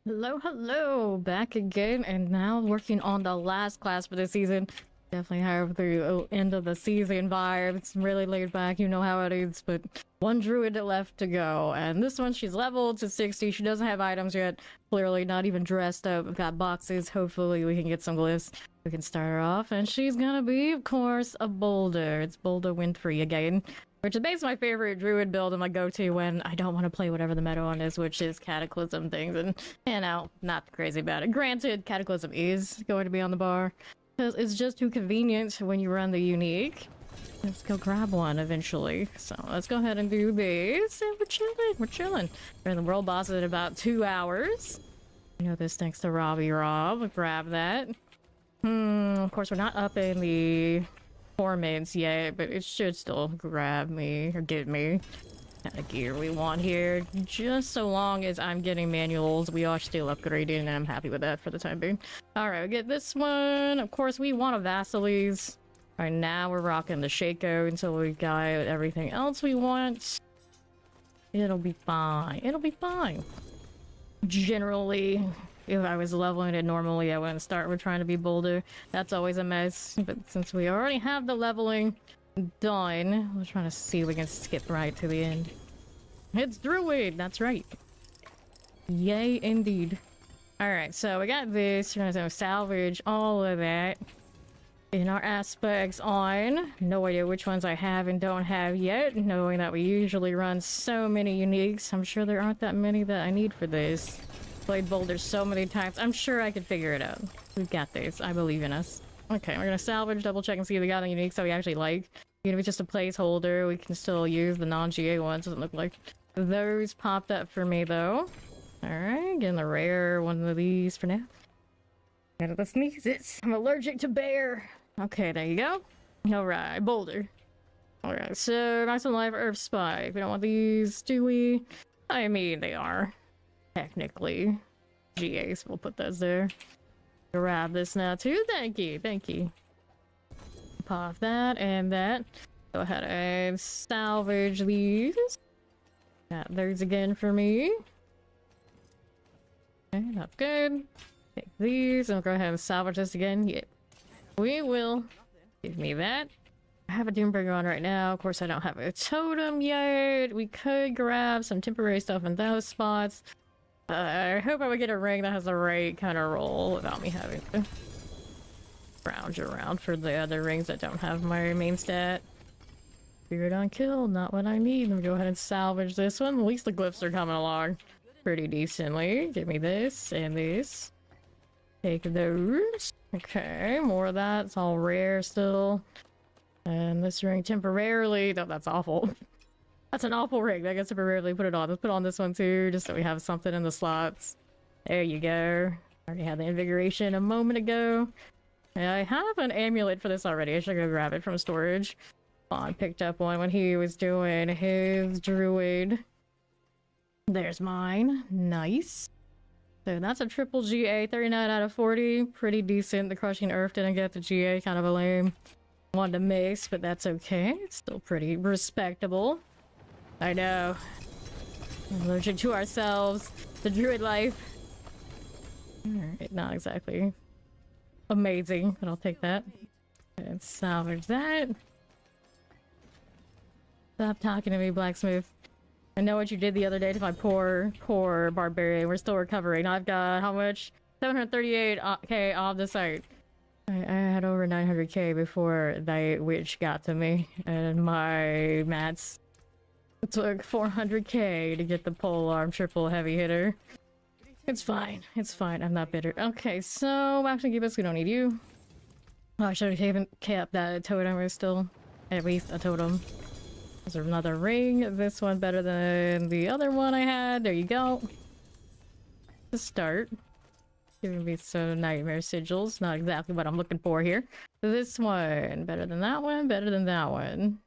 Hello, hello! Back again, and now working on the last class for this season. Definitely have the end of the season vibe. It's really laid back, you know how it is, but one druid left to go. And this one, she's leveled to 60. She doesn't have items yet. Clearly not even dressed up. We've got boxes. Hopefully we can get some glyphs. We can start her off. And she's gonna be, of course, a Boulder. It's Boulder Windfree again. Which is basically my favorite druid build and my go-to when I don't want to play whatever the meta one is, which is Cataclysm things, and, you know, not crazy about it. Granted, Cataclysm is going to be on the bar, because it's just too convenient when you run the unique. Let's go grab one eventually. So let's go ahead and do this, and we're chilling. We're in the world boss in about 2 hours. You know this thanks to Robbie Rob. Grab that. Of course, we're not up in the torments yet, but it should still grab me or get me kind of gear we want here, just so long as I'm getting manuals. We are still upgrading and I'm happy with that for the time being. All right, we get this one. Of course, we want a Vasili's. All right, now we're rocking the Shaco until we got everything else we want. It'll be fine. It'll be fine. Generally, if I was leveling it normally, I wouldn't start with trying to be Boulder. That's always a mess. But since we already have the leveling done, we're trying to see if we can skip right to the end. It's Druid! That's right. Yay, indeed. Alright, so we got this. We're gonna salvage all of that in our aspects on. No idea which ones I have and don't have yet, knowing that we usually run so many uniques. I'm sure there aren't that many that I need for this. Played Boulder so many times. I'm sure I could figure it out. We've got this. I believe in us. Okay, we're gonna salvage, double check, and see if we got any uniques that we actually like. Even if it's just a placeholder, we can still use the non-GA ones. Doesn't look like those popped up for me though. Alright, getting the rare one of these for now. Gotta the sneezes. I'm allergic to bear. Okay, there you go. Alright, Boulder. Alright, so maximum life Earth Spike. We don't want these, do we? I mean, they are technically GAs. We'll put those there. Grab this now too. Thank you, thank you. Pop that and that. Go ahead and salvage these. Got those again for me. Okay, that's good. Take these and we'll go ahead and salvage this again. Yep, we will. Give me that. I have a Doombringer on right now. Of course, I don't have a totem yet. We could grab some temporary stuff in those spots. I hope I would get a ring that has the right kind of roll without me having to scrounge around for the other rings that don't have my main stat. Spirit on kill, not what I need. Let me go ahead and salvage this one. At least the glyphs are coming along pretty decently. Give me this and this. Take those. Okay, more of that. It's all rare still. And this ring temporarily. Oh, that's awful. That's an awful ring. I guess temporarily put it on. Let's put on this one too, just so we have something in the slots. There you go. Already had the invigoration a moment ago. And I have an amulet for this already. I should go grab it from storage. Vaughn picked up one when he was doing his druid. There's mine. Nice. So that's a triple GA, 39 out of 40. Pretty decent. The Crushing Earth didn't get the GA, kind of a lame. Wanted to mix, but that's okay. It's still pretty respectable. I know. Allergic to ourselves. The druid life. Alright, not exactly amazing, but I'll take that. And salvage that. Stop talking to me, blacksmith. I know what you did the other day to my poor barbarian. We're still recovering. I've got how much? 738k off the site. I had over 900k before that witch got to me, and my mats took 400k to get the polearm triple heavy hitter. It's fine. It's fine. I'm not bitter. Okay, so actually, give us. We don't need you. Oh, I should have kept that totem. We're still at least a totem. There's another ring. This one better than the other one I had. There you go. To start. Giving me some nightmare sigils. Not exactly what I'm looking for here. This one better than that one. Better than that one.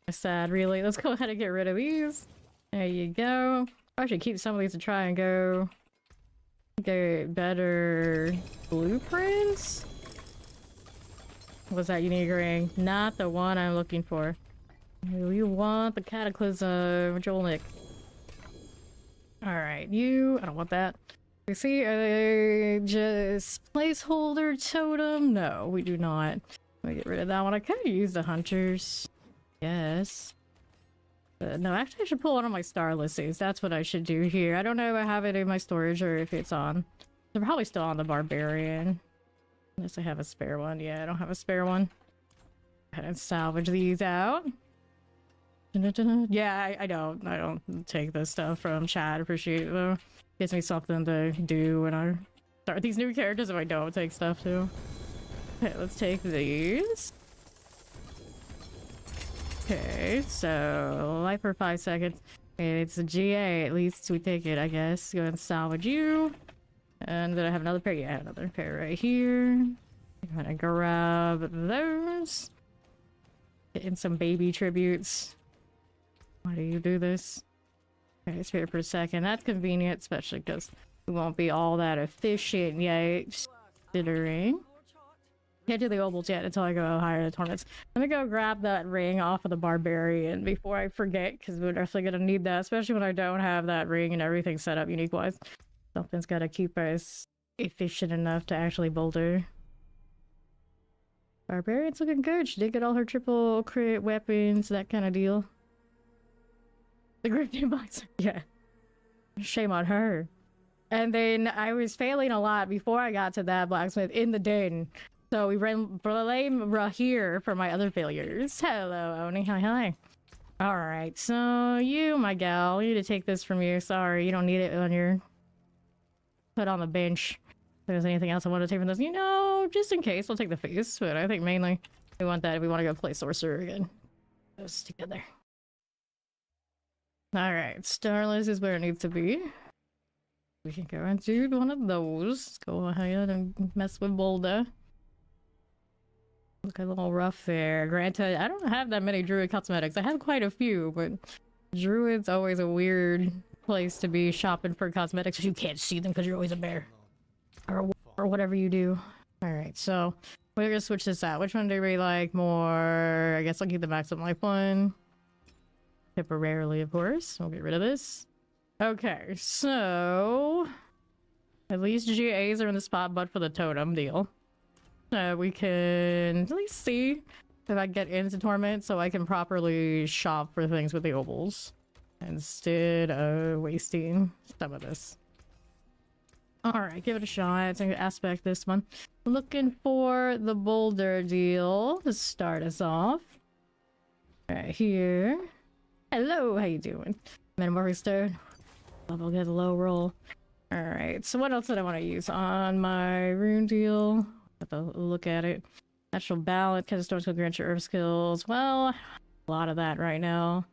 Sad, really. Let's go ahead and get rid of these. There you go. I should keep some of these to try and go get better blueprints. What's that unique ring? Not the one I'm looking for. We want the Cataclysm Jolnik. Alright, you... I don't want that. We see a just placeholder totem? No, we do not. Let me get rid of that one. I could use the hunters. Yes. No, actually I should pull one of my starless suits. That's what I should do here. I don't know if I have it in my storage or if it's on. They're probably still on the barbarian. Unless I have a spare one. Yeah, I don't have a spare one. Go ahead and salvage these out. Yeah, I don't take this stuff from chat. Appreciate it though. Gives me something to do when I start these new characters if I don't take stuff too. Okay, let's take these. Okay, so life for 5 seconds. It's a GA, at least we take it, I guess. Go ahead and salvage you. And then I have another pair. Yeah, another pair right here. I'm gonna grab those. Get in some baby tributes. Why do you do this? Okay, spare per second. That's convenient, especially because we won't be all that efficient yet. Considering. Can't do the obols yet until I go higher the torments. Let me go grab that ring off of the barbarian before I forget, because we're definitely gonna need that, especially when I don't have that ring and everything set up unique wise. Something's gotta keep us efficient enough to actually boulder. Barbarian's looking good. She did get all her triple crit weapons, that kind of deal. The Griffin box. Yeah. Shame on her. And then I was failing a lot before I got to that blacksmith in the den. So we blame here for my other failures. Hello, Oni. Hi, hi. Alright, so you, my gal, you need to take this from you. Sorry, you don't need it on your... Put on the bench. If there's anything else I want to take from this, you know, just in case, I'll take the face. But I think mainly we want that if we want to go play Sorcerer again. Those together. Alright, Starless is where it needs to be. We can go and do one of those. Let's go ahead and mess with Boulder. Look a little rough there. Granted, I don't have that many Druid cosmetics. I have quite a few, but Druid's always a weird place to be shopping for cosmetics. You can't see them because you're always a bear. Or whatever you do. Alright, so we're gonna switch this out. Which one do we like more? I guess I'll keep the maximum life one. Temporarily, of course. We'll get rid of this. Okay, so... At least GAs are in the spot, but for the totem deal. We can at least see if I get into torment so I can properly shop for things with the obols instead of wasting some of this. Alright, give it a shot. It's gonna aspect this one. Looking for the Boulder deal to start us off. Right here. Hello, how you doing? Metamorphic Stone. Level get a low roll. Alright, so what else did I want to use on my rune deal? Have to look at it. Natural balance, kind of storms will grant your herb skills. Well, a lot of that right now.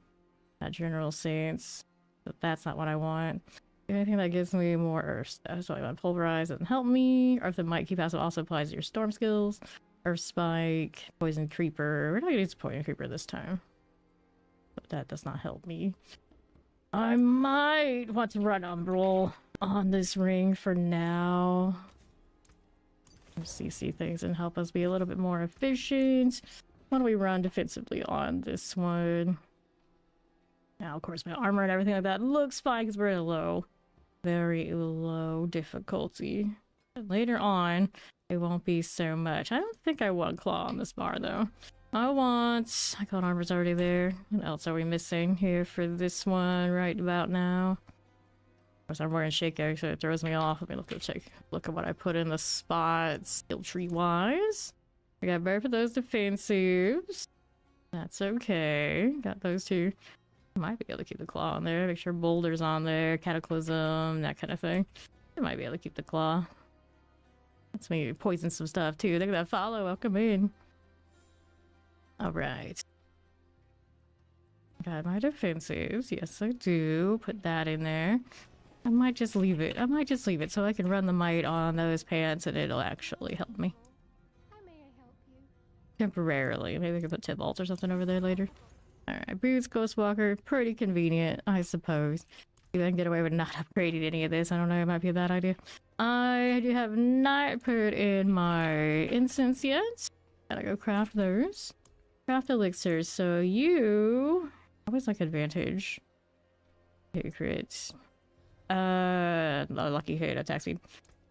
That general sense. But that's not what I want. Anything that gives me more earth stuff. So I want pulverize doesn't help me. Earth and might keep passive also applies to your storm skills. Earth spike, poison creeper. We're not gonna use poison creeper this time. But that does not help me. I might want to run umbral on this ring for now. CC things and help us be a little bit more efficient. Why don't we run defensively on this one? Now, of course, my armor and everything like that looks fine because we're at a low, very low difficulty. But later on, it won't be so much. I don't think I want claw on this bar though. I got armor's already there. What else are we missing here for this one right about now? Of course, I'm wearing Shaker, so it throws me off. Let me look at what I put in the spots, skill tree wise. I got both of those defensives. That's okay. Got those two. Might be able to keep the claw on there. Make sure Boulder's on there, Cataclysm, that kind of thing. I might be able to keep the claw. Let's maybe poison some stuff too. Look at that follow. Welcome in. Alright. Got my defensives. Yes, I do. Put that in there. I might just leave it. I might just leave it so I can run the might on those pants and it'll actually help me. How may I help you? Temporarily. Maybe I can put tip bolts or something over there later. Alright, boots, Ghostwalker. Pretty convenient, I suppose. If I can get away with not upgrading any of this, I don't know, it might be a bad idea. I have not put in my incense yet. Gotta go craft those. Craft elixirs, so you... always like advantage. Hit crits. Lucky hit attack speed.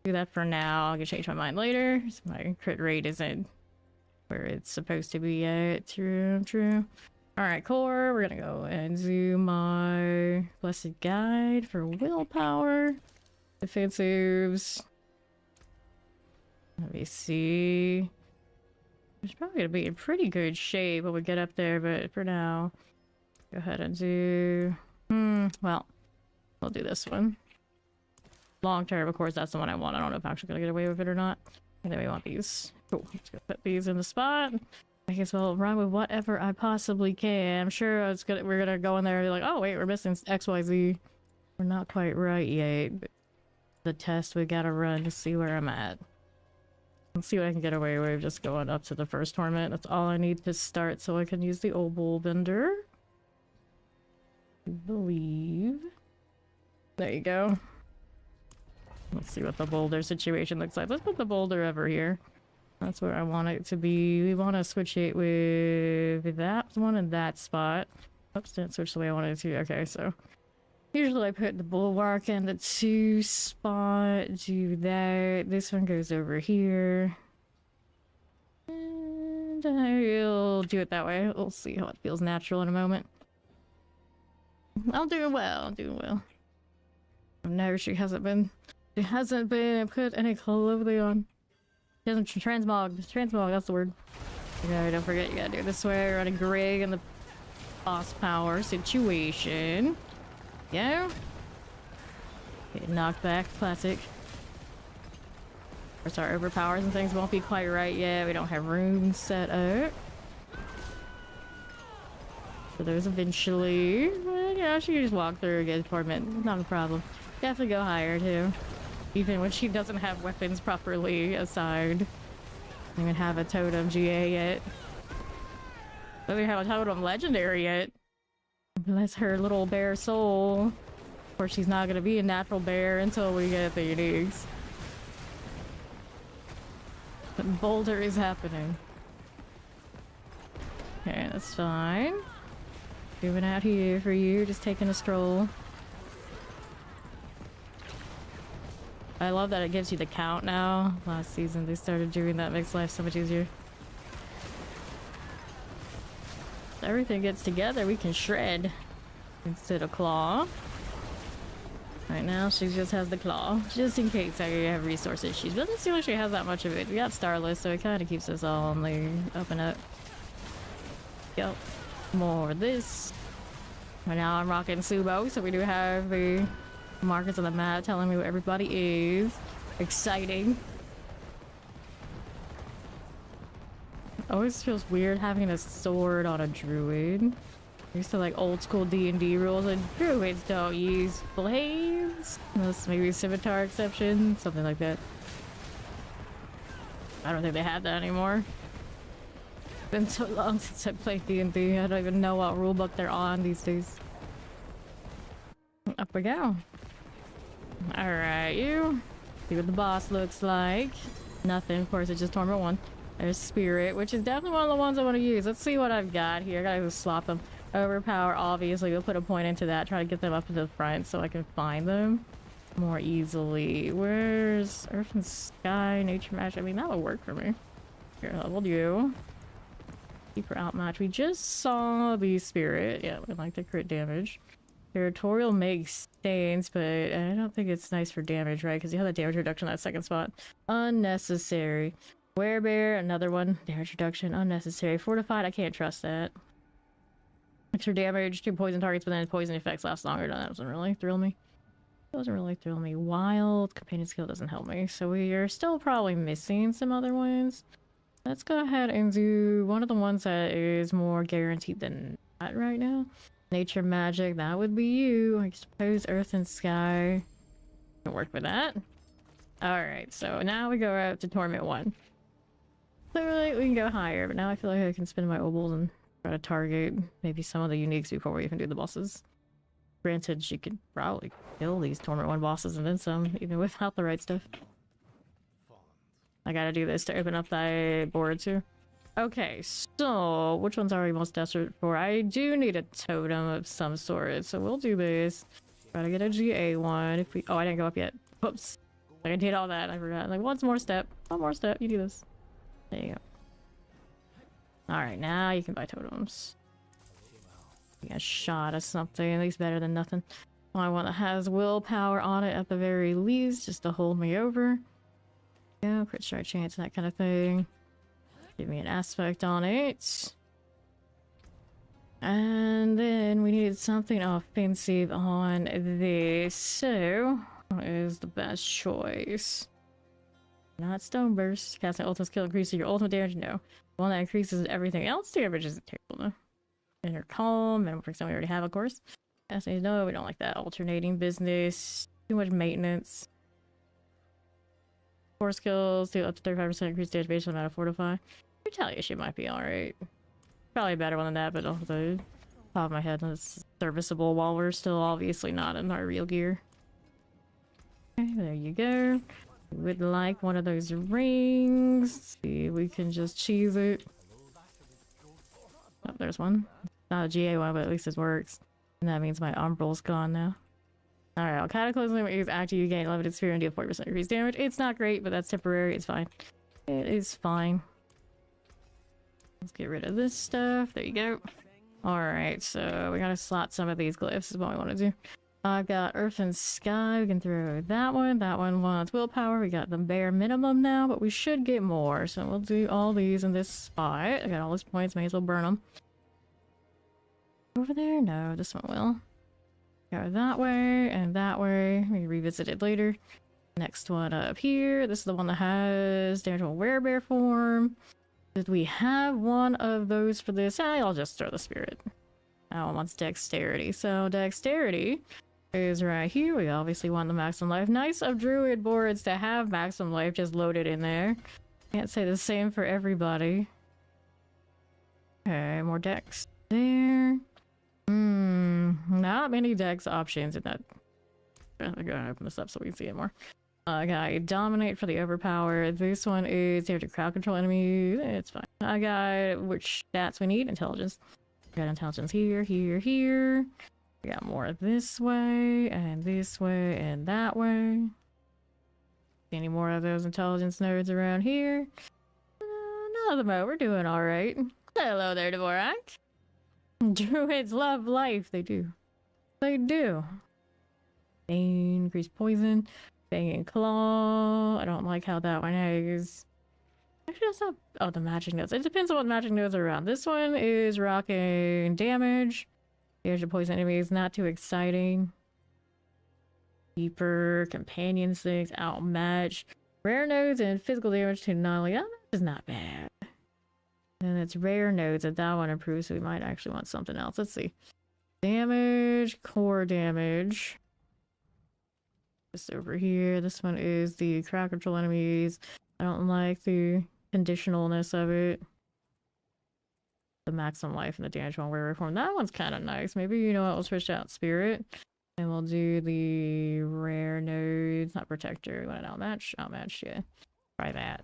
Do that for now. I can change my mind later. So my crit rate isn't where it's supposed to be yet. True. Alright, core. We're gonna go and do my blessed guide for willpower. Defensives. Let me see. It's probably gonna be in pretty good shape when we get up there, but for now, go ahead and do... well, we'll do this one. Long term, of course, that's the one I want. I don't know if I'm actually gonna get away with it or not. And then we want these. Cool. Let's go put these in the spot. I guess I'll run with whatever I possibly can. I'm sure we're gonna go in there and be like, oh wait, we're missing XYZ. We're not quite right yet. But the test we gotta run to see where I'm at. Let's see what I can get away with just going up to the first torment. That's all I need to start so I can use the obol vendor. I believe. There you go. Let's see what the boulder situation looks like. Let's put the boulder over here. That's where I want it to be. We want to switch it with that one in that spot. Oops, didn't switch the way I wanted it to. Okay, so usually I put the bulwark in the 2 spot. Do that. This one goes over here. And I'll do it that way. We'll see how it feels natural in a moment. I'm doing well. I'm doing well. No, she hasn't been put any clothing on. She hasn't transmog, that's the word. Yeah, don't forget you gotta do it this way. Running Greg in the boss power situation. Yeah. Get knocked back, classic. Of course, our overpowers and things won't be quite right yet. We don't have runes set up. So those eventually. But, yeah, she can just walk through and get torment. Not a problem. Definitely go higher too. Even when she doesn't have weapons properly assigned. Don't even have a totem GA yet. Doesn't even have a totem legendary yet. Bless her little bear soul. Of course, she's not gonna be a natural bear until we get the uniques. But Boulder is happening. Okay, that's fine. Moving out here for you, just taking a stroll. I love that it gives you the count now. Last season they started doing that, makes life so much easier. If everything gets together, we can shred instead of claw. Right now she just has the claw, just in case I have resource issues. But doesn't seem like she has that much of it. We got Starless, so it kind of keeps us all on the up and up. Yep. More of this. Right now I'm rocking Subo, so we do have the markers on the map telling me where everybody is. Exciting. Always feels weird having a sword on a druid. Used to like old school D&D rules, and druids don't use blades. Unless maybe scimitar exception, something like that. I don't think they have that anymore. It's been so long since I played D&D, I don't even know what rulebook they're on these days. Up we go. Alright, you. See what the boss looks like. Nothing, of course, it's just Torment 1. There's Spirit, which is definitely one of the ones I want to use. Let's see what I've got here. I gotta just swap them. Overpower, obviously. We'll put a point into that. Try to get them up to the front so I can find them more easily. Where's Earth and Sky, Nature Match? I mean, that would work for me. Here, leveled you. Keeper Outmatch. We just saw the Spirit. Yeah, we like the crit damage. Territorial makes stains, but I don't think it's nice for damage, right? Because you have that damage reduction in that second spot. Unnecessary. Werebear, another one. Damage reduction, unnecessary. Fortified, I can't trust that. Extra damage, 2 poison targets, but then poison effects last longer. No, that doesn't really thrill me. Doesn't really thrill me. Wild, companion skill doesn't help me. So we are still probably missing some other ones. Let's go ahead and do one of the ones that is more guaranteed than that right now. Nature magic, that would be you. I suppose Earth and Sky can work with that. Alright, so now we go out to Torment 1. Clearly we can go higher, but now I feel like I can spend my obols and try to target maybe some of the uniques before we even do the bosses. Granted, she could probably kill these Torment 1 bosses and then some, even without the right stuff. I gotta do this to open up that board too. Okay, so which ones are we most desperate for? I do need a totem of some sort, so we'll do this. Gotta get a GA one if we... Oh, I didn't go up yet. Whoops. I did all that. I forgot. Like, one more step. One more step. You do this. There you go. Alright, now you can buy totems. Get a shot of something. At least better than nothing. I want that has willpower on it at the very least, just to hold me over. Yeah, crit strike chance, that kind of thing. Give me an aspect on it. And then we needed something offensive on this. So, what is the best choice? Not Stone Burst. Casting ultimate skill increases your ultimate damage? No. One that increases everything else damage isn't terrible though. Inner Calm, and we already have, of course. No, we don't like that. Alternating business. Too much maintenance. 4 skills, do up to 35% increased damage based on amount of fortify. Retaliation might be alright. Probably a better one than that, but off the top of my head, it's serviceable while we're still obviously not in our real gear. Okay, there you go. We would like one of those rings. Let's see if we can just cheese it. Oh, there's one. Not a GA one, but at least it works. And that means my umbral's gone now. Alright, Cataclysm is active. You gain 11 experience and deal 40% increased damage. It's not great, but that's temporary. It's fine. It is fine. Let's get rid of this stuff. There you go. Alright, so we gotta slot some of these glyphs is what we want to do. I've got Earth and Sky. We can throw that one. That one wants willpower. We got the bare minimum now, but we should get more. So we'll do all these in this spot. I got all these points. May as well burn them. Over there? No, this one will. Go that way and that way. We revisit it later. Next one up here. This is the one that has damage on werebear form. Did we have one of those for this? I'll just throw the spirit. That one wants dexterity. So dexterity is right here. We obviously want the maximum life. Nice of druid boards to have maximum life just loaded in there. Can't say the same for everybody. Okay, more dex there. Not many dex options in that. I'm gonna open this up so we can see it more. I got dominate for the overpower. This one is here to crowd control enemies. It's fine. I got which stats we need. Intelligence. We got intelligence here, here, here. We got more this way, and that way. Any more of those intelligence nerds around here? None of them out. We're doing alright. Hello there, Dvorak. Druids love life. They do. They do. Bane, increased poison. Bang and claw. I don't like how that one is. Actually, that's not. Oh, the magic nodes. It depends on what magic nodes are around. This one is rocking damage. Damage to poison enemies. Not too exciting. Deeper. Companion things. Outmatch. Rare nodes and physical damage to non-lethal. That is not bad. And it's rare nodes that one improves, so we might actually want something else. Let's see. Damage, core damage. Just over here. This one is the crowd control enemies. I don't like the conditionalness of it. The maximum life and the damage one wear reform. That one's kind of nice. Maybe, you know what, we'll switch out spirit. And we'll do the rare nodes. Not protector. We want an outmatch. Outmatch, yeah. Try that.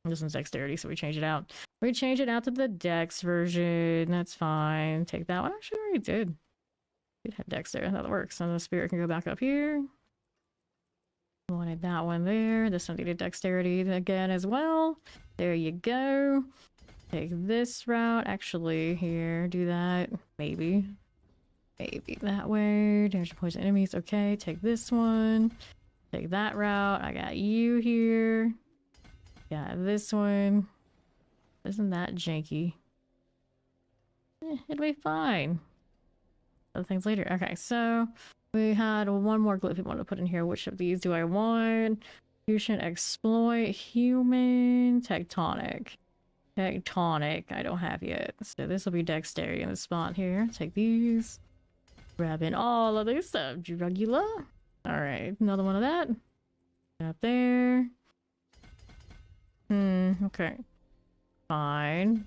This one's dexterity, so we change it out. We change it out to the dex version. That's fine. Take that one. Actually, we already did. We had dex there. That works. So the spirit can go back up here. Wanted that one there. This one needed dexterity again as well. There you go. Take this route. Actually, here, do that. Maybe. Maybe that way. Damage to poison enemies. Okay, take this one. Take that route. I got you here. Yeah, this one. Isn't that janky? It'll be fine. Other things later. Okay, so we had one more glyph we want to put in here. Which of these do I want? Fusion, exploit, human, tectonic. Tectonic, I don't have yet. So this will be dexterity in the spot here. Take these. Grab in all of this stuff. Drugula. Alright, another one of that. Up there. Okay. Fine.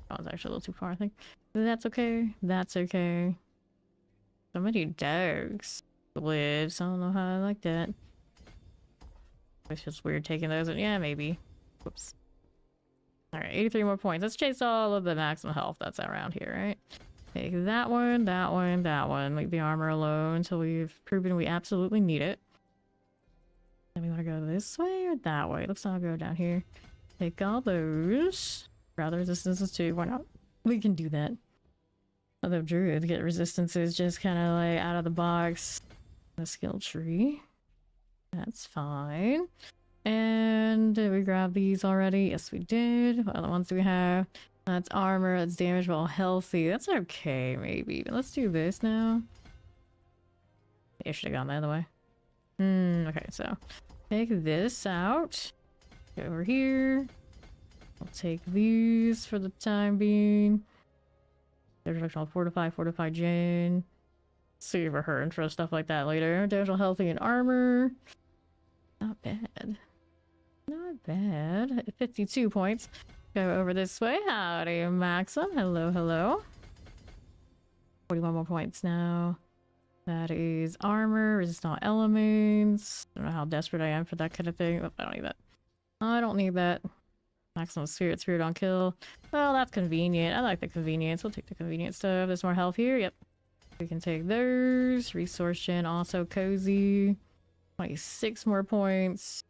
Oh, it's actually a little too far, I think. That's okay. That's okay. So many dogs. Glyphs. I don't know how I like that. It's just weird taking those. Yeah, maybe. Whoops. Alright, 83 more points. Let's chase all of the maximum health that's around here, right? Take that one, that one, that one. Leave the armor alone until we've proven we absolutely need it. Then we want to go this way or that way? Let's not go down here. Take all those. Rather resistances too. Why not? We can do that. Although Druid get resistances just kind of like out of the box. The skill tree. That's fine. And did we grab these already? Yes, we did. What other ones do we have? That's armor, that's damage while healthy. That's okay, maybe. But let's do this now. I should have gone the other way. Okay, so take this out. Go over here. I'll take these for the time being. There's reduction on fortify gen. See if we're hurting for stuff like that later. Damage while healthy and armor. Not bad. Not bad. 52 points. Go over this way. Howdy, Maxim. Hello, hello. 41 more points now. That is armor, resistant elements. I don't know how desperate I am for that kind of thing. Oh, I don't need that. I don't need that. Maximum spirit on kill. Well, that's convenient. I like the convenience. We'll take the convenient stuff. There's more health here. Yep. We can take those. Resource gen, also cozy. 26 more points.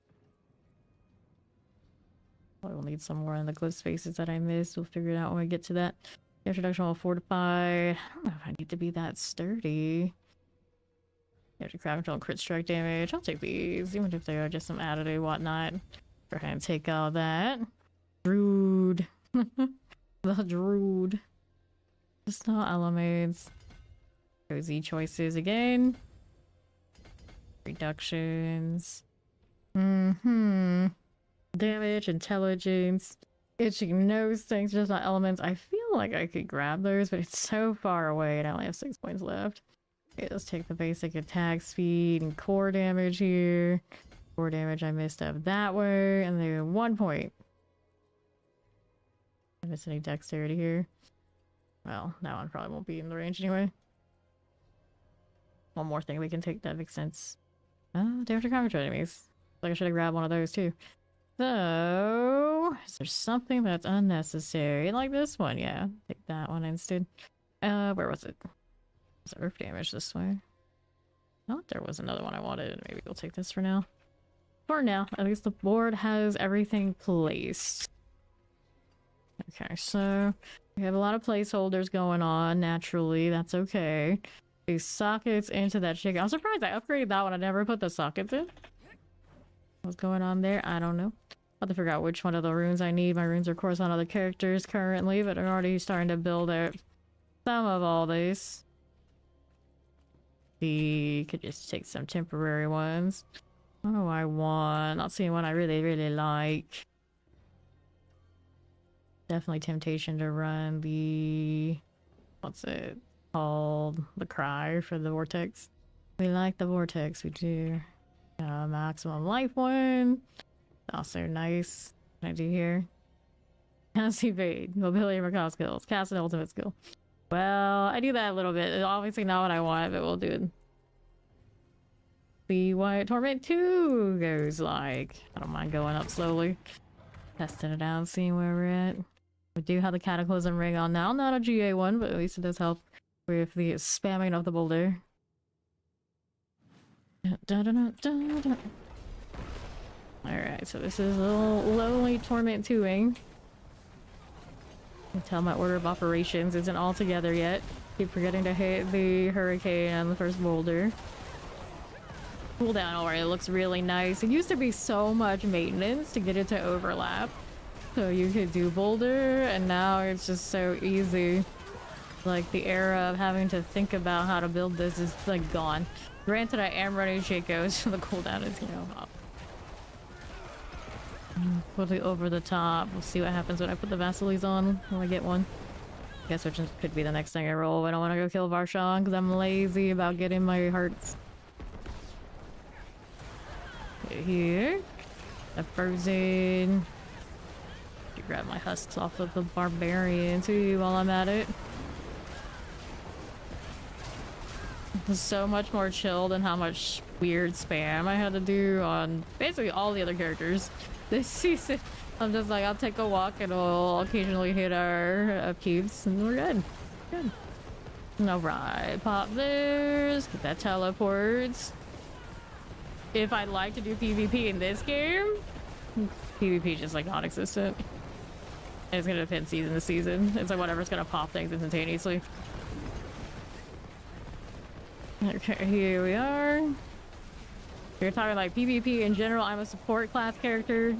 We'll need some more in the glyph spaces that I missed. We'll figure it out when we get to that. Introduction will fortify. I don't know if I need to be that sturdy. After crowd control and crit strike damage. I'll take these, even if they are just some additive whatnot. Go ahead and take all that. Druid. The Druid. Just not elements. Cozy choices again. Reductions. Damage, intelligence, itching nose things, just not elements. I feel like I could grab those, but it's so far away and I only have 6 points left. Okay, let's take the basic attack speed and core damage here. Core damage I missed up that way, and then 1 point. I miss any dexterity here. Well, that one probably won't be in the range anyway. One more thing we can take that makes sense. Damage to conquer enemies. Like I should have grabbed one of those too. So, is there something that's unnecessary? Like this one, yeah. Take that one instead. Where was it? Was it earth damage this way? I thought there was another one I wanted. Maybe we'll take this for now. For now, at least the board has everything placed. Okay, so we have a lot of placeholders going on, naturally. That's okay. These sockets into that chicken. I'm surprised I upgraded that one. I never put the sockets in. What's going on there? I don't know. I have to figure out which one of the runes I need. My runes are, of course, on other characters currently, but I'm already starting to build out some of all these. We could just take some temporary ones. What do I want? Not seeing one I really like. Definitely temptation to run the... what's it called? The cry for the vortex. We like the vortex, we do. Maximum life one. Also nice. What I do here? Cast evade. Mobility recall skills. Cast an ultimate skill. Well, I do that a little bit. It's obviously not what I want, but we'll do it. See what Torment 2 goes like. I don't mind going up slowly. Testing it out, seeing where we're at. We do have the Cataclysm ring on now. Not a GA one, but at least it does help with the spamming of the boulder. Alright, so this is a little lonely Torment 2-ing. I can tell my order of operations isn't all together yet. Keep forgetting to hit the hurricane on the first boulder. Cooldown already looks really nice. It used to be so much maintenance to get it to overlap. So you could do boulder, and now it's just so easy. Like, the era of having to think about how to build this is, like, gone. Granted, I am running Shaco, so the cooldown is, you know, up. Put it over the top. We'll see what happens when I put the Vasili's on, when I get one. I guess which could be the next thing I roll. I don't want to go kill Varshan, because I'm lazy about getting my hearts. Here. A frozen. Grab my husks off of the barbarian too while I'm at it. It's so much more chill than how much weird spam I had to do on basically all the other characters this season. I'm just like, I'll take a walk and we'll occasionally hit our upkeeps and we're good. Good. Alright, pop this. Get that teleports. If I'd like to do PvP in this game, PvP is just like non-existent. It's gonna depend season to season. It's like whatever's gonna pop things instantaneously. Okay, here we are. You're talking like PvP in general. I'm a support class character.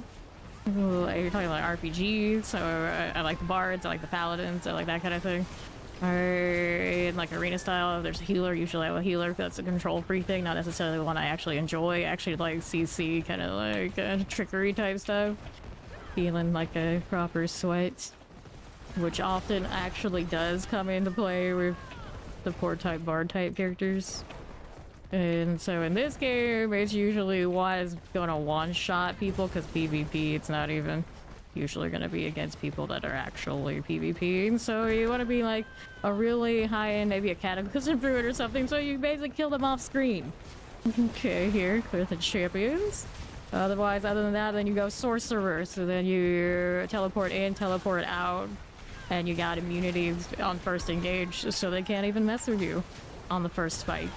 Ooh, you're talking like RPGs, so I like the bards, I like the paladins, I like that kind of thing. Or in like arena style, if there's a healer, usually I have a healer. That's a control free thing, not necessarily the one I actually enjoy. I actually like CC, kind of like trickery type stuff. Feeling like a proper sweat, which often actually does come into play with support type bard type characters. And so in this game, it's usually gonna one-shot people, because PvP, it's not even usually gonna be against people that are actually PvPing. So you want to be like a really high-end, maybe a cataclysm druid or something, so you basically kill them off screen. Okay, here, clear the champions. Otherwise, other than that, then you go sorcerer, so then you teleport in, teleport out, and you got immunities on first engage, so they can't even mess with you on the first spike.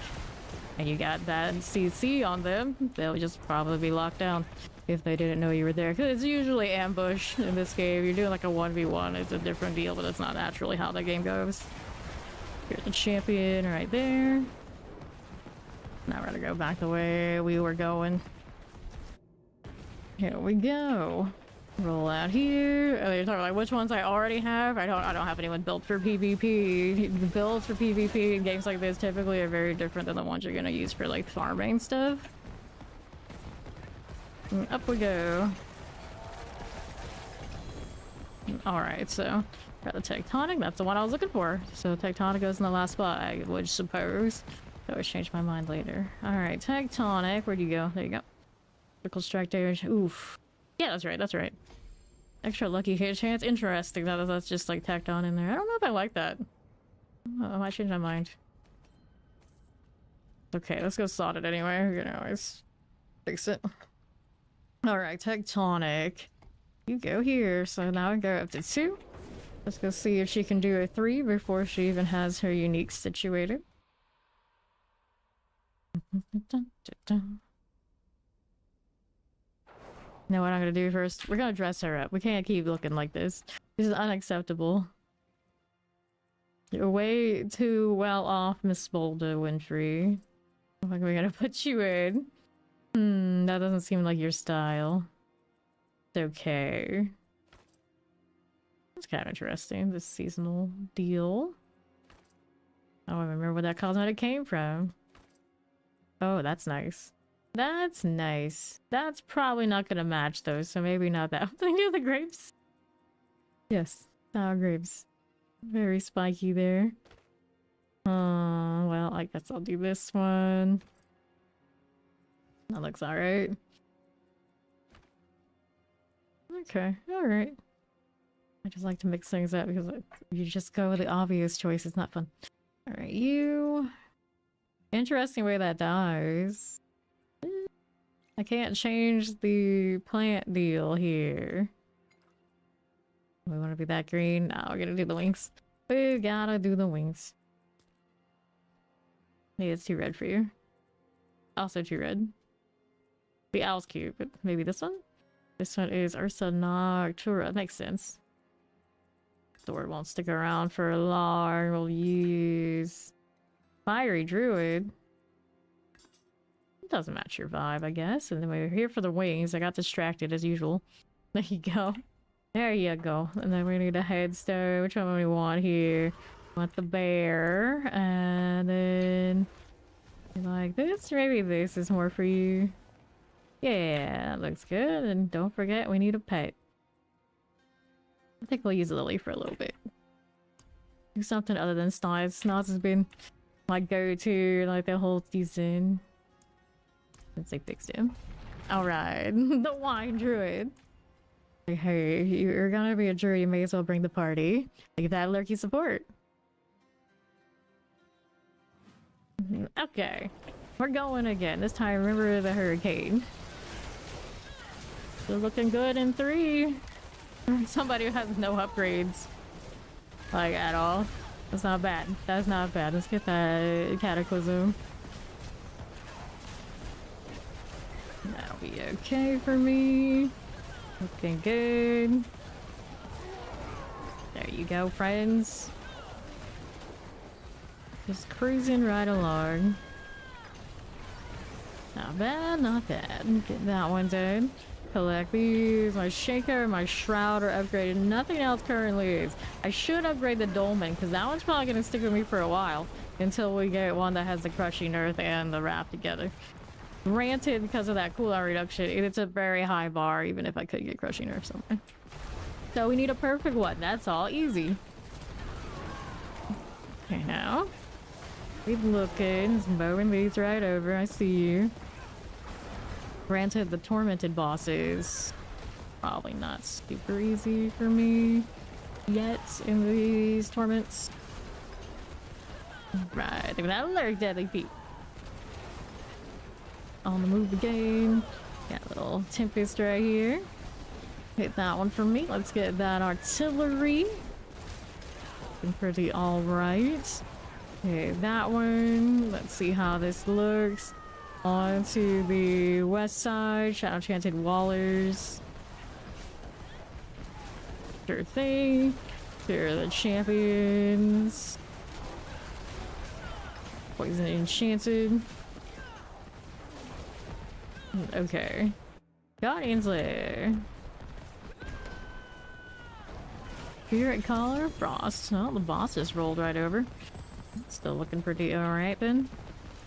And you got that CC on them, they'll just probably be locked down if they didn't know you were there. Because it's usually ambush in this game. You're doing like a 1v1, it's a different deal, but it's not naturally how the game goes. Here's the champion right there. Now we're gonna go back the way we were going. Here we go. Roll out here. Oh, you're talking like which ones I already have? I don't have anyone built for PvP. The builds for PvP in games like this typically are very different than the ones you're gonna use for like farming stuff. And up we go. Alright, so got the Tectonic, that's the one I was looking for. So Tectonic goes in the last spot, I would suppose. I always change my mind later. Alright, Tectonic, where'd you go? There you go. Critical strike damage. Oof. Yeah, that's right, that's right. Extra lucky hit chance. Interesting. That's just like tacked on in there. I don't know if I like that. I might change my mind. Okay, let's go sod it anyway. We're gonna always fix it. Alright, Tectonic. You go here. So now I go up to 2. Let's go see if she can do a 3 before she even has her unique situated. Know what I'm gonna do first? We're gonna dress her up. We can't keep looking like this. This is unacceptable. You're way too well off, Miss Boulder Wintry. What are we gonna put you in? That doesn't seem like your style. It's okay. It's kind of interesting, this seasonal deal. I don't remember where that cosmetic came from. Oh, that's nice. That's nice. That's probably not gonna match those, so maybe not that. Thank you, the grapes. Yes, sour grapes. Very spiky there. Well, I guess I'll do this one. That looks alright. Okay, alright. I just like to mix things up because you just go with the obvious choice. It's not fun. Alright, you. Interesting way that dies. I can't change the plant deal here. We want to be that green? No, we're gonna do the wings. We gotta do the wings. Maybe it's too red for you. Also too red. The owl's cute, but maybe this one? This one is Ursa Noctura. Makes sense. Sword won't stick around for long. We'll use Fiery Druid. Doesn't match your vibe, I guess. And then we're here for the wings. I got distracted as usual. There you go. There you go. And then we need a headstone. Which one do we want here? Want the bear. And then like this. Maybe this is more for you. Yeah, that looks good. And don't forget, we need a pet. I think we'll use Lily for a little bit. Do something other than Snoz. Snoz has been my go-to like the whole season. Since they fixed him. Alright, the wine druid. Hey, you're gonna be a druid, you may as well bring the party. Give that lurky support. Okay, we're going again. This time, remember the hurricane. Still looking good in 3. Somebody who has no upgrades. Like, at all. That's not bad. That's not bad. Let's get that cataclysm. That'll be okay for me. Looking good. There you go, friends. Just cruising right along. Not bad, not bad. Get that one done. Collect these. My shaker and my shroud are upgraded. Nothing else currently is. I should upgrade the dolmen because that one's probably gonna stick with me for a while until we get one that has the crushing earth and the wrap together. Granted, because of that cooldown reduction, it's a very high bar, even if I could get crushing earth somewhere. So we need a perfect one. That's all. Easy. Okay, now. Keep looking. Just mowing these right over. I see you. Granted, the tormented bosses probably not super easy for me yet in these torments. Right, look at that alert, deadly feet. On the move again. Got a little tempest right here. Hit that one for me. Let's get that artillery. Looking pretty alright. Okay, that one. Let's see how this looks. On to the west side. Shadow Enchanted Wallers. Sure thing. Here are the champions. Poison Enchanted. Okay. Guardian's Lair. Spirit Collar, Frost. Oh, the boss just rolled right over. Still looking pretty alright then.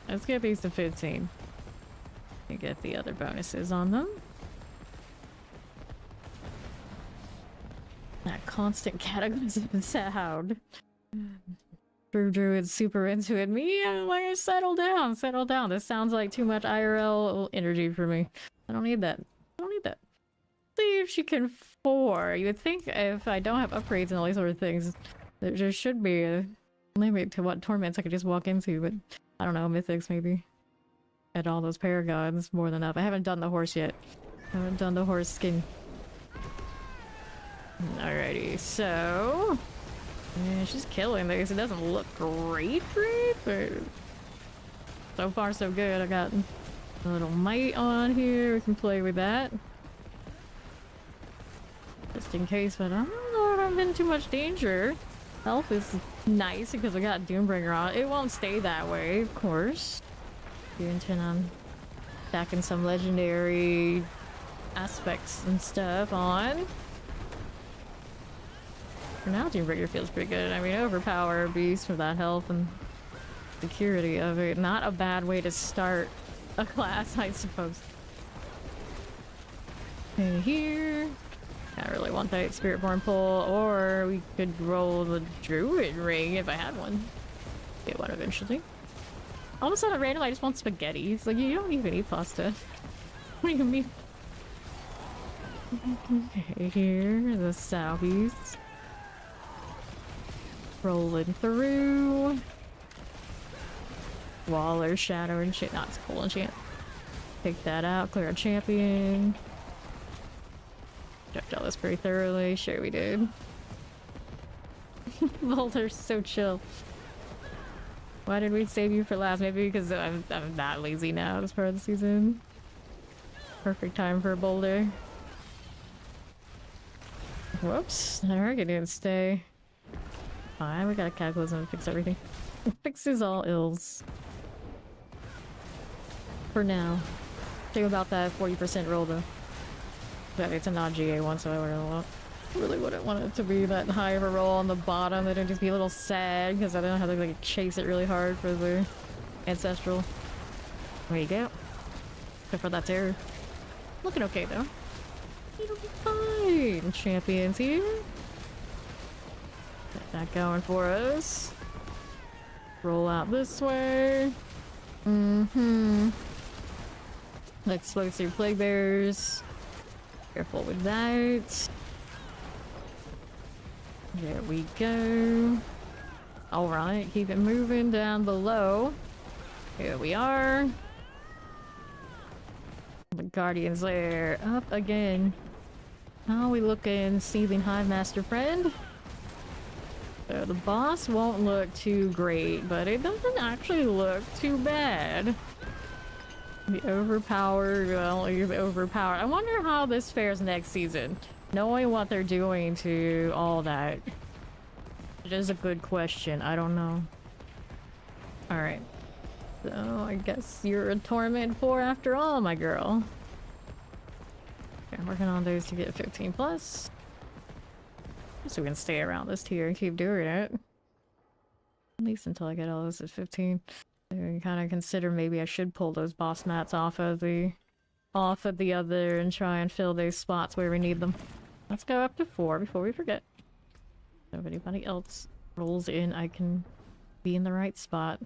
Let's get these to 15. And get the other bonuses on them. That constant cataclysm sound. Druid's super into it. Me, I'm like, settle down, settle down. This sounds like too much IRL energy for me. I don't need that. I don't need that. See if she can 4. You would think if I don't have upgrades and all these sort of things, there should be a limit to what torments I could just walk into, but I don't know, mythics maybe. At all those paragons, more than enough. I haven't done the horse yet. I haven't done the horse skin. Alrighty, so... yeah, she's killing this. It doesn't look great, but... so far so good. I got a little might on here. We can play with that. Just in case, but I don't know if I'm in too much danger. Health is nice because I got Doombringer on. It won't stay that way, of course. You intend on stacking some legendary aspects and stuff on. For now, Doombringer feels pretty good. I mean, overpower beast for that health and security of it. Not a bad way to start a class, I suppose. Okay, here. I really want that Spiritborn pull, or we could roll the Druid ring if I had one. Get one eventually. All of a sudden, randomly, I just want spaghetti. It's like, you don't even eat pasta. What do you mean? Okay, here, the southeast. Rolling through. Waller, Shadow, and shit. Not cool enchant. Take that out, clear a champion. Checked all this pretty thoroughly. Sure we did. Boulder's so chill. Why did we save you for last? Maybe because I'm that lazy now this part of the season. Perfect time for a Boulder. Whoops. Alright, I didn't stay. Fine, we got a cataclysm to fix everything. It fixes all ills. For now. Think about that 40% roll though. But it's a non-GA one, so I really wouldn't want it to be that high of a roll on the bottom. Then it'd just be a little sad because I don't have to like chase it really hard for the ancestral. There you go. Except for that terror. Looking okay though. It'll be fine. Champions here. Get that going for us. Roll out this way. Explosive plague bears. Careful with that. There we go. Alright, keep it moving down below. Here we are. The Guardian's Lair up again. How are we looking, Seething Hive Master Friend? So the boss won't look too great, but it doesn't actually look too bad. The overpowered, well, he's overpowered. I wonder how this fares next season, knowing what they're doing to all that. It is a good question. I don't know. Alright. So, I guess you're a torment 4 after all, my girl. Okay, I'm working on those to get 15 plus. So we can stay around this tier and keep doing it. At least until I get all this at 15. I can kind of consider maybe I should pull those boss mats off of the other and try and fill those spots where we need them. Let's go up to 4 before we forget. So if anybody else rolls in, I can be in the right spot.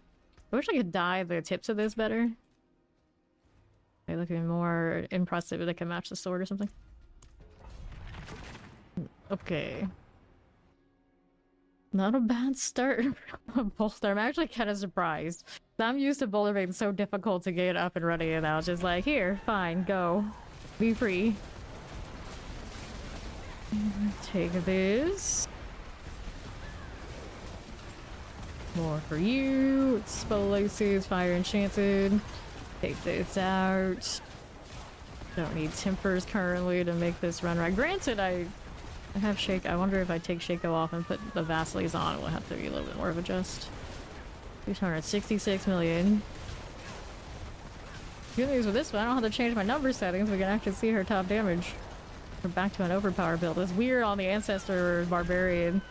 I wish I could dye the tips of this better. They're looking more impressive if they can match the sword or something. Okay. Not a bad start from Boulder. I'm actually kind of surprised. I'm used to Boulder being so difficult to get up and running, and I was just like, here, fine, go. Be free. Take this. More for you. Explosives, fire enchanted. Take this out. Don't need tempers currently to make this run right. Granted, I have Shake. I wonder if I take Shaco off and put the Vasilies on, it will have to be a little bit more of a adjust. 266 million. Good news with this one, I don't have to change my number settings. We can actually see her top damage. We're back to an overpower build. It's weird on the Ancestor Barbarian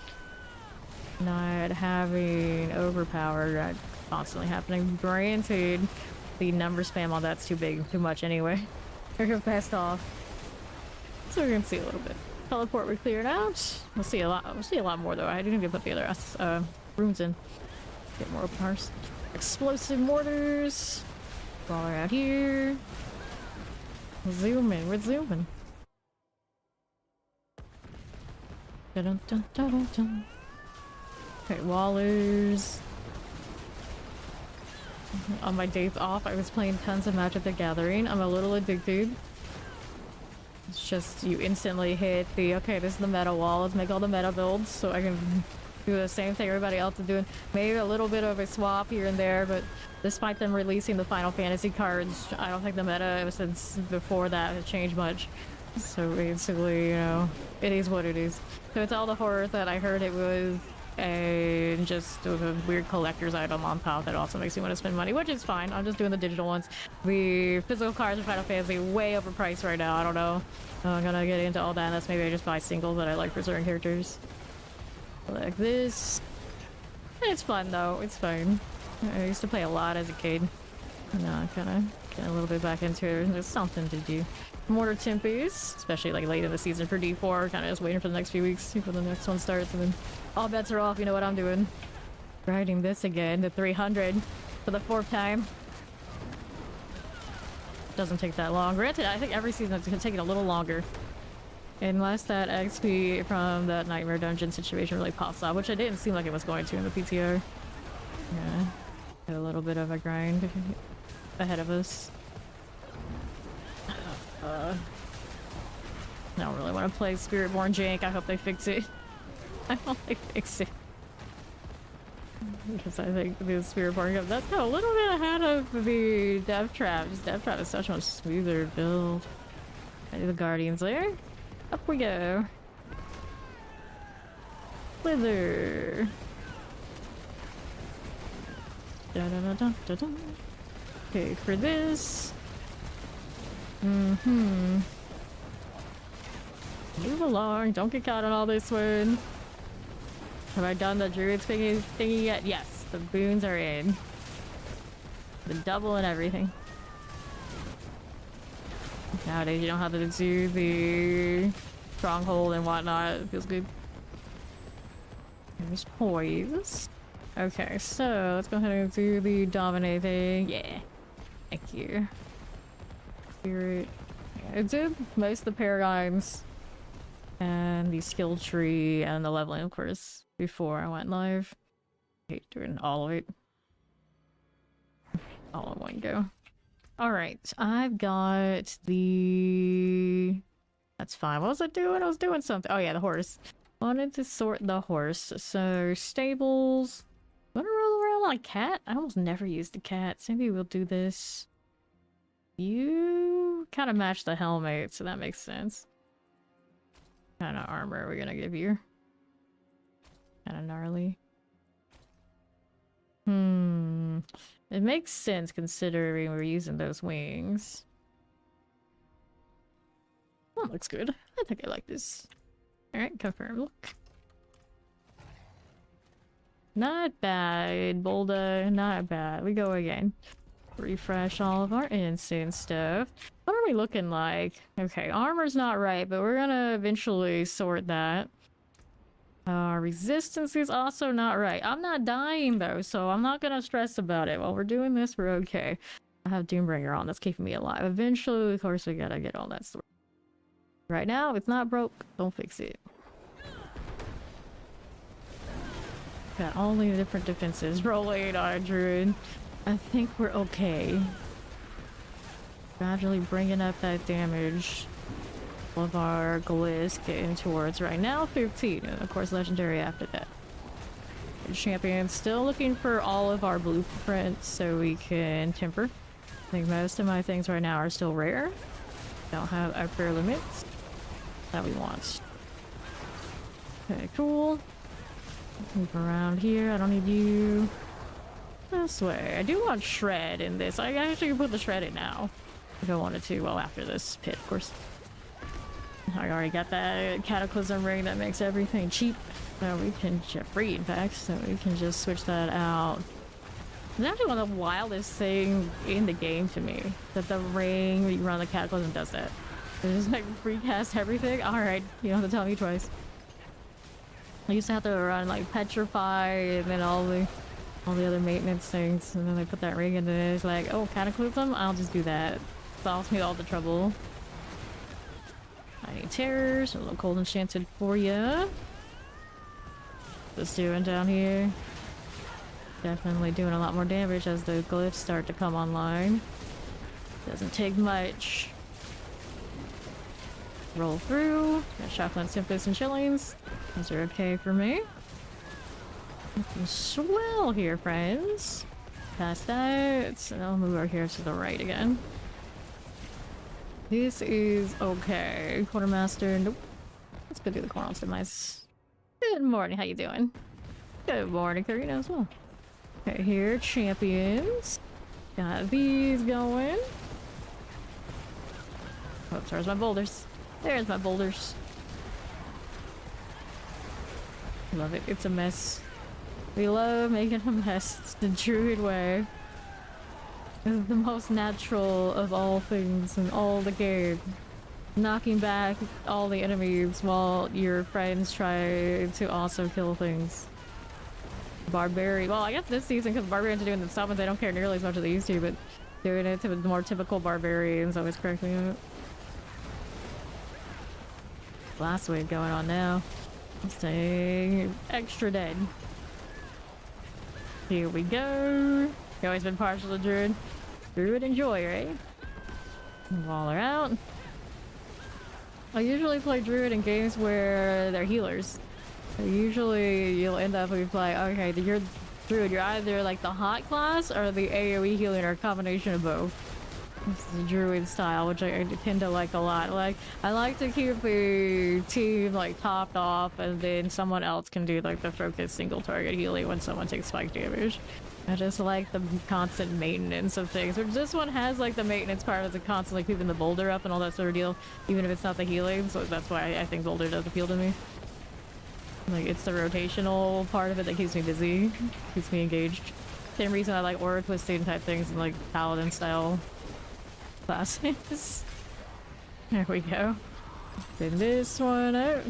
not having overpower. That's constantly happening. Granted, the number spam on that's too big, too much anyway. They're passed off. So we can see a little bit. Teleport we cleared out. We'll see a lot. We'll see a lot more though. I didn't even put the other rooms in. Get more parts. Explosive mortars. While we're out here. Zoom in. We're zooming. Dun dun dun dun dun. Okay, Wallers. On my days off, I was playing tons of Magic the Gathering. I'm a little addicted. It's just you instantly hit the, okay, this is the meta wall. Let's make all the meta builds so I can do the same thing everybody else is doing. Maybe a little bit of a swap here and there, but despite them releasing the Final Fantasy cards, I don't think the meta since before that has changed much. So basically, you know, it is what it is. So it's all the horror that I heard it was just a weird collector's item on top that also makes you want to spend money, which is fine. I'm just doing the digital ones. The physical cards of Final Fantasy way overpriced right now. I don't know. I'm gonna get into all that unless maybe I just buy singles that I like for certain characters. Like this. It's fun though. It's fine. I used to play a lot as a kid. Now I kind of get a little bit back into it. There's something to do. Mortar Tempests, especially like late in the season for D4. Kind of just waiting for the next few weeks before the next one starts, and then all bets are off. You know what I'm doing? Riding this again to 300 for the 4th time. Doesn't take that long. Granted, I think every season it's taking a little longer. Unless that XP from that Nightmare Dungeon situation really pops out, which it didn't seem like it was going to in the PTR. Yeah, got a little bit of a grind ahead of us. I don't really want to play Spiritborn Jank. I hope they fix it. I hope they fix it. Because I think the Spiritborn, that's kind of a little bit ahead of the Death Trap. Just Death Trap is such a much smoother build. I do the Guardians there. Up we go. Wither. Da da da da da da. Okay, for this. Move along. Don't get caught on all this one. Have I done the Druid thingy yet? Yes. The boons are in. The double and everything. Nowadays you don't have to do the stronghold and whatnot. It feels good. There's poise. Okay, so let's go ahead and do the dominate thing. Yeah. Thank you. Spirit. Yeah, it did most of the paragons and the skill tree and the leveling, of course, before I went live. I hate doing all of it. All in one go. Alright, I've got the... That's fine. What was I doing? I was doing something. Oh yeah, the horse. Wanted to sort the horse. So stables. Wanna roll around like cat? I almost never used the cat. So maybe we'll do this. You kind of match the helmet, so that makes sense. What kind of armor are we gonna give you? Kind of gnarly. It makes sense considering we're using those wings. That looks good. I think I like this. Alright, confirm. Look. Not bad, Boulder. Not bad. We go again. Refresh all of our instant stuff. What are we looking like? Okay, armor's not right, but we're gonna eventually sort that. Resistance is also not right. I'm not dying though, so I'm not gonna stress about it. While we're doing this, we're okay. I have Doombringer on. That's keeping me alive. Eventually, of course, we gotta get all that sorted. Right now, it's not broke. Don't fix it. Got all the different defenses rolling on Druid. I think we're okay. Gradually bringing up that damage. All of our glyphs getting towards right now 15, and of course legendary after that. Champion still looking for all of our blueprints so we can temper. I think most of my things right now are still rare. Don't have upper limits that we want. Okay, cool. Move around here. I don't need you. This way. I do want shred in this. I actually can put the shred in now if I wanted to. Well, after this pit, of course. I already got that cataclysm ring that makes everything cheap. So we can free, in fact. So we can just switch that out. It's actually one of the wildest things in the game to me. That the ring, when you run the cataclysm, does that. It just like recast everything. Alright, you don't have to tell me twice. I used to have to run like petrify and then all the other maintenance things, and then they put that ring in and it's like, oh, cataclysm? I'll just do that. Solves me all the trouble. I need terrors, a little cold enchanted for ya. What's doing down here? Definitely doing a lot more damage as the glyphs start to come online. Doesn't take much. Roll through. Got Shotgun Simpus and Chillings. Those are okay for me. Swell here, friends. Past that. And I'll move over here to the right again. This is okay. Quartermaster. Nope. Let's go do the Cornel's Demise. Good morning. How you doing? Good morning, Karina, as well. Okay, here. Champions. Got these going. Oh, there's my boulders. There's my boulders. Love it. It's a mess. We love making a mess. It's the Druid way. It's the most natural of all things in all the game. Knocking back all the enemies while your friends try to also kill things. Barbarian. Well, I guess this season, because barbarians are doing the summons, they don't care nearly as much as they used to, but doing it to the more typical barbarians always crack me up. Last wave going on now. I'm staying extra dead. Here we go. You always been partial to Druid. Druid enjoy, right? Wall her out. I usually play Druid in games where they're healers. So usually you'll end up with like, okay, you're Druid, you're either like the hot class or the AoE healing or a combination of both. This is the Druid style, which I tend to like a lot. Like, I like to keep the team like topped off, and then someone else can do like the focused single target healing when someone takes spike damage. I just like the constant maintenance of things. Which this one has like the maintenance part of the constantly keeping the boulder up and all that sort of deal, even if it's not the healing. So that's why I think boulder does appeal to me. Like, it's the rotational part of it that keeps me busy, keeps me engaged. Same reason I like aura twisting type things and like paladin style classes. There we go. Then this one out.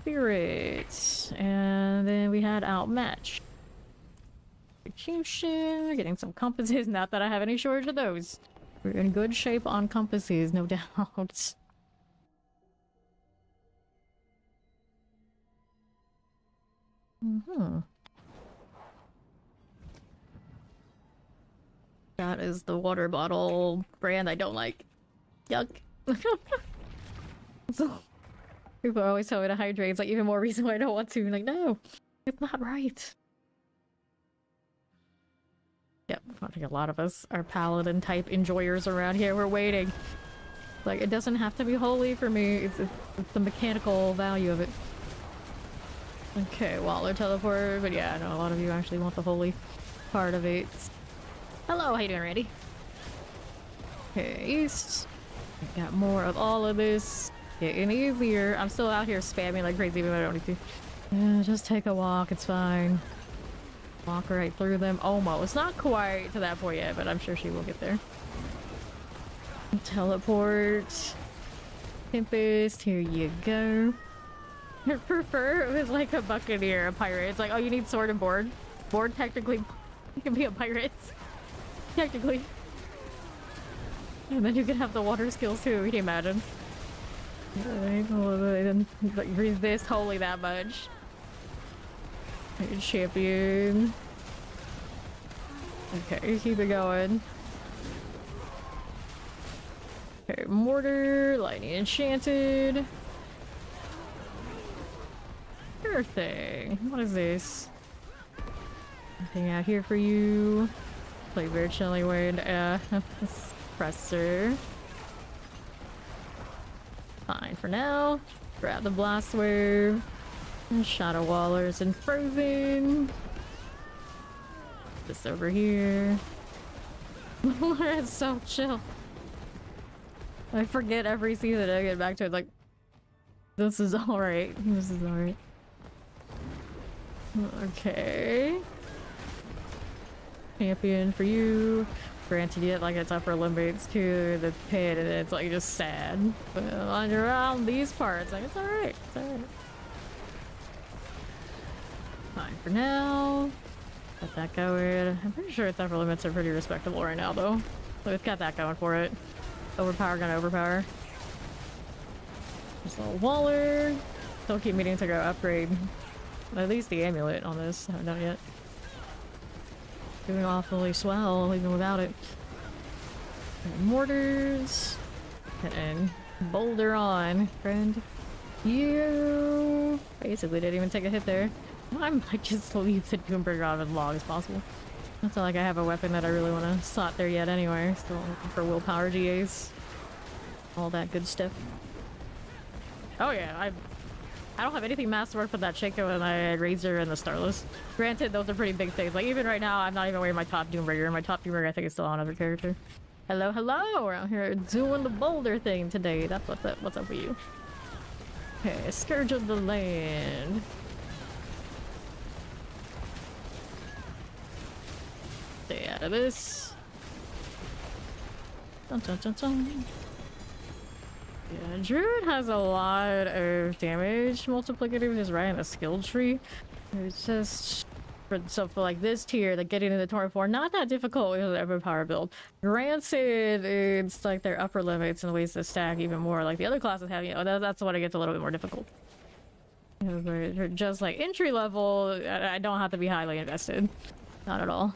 Spirit. And then we had outmatch. Execution. Getting some compasses. Not that I have any shortage of those. We're in good shape on compasses, no doubt. That is the water bottle brand I don't like. Yuck. People always tell me to hydrate. It's like even more reason why I don't want to. Like, no, it's not right. Yep, I think a lot of us are paladin type enjoyers around here. We're waiting. Like, it doesn't have to be holy for me. It's the mechanical value of it. Okay, Waller teleport, but yeah, I know a lot of you actually want the holy part of it. Hello, how you doing, Randy? Okay, east. I got more of all of this. Getting easier. I'm still out here spamming like crazy, but I don't need to. Yeah, just take a walk, it's fine. Walk right through them. Almost. Not quite to that point yet, but I'm sure she will get there. Teleport. Tempest, here you go. I prefer it was like a buccaneer, a pirate. It's like, oh, you need sword and board. Board, technically, you can be a pirate. Technically. And then you can have the water skills too, can you imagine? Like, resist holy that much. Champion. Okay, keep it going. Okay, mortar, lightning enchanted. Sure thing. What is this? Nothing out here for you. Play very chilly wind. Presser. Fine for now. Grab the blast wave. Shadow Wallers and Frozen. This over here. It's so chill. I forget every season I get back to it. Like, this is alright. This is alright. Okay. Champion for you. Granted, you get like its upper limits to the pit, and it's like just sad. But around these parts, like it's alright. It's alright. Fine for now. Got that going. I'm pretty sure its upper limits are pretty respectable right now, though. So it's got that going for it. Overpower, gonna overpower. Just a little Waller. Still keep meaning to go upgrade at least the amulet on this. I haven't done it yet. Doing awfully swell even without it. Mortars. And Boulder on, friend. You basically didn't even take a hit there. I might just leave the Doombringer on as long as possible. It's not like I have a weapon that I really want to slot there yet anyway. Still looking for willpower GAs. All that good stuff. Oh yeah, I don't have anything masterwork but that Shaco and my Razor and the Starless. Granted, those are pretty big things. Like even right now, I'm not even wearing my top Doombringer. My top Doombringer I think is still on another character. Hello, hello! We're out here doing the Boulder thing today. That's what's up. What's up with you? Okay, Scourge of the Land. Stay out of this. Dun, dun, dun, dun. Yeah, Druid has a lot of damage multiplicatives just right in the skill tree. It's just so for like this tier, like getting into the Torment 4, not that difficult with an overpower build. Granted, it's like their upper limits and ways to stack even more. Like the other classes have, you know, that's when it gets a little bit more difficult. You know, they're just like entry level, I don't have to be highly invested. Not at all.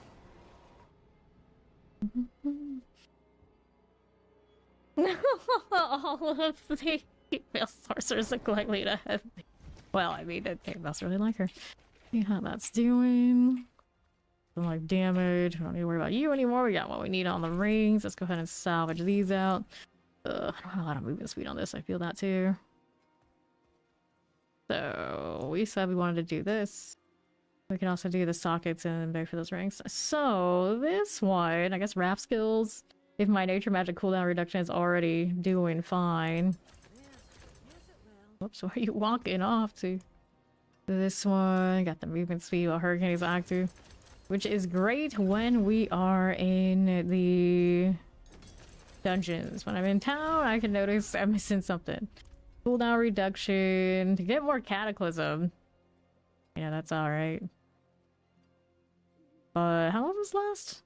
All of the female sorcerers look likely to have. Well, I mean, they must really like her. See how that's doing. Some like damage. We don't need to worry about you anymore. We got what we need on the rings. Let's go ahead and salvage these out. I don't have a lot of movement speed on this. I feel that too. So we said we wanted to do this. We can also do the sockets and beg for those rings. So this one, I guess wrap skills. If my nature magic cooldown reduction is already doing fine. Whoops, where are you walking off to? This one, got the movement speed while Hurricane is active. Which is great when we are in the dungeons. When I'm in town, I can notice I'm missing something. Cooldown reduction, to get more cataclysm. Yeah, that's alright. But how long does this last?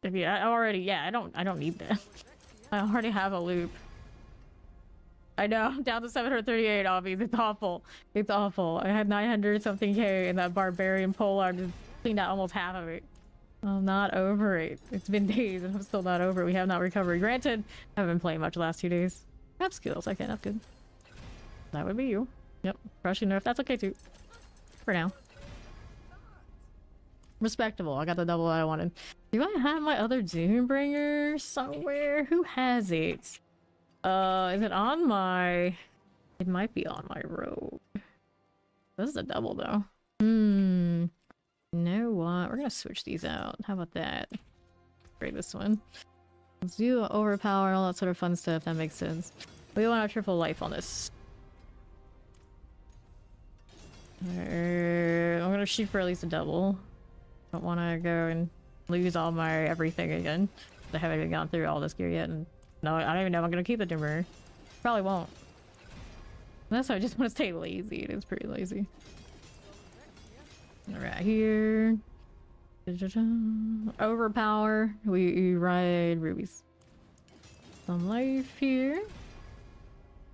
Maybe I already, yeah, I don't need that. I already have a loop. I know, I'm down to 738 obbies. It's awful. It's awful. I had 900 something K and that barbarian polearm just cleaned out almost half of it. I'm not over it. It's been days and I'm still not over it. We have not recovered. Granted, I haven't been playing much the last 2 days. I have skills, okay, that's good. That would be you. Yep. Rushing nerf. That's okay too. For now. Respectable. I got the double that I wanted. Do I have my other Doombringer somewhere? Who has it? Is it on my... It might be on my robe. This is a double though. You know what? We're gonna switch these out. How about that? Grade this one. Let's do overpower, all that sort of fun stuff. That makes sense. We want our triple life on this. I'm gonna shoot for at least a double. Don't want to go and lose all my everything again. I haven't even gone through all this gear yet, and no, I don't even know if I'm gonna keep the Dimmer. Probably won't. That's why I just want to stay lazy. It is pretty lazy. Right here. Overpower. We ride rubies. Some life here.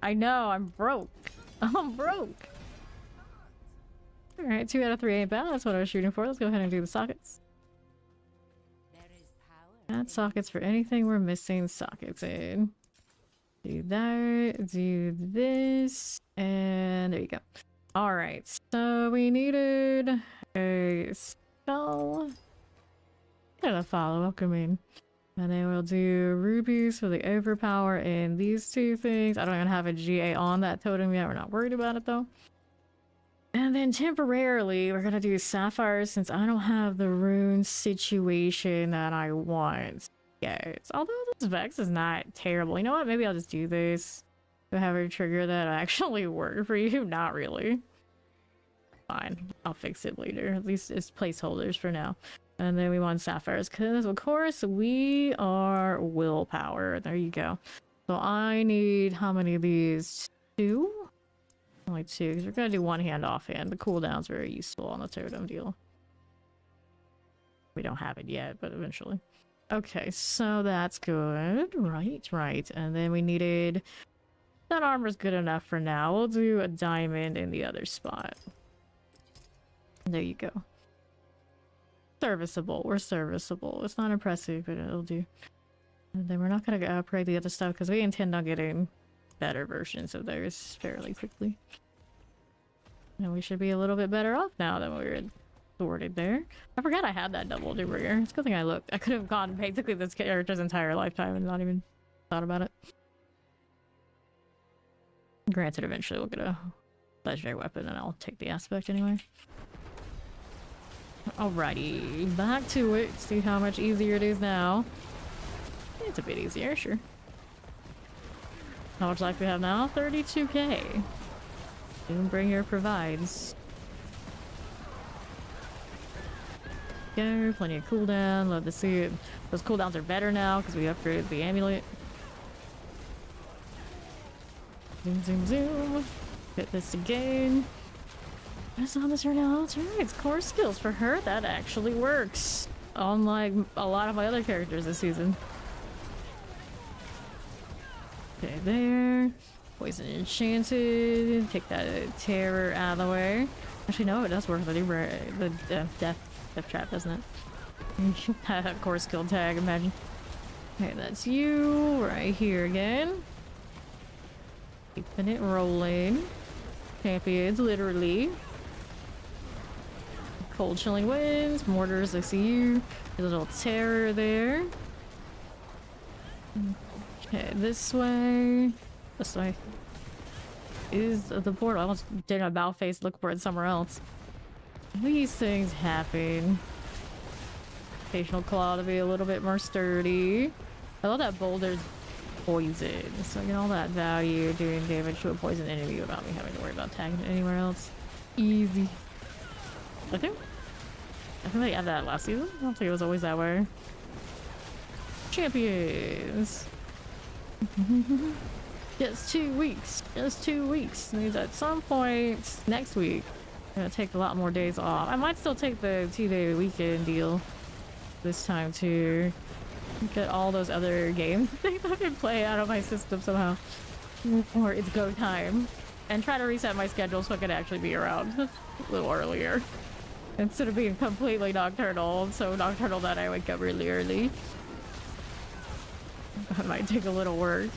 I know, I'm broke. I'm broke. Alright, 2 out of 3 ain't bad. That's what I was shooting for. Let's go ahead and do the sockets. Add sockets for anything we're missing sockets in. Do that, do this, and there you go. Alright, so we needed a spell and a follow-up command. And then we'll do rubies for the overpower and these two things. I don't even have a GA on that totem yet. We're not worried about it though. And then temporarily, we're gonna do sapphires since I don't have the rune situation that I want yet. Although this Vex is not terrible. You know what? Maybe I'll just do this. To have a trigger that actually work for you. Not really. Fine. I'll fix it later. At least it's placeholders for now. And then we want sapphires because, of course, we are willpower. There you go. So I need how many of these? 2? Only 2, because we're going to do one hand offhand. The cooldown's very useful on the totem deal. We don't have it yet, but eventually. Okay, so that's good. Right. And then we needed... That armor's good enough for now. We'll do a diamond in the other spot. There you go. Serviceable. We're serviceable. It's not impressive, but it'll do. And then we're not going to upgrade the other stuff because we intend on getting better versions of those fairly quickly. And we should be a little bit better off now than we were sorted there. I forgot I had that double Doombringer. It's a good thing I looked. I could have gone basically this character's entire lifetime and not even thought about it. Granted, eventually we'll get a legendary weapon and I'll take the aspect anyway. Alrighty, back to it. See how much easier it is now. It's a bit easier, sure. How much life we have now? 32k. Doombringer provides. Go, plenty of cooldown. Love to see it. Those cooldowns are better now because we upgraded the amulet. Zoom, zoom, zoom. Hit this again. I saw this right now. That's right. It's core skills for her. That actually works. Unlike a lot of my other characters this season. Okay, there. Poison enchanted. Take that terror out of the way. Actually, no, it does work for the death trap, doesn't it? Core skill tag, imagine. Okay, that's you right here again. Keeping it rolling. Champions, literally. Cold chilling winds, mortars, I see you. A little terror there. Okay, this way. This way. Is the portal. I almost did a bow face, look for it somewhere else. These things happen. Occasional claw to be a little bit more sturdy. I love that Boulder's poison, so I get all that value doing damage to a poison enemy without me having to worry about tagging it anywhere else. Easy. I think they added that last season. I don't think it was always that way. Champions. Just 2 weeks. Just 2 weeks. Means at some point next week, I'm gonna take a lot more days off. I might still take the 2-day weekend deal this time to get all those other games things I can play out of my system somehow before it's go time, and try to reset my schedule so I could actually be around a little earlier instead of being completely nocturnal. So nocturnal that I wake up really early. That might take a little work.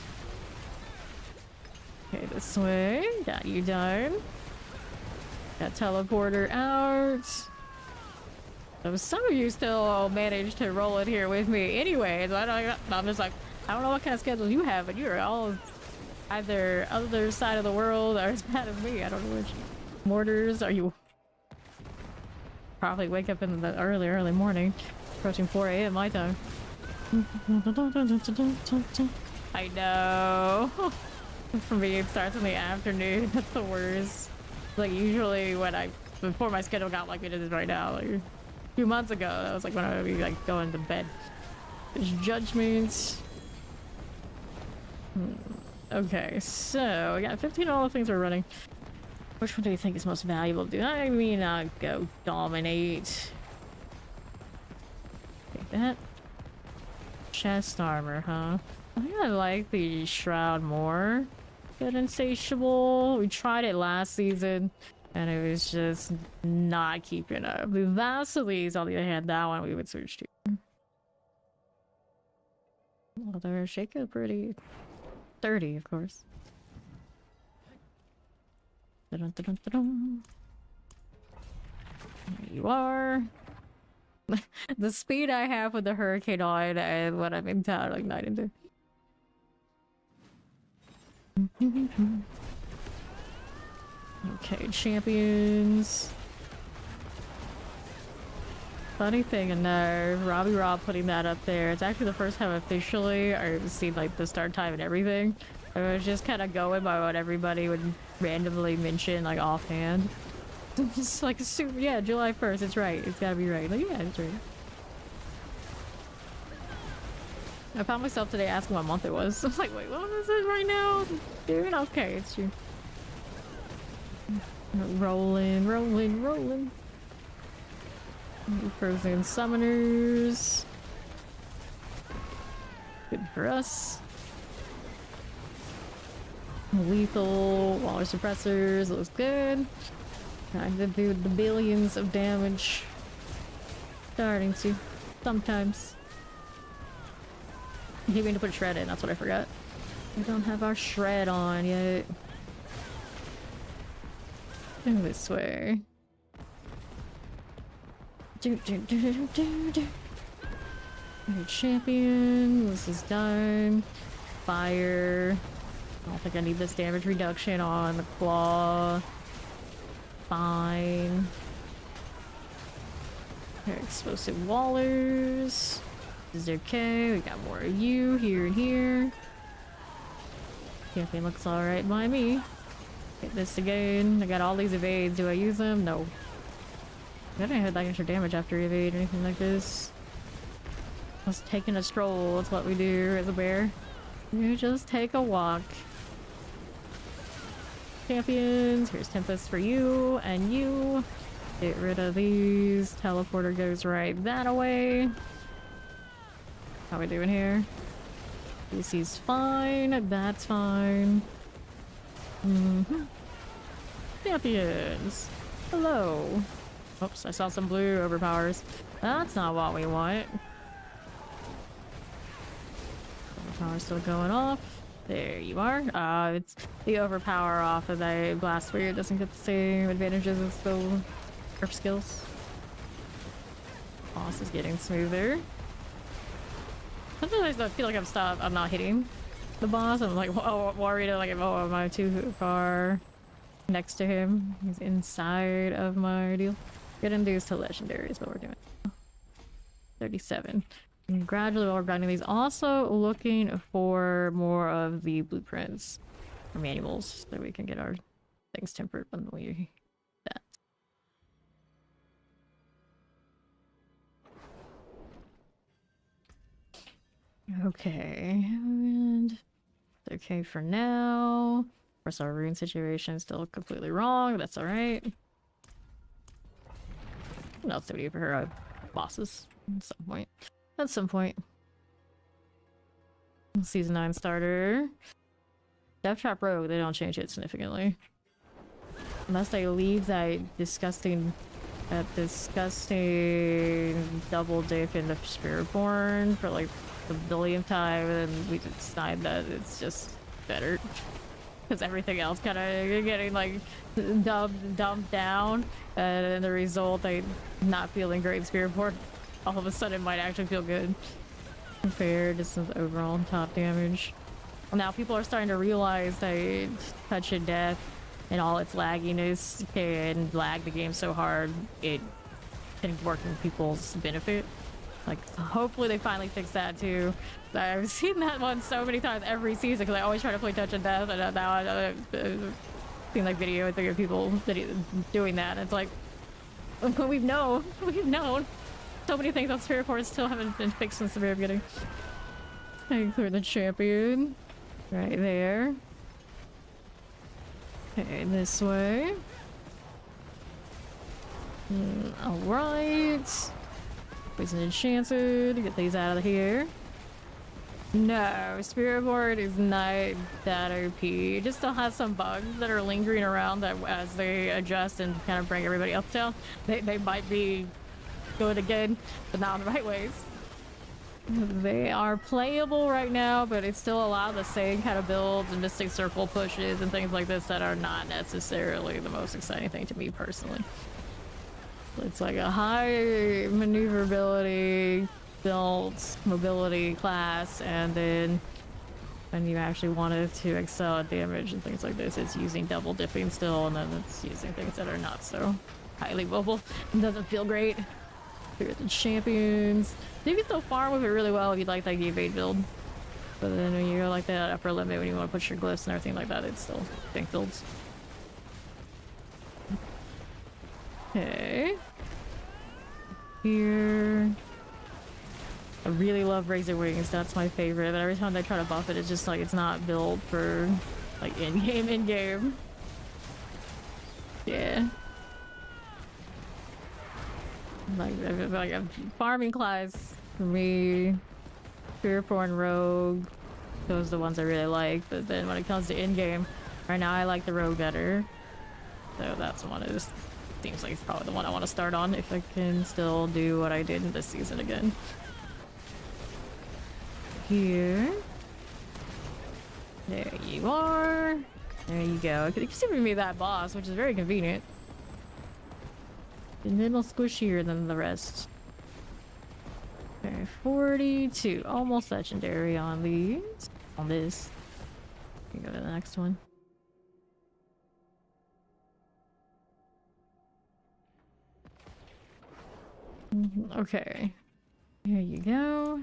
Okay, this way. Got you done. Got teleporter out. So some of you still managed to roll it here with me. Anyways, I'm just like, I don't know what kind of schedule you have, but you're all either other side of the world or as bad as me. I don't know which mortars are you. Probably wake up in the early morning, approaching 4 a.m. my time. I know. For me, it starts in the afternoon. That's the worst. Like usually before my schedule got like it is right now, like a few months ago, that was like when I would be like going to bed. There's judgments. Okay, so we got 15 all the things we're running. Which one do you think is most valuable? Do I mean I'll go dominate. Take that. Chest armor, huh? I think I like the shroud more than insatiable. We tried it last season and it was just not keeping up. The Vasili's on the other hand, that one we would switch to. Although Sheikah pretty 30, of course. Dun, dun, dun, dun, dun. There you are. The speed I have with the hurricane on and what I'm in town like night and day. Okay, champions. Funny thing enough, Robbie Rob putting that up there. It's actually the first time officially I've seen like the start time and everything. I was just kind of going by what everybody would randomly mention like offhand. Just like super, yeah, July 1st, it's right. It's gotta be right. Like, yeah, it's right. I found myself today asking what month it was. I was like, wait, what is it right now? Dude, okay, it's true. Rolling, rolling, rolling. Frozen summoners. Good for us. Lethal, water suppressors, looks good. I did do the billions of damage. Starting to. Sometimes. I keep meaning to put a shred in, that's what I forgot. We don't have our shred on yet. Go this way. Champion, this is done. Fire. I don't think I need this damage reduction on the claw. Fine. They're explosive wallers. This is okay. We got more of you here and here. Champion looks alright by me. Hit this again. I got all these evades. Do I use them? No. I didn't have that extra damage after evade or anything like this. Just taking a stroll. That's what we do as a bear. You just take a walk. Champions, here's Tempest for you and you. Get rid of these. Teleporter goes right that away. How we doing here? DC's fine. That's fine. Champions. Hello. Oops, I saw some blue overpowers. That's not what we want. Overpower's still going off. There you are. It's the overpower off of the blast sphere. It doesn't get the same advantages as the herp skills. Boss is getting smoother. Sometimes I feel like I'm not hitting the boss. I'm like, oh, worried like, oh, am I too far next to him? He's inside of my deal. Get induced to legendary is what we're doing. 37. And gradually while we're grinding these, also looking for more of the blueprints or manuals so we can get our things tempered when we that. Okay, and it's okay for now. Of course, our rune situation is still completely wrong. That's all right. What else do we do for her bosses at some point? At some point. Season 9 starter. Death Trap Rogue, they don't change it significantly. Unless they leave that disgusting double dip in the Spiritborn for like the billionth time, and we decide that it's just better. because everything else kind of getting like dumped down, and the result, I not feeling great spirit board. All of a sudden, might actually feel good compared to some overall top damage. Now people are starting to realize that touch of death and all its lagginess can lag the game so hard it can work in people's benefit. Like, hopefully they finally fix that too. I've seen that one so many times every season because I always try to play touch of death, and now I've seen like video with people doing that. And it's like, we've known so many things on Spirit Force still haven't been fixed since the very beginning. I clear the champion right there. Okay, this way. All right. Poison enchanted. Get these out of here. No, Spirit Board is not that OP. It just still has some bugs that are lingering around that as they adjust and kind of bring everybody else down, they might be good again, but not in the right ways. They are playable right now, but it's still a lot of the same kind of builds and Mystic Circle pushes and things like this that are not necessarily the most exciting thing to me personally. It's like a high maneuverability, build, mobility class, and then when you actually wanted to excel at damage and things like this, it's using double dipping still, and then it's using things that are not so highly mobile. It doesn't feel great. Here's the champions. You can still farm with it really well if you like that evade build. But then when you go like that upper limit, when you want to push your glyphs and everything like that, it's still tank builds. Okay. Here. I really love Razor Wings, that's my favorite, but every time they try to buff it, it's just like it's not built for like in-game. Yeah. Like a farming class for me, Fearborn Rogue, those are the ones I really like, but then when it comes to in-game, right now I like the Rogue better. So that's the one that just seems like it's probably the one I want to start on if I can still do what I did in this season again. Here. There you are. There you go. It keeps giving me that boss, which is very convenient. A little squishier than the rest. Okay, 42. Almost legendary on these. On this. We can go to the next one. Okay. Here you go.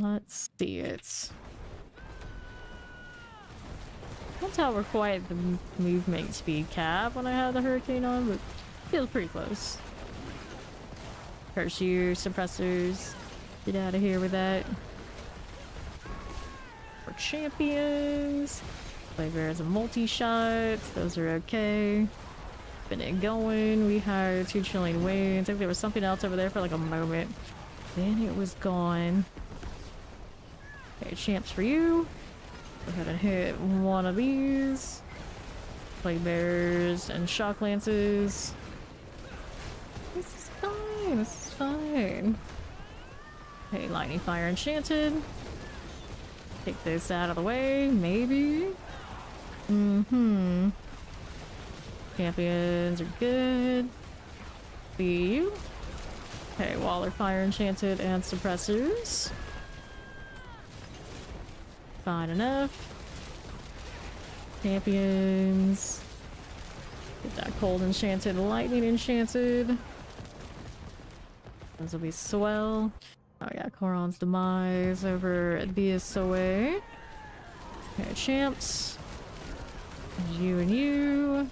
Let's see it. Can't tell we're quite the movement speed cap when I have the hurricane on, but feels pretty close. Curse you, suppressors. Get out of here with that. For champions. Flavors of multi-shots. Those are okay. Been it going. We hired 2 chilling winds. I think there was something else over there for like a moment. Then it was gone. Okay, champs for you. Go ahead and hit one of these. Plague bears and shock lances. This is fine. This is fine. Okay, lightning fire enchanted. Take this out of the way, maybe. Champions are good. See you. Okay, Waller fire enchanted and suppressors. Fine enough. Champions. Get that cold enchanted, lightning enchanted. Those will be swell. Oh yeah, Coron's demise over at BSOA. Okay, champs. You and you.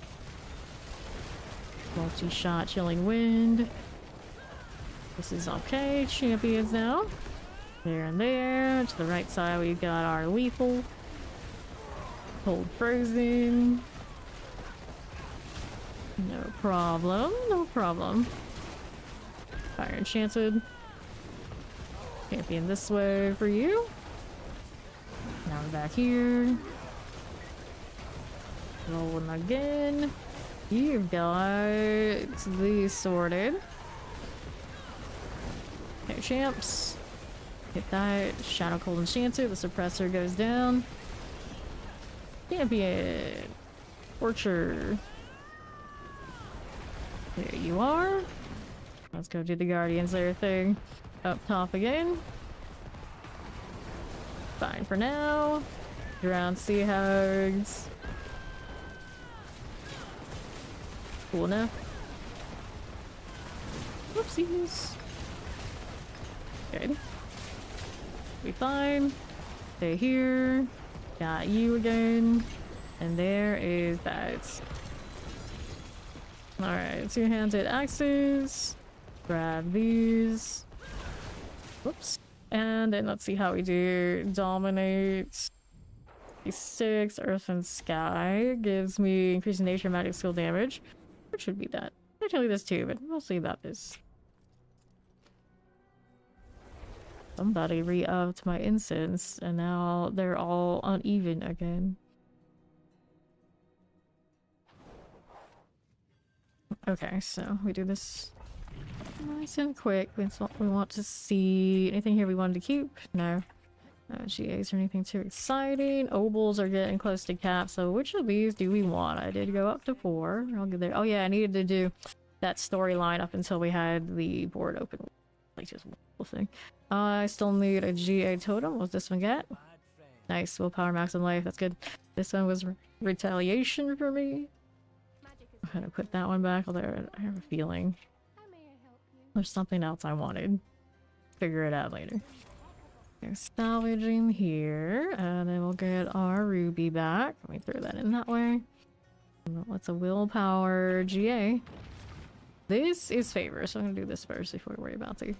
Multi-shot chilling wind. This is okay. Champions now. There and there. To the right side we've got our lethal. Cold frozen. No problem. No problem. Fire enchanted. Champion this way for you. Now we're back here. Rolling again. You've got these sorted. Okay, champs. Hit that. Shadow Cold Enchanted. The suppressor goes down. Champion. Torture. There you are. Let's go do the Guardian Slayer thing. Up top again. Fine for now. Drown Sea Hogs. Cool enough. Whoopsies. Good. We fine. Stay here. Got you again. And there is that. Alright, two-handed axes. Grab these. Whoops. And then let's see how we do. Dominate. 6 Earth and Sky. Gives me increased nature magic skill damage. What should be that? I tell you this too, but we'll see about this. Somebody re-upped my incense, and now they're all uneven again. Okay, so we do this nice and quick. That's what we want to see. Anything here we wanted to keep? No. No GAs or anything too exciting. Obols are getting close to cap, so which of these do we want? I did go up to 4. I'll get there. Oh yeah, I needed to do that storyline up until we had the board open. Like just one thing. I still need a GA totem. What's this one get? Nice. Willpower, max, and life. That's good. This one was retaliation for me. I'm gonna put that one back, although I have a feeling there's something else I wanted. Figure it out later. Okay, salvaging here, and then we'll get our ruby back. Let me throw that in that way. What's a willpower GA? This is favor, so I'm gonna do this first before we worry about the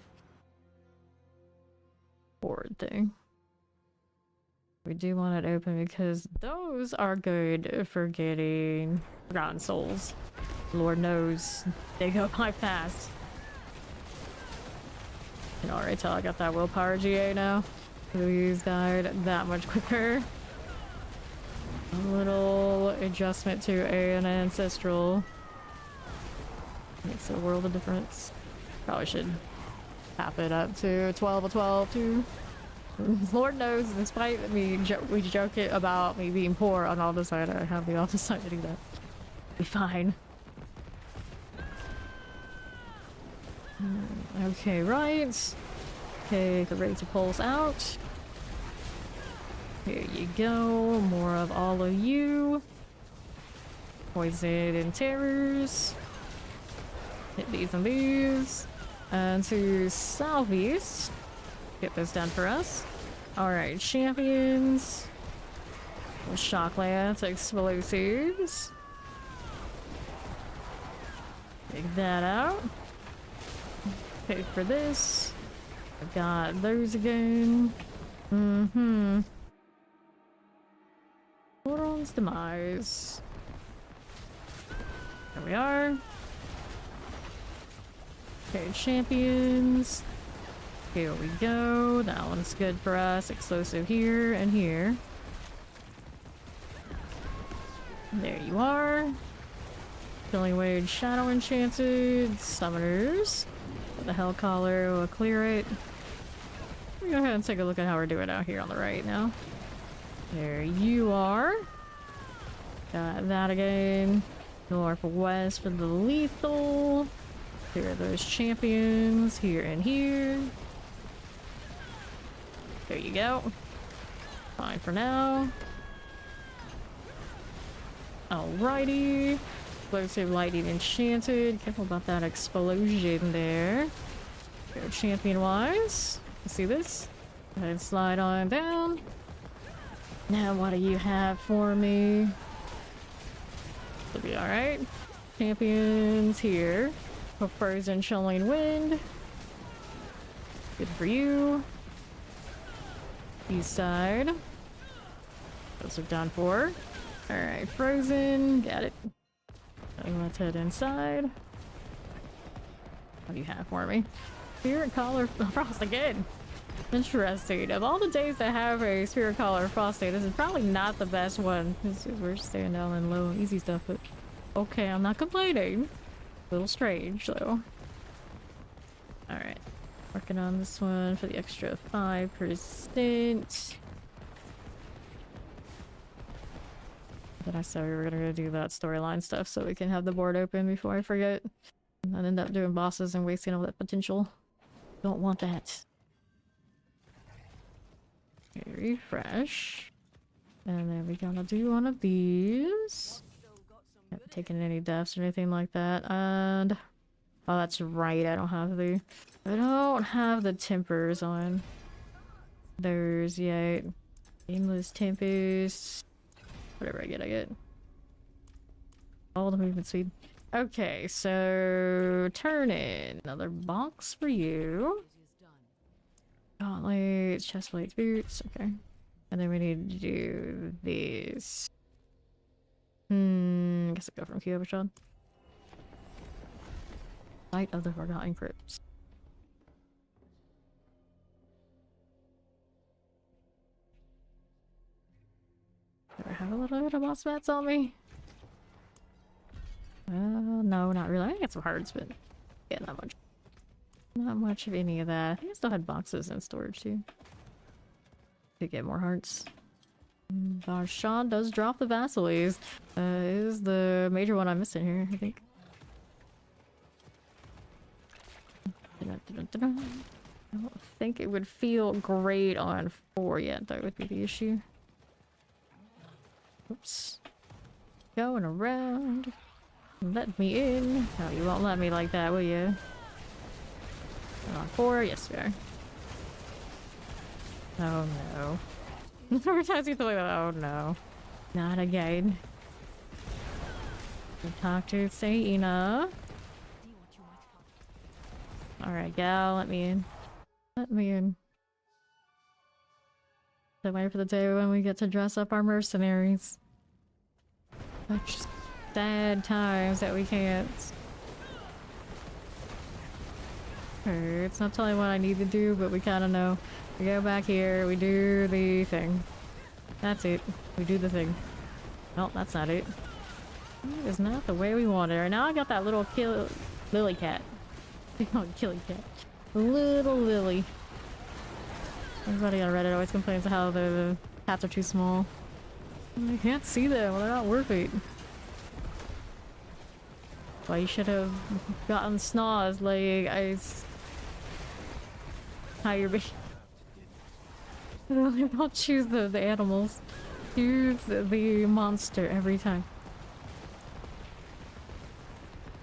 board thing. We do want it open because those are good for getting forgotten souls. Lord knows they go by fast. And alright, till I got that willpower GA now. These died that much quicker. A little adjustment to an ancestral makes a world of difference. Probably should tap it up to 12 of 12 too. Lord knows, despite me we joke it about me being poor on all the side, I have the opposite to do that. Be fine. Okay, right. Okay, the ready to pulse out. Here you go. More of all of you. Poison and terrors. Hit these and these. And to southeast. Get this done for us. Alright, champions. Shock lance, explosives. Take that out. Pay for this. I've got those again. Boron's demise. There we are. Okay, champions. Here we go. That one's good for us. Explosive here and here. There you are. Killing Wage, Shadow Enchanted, Summoners. The Hell Collar will clear it. We'll go ahead and take a look at how we're doing out here on the right now. There you are. Got that again. Northwest for the lethal. Here are those champions, here and here. There you go. Fine for now. Alrighty. Explosive Lightning Enchanted. Careful about that explosion there. Go champion wise. You see this? Go ahead and slide on down. Now what do you have for me? It'll be alright. Champions here. For Frozen Chilling Wind. Good for you. East side. Those are done for. Alright, Frozen. Got it. Let's head inside. What do you have for me? Spirit Collar Frost again. Interesting. Of all the days that have a Spirit Collar Frost day, this is probably not the best one. We're staying down in low and easy stuff, but okay, I'm not complaining. A little strange though. Alright. Working on this one for the extra 5%. But I said we were gonna do that storyline stuff so we can have the board open before I forget. And then end up doing bosses and wasting all that potential. Don't want that. Okay, refresh. And then we're gonna do one of these. Haven't taken any deaths or anything like that. And oh, that's right. I don't have the tempers on those yet. Aimless tempest. Whatever I get. All the movement speed. Okay, so turn in another box for you. Gauntlets, chest plates, boots. Okay, and then we need to do these. I guess I'll go from Q Sean. Light of the Forgotten Crypts. Do I have a little bit of boss mats on me? No, not really. I got some hearts, but yeah, not much. Not much of any of that. I think I still had boxes in storage too. To get more hearts. Sean does drop the Basilis. Is the major one I'm missing here, I think. I don't think it would feel great on 4 yet, that would be the issue. Oops. Going around. Let me in. Oh, you won't let me like that, will you? On 4? Yes, we are. Oh no. Every time you think, oh no. Not again. Talk to Saina. Alright, gal, let me in. Let me in. So wait for the day when we get to dress up our mercenaries. Such sad times that we can't. It's not telling me what I need to do, but we kind of know. We go back here, we do the thing. That's it. We do the thing. Well, that's not it. It is not the way we want it. Right now I got that little lily cat. Killy cat. Little Lily. Everybody on Reddit always complains how the cats are too small. I can't see them. They're not worth it. Well, you should have gotten Snoz. Like, how you're being. Don't choose the animals. Choose the monster every time.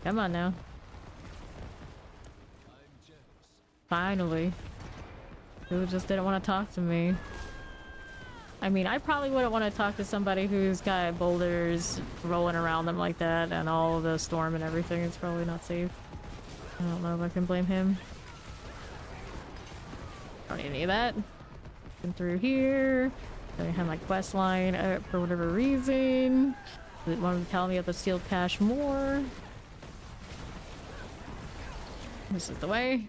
Come on now. Finally. Who just didn't want to talk to me. I mean, I probably wouldn't want to talk to somebody who's got boulders rolling around them like that and all the storm and everything. It's probably not safe. I don't know if I can blame him. Don't need any of that. Been through here. I have my quest line up for whatever reason. They wanted to tell me of the sealed cache more. This is the way.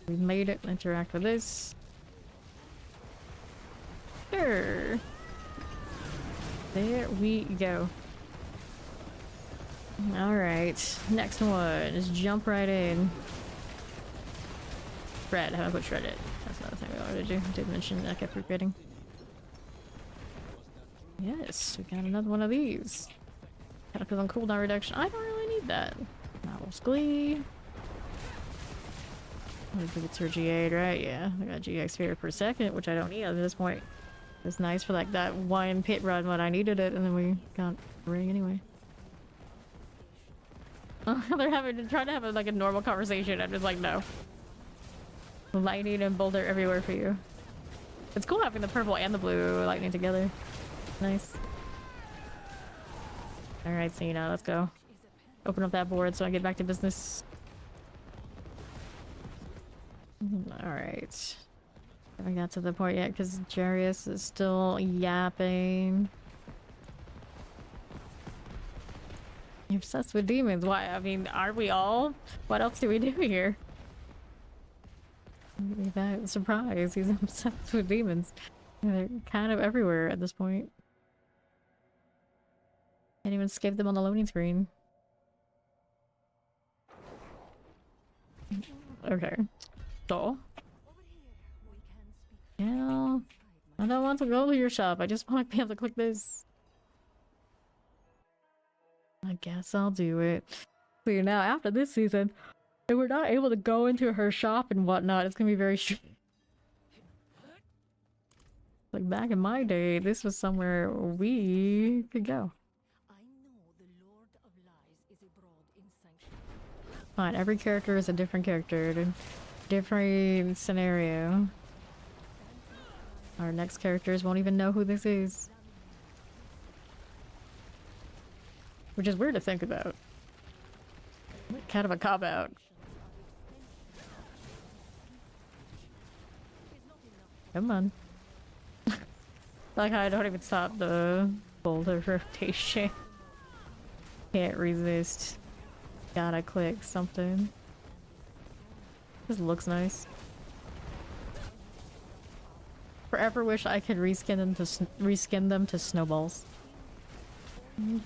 We made it. Interact with this. Sure. There we go. Alright. Next one. Just jump right in. Shred. How about shred it? That's another thing we wanted to do. Did mention that I kept forgetting. Yes, we got another one of these. Caterpillar on cooldown reduction. I don't really need that. Novel's Glee. I think it's her G8, right? Yeah, I got GX sphere per second, which I don't need at this point. It's nice for like that one pit run when I needed it, and then we got ring anyway. They're trying to have like a normal conversation. I'm just like, no. Lightning and Boulder everywhere for you. It's cool having the purple and the blue lightning together. Nice. Alright, so let's go. Open up that board so I get back to business. Alright. Haven't got to the point yet because Jarius is still yapping. You're obsessed with demons. Why? I mean, aren't we all? What else do we do here? Maybe that surprise. He's obsessed with demons. They're kind of everywhere at this point. Can't even escape them on the loading screen. Okay. So? Yeah. I don't want to go to your shop. I just want to be able to click this. I guess I'll do it. See, now after this season, if we're not able to go into her shop and whatnot, it's gonna be very strange. Like back in my day, this was somewhere we could go. Fine, every character is a different character, different scenario. Our next characters won't even know who this is. Which is weird to think about. Kind of a cop-out. Come on. Like I don't even stop the Boulder rotation. Can't resist. Gotta click something. This looks nice. Forever wish I could reskin them to snowballs.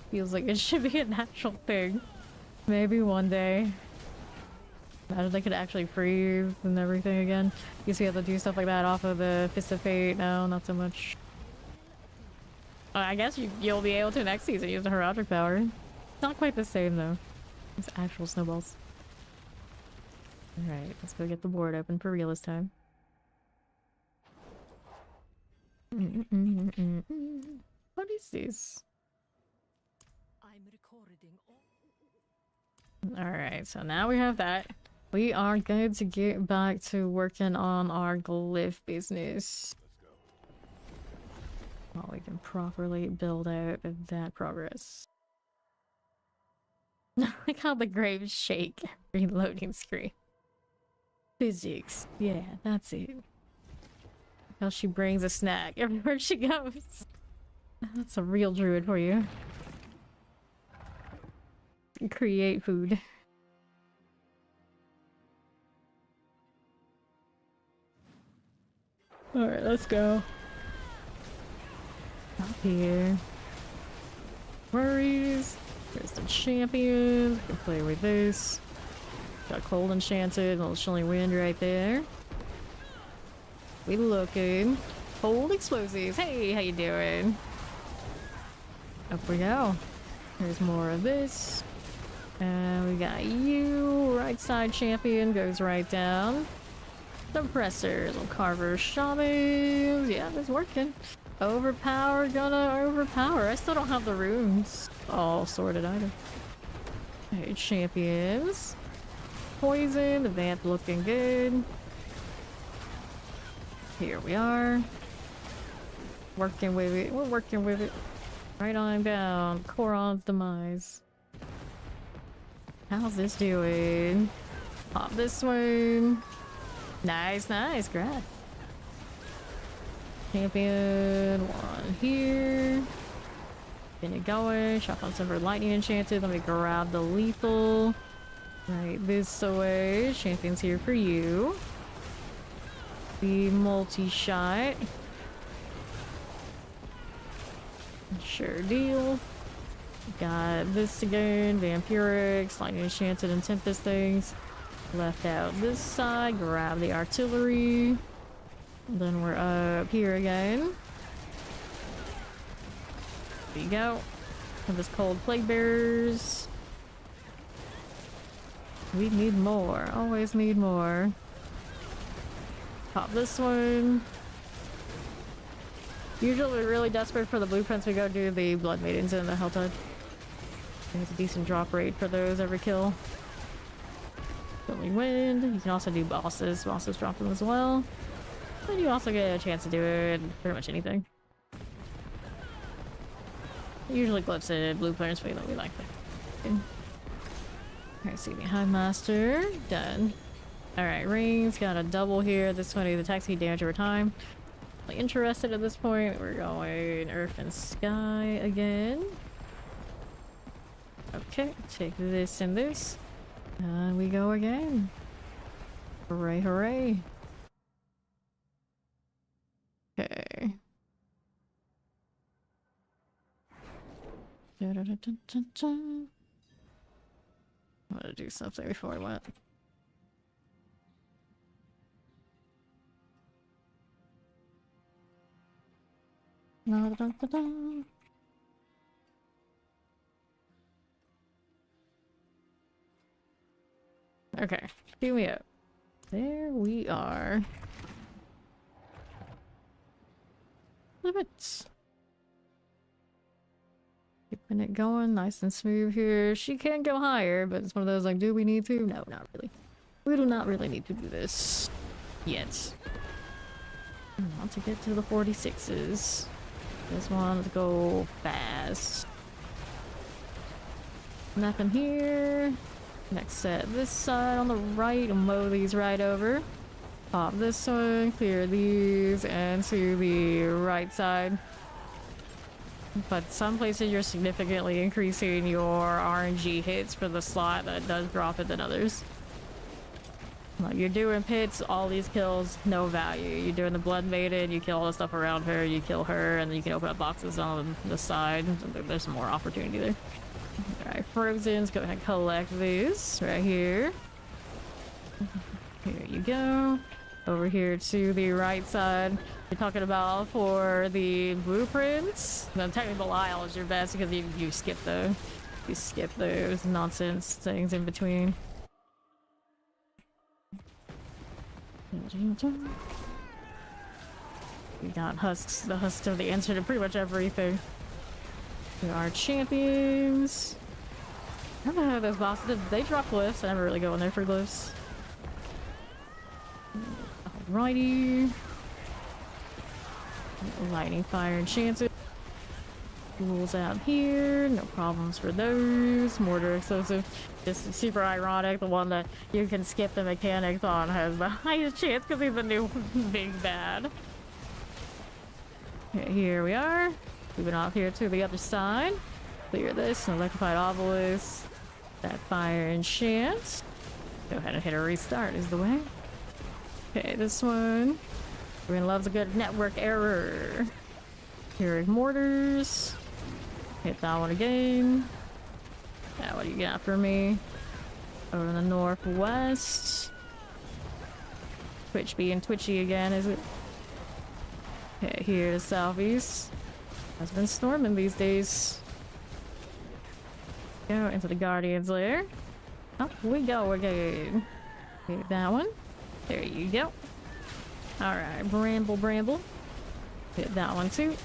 Feels like it should be a natural thing. Maybe one day. Imagine they could actually freeze and everything again. You see, you have to do stuff like that off of the Fist of Fate. No, not so much. I guess you'll be able to next season use the heraldic power. Not quite the same though. It's actual snowballs. Alright, let's go get the board open for real this time. What is this? Alright, so now we have that. We are going to get back to working on our glyph business. While we can properly build out that progress. Like how the graves shake. Reloading screen. Physics. Yeah, that's it. How she brings a snack everywhere she goes. That's a real druid for you. Create food. Alright, let's go. Up here. Worries. There's the champions. We can play with this. Got cold enchanted, a little chilling wind right there. We looking. Cold explosives. Hey, how you doing? Up we go. There's more of this. And we got you. Right side champion goes right down. Suppressors, little carver shamans. Yeah, it's working. Overpower, gonna overpower. I still don't have the runes all sorted either. Okay, champions. Poison, the vamp looking good. Here we are. Working with it. We're working with it. Right on down. Coron's demise. How's this doing? Pop this one. Nice, nice. Grab. Champion. One here. Get it going. Shop on some for lightning enchanted. Let me grab the lethal. Right this way. Champion's here for you. The multi-shot. Sure deal. Got this again. Vampirics, lightning enchanted, and tempest things. Left out this side. Grab the artillery. And then we're up here again. There you go. Have this cold plague bearers. We need more. Always need more. Pop this one. Usually we're really desperate for the blueprints. We go do the Blood Maidens and the Helltide. There's a decent drop rate for those every kill. Only wind. You can also do bosses. Bosses drop them as well. And you also get a chance to do it pretty much anything. Usually glyphs and blueprints, but we like that. Alright, see the Hive Master. Done. Alright, rings. Got a double here. This one is attacks heat damage over time. Interested at this point. We're going Earth and Sky again. Okay, take this and this. And we go again. Hooray, hooray. Okay. I want to do something before I went. Da, da, da, da. Okay, cue me up. There we are. Limits. Keeping it going nice and smooth here. She can go higher, but it's one of those like, do we need to? No, not really. We do not really need to do this yet. I want to get to the 46s. This one to go fast. Nothing here. Next set this side on the right, and mow these right over. Pop this one, clear these, and to the right side. But some places you're significantly increasing your RNG hits for the slot that does drop it than others. Like you're doing pits, all these kills, no value. You're doing the Blood Maiden, you kill all the stuff around her, you kill her, and then you can open up boxes on the side. There's some more opportunity there. Alright, Frozen's, go ahead and collect these right here. Here you go. Over here to the right side. You're talking about for the blueprints. The technical aisle is your best because you skip those nonsense things in between. We got husks. The husks are the answer to pretty much everything. We are champions. I don't know how those bosses, they drop glyphs. I never really go in there for glyphs. Alrighty. Lightning, fire, and chances. Rules out here. No problems for those. Mortar explosive. Just super ironic. The one that you can skip the mechanics on has the highest chance because he's the new big bad. Okay, here we are. Moving off here to the other side. Clear this. An electrified obelisk. That fire and chance. Go ahead and hit a restart is the way. Okay, this one. Everyone loves a good network error. Here mortars. Hit that one again. Now what do you got for me? Over in the northwest. Twitch being twitchy again, is it? Okay, here to southeast. Has been storming these days. Go into the Guardian's lair. Up we go again. Okay, that one. There you go. Alright, bramble. Hit that one too.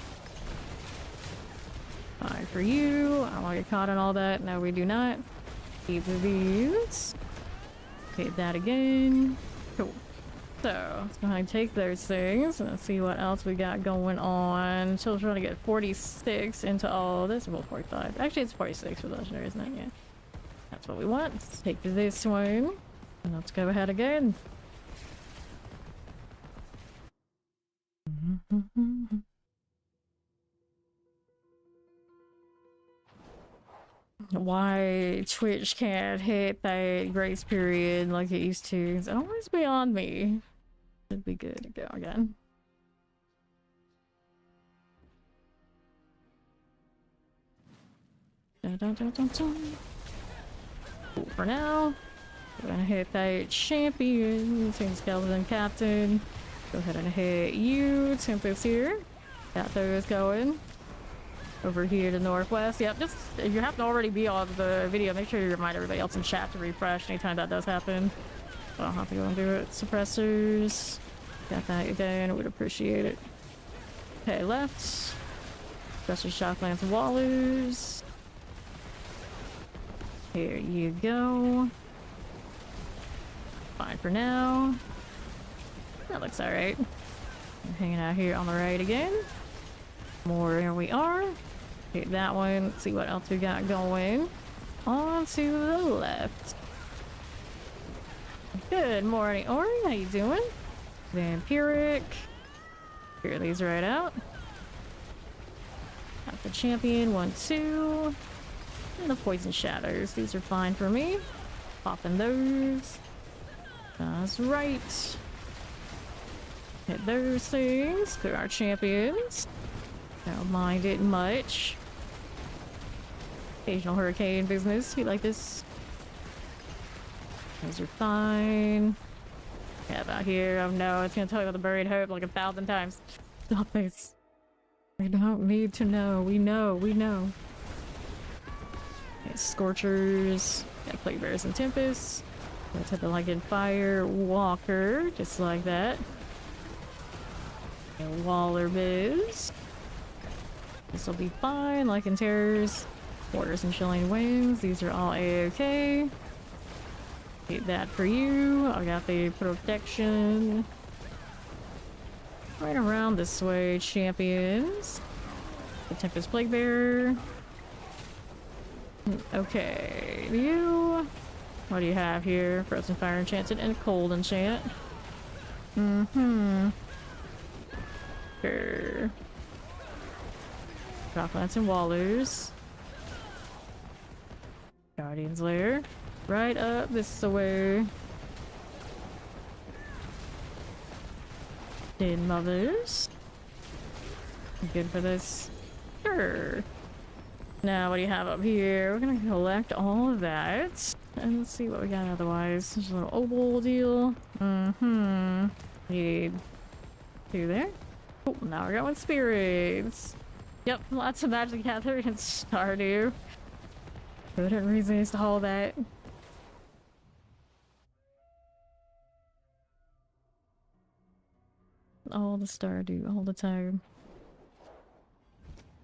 Fine for you. I don't want to get caught in all that. No, we do not. Keep these. Hit that again. Cool. So, let's go ahead and take those things and let's see what else we got going on. Still trying to get 46 into all of this. Well, 45. Actually, it's 46 for legendary, isn't it? Yeah. That's what we want. Let's take this one. And let's go ahead again. Why Twitch can't hit that grace period like it used to. It's always beyond me. It'd be good to go again. Dun, dun, dun, dun, dun. Cool for now. We're gonna hit that champion. Team skeleton captain. Go ahead and hit you. Tempest here. Got those going. Over here to northwest. Yep, just if you happen to already be on the video, make sure you remind everybody else in chat to refresh anytime that does happen. I don't have to go and do it. Suppressors. Got that again. I would appreciate it. Okay, left. Special shocklands and wallers. Here you go. Fine for now. That looks alright. Hanging out here on the right again. More, here we are. Hit that one. See what else we got going. On to the left. Good morning, Ori. How you doing? Vampiric. Clear these right out. Got the champion, 1, 2. And the poison shadows. These are fine for me. Popping those. That's right. Hit those things. Clear our champions. Don't mind it much. Occasional hurricane business. You like this? Those are fine. Yeah, about here. Oh no, it's gonna tell you about the buried hope like 1,000 times. Stop this. We don't need to know. We know. We know. Okay, Scorchers. Got Plague Bears and Tempests. Let's have the Lycan Fire Walker, just like that. And Waller Biz. This will be fine. Lycan Terrors. Orders and Chilling Winds. These are all A-OK. Get that for you. I got the protection. Right around this way, champions. The Tempest Plague Bearer. Okay, you. What do you have here? Frozen Fire Enchanted and Cold Enchant. Sure. Droplands and Wallers. Guardian's Lair. Right up this way. Dead Mothers. Good for this. Sure. Now, what do you have up here? We're gonna collect all of that. And let's see what we got otherwise. There's a little oboe deal. Need two there. Oh, now we're going spirits. Yep, lots of magic gathering and Stardew. Couldn't resist all that. All the Stardew, all the time.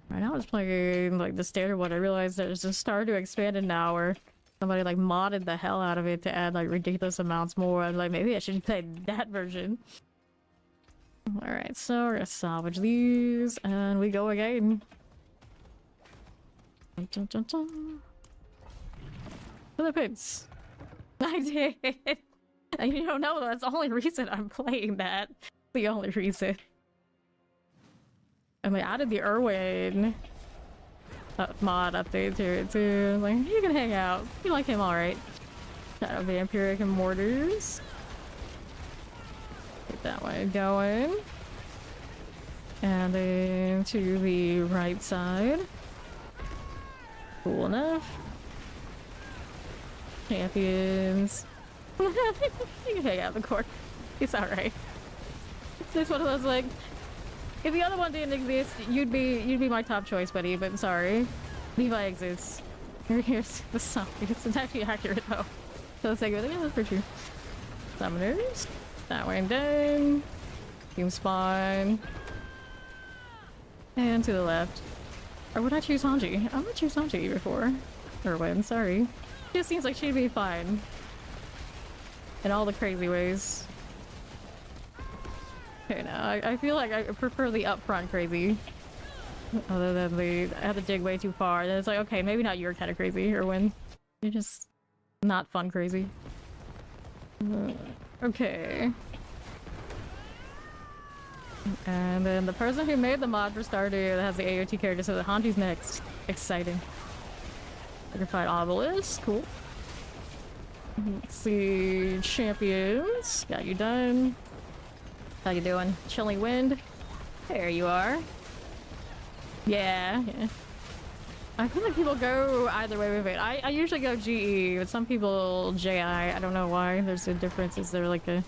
Right now I was playing like the standard one. I realized there's a Stardew expanded now where somebody like modded the hell out of it to add like ridiculous amounts more. I'm like, maybe I should play that version. Alright, so we're gonna salvage these and we go again. Dun, dun, dun, dun. For the pigs. I did. And you don't know, that's the only reason I'm playing that. The only reason. And they added the Irwin mod update to it too. Like, you can hang out. You like him alright. Shadow Vampiric and Mortars. Get that way going. And then to the right side. Cool enough. Champions. You can hang out in the court. It's alright. It's just one of those like, if the other one didn't exist, you'd be my top choice, buddy. But sorry, Levi exists. Here's the song. It's actually accurate though. So it's like, yeah, that's pretty true. Summoners. That way and done. Team spawn. And to the left. Or would I choose Hanji? I'm gonna choose Hanji before. Erwin, sorry. She just seems like she'd be fine. In all the crazy ways. Okay, now I feel like I prefer the upfront crazy. Other than I had to dig way too far. And it's like, okay, maybe not you're kind of crazy, Erwin. You're just not fun crazy. Okay. And then the person who made the mod for Stardew that has the AOT character, so the Hanji's next. Exciting. Sacrified Obelisk, cool. Let's see, champions. Got you done. How you doing? Chilling Wind. There you are. Yeah. I feel like people go either way with it. I usually go GE, but some people JI. I don't know why. There's a difference. Is there like a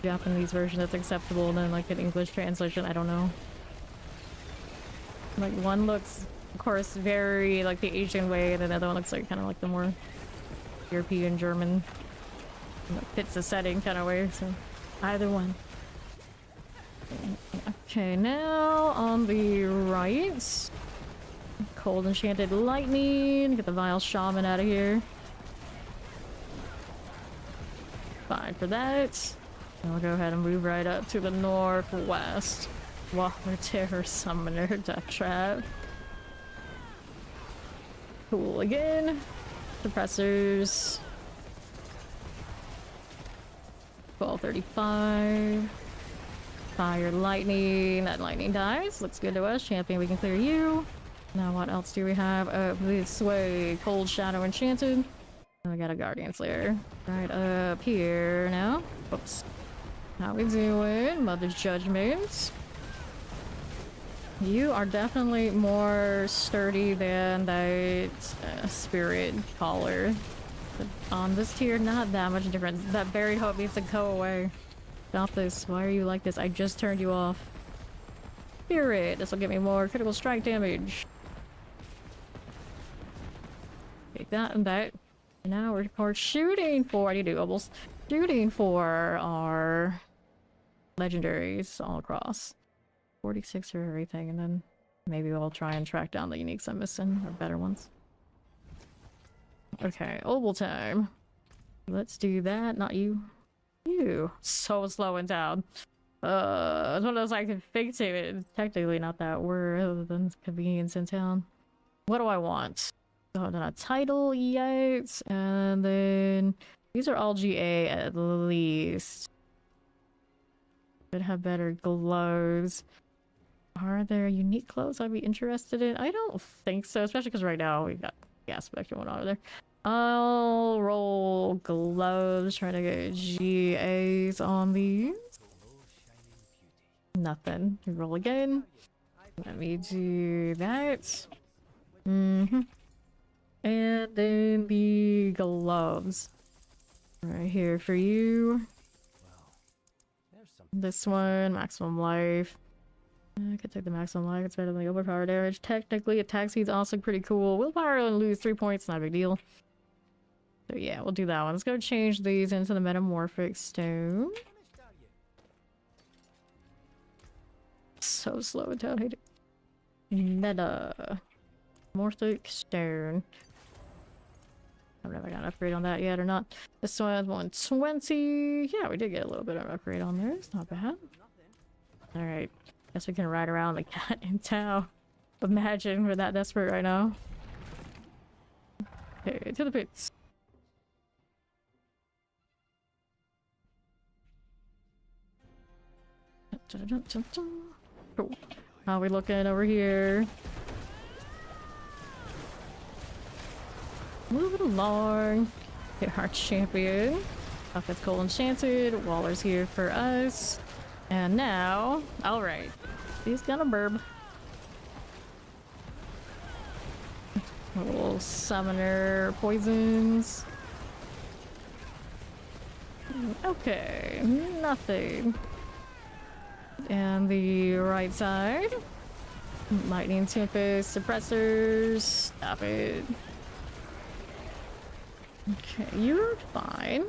Japanese version that's acceptable and then like an English translation? I don't know. Like one looks, of course, very like the Asian way, and another one looks like kind of like the more European German, fits the setting kind of way. So either one. Okay, now on the right, Cold Enchanted Lightning. Get the Vile Shaman out of here. Fine for that. I'll go ahead and move right up to the northwest. Waller Terror Summoner Death Trap. Cool again. Suppressors. 1235. Fire Lightning. That lightning dies. Looks good to us. Champion, we can clear you. Now what else do we have up this way? Cold Shadow Enchanted. And we got a Guardian Slayer. Right up here now. Oops. How we doing? Mother's Judgment. You are definitely more sturdy than that Spirit Caller. But on this tier, not that much difference. That Buried Hope needs to go away. Stop this. Why are you like this? I just turned you off. Spirit. This will give me more critical strike damage. Take that and that. And now we're shooting for. I need to do almost shooting for our legendaries all across. 46 for everything, and then maybe we'll try and track down the uniques I'm missing, or better ones. Okay, oval time. Let's do that. Not you. You. So slowing down. It's one of those I can fix it. It's technically not that word other than convenience in town. What do I want? So I've done a title yet, and then these are all GA at least. Could have better glows. Are there unique clothes I'd be interested in? I don't think so, especially because right now we've got gas spec going on over there. I'll roll gloves, trying to get GAs on these. Nothing. Roll again. Let me do that. And then the gloves. Right here for you. This one, maximum life. I could take the maximum life, it's better than the overpower damage. Technically, attack speed's also pretty cool. Willpower and lose 3 points, not a big deal. So yeah, we'll do that one. Let's go change these into the metamorphic stone. So slow down, hate it. Metamorphic stone. I don't know if I got an upgrade on that yet or not. This one's 120. Yeah, we did get a little bit of an upgrade on there. It's not bad. Alright. Guess we can ride around the cat in town. Imagine we're that desperate right now. Okay, to the pits. Cool. How are we looking over here? Moving along. Hit our champion. Bucket's Coal Enchanted. Waller's here for us. And now, alright. He's gonna burb. Little summoner poisons. Okay, nothing. And the right side. Lightning Tempest, suppressors. Stop it. Okay, you're fine.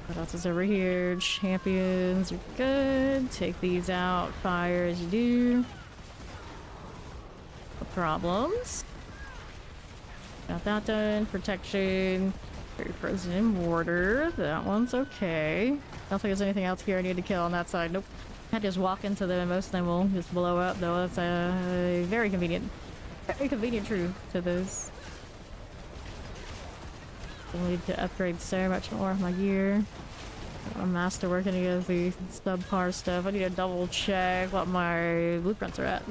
What else is over here? Champions are good. Take these out. Fire as you do. No problems. Got that done. Protection. Very frozen in water. That one's okay. I don't think there's anything else here I need to kill on that side. Nope. I just walk into them and most of them will just blow up though. That's a very convenient truth to this. I need to upgrade so much more of my gear. I'm masterworking against the subpar stuff. I need to double check what my blueprints are at.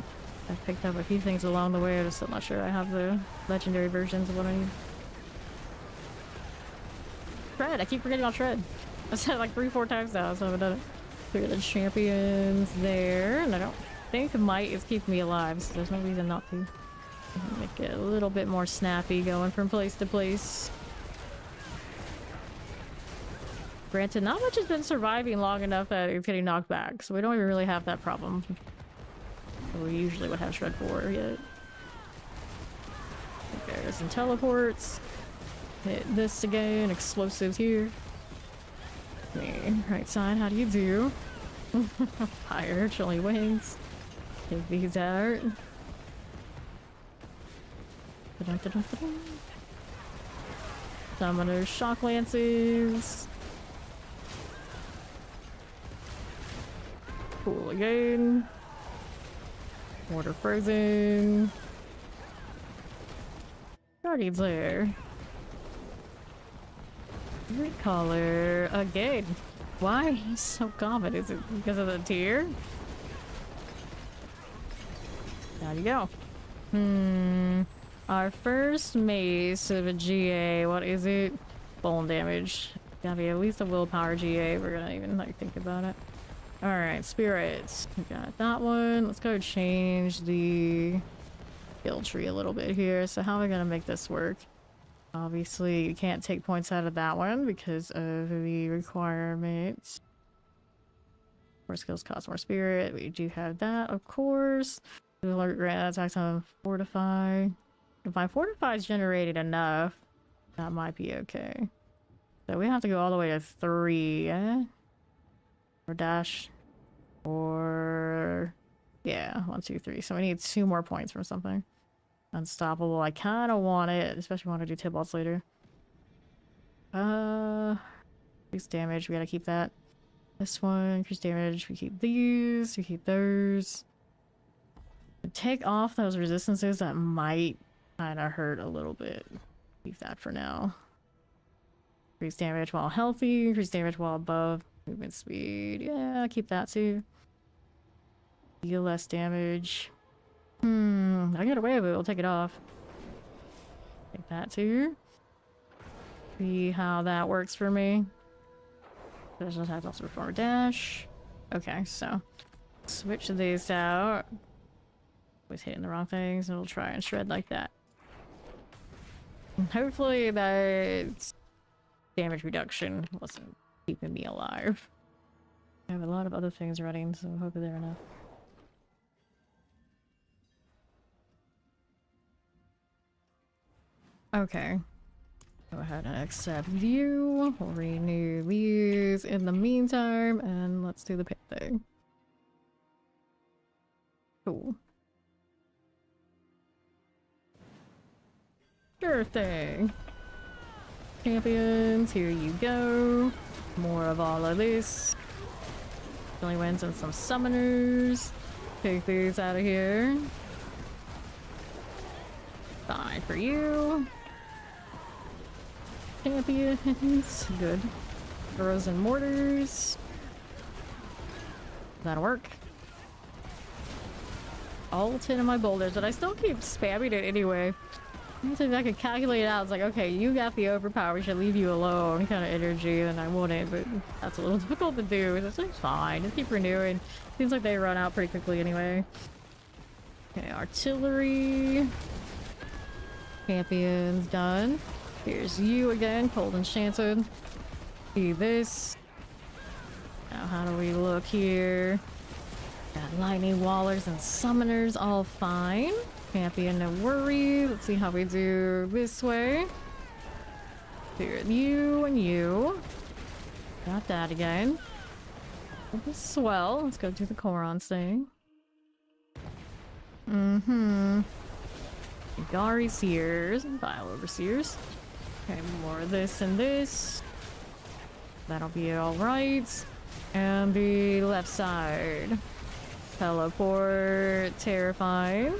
I picked up a few things along the way. I'm just not sure I have the legendary versions of what I need. Shred! I keep forgetting about Shred. I've said it like 3-4 times now, so I haven't done it. Clear the champions there, and I don't think might is keeping me alive, so there's no reason not to. Make it a little bit more snappy going from place to place. Granted, not much has been surviving long enough that it's getting knocked back, so we don't even really have that problem. We usually would have Shred 4 yet. Okay, there's some teleports. Hit this again, explosives here. Okay, right side, how do you do? Fire, chilly wings. Take these out. Summoner shock lances. Cool again. Water frozen. Guardian's Lair. Recolor again. Why he's so common? Is it because of the tier? There you go. Our first mace of a GA. What is it? Bone damage. Gotta be at least a willpower GA. We're gonna even like think about it. Alright, spirits. We got that one. Let's go change the skill tree a little bit here. So how are we gonna make this work? Obviously, you can't take points out of that one because of the requirements. More skills cost more spirit. We do have that, of course. Alert grant attacks on fortify. If my fortify is generated enough, that might be okay. So we have to go all the way to 3, eh? Or dash. Or yeah, 1, 2, 3. So we need 2 more points from something. Unstoppable. I kind of want it, especially want to do Tibalts later. Increase damage. We gotta keep that. This one, increase damage. We keep these. We keep those. Take off those resistances that might kind of hurt a little bit. Leave that for now. Increase damage while healthy. Increase damage while above. Movement speed. Yeah, keep that too. Deal less damage. I got away with it. We'll take it off. Take that too. See how that works for me. Special attack also perform a dash. Okay, so switch these out. Always hitting the wrong things, and we'll try and shred like that. And hopefully that damage reduction wasn't keeping me alive. I have a lot of other things running, so hopefully they're enough. Okay. Go ahead and accept you. We'll renew these in the meantime, and let's do the pit thing. Cool. Sure thing. Champions, here you go. More of all of this. Only wins and some summoners. Take these out of here. Fine for you. Champions. Good. Arrows and mortars. That'll work. All 10 of my boulders, but I still keep spamming it anyway. If I could calculate it out, it's like, okay, you got the overpower, we should leave you alone kind of energy, then I wouldn't, but that's a little difficult to do. It's like, fine, just keep renewing. Seems like they run out pretty quickly anyway. Okay, artillery. Champions done. Here's you again, cold enchanted. See this. Now, how do we look here? Got lightning wallers and summoners, all fine. Champion, no worry. Let's see how we do this way. Here, you and you. Got that again. Swell. Let's go do the Korons thing. Gari Seers and Vile Overseers. Okay, more of this and this. That'll be alright. And the left side. Teleport. Terrifying.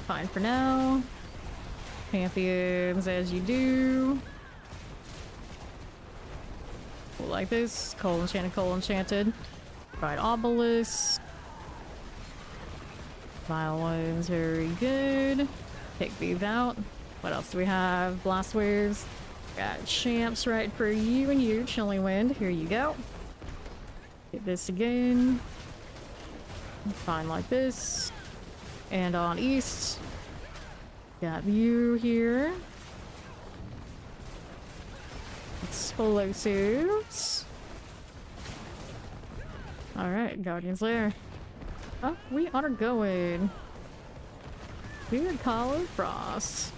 Fine for now. Champions as you do. Like this. Cold enchanted, cold enchanted. Right, obelisk. Vile ones, very good. Take these out. What else do we have? Blast waves. Got champs right for you and you. Chilling wind. Here you go. Get this again. Fine like this. And on east, got you here. Explosives. Alright, Guardian's Lair. Oh, we are going. Weird Collar Frost.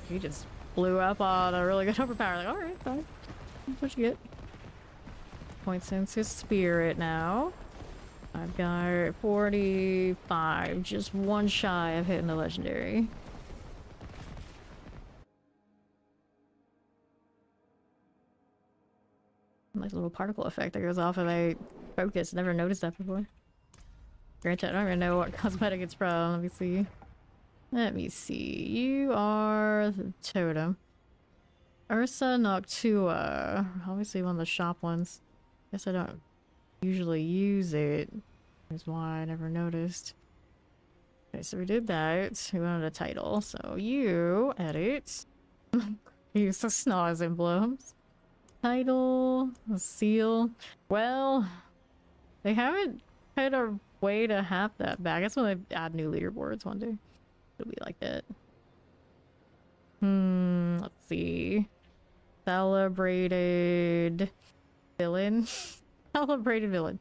He just blew up on a really good overpower. Like, alright, fine. That's what you get. Points into spirit now. I've got 45, just one shy of hitting the legendary. Nice little particle effect that goes off of a focus. Never noticed that before. Granted, I don't even know what cosmetic it's from. Let me see. Let me see. You are the totem. Ursa Noctua. Obviously one of the shop ones. Guess I don't usually use it. That's why I never noticed. Okay, so we did that. We wanted a title. So you edit. Use the Snoz emblems. Title. A seal. Well, they haven't had a way to have that back. I guess when they add new leaderboards one day, it'll be like that. Let's see. Celebrated villain. Celebrated villain.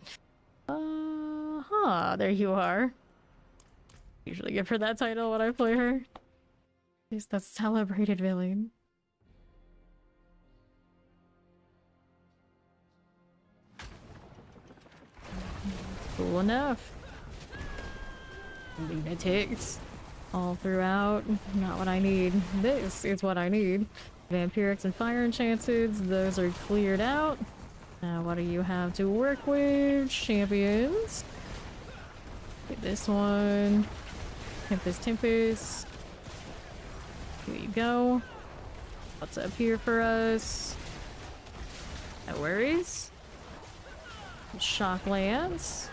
There you are. Usually give her that title when I play her. She's the celebrated villain. Cool enough. Lunatics all throughout. Not what I need. This is what I need. Vampirics and fire enchanteds, those are cleared out. Now what do you have to work with? Champions. Get this one. Tempest. Here you go. What's up here for us? No worries. Shock Lance.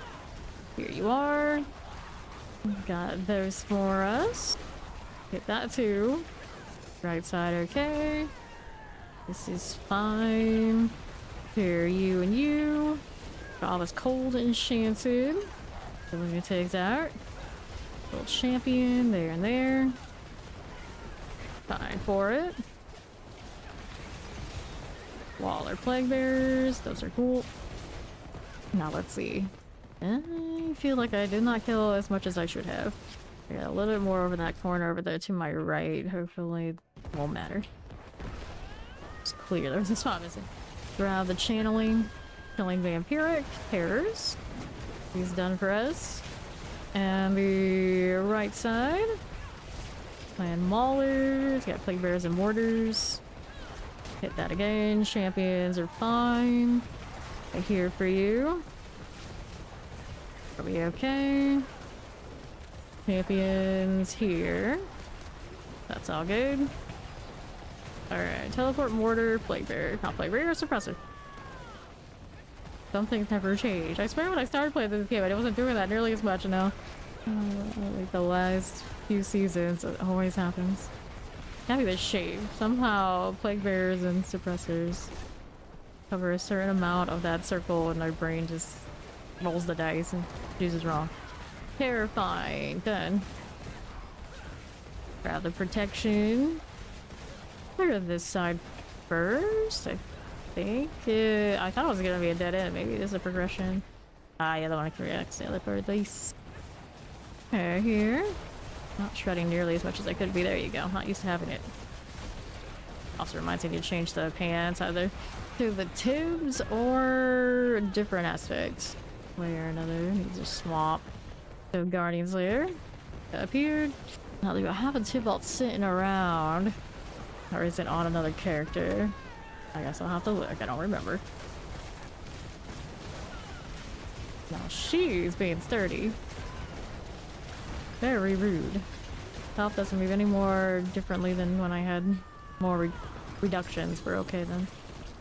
Here you are. Got those for us. Get that too. Right side okay. This is fine. Here, you and you. Got all this cold enchanted. The lunatics out. Little champion there and there. Fine for it. Waller plague bearers. Those are cool. Now let's see. I feel like I did not kill as much as I should have. Yeah, a little bit more over that corner over there to my right. Hopefully it won't matter. It's clear. There's a spot missing. Grab the channeling. Killing vampiric terrors. He's done for us. And the right side. Clan maulers. Got plague bearers and mortars. Hit that again. Champions are fine. I'm here for you. Are we okay? Champions here. That's all good. Alright, teleport, mortar, plague bearer. Not plague bearer, suppressor. Some things never change. I swear when I started playing this game, I wasn't doing that nearly as much now. Like the last few seasons, it always happens. Gotta be the shape. Somehow, plague bearers and suppressors cover a certain amount of that circle and my brain just rolls the dice and chooses wrong. Terrifying. Done. Grab the protection. Clear this side first, I think. I thought it was gonna be a dead end. Maybe it is a progression. Ah, yeah, the one I can react. The other part at least. Okay, here. Not shredding nearly as much as I could be. There you go. Not used to having it. Also reminds me to change the pants either to the tubes or different aspects. Way or another. Need to swap. So Guardian's Lair appeared. Now do I have a Tybalt sitting around? Or is it on another character? I guess I'll have to look. I don't remember. Now she's being sturdy. Very rude. Top doesn't move any more differently than when I had more reductions. We're okay then.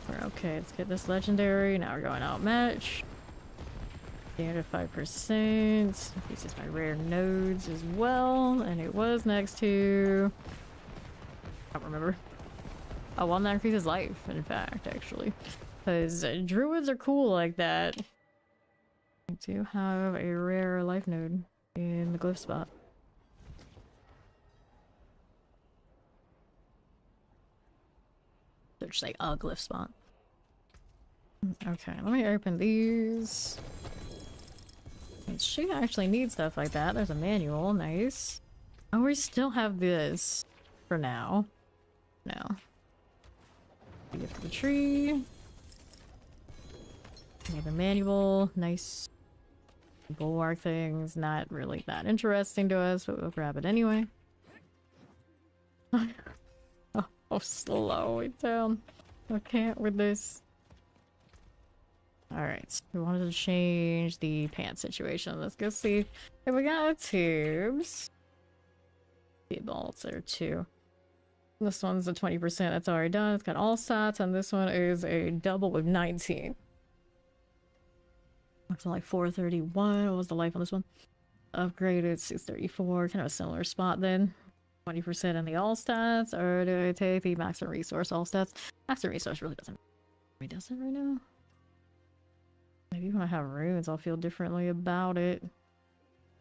We're okay. Let's get this legendary. Now we're going out match. Down to 5%. This is my rare nodes as well. And it was next to... I don't remember. Oh, one that increases life, in fact, actually. Because druids are cool like that. I do have a rare life node in the glyph spot. They're just like a glyph spot. Okay, let me open these. She actually needs stuff like that. There's a manual. Nice. Oh, we still have this for now. No. Get to the tree. We have a manual. Nice. Bulwark things. Not really that interesting to us, but we'll grab it anyway. Oh, slow it down. I can't with this. Alright, we wanted to change the pants situation. Let's go see if we got tubes. The bolts there too. This one's a 20%, that's already done. It's got all stats, and this one is a double with 19. Looks like 431. What was the life on this one? Upgraded 634. Kind of a similar spot then. 20% in the all stats, or do I take the maximum resource all stats? Maximum resource really doesn't. It doesn't right now. Maybe when I have runes, I'll feel differently about it.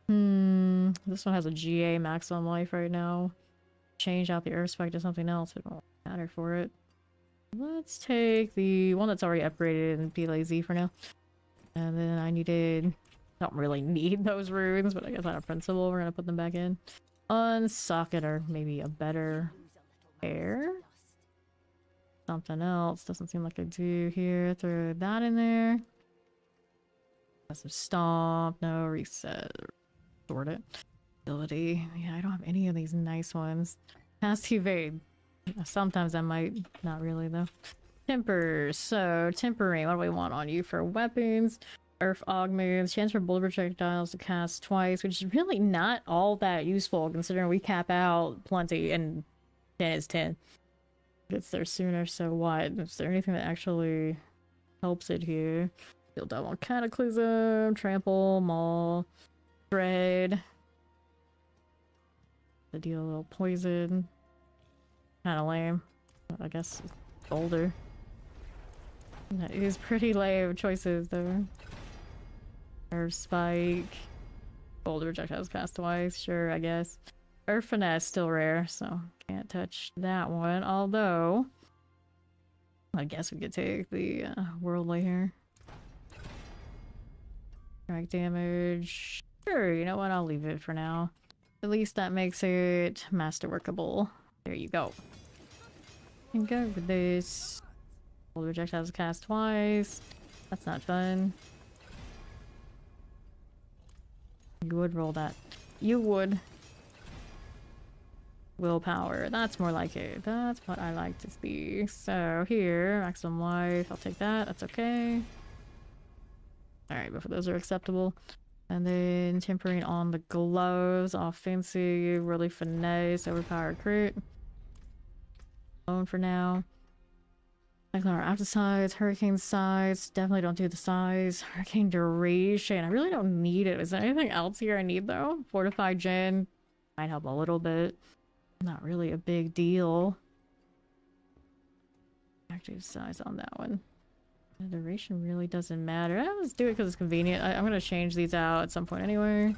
This one has a GA maximum life right now. Change out the earth spike to something else. It won't matter for it. Let's take the one that's already upgraded and be lazy for now. And then I needed... Don't really need those runes, but I guess out of principle we're gonna put them back in. Unsocket or maybe a better pair. Something else. Doesn't seem like I do here. Throw that in there. Got some stomp. No reset. Sort it. Ability. Yeah, I don't have any of these nice ones. Past evade. Sometimes I might. Not really though. Tempers. So tempering. What do we want on you for weapons? Earth augments. Chance for boulder projectiles to cast twice, which is really not all that useful considering we cap out plenty and 10 is 10. Gets there sooner, so what? Is there anything that actually helps it here? Field double cataclysm, trample, maul, shred. To deal a little poison. Kinda lame. I guess Boulder. That is pretty lame choices though. Earth spike. Boulder projectiles cast twice, sure, I guess. Earth finesse still rare, so can't touch that one. Although I guess we could take the worldly here. Strike damage. Sure, you know what? I'll leave it for now. At least that makes it master workable. There you go. And go with this. Boulder projectiles cast twice. That's not fun. You would roll that. You would. Willpower. That's more like it. That's what I like to see. So here, maximum life. I'll take that. That's okay. Alright, both of those are acceptable. And then tempering on the gloves. Offensive, really finesse, overpowered crit. Alone for now. Our after size, hurricane size. Definitely don't do the size. Hurricane duration. I really don't need it. Is there anything else here I need though? Fortified gen might help a little bit. Not really a big deal. Active size on that one. The duration really doesn't matter. Let's do it because it's convenient. I'm gonna change these out at some point anyway.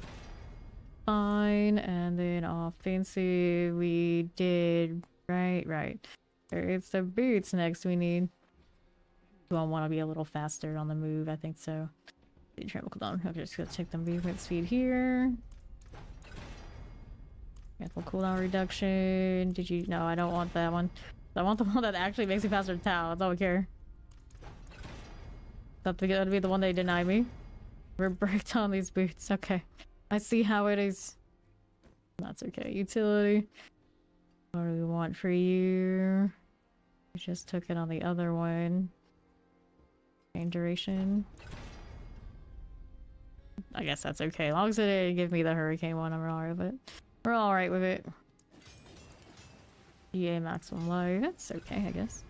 Fine. And then offensive we did right. It's the boots next we need. Do I want to be a little faster on the move? I think so. Trample cooldown. I'm just gonna take the movement speed here. Trample cooldown reduction. Did you? No, I don't want that one. I want the one that actually makes me faster to towel. That's all I care. That'd be the one they denied me. We're bricked on these boots. Okay. I see how it is. That's okay. Utility. What do we want for you? We just took it on the other one. Same duration. I guess that's okay. As long as it didn't give me the hurricane one, I'm alright with it. We're alright with it. GA maximum life. That's okay, I guess.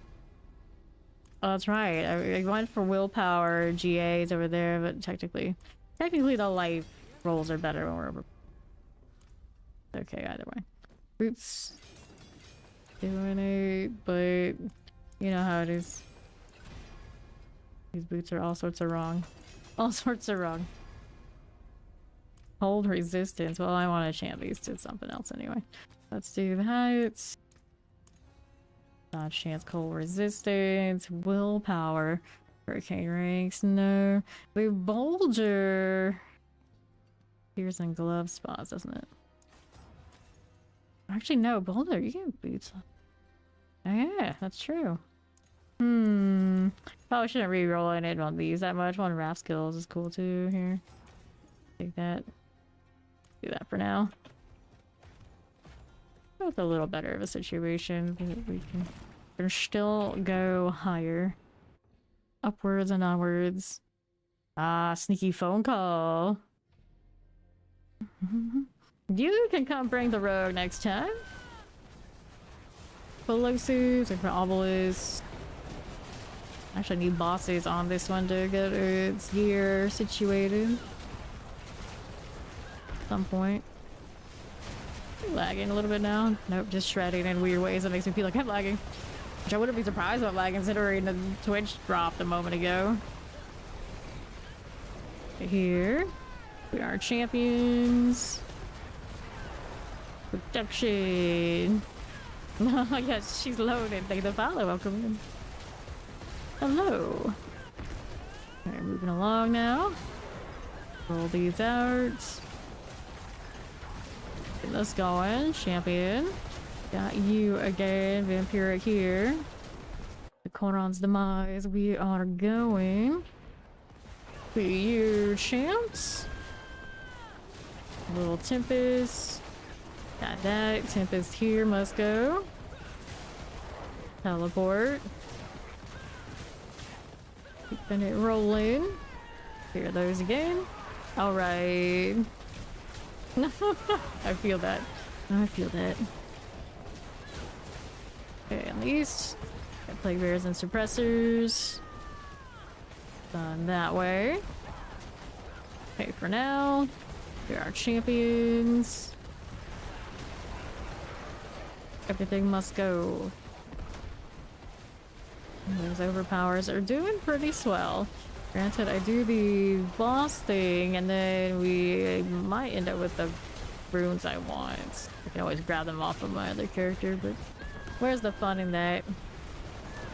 Oh, that's right. I went for willpower GAs over there, but technically the life rolls are better when we're over. Okay, either way. Boots. Doing it, but you know how it is. These boots are all sorts of wrong. All sorts of wrong. Hold resistance. Well, I want to chant these to something else anyway. Let's do that. Dodge chance, cold resistance, willpower, hurricane ranks. No, we Boulder. Ears and glove spots, doesn't it? Actually, no, Boulder, you get boots. Oh, yeah, that's true. Probably shouldn't re-roll it on these that much. One raft skills is cool too here. Take that. Do that for now. Both a little better of a situation. We can still go higher. Upwards and onwards. Ah, sneaky phone call. You can come bring the rogue next time. Explosives, like for obelisks. Actually need bosses on this one to get its gear situated. At some point. Lagging a little bit now. Nope, just shredding in weird ways that makes me feel like I'm lagging. Which I wouldn't be surprised about lagging considering the Twitch dropped a moment ago. Here. We are champions. Production. Yes, she's loaded. Thank you for the follow. Welcome in. Hello. Alright, moving along now. Roll these out. Get this going. Champion. Got you again. Vampiric here. The Coron's demise. We are going to you, champs. Little Tempest. Got that. Tempest here must go. Teleport. Keeping it rolling. Hear those again. Alright. I feel that. I feel that. Okay, at least. Got plague bears and suppressors. Done that way. Okay, for now. Here are champions. Everything must go. Those overpowers are doing pretty swell. Granted, I do the boss thing, and then we might end up with the runes I want. I can always grab them off of my other character, but where's the fun in that?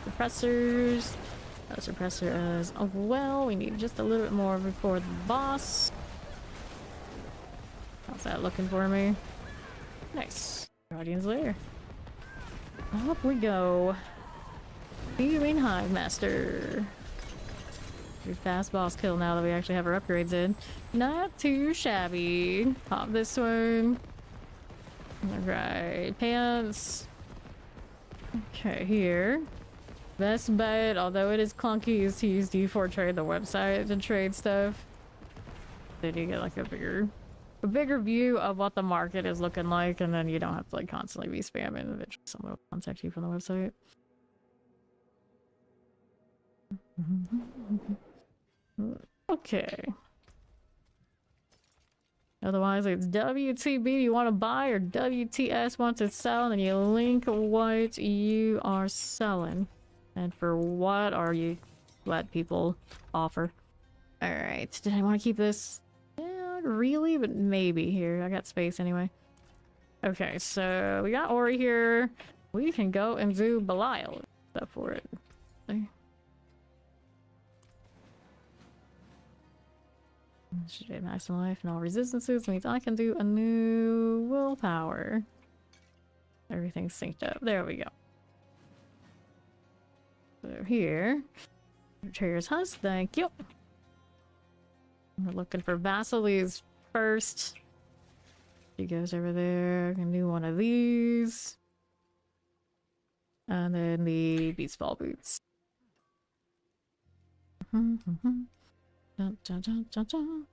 Suppressors. Oh, suppressor as well. We need just a little bit more before the boss. How's that looking for me? Nice. Guardian's Lair. Up we go. Beaming Hive Master. Your fast boss kill now that we actually have our upgrades in. Not too shabby. Pop this one. Alright, pants. Okay, here. Best bet, although it is clunky, is to use D4 Trade, the website, to trade stuff. Then you get like a bigger view of what the market is looking like, and then you don't have to like constantly be spamming. Eventually someone will contact you from the website. Okay. Otherwise, it's WTB you want to buy or WTS wants to sell, and then you link what you are selling and for what are you let people offer. Alright, did I want to keep this? Not really, but maybe. Here, I got space anyway. Okay, so we got Ori here. We can go and do Belial stuff for it. Should have maximum life and all resistances means I can do a new willpower. Everything's synced up. There we go. So here, Trader's Husk, thank you. We're looking for Vasily's first. She goes over there. I can do one of these. And then the Beastfall boots. Dun, dun, dun, dun, dun.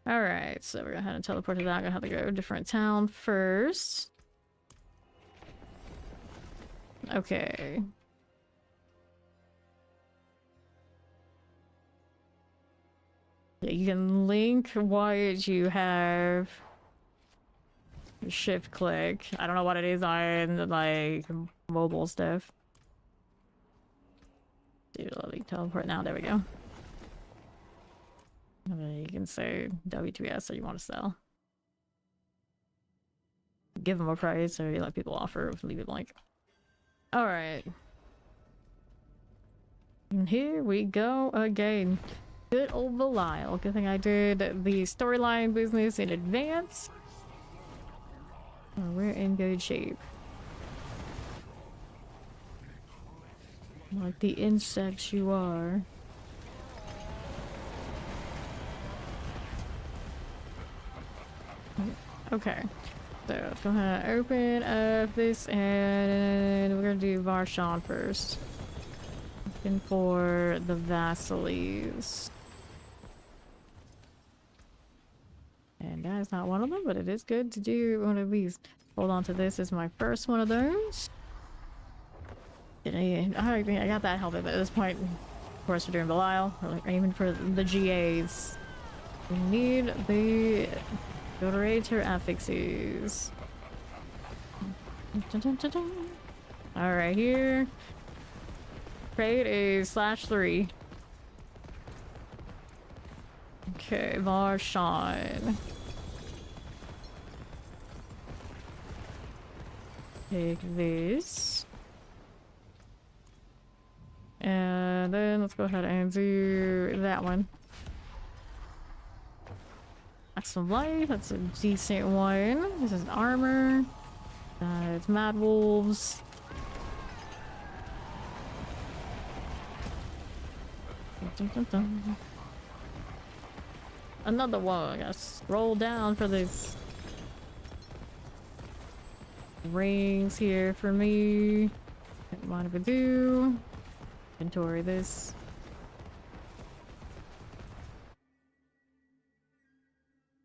Alright, so we're gonna have to teleport to that. I'm gonna have to go to a different town first. Okay. Yeah, you can link what you have. Shift click. I don't know what it is on like mobile stuff. Dude, let me teleport now. There we go. And then you can say W2S so you want to sell. Give them a price or you let people offer, leave it blank. Alright. And here we go again. Good old Belial. Good thing I did the storyline business in advance. Oh, we're in good shape. Like the insects you are. Okay, so let's go ahead and open up this, and we're gonna do Varshan first. Looking for the Vasiles. And that is not one of them, but it is good to do one of these. Hold on to this as my first one of those. I got that helmet, but at this point, of course, we're doing Belial. We're aiming for the GAs. We need the Generator affixes. Alright, here. Trade is /3. Okay, Varshan. Take this. And then let's go ahead and do that one. Maximum life, that's a decent one. This is armor. It's Mad Wolves. Dun, dun, dun. Another one. I gotta scroll down for this. Rings here for me. What do we do? Inventory this.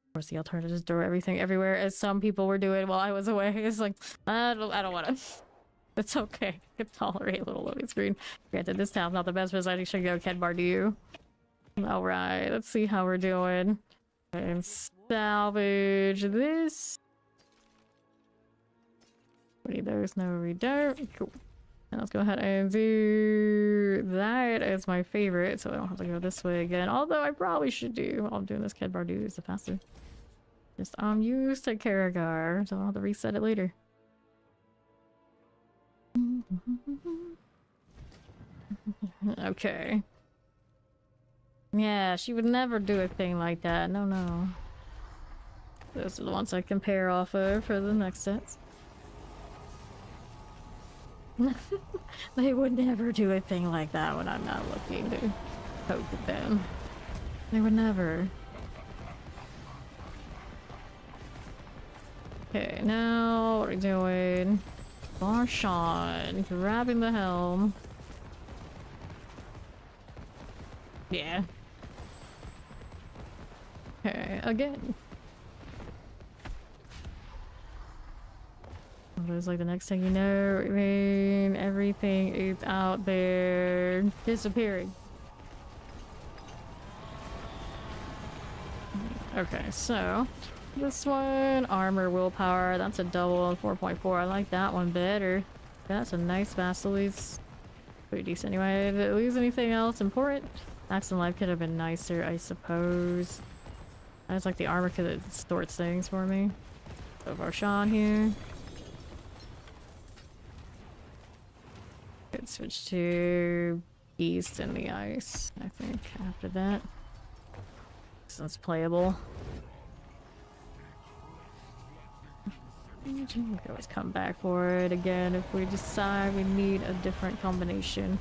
Of course, the alternative is throw everything everywhere, as some people were doing while I was away. It's like, I don't want to. It's okay. I can tolerate a little loading screen. Granted, this town's not the best, but I should go Kedbar do you. Alright, let's see how we're doing. And salvage this. There's no we don't. Cool. Now let's go ahead and do that as my favorite, so I don't have to go this way again. Although I probably should do while I'm doing this Kedbar do is the faster. Just I'm used to Karagar, so I'll have to reset it later. Okay. Yeah, she would never do a thing like that. No, no. Those are the ones I compare off of for the next sets. They would never do a thing like that when I'm not looking to poke at them. They would never. Okay, now what are we doing? Barshawn, grabbing the helm. Yeah. Okay, again. It was like the next thing you know, I mean, everything is out there disappearing. Okay, so this one, armor, willpower, that's a double on 4.4. I like that one better. That's a nice Vasili's. Pretty decent anyway. Did it lose anything else important? Maximum life could have been nicer, I suppose. I just like the armor because it distorts things for me. So Varshawn here. Could switch to Beast in the Ice, I think, after that. So it's playable. We can always come back for it again if we decide we need a different combination.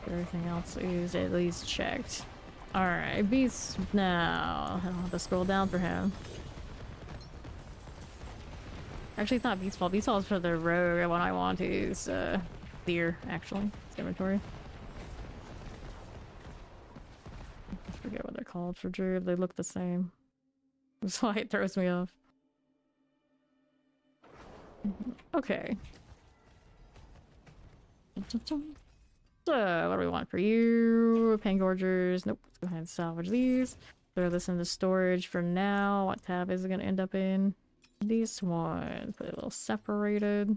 Everything else is at least checked. Alright, Beast now. I don't have to scroll down for him. Actually, it's not Beast's fault. Beast's fault is for the rogue. What I want is, Deer, actually. It's inventory. I forget what they're called for Druid. They look the same. That's why it throws me off. Okay. So, what do we want for you? Pangorgers. Nope. Let's go ahead and salvage these. Throw this into storage for now. What tab is it going to end up in? This one. Put it a little separated.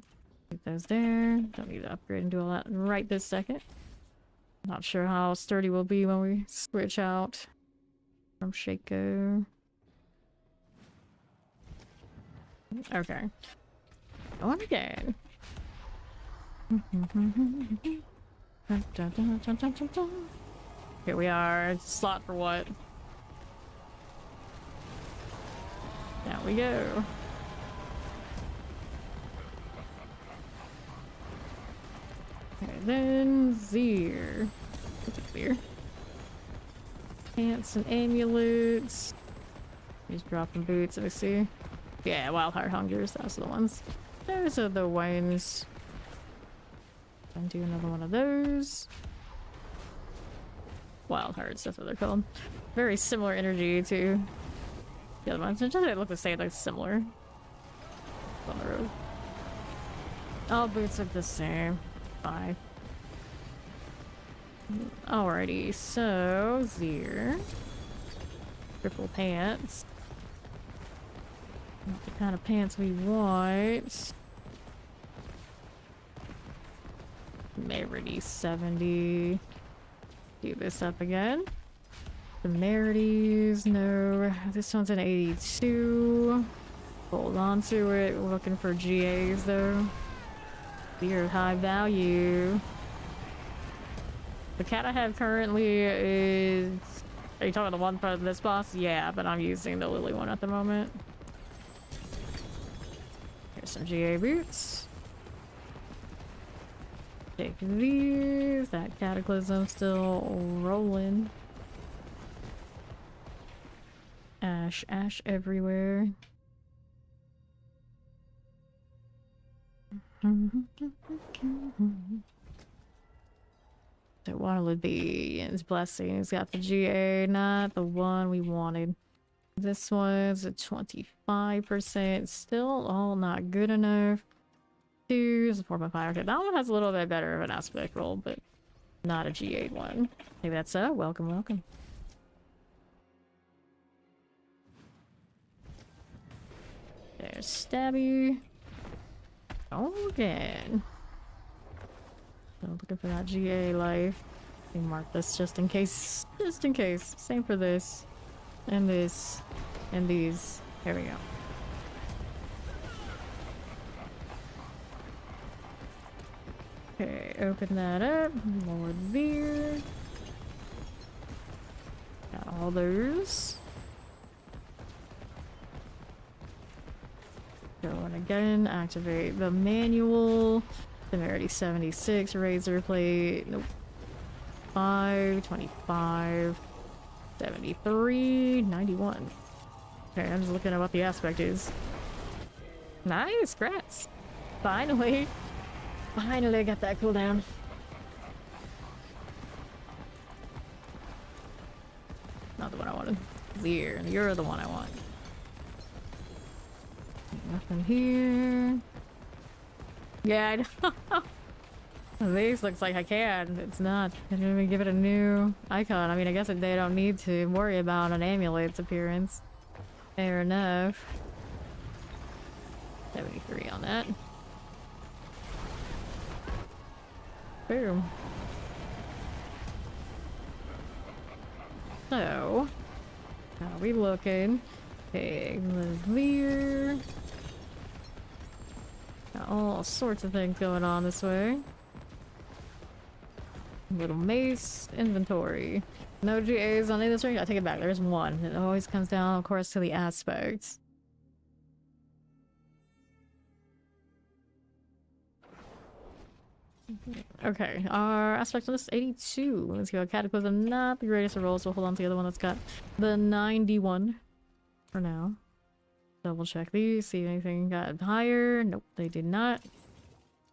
Keep those there. Don't need to upgrade and do all that right this second. Not sure how sturdy we'll be when we switch out from Shaco. Okay. On again. Here we are. Slot for what? There we go. Okay, then Zir. What's it clear? Pants and amulets. He's dropping boots, I see. Yeah, Wildheart Hungers, those are the ones. Those are the ones. And do another one of those. Wild Hearts, that's what they're called. Very similar energy to the other ones. They look the same, they're similar. On the road. All boots look the same. Bye. Alrighty, so Zir. Triple pants. Not the kind of pants we want. Merity 70. Do this up again. The Merities, no. This one's an 82. Hold on to it. We're looking for GAs though. They're high value. The cat I have currently is... Are you talking about the one for this boss? Yeah, but I'm using the Lily one at the moment. Here's some GA boots. Take these. That cataclysm still rolling. Ash, ash everywhere. So one would be his blessing. He's got the GA, not the one we wanted. This one's at 25%. Still all not good enough. Two is a 4.5. Okay, that one has a little bit better of an aspect roll, but not a GA one. Maybe that's welcome, welcome. There's Stabby. Oh, again. So looking for that GA life. Let me mark this just in case. Just in case. Same for this. And this. And these. There we go. Okay, open that up. More beer. Got all those. Go in again. Activate the manual. Severity 76. Razor plate. Nope. 5. 25. 73. 91. Okay, I'm just looking at what the aspect is. Nice, congrats. Finally. Finally got that cooldown. Not the one I wanted. Here, you're the one I want. Nothing here. Yeah, I know. This looks like I can. It's not. I didn't even give it a new icon. I mean, I guess they don't need to worry about an amulet's appearance. Fair enough. 73 on that. Boom. So, how are we looking? Okay, Lear. Got all sorts of things going on this way. Little mace, inventory. No GAs on this ring. I take it back. There's one. It always comes down, of course, to the aspects. Okay, our aspect on this is 82. Let's go. Cataclysm, not the greatest of rolls. We'll hold on to the other one that's got the 91 for now. Double check these, see if anything got higher. Nope, they did not.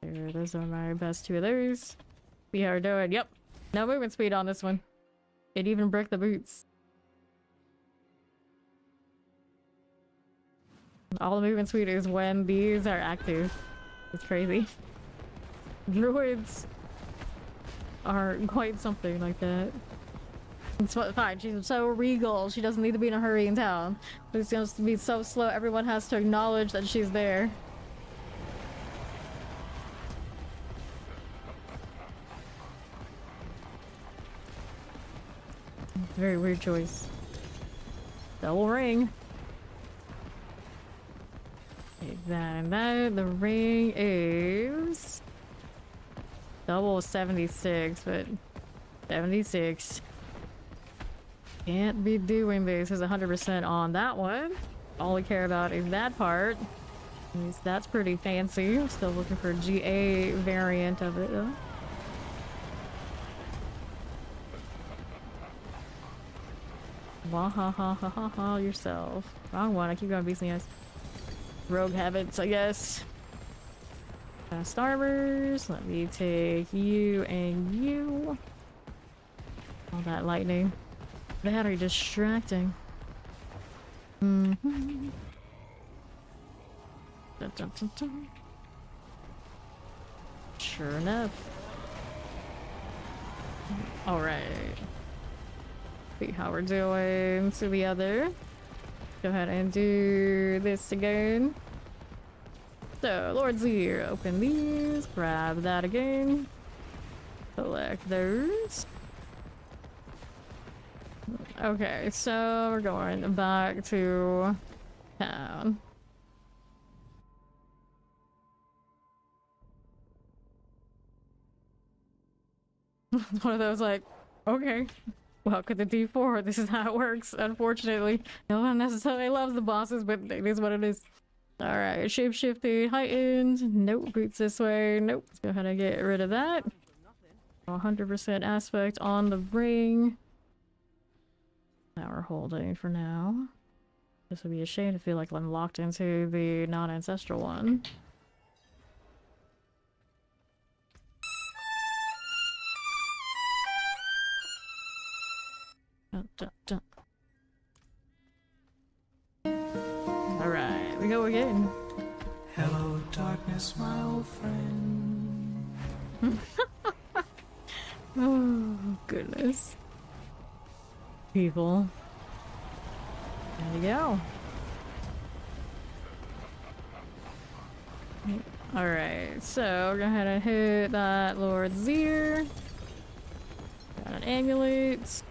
There, those are my best two of those. See how we're doing. Yep, no movement speed on this one. It even broke the boots. All the movement speed is when these are active. It's crazy. Druids are quite something like that. It's fine, she's so regal, she doesn't need to be in a hurry in town. But it's going to be so slow, everyone has to acknowledge that she's there. It's a very weird choice. Double ring. Take that and that. The ring is... double 76, but 76. Can't be doing this. Is 100% on that one. All we care about is that part. At least that's pretty fancy. I'm still looking for a GA variant of it though. Wahahahaha yourself. Wrong one. I keep going BCS. Rogue habits, I guess. Starmers. Let me take you and you. All that lightning. Very distracting. Mm-hmm. Dun, dun, dun, dun. Sure enough. Alright. See how we're doing to the other. Go ahead and do this again. So, Lord's Ear, open these, grab that again. Select those. Okay, so we're going back to town. It's one of those like, okay, welcome to D4. This is how it works. Unfortunately, no one necessarily loves the bosses, but it is what it is. All right, shapeshifting heightened. Nope, boots this way. Nope. Let's go ahead and get rid of that. 100% aspect on the ring. Now we're holding for now. This would be a shame to feel like I'm locked into the non-ancestral one. Dun, dun, dun. Alright, we go again. Hello, darkness, my old friend. Oh, goodness. People. There we go. Alright, so go ahead and hit that Lord Zir. Got an amulet.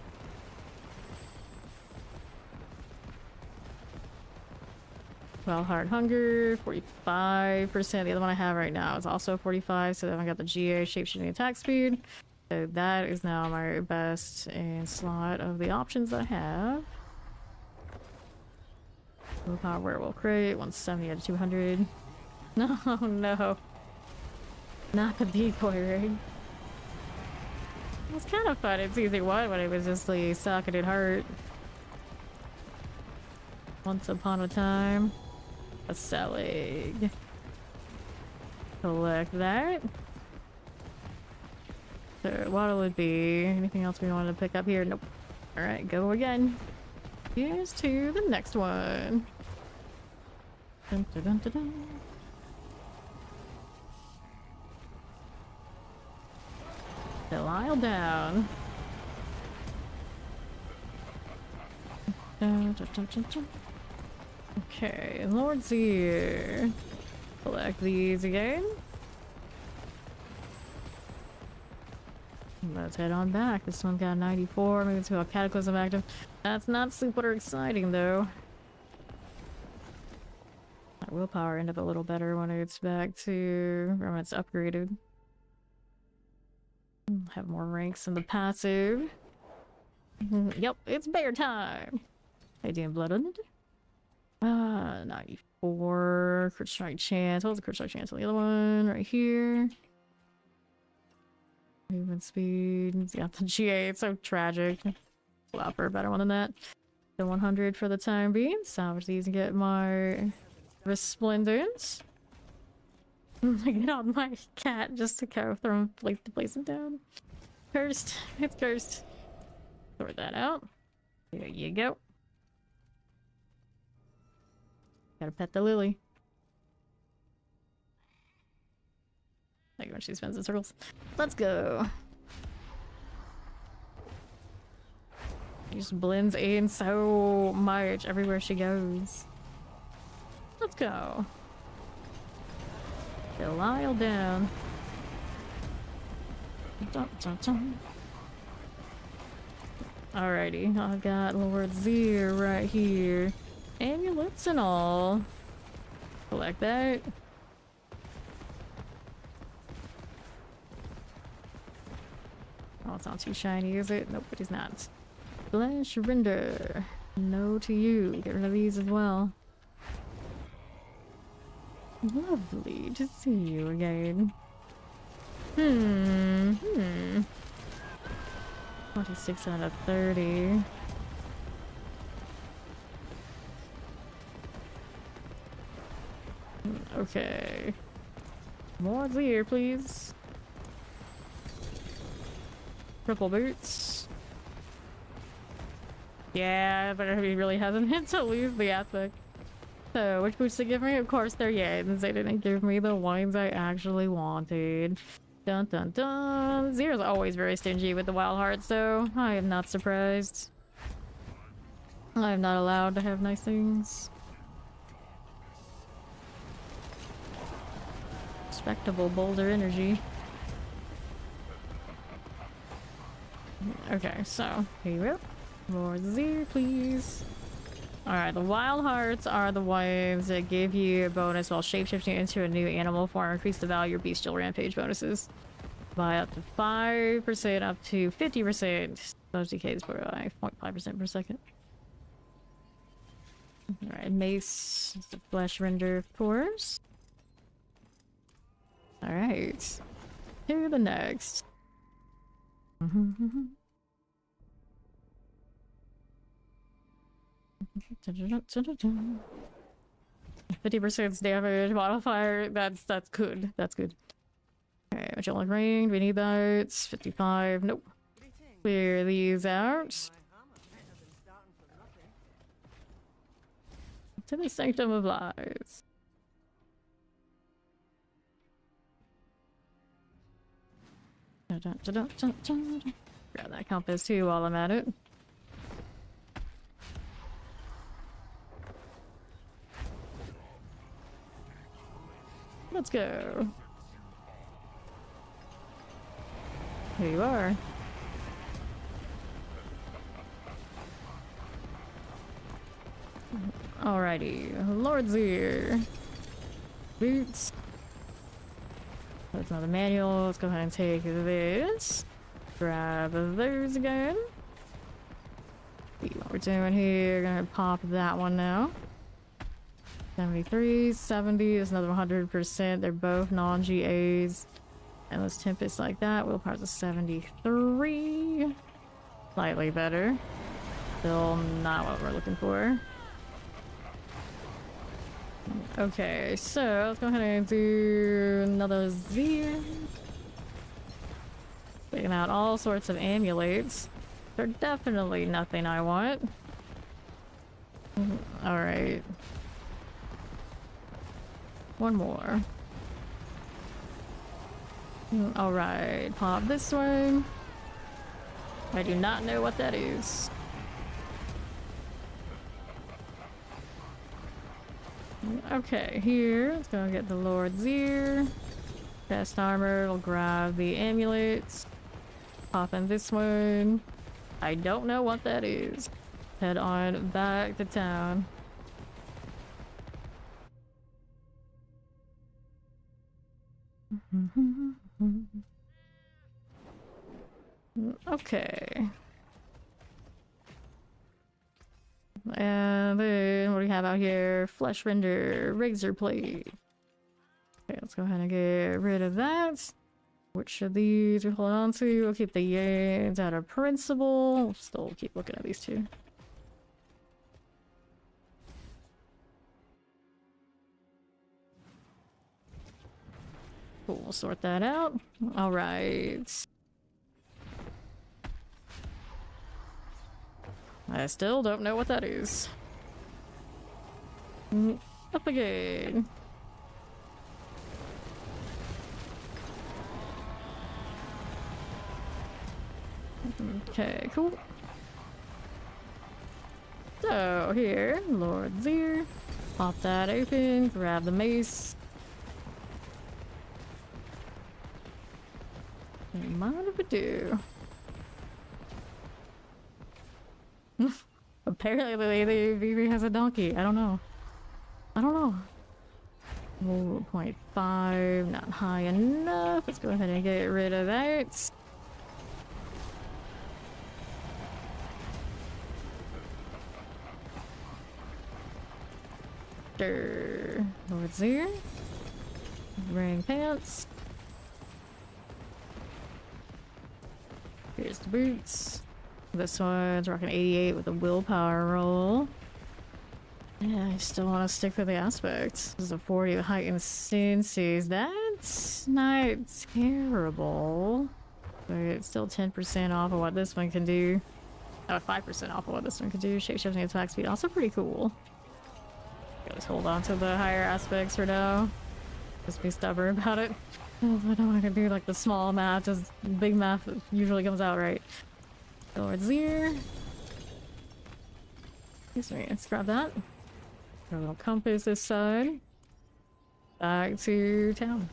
Well, hard hunger, 45%. The other one I have right now is also 45, so then I got the GA shapeshifting attack speed. So that is now my best in slot of the options I have. Willpower werewolf crate, 170 out of 200. No, no. Not the decoy rig. It was kind of fun in season 1 when it was just the socketed heart. Once upon a time. A selling. Collect that. So what'll it be? Anything else we wanted to pick up here? Nope. Alright, go again. Here's to the next one. Dun, dun, dun, dun, dun. Delisle down. Dun, dun, dun, dun, dun. Okay, Lord Zir. Collect these again. Let's head on back. This one got 94. Moving to a cataclysm active. That's not super exciting though. My willpower ended up a little better when it's back to when it's upgraded. Have more ranks in the passive. Yep, it's bear time. Hey, damn blood on it. 94 crit strike chance. What was the crit strike chance on the other one? Right here. Movement speed. Yeah, the GA. It's so tragic. Allow for a better one than that. The 100 for the time being. Salvage these and get my resplendent. Get on my cat just to go from place to place and down. Cursed. It's cursed. Sort that out. There you go. Gotta pet the lily. Like when she spins in circles. Let's go. She just blends in so much everywhere she goes. Let's go. Delisle down. Dun, dun, dun. Alrighty, I've got Lord Zir right here. Amulets and all. Collect that. Oh, it's not too shiny, is it? Nope, it is not. Blanche Rinder. No to you. Get rid of these as well. Lovely to see you again. 26 out of 30. Okay. More Zir, please. Triple boots. Yeah, but he really hasn't hit to lose the aspect. So, which boots they give me? Of course they're Yens. They didn't give me the ones I actually wanted. Dun dun dun. Zir's always very stingy with the wild hearts, so I am not surprised. I am not allowed to have nice things. Respectable Boulder energy. Okay, so here you go. More Zir, please. Alright, the wild hearts are the ones that give you a bonus while shapeshifting into a new animal form. Increase the value of bestial rampage bonuses. by up to 5%, up to 50%. Those decays by 0.5% per second. Alright, mace, the flesh render, of course. Alright. To the next. 50% damage modifier. That's good. That's good. Alright, Magellan Ring, we need that. 55. Nope. Clear these out. To the Sanctum of Lies. Grab that compass too while I'm at it. Let's go. Here you are. Alrighty, Lord's Ear. Boots. That's not a manual. Let's go ahead and take this. Grab those again. See what we're doing here. Gonna pop that one now. 73, 70 is another 100%. They're both non-GAs. And those Tempests like that. Willpower's a 73. Slightly better. Still not what we're looking for. Okay, so let's go ahead and do another Z. Taking out all sorts of amulets. They're definitely nothing I want. Alright. One more. Alright, pop this one. I do not know what that is. Okay, here, let's go get the Lord's Ear. Best armor, we'll grab the amulets. Pop in this one. I don't know what that is. Head on back to town. Okay. And then what do we have out here? Flesh render, razor plate. Okay, let's go ahead and get rid of that. Which of these we hold on to? We'll keep the Yanes out of principle. We'll still keep looking at these two. Cool, we'll sort that out. Alright. I still don't know what that is. Up again. Okay, cool. So here, Lord's Ear. Pop that open, grab the mace. Mind if I do? Apparently the BB has a donkey. I don't know. I don't know. 0.5, not high enough. Let's go ahead and get rid of that. Lord's Ear. Wearing pants. Here's the boots. This one's rocking 88 with a willpower roll. Yeah, I still want to stick with the aspects. This is a 40 with heightened senses. That's not terrible. But it's still 10% off of what this one can do. 5% off of what this one can do. Shape-shifting attack speed, also pretty cool. Just hold on to the higher aspects for now. Just be stubborn about it. I don't want to do like the small math, just big math usually comes out right. Lord's Ear. Excuse me, let's grab that. Got a little compass this side. Back to town.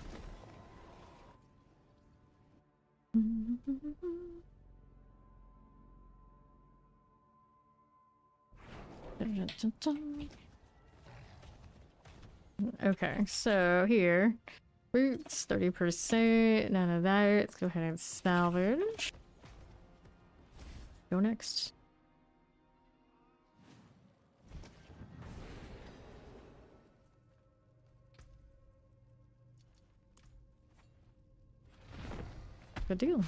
Okay, so here boots, 30%, none of that. Let's go ahead and salvage. Go next. Good deal.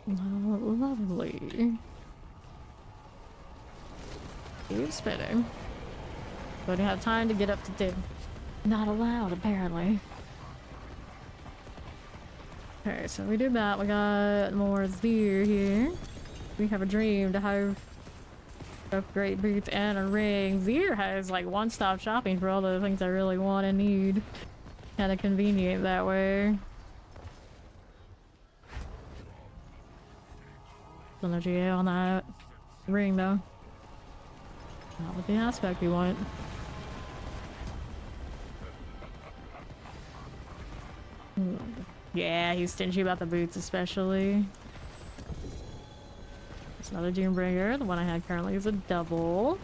Lovely. Keep spinning. Don't have time to get up to 10. Not allowed, apparently. Okay, so we did that. We got more Zir here. We have a dream to have upgrade boots and a ring. Zir has like one-stop shopping for all the things I really want and need. Kind of convenient that way. Still no GA on that ring though. Not with the aspect we want. Yeah, he's stingy about the boots especially. It's another Doombringer. The one I had currently is a double.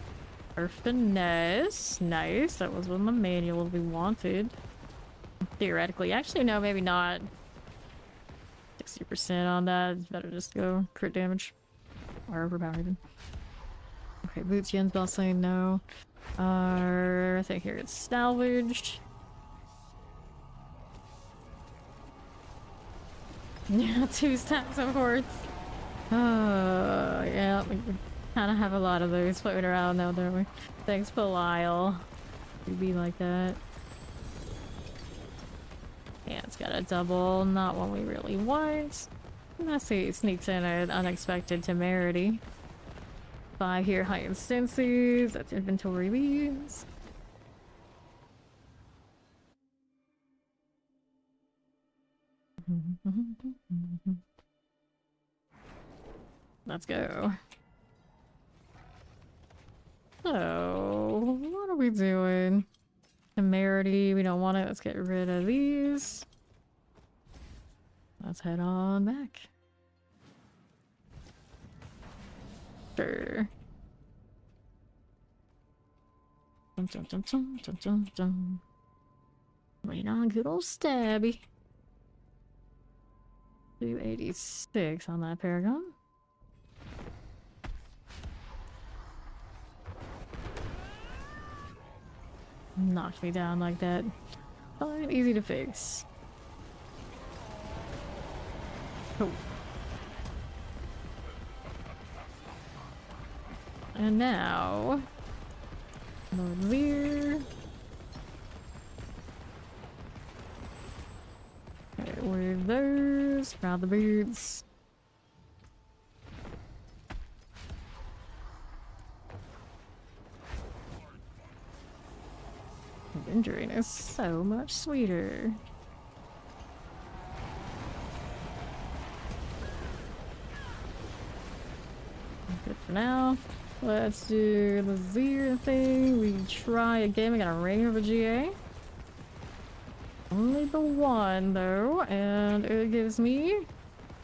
Or finesse. Nice. That was one of the manuals we wanted. Theoretically. Actually, no, maybe not. 60% on that. It's better just go crit damage. Or overpowered. Okay, boots, Yen's bell saying no. I think here it's salvaged. Yeah, 2 stacks of course. Yeah, we kind of have a lot of those floating around now, don't we? Thanks, Belial. We be like that. Yeah, it's got a double, not one we really want. I see it sneaks in an unexpected temerity. 5 here, high instances. That's inventory leaves. Let's go. So, what are we doing? Temerity, we don't want it. Let's get rid of these. Let's head on back. Sure. Dun, dun, dun, dun, dun, dun, dun. Right on, good old stabby. 286 on that paragon. Knocked me down like that. Fine, easy to fix. Oh. And now, Lord Lear. Okay, where are those? Grab the boots. Injuring is so much sweeter. Good for now. Let's do the Zir thing. We try again. We got a ring of a GA. Only the one though, and it gives me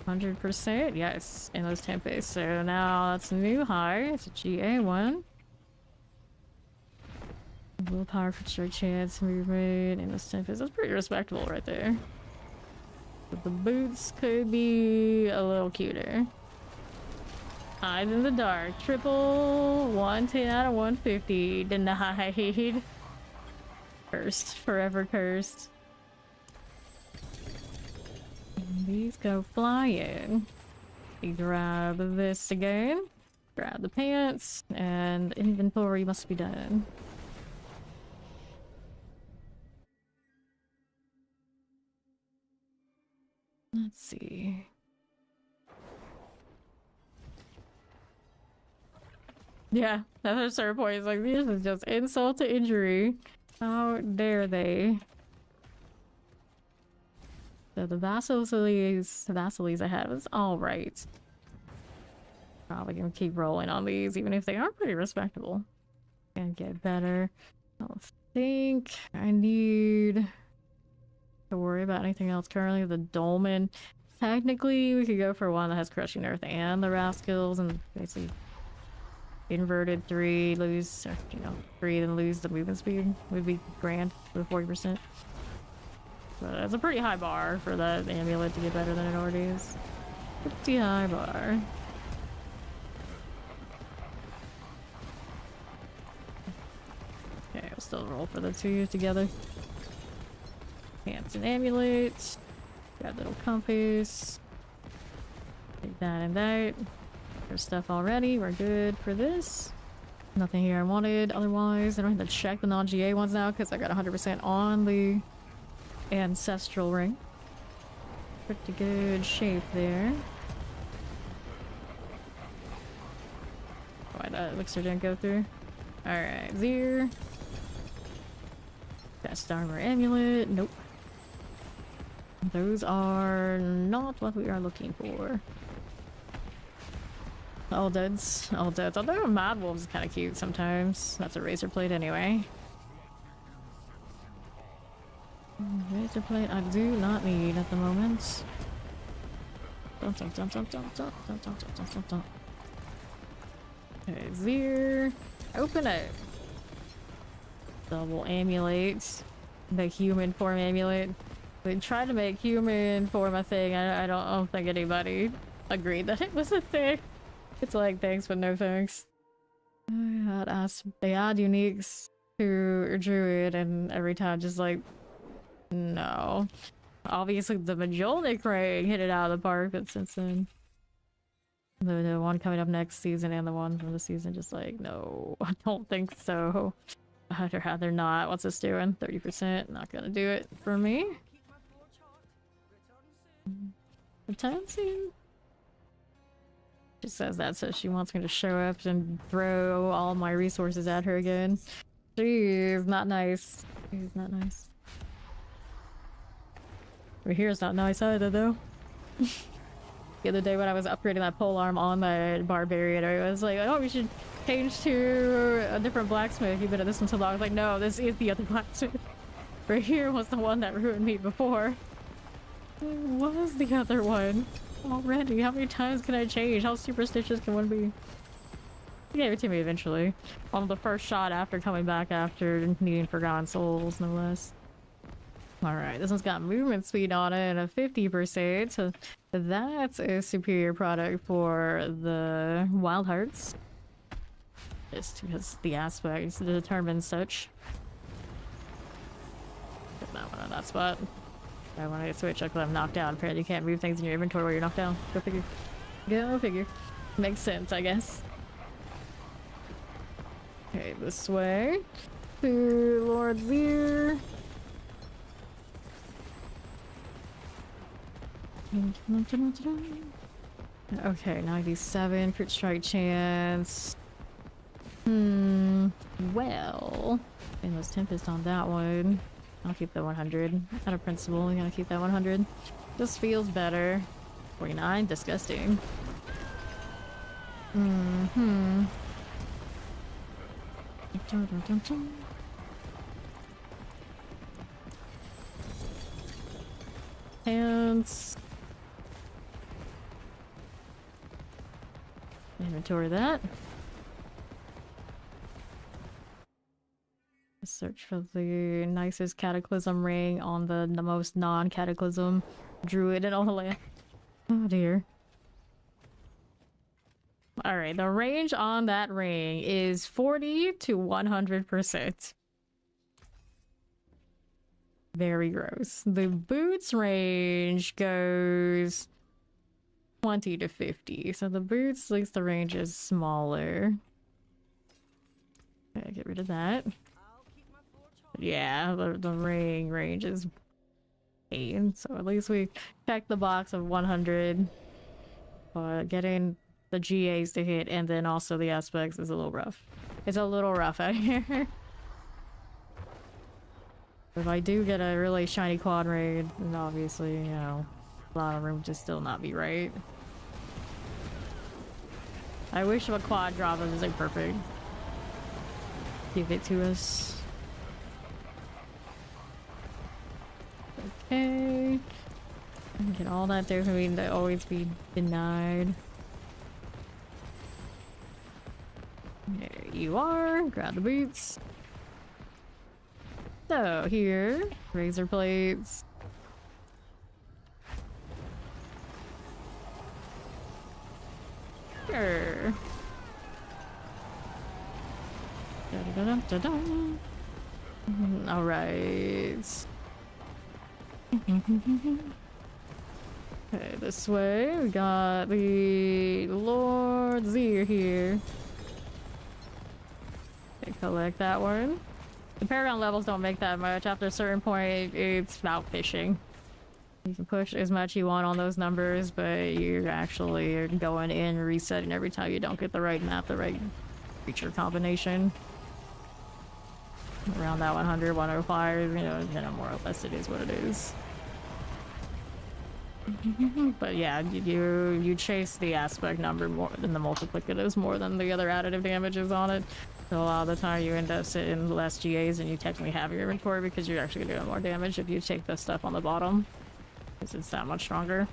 100%. Yes, in those tempest. So now that's a new high. It's a GA one. Willpower for strike chance, movement, and this tempest. That's pretty respectable right there. But the boots could be a little cuter. Eyes in the dark. Triple 110 out of 150. Denied. Cursed. Forever cursed. And these go flying. We grab this again. Grab the pants. And inventory must be done. Let's see. Yeah, that's a certain point. It's like, this is just insult to injury. How dare they? So the Vasilis I had was alright. Probably gonna keep rolling on these, even if they are pretty respectable. Gonna get better. I don't think I need to worry about anything else currently. The Dolmen. Technically, we could go for one that has Crushing Earth and the Rascals and basically inverted 3, lose, or, 3, then lose the movement speed would be grand for the 40%. But it's a pretty high bar for that amulet to get better than it already is. Pretty high bar. Okay, I'll still roll for the 2 together. Pants and amulets. Got little compass. Take that and that. There's stuff already. We're good for this. Nothing here I wanted. Otherwise, I don't have to check the non-GA ones now because I got 100% on the ancestral ring. Pretty good shape there. Why that elixir didn't go through. Alright, Zir. Best armor amulet. Nope. Those are not what we are looking for. All deads. All deads. Although Mad Wolves is kind of cute sometimes. That's a razor plate anyway. Razor plate I do not need at the moment. Dun, dun, dun, dun, dun, dun, dun, dun, dun, dun, dun. Okay, Zir. Open it. Double amulet. The human form amulet. They tried to make human form a thing. I don't think anybody agreed that it was a thing. It's like thanks but no thanks. They add uniques to Druid and every time just like no. Obviously the Majolnik ring hit it out of the park, but since then the one coming up next season and the one from the season just like no, I don't think so. I'd rather not. What's this doing? 30%. Not gonna do it for me. Return soon. She says that so she wants me to show up and throw all my resources at her again. Jeez, not nice. She's not nice. Over here is not nice either though. The other day when I was upgrading that pole arm on the barbarian, I was like, oh, we should change to a different blacksmith. You've been at this one so long. I was like, no, this is the other blacksmith. Right here was the one that ruined me before. What was the other one? Already? How many times can I change? How superstitious can one be? He gave it to me eventually. On the first shot after coming back after needing Forgotten Souls, no less. Alright, this one's got movement speed on it and a 50%, so that's a superior product for the Wild Hearts. Just because the aspects determine such. Put that one on that spot. I want to switch because I'm knocked down. Apparently you can't move things in your inventory while you're knocked down. Go figure. Go figure. Makes sense, I guess. Okay, this way. To Lord Zir. Okay, 97 crit strike chance. Well, and those Tempest on that one. I'll keep the 100. Out of principle, I'm gonna keep that 100. Just feels better. 49, disgusting. Pants. Inventory that. Search for the nicest cataclysm ring on the most non-cataclysm druid in all the land. Oh dear. Alright, the range on that ring is 40 to 100%. Very gross. The boots range goes 20 to 50. So the boots, at least the range is smaller. Okay, get rid of that. Yeah, the ring range is 8, so at least we checked the box of 100. But getting the GAs to hit and then also the aspects is a little rough. It's a little rough out here. If I do get a really shiny quad raid, then obviously, you know, a lot of room to still not be right. I wish a quad drop was like perfect. Give it to us. Okay. Get all that dopamine to always be denied. There you are. Grab the boots. So here, razor plates. Sure. All right. Okay, this way we got the Lord Zir here. Okay, collect that one. The paragon levels don't make that much. After a certain point, it's about fishing. You can push as much you want on those numbers, but you're actually going in, resetting every time you don't get the right map, the right creature combination. Around that 100, 105, you know, more or less it is what it is. But yeah, you chase the aspect number more than the multiplicatives, more than the other additive damages on it. So a lot of the time you end up sitting less GAs and you technically have your inventory because you're actually doing more damage if you take the stuff on the bottom. Because it's that much stronger.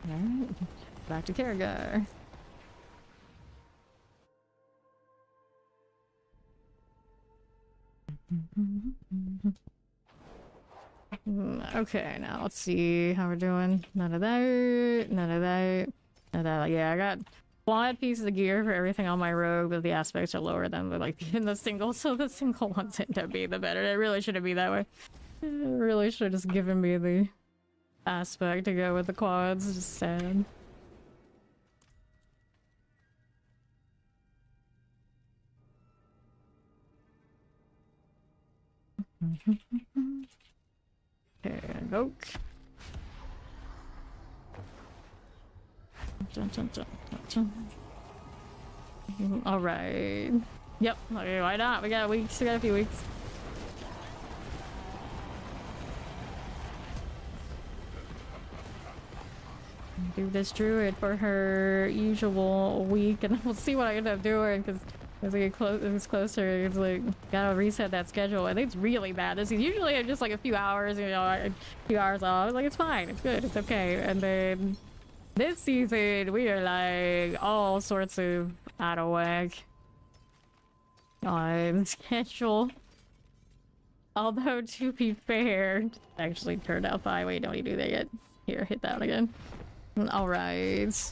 Alright, back to Karagar. Okay, now let's see how we're doing. None of that, none of that, none of that. Yeah, I got quad pieces of gear for everything on my rogue, but the aspects are lower than the, like in the single, so the single ones end up being the better. It really shouldn't be that way. It really should have just given me the aspect to go with the quads. Just sad. Okay, invoke. All right. Yep. Okay, why not? We got weeks. We got a few weeks. Do this druid for her usual week, and we'll see what I end up doing. Because as we get closer, it's like gotta reset that schedule. I think it's really bad. This is usually just like a few hours, you know, a few hours off. Like it's fine. It's good. It's okay. And then this season, we are like all sorts of out of whack on schedule. Although, to be fair, it actually turned out fine. Wait, don't you do that yet? Here, hit that again. Alright.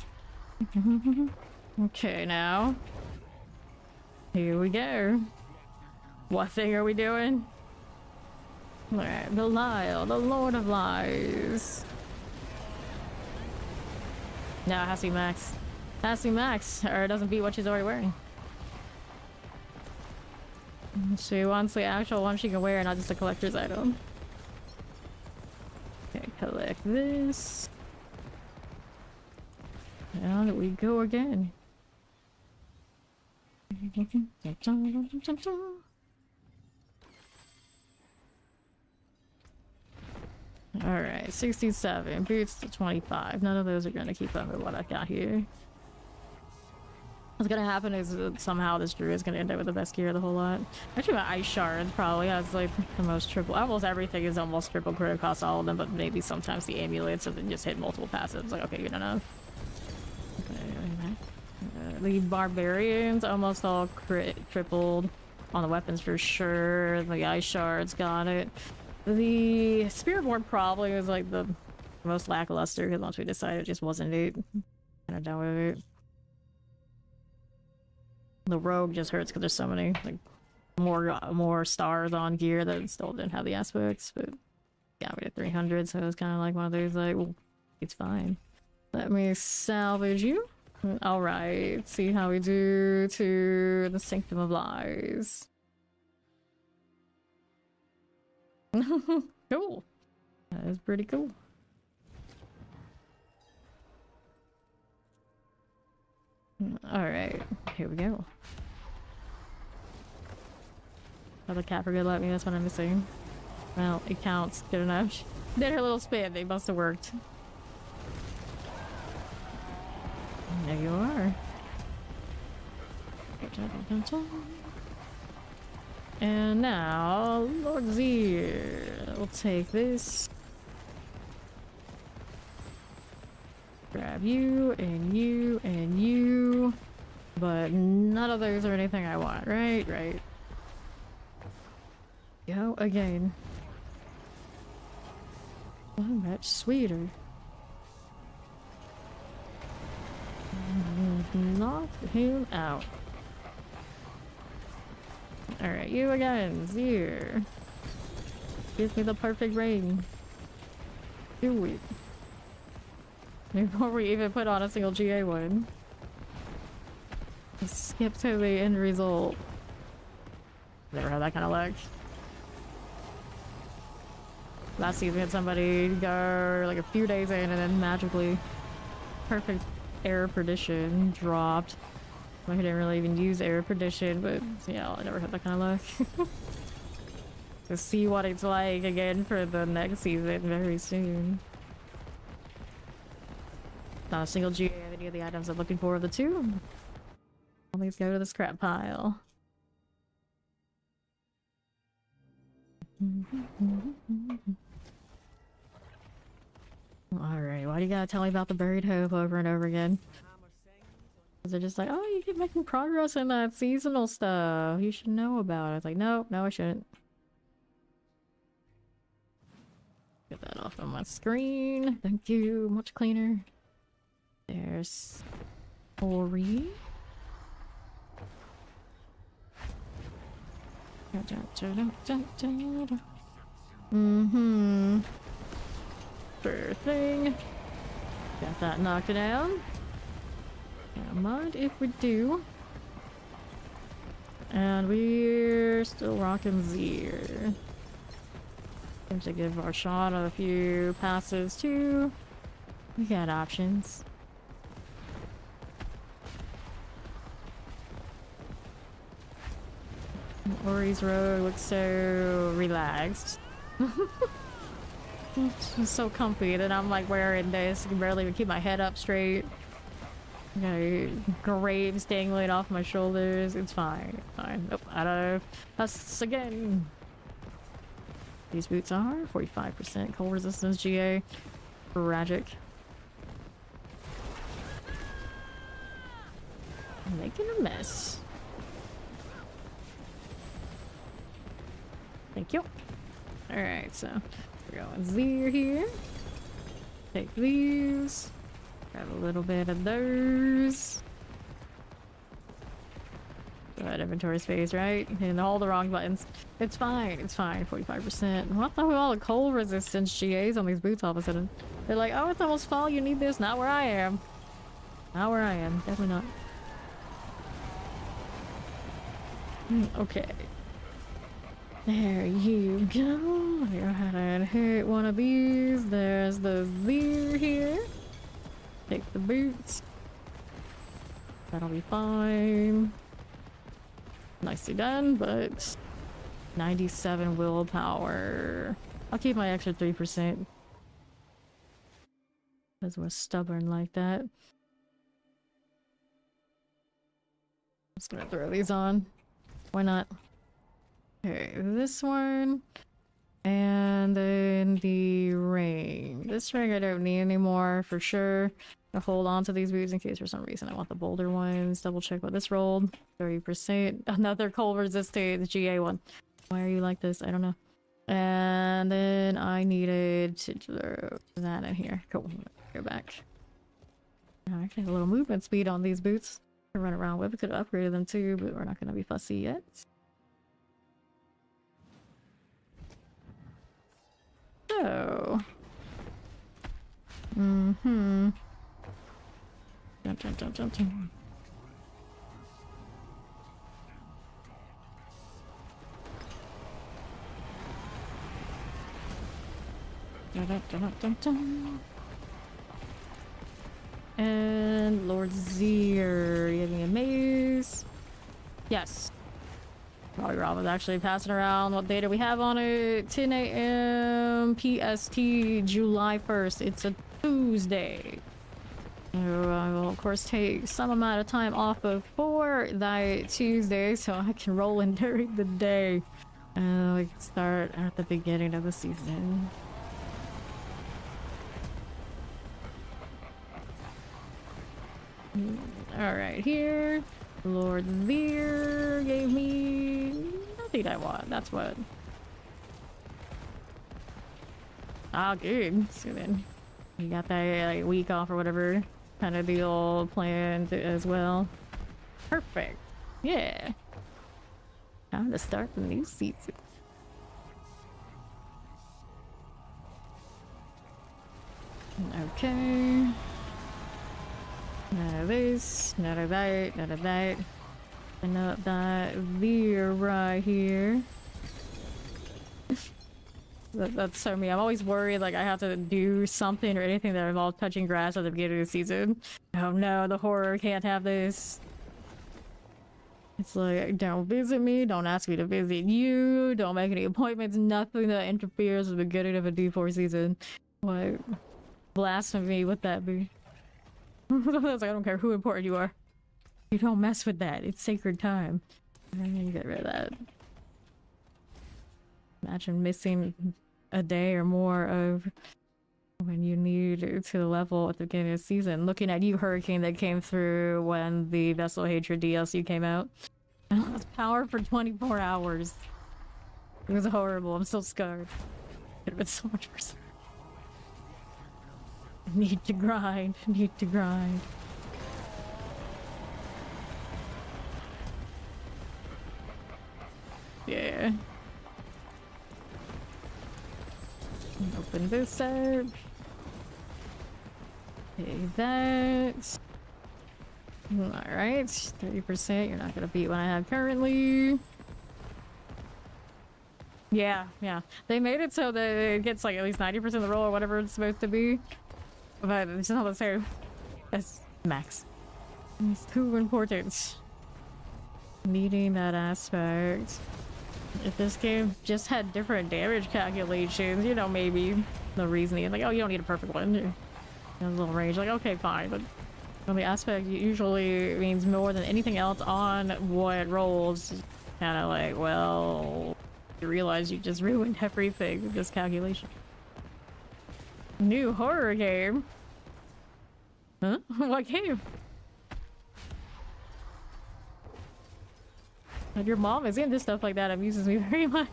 Okay, now. Here we go. What thing are we doing? Alright, Belial, the Lord of Lies. No, it has to be max. It has to be max, or it doesn't beat what she's already wearing. She wants the actual one she can wear, not just a collector's item. Okay, collect this. And we go again. Alright, 67. Boots to 25. None of those are going to keep up with what I got here. What's gonna happen is that somehow this druid is gonna end up with the best gear of the whole lot. Actually, my ice shard probably has like the most triple. Almost everything is almost triple crit across all of them, but maybe sometimes the amulets and then just hit multiple passives. Like, okay, good enough. Okay, the barbarians almost all crit tripled on the weapons for sure. The ice shards got it. The spiritborn probably was like the most lackluster because once we decided it just wasn't it. Kind of done with it. The rogue just hurts because there's so many like more stars on gear that still didn't have the aspects, but got rid of 300, so it was kind of like one of those like, well, it's fine. Let me salvage you. All right, see how we do to the Sanctum of Lies. Cool. That is pretty cool. Alright, here we go. Oh, the cat forgot let me, that's what I'm missing. Well, it counts. Good enough. She did her little spin, they must have worked. There you are. And now, Lord Zir. We'll take this. Grab you, and you, and you. But none of those are anything I want, right? Right. Go again. So much sweeter. Knock him out. Alright, you again, Zir. Give me the perfect ring. Do it. Before we even put on a single GA one. Just skip to the end result. Never had that kind of luck. Last season we had somebody go like a few days in and then magically perfect error perdition dropped. Like I didn't really even use error perdition, but yeah, I never had that kind of luck. To see what it's like again for the next season very soon. Not a single GA of any of the items I'm looking for of the two. All these go to the scrap pile. Alright, why do you gotta tell me about the buried hope over and over again? Because they're just like, oh, you keep making progress in that seasonal stuff. You should know about it. It's like, no, I shouldn't. Get that off of my screen. Thank you. Much cleaner. There's Ori. Mm-hmm. Sure thing. Got that knocked down. Don't mind if we do. And we're still rocking Zir. Seems to give our shot a few passes too. We got options. Ori's road looks so relaxed. It's so comfy that I'm like wearing this. I can barely even keep my head up straight. Graves dangling off my shoulders. It's fine. It's fine. Nope, out of us again. These boots are 45% cold resistance GA. Tragic. Making a mess. Thank you. Alright, so we're going Zir here. Take these. Grab a little bit of those. Good inventory space, right? And all the wrong buttons. It's fine, 45%. What the hell, all the cold resistance GAs on these boots all of a sudden? They're like, oh, it's almost fall, you need this. Not where I am. Not where I am. Definitely not. Okay. There you go. Go ahead and hit one of these. There's the Zir here. Take the boots. That'll be fine. Nicely done, but 97 willpower. I'll keep my extra 3%. Because we're stubborn like that. I'm just gonna throw these on. Why not? Okay, this one. And then the ring. This ring I don't need anymore for sure. I'll hold on to these boots in case for some reason I want the Boulder ones. Double check what this rolled. 30%. Another cold resistant, the GA one. Why are you like this? I don't know. And then I needed to throw that in here. Cool. Go back. I actually have a little movement speed on these boots to run around with. We could have upgraded them too, but we're not going to be fussy yet. So. Mm-hmm. Jump, jump, jump, jump, jump. And Lord Zir, you giving me a maze? Yes. Probably Rob was actually passing around what data we have on it. 10 a.m. PST, July 1st. It's a Tuesday. So I will of course take some amount of time off before that Tuesday so I can roll in during the day. And we can start at the beginning of the season. Alright, here. Lord Veer gave me nothing I want. That's what. Ah, good. So then you got that like week off or whatever kind of deal planned as well. Perfect. Yeah. Time to start the new season. Okay. None of this, none of that, none of that. And that veer right here. That's so me. I'm always worried like I have to do something or anything that involves touching grass at the beginning of the season. Oh no, the horror can't have this. It's like, don't visit me, don't ask me to visit you, don't make any appointments, nothing that interferes with the beginning of a D4 season. What blasphemy would that be? Like, I don't care who important you are. You don't mess with that. It's sacred time. I'm gonna get rid of that. Imagine missing a day or more of when you need to the level at the beginning of the season. Looking at you, Hurricane, that came through when the Vessel Hatred DLC came out. I lost power for 24 hours. It was horrible. I'm so scarred. Could have been so much worse. Need to grind. Need to grind. Yeah. Open this up. Okay, that. Alright, 30%. You're not gonna beat what I have currently. Yeah. They made it so that it gets like at least 90% of the roll or whatever it's supposed to be. But it's not the same as max. It's too important. Needing that aspect. If this game just had different damage calculations, you know, maybe the reasoning, like, oh, you don't need a perfect one. A little range, like, okay, fine, but the aspect usually means more than anything else on what rolls. Kind of like, well, you realize you just ruined everything with this calculation. New horror game? Huh? What game? And your mom is into stuff like that. Amuses me very much.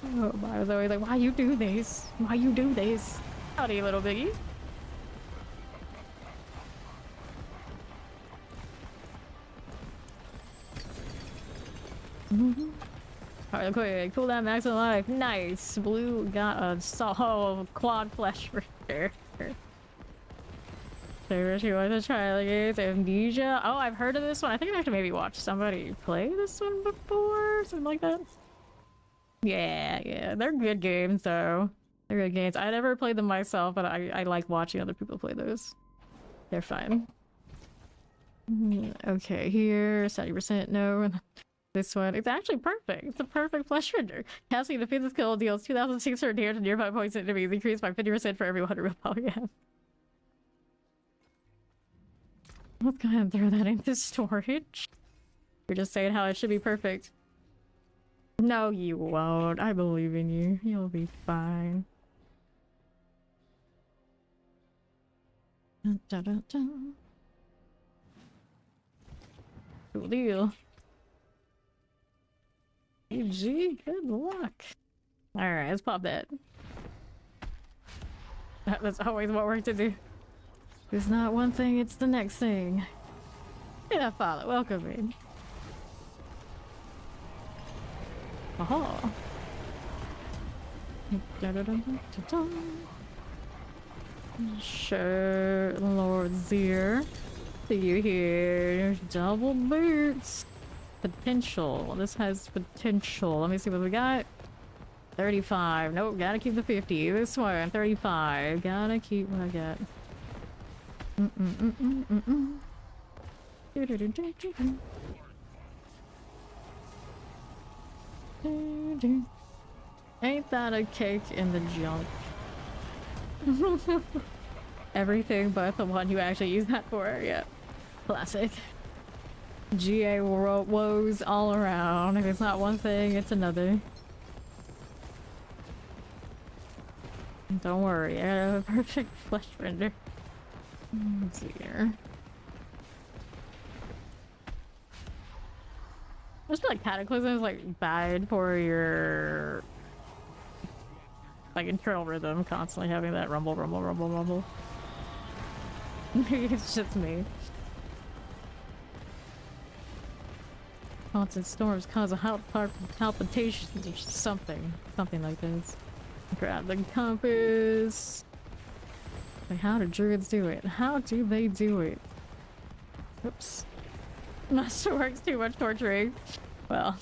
Oh, I was always like, why you do this? Why you do this? Howdy, little biggie. Alright, okay, cooldown max in life. Nice. Blue got a quad flesh for sure. Favorite you want to try against Amnesia? Oh, I've heard of this one. I think I have to maybe watch somebody play this one before, something like that. Yeah, they're good games though. They're good games. I never played them myself, but I like watching other people play those. They're fun. Okay, here 70% no. This one, it's actually perfect. It's a perfect flesh render. Casting a defensive skill deals 2,600 damage to nearby points and enemies, increased by 50% for every 100 willpower you have. Let's go ahead and throw that into storage. You're just saying how it should be perfect. No, you won't. I believe in you. You'll be fine. Dun, dun, dun, dun. Cool deal. GG, good luck. Alright, let's pop that. That's always what we're to do. It's not one thing, it's the next thing. Yeah, follow. Welcome in. Aha. Sure, Lord Zier. See you here. Double boots. Potential. This has potential. Let me see what we got. 35. Nope, gotta keep the 50. This one, 35. Gotta keep what I got. Ain't that a cake in the junk? Everything but the one you actually use that for, yeah. Classic. GA woes all around. If it's not one thing, it's another. Don't worry, I have a perfect flesh render. Oh dear. I just feel like Cataclysm is like bad for your like internal rhythm, constantly having that rumble, rumble, rumble, rumble. Maybe it's just me. Constant storms cause a palpitations or something like this. Grab the compass. Like, how do druids do it? How do they do it? Oops. Masterworks too much torturing. Well,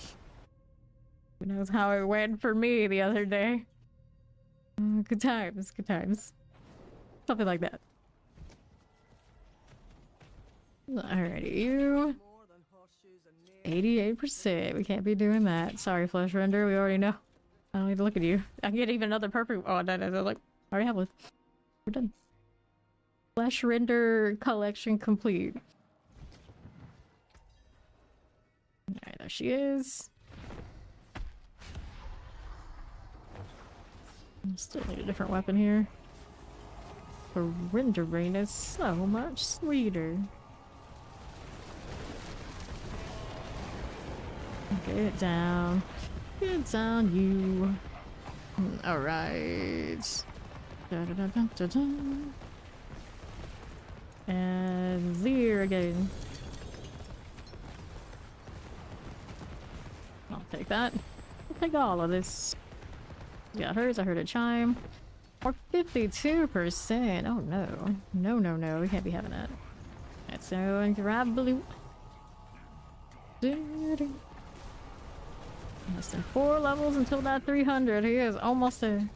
who knows how it went for me the other day. Good times, good times. Something like that. Alrighty, you. 88%. We can't be doing that. Sorry, flesh render. We already know. I don't need to look at you. I can get even another perfect. Oh, no. Like, I already have one. We're done. Flesh render collection complete. Alright, there she is. Still need a different weapon here. The rendering is so much sweeter. Get down. Get down, you. Alright. And Zir again. I'll take that. I'll take all of this. Got hers. I heard a chime. Or 52%. Oh no. No. We can't be having that. Alright, so grab blue. Less than 4 levels until that 300. He is almost there.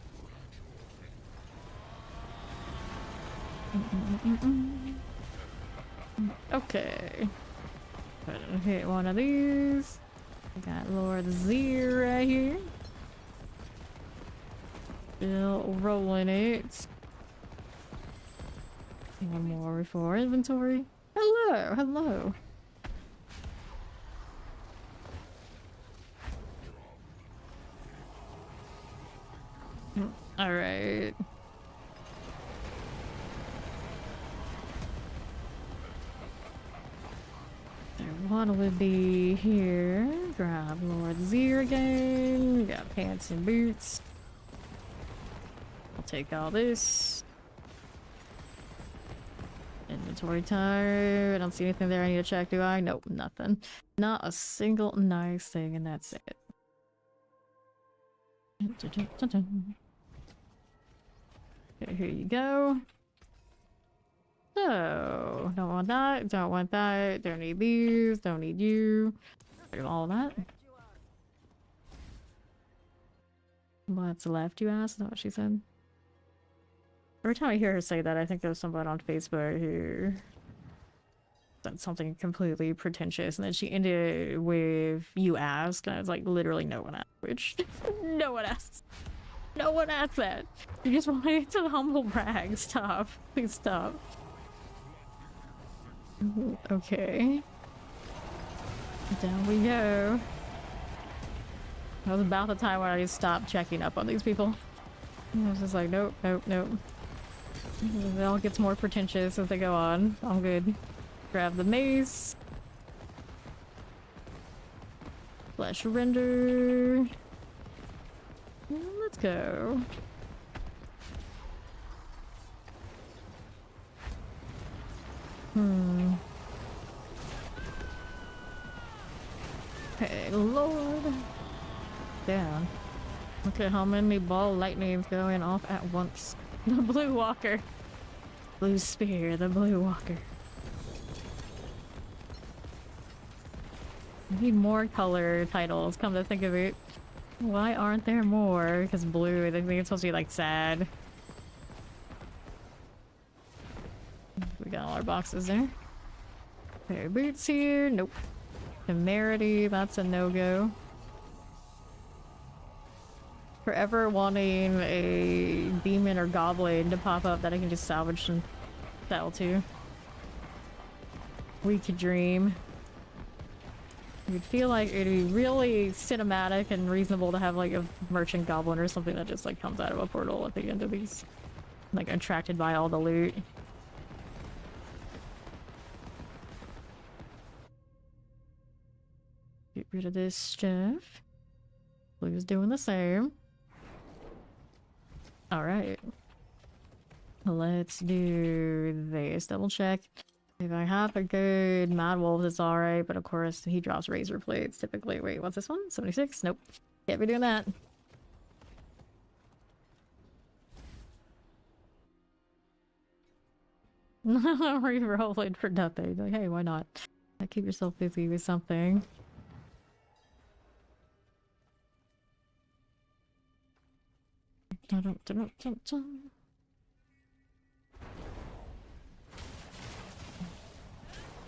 Okay. Hit one of these. We got Lord Zir right here. Still rolling it. One more before inventory. Hello. All right. What would be here? Grab Lord Zir again. We got pants and boots. I'll take all this. Inventory time. I don't see anything there I need to check, do I? Nope, nothing. Not a single nice thing, and that's it. Okay, here you go. So, don't want that, don't want that, don't need these, don't need you. Rid of all of that. What's left, you asked? Is that what she said? Every time I hear her say that, I think there's someone on Facebook who said something completely pretentious, and then she ended with, you ask, and I was like, literally no one asked, which no one asks. No one asked that. You just wanted to humble brag. Stop. Please stop. Okay. Down we go. That was about the time when I just stopped checking up on these people. I was just like, nope. It all gets more pretentious as they go on. I'm good. Grab the mace. Flesh render. Let's go. Hey, Lord. Down. Look at how many ball lightnings going off at once. The blue walker. Blue spear, the blue walker. We need more color titles, come to think of it. Why aren't there more? Because blue, I think it's supposed to be like sad. We got all our boxes there. Okay, boots here. Nope. Temerity, that's a no-go. Forever wanting a demon or goblin to pop up that I can just salvage and sell to. We could dream. You'd feel like it'd be really cinematic and reasonable to have like a merchant goblin or something that just like comes out of a portal at the end of these. Like attracted by all the loot. Get rid of this stuff. Blue's doing the same. Alright. Let's do this. Double check. If I have a good Mad Wolf, it's alright, but of course he drops Razor Plates typically. Wait, what's this one? 76? Nope. Can't be doing that. Re-rolling for nothing. Like, hey, why not? Keep yourself busy with something.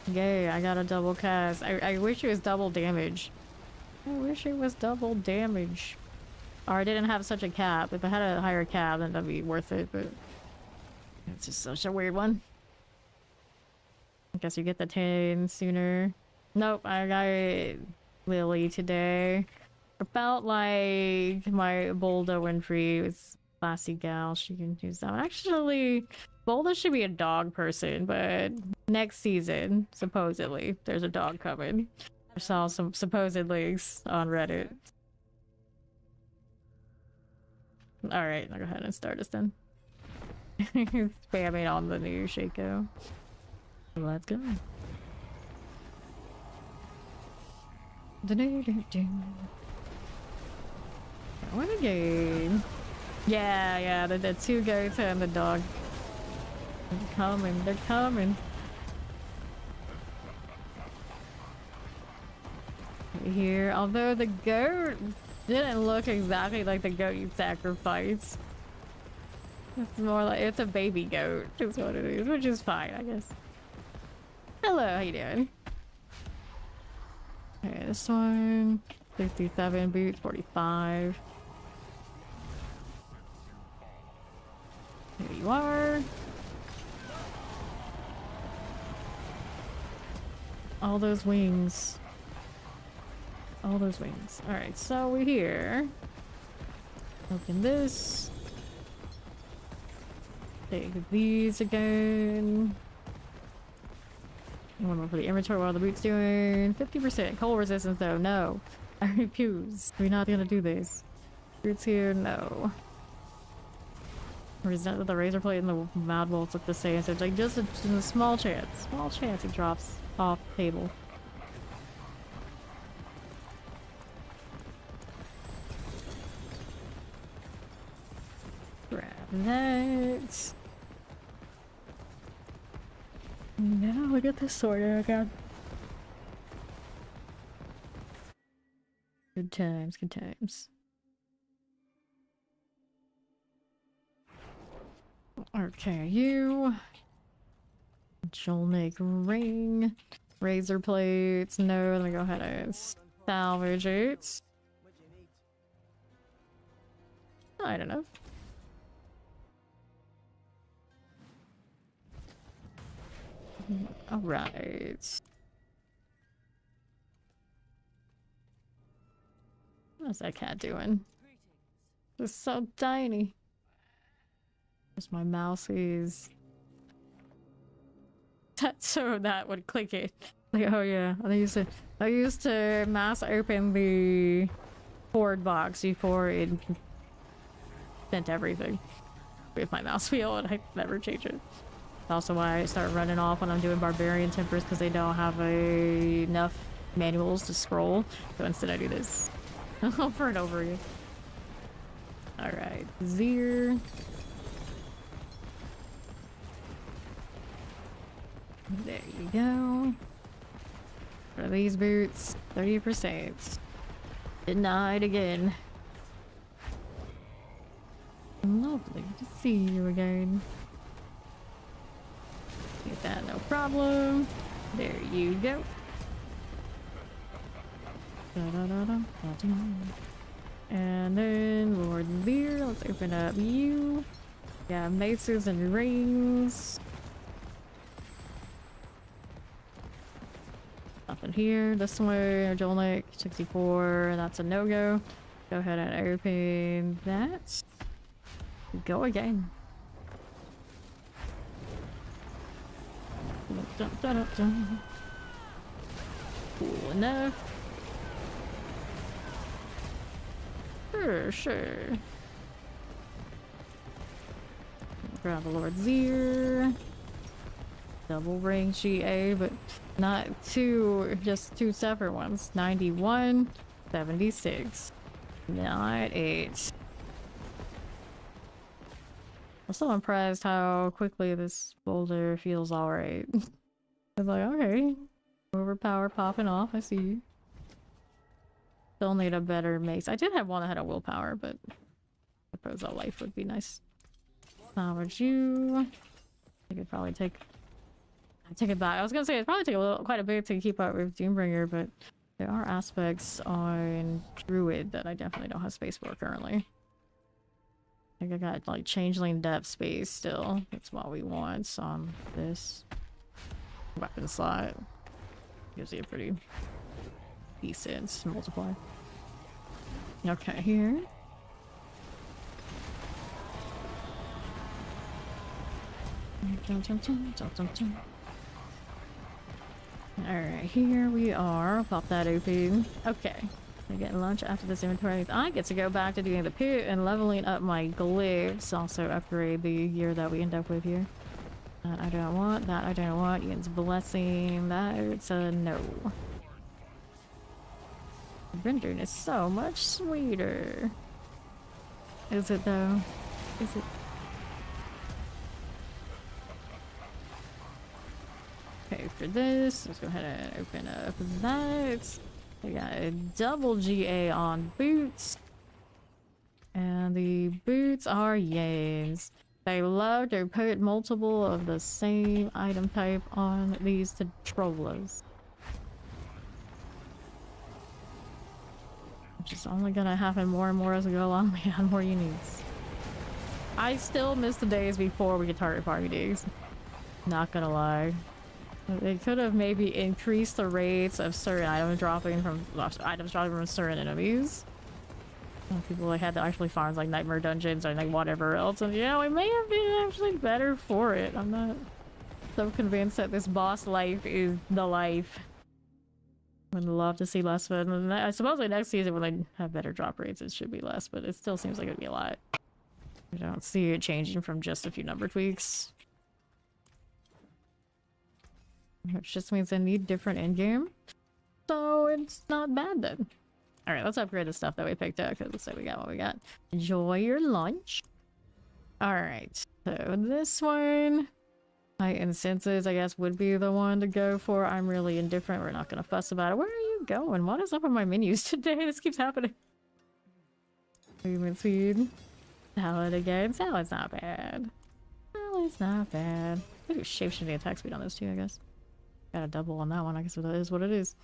Yay, I got a double cast. I wish it was double damage. I wish it was double damage. Or I didn't have such a cap. If I had a higher cap, then that'd be worth it, but it's just such a weird one. I guess you get the 10 sooner. Nope, I got Lily today. I felt like my Boulder Winfrey was classy gal. She can use that one. Actually, Boulder should be a dog person, but next season, supposedly, there's a dog coming. I saw some supposed links on Reddit. Alright, I'll go ahead and start us then. Spamming on the new Shaco. Let's go. What a game. Yeah, the two goats and the dog. They're coming. Here, although the goat didn't look exactly like the goat you sacrifice. It's more like, it's a baby goat, is what it is, which is fine, I guess. Hello, how you doing? Okay, this one, 67, boots, 45. There you are. All those wings. All those wings. Alright, so we're here. Open this. Take these again. One more for the inventory while the boot's doing 50%. Cold resistance though, no. I refuse. We're not gonna do this. Boots here, no. Resent that the razor plate and the Mad Wolves look the same, so it's like just a small chance it drops off the table. Grab that. Now look at this sword again. Good times, good times. Okay, you. Jolnik ring. Razor plates. No, let me go ahead and salvage it. I don't know. Alright. What's that cat doing? It's so tiny. Just my mouse is so that would click it. Like, oh yeah, I used to mouse open the board box before it sent everything with my mouse wheel, and I never change it. Also why I start running off when I'm doing barbarian tempers, because they don't have enough manuals to scroll. So instead I do this over and over again. Alright, Zir. There you go. For these boots, 30%. Denied again. Lovely to see you again. Get that, no problem. There you go. And then Lord Lear, let's open up you. Yeah, maces and rings. Nothing here. This way, Jolnik, 64. That's a no-go. Go ahead and open that. Go again. Dun, dun, dun, dun. Cool enough. Sure. Grab the Lord Zir. Double ring GA, but not two, just two separate ones. 91, 76, not 8. I'm so impressed how quickly this Boulder feels alright. It's like, okay, overpower popping off, I see you. Still need a better mace. I did have one that had a willpower, but I suppose a life would be nice. Salvage you. I could probably take it back. I was gonna say it'd probably take quite a bit to keep up with Doombringer, but there are aspects on Druid that I definitely don't have space for currently. I think I got like changeling depth space still. That's what we want on this weapon slot. Gives you a pretty decent multiplier. Okay, here. Alright, here we are. Pop that open. Okay. I get lunch after this inventory. I get to go back to doing the pit and leveling up my glyphs. Also upgrade the gear that we end up with here. That I don't want. That I don't want. Ian's blessing. That's a no. Rendering is so much sweeter. Is it though? Is it? Okay, for this, let's go ahead and open up that. We got a double GA on boots. And the boots are yays. They love to put multiple of the same item type on these controllers. Which is only gonna happen more and more as we go along. We add more uniques. I still miss the days before we could target party days. Not gonna lie. They could have maybe increased the rates of certain items dropping from certain enemies. Some people like had to actually farm like nightmare dungeons or like whatever else, and yeah, it may have been actually better for it. I'm not so convinced that this boss life is the life. Would love to see less of it. And I suppose like next season when they have better drop rates, it should be less, but it still seems like it'd be a lot. I don't see it changing from just a few number tweaks. Which just means I need different endgame. So it's not bad then. Alright, let's upgrade the stuff that we picked up, because let's say we got what we got. Enjoy your lunch. Alright, so this one, heightened senses, I guess, would be the one to go for. I'm really indifferent. We're not gonna fuss about it. Where are you going? What is up with my menus today? This keeps happening. Movement speed. Salad again. Salad's not bad. Salad's not bad. I think shape-shifting attack speed on those two, I guess. Got a double on that one. I guess that is what it is.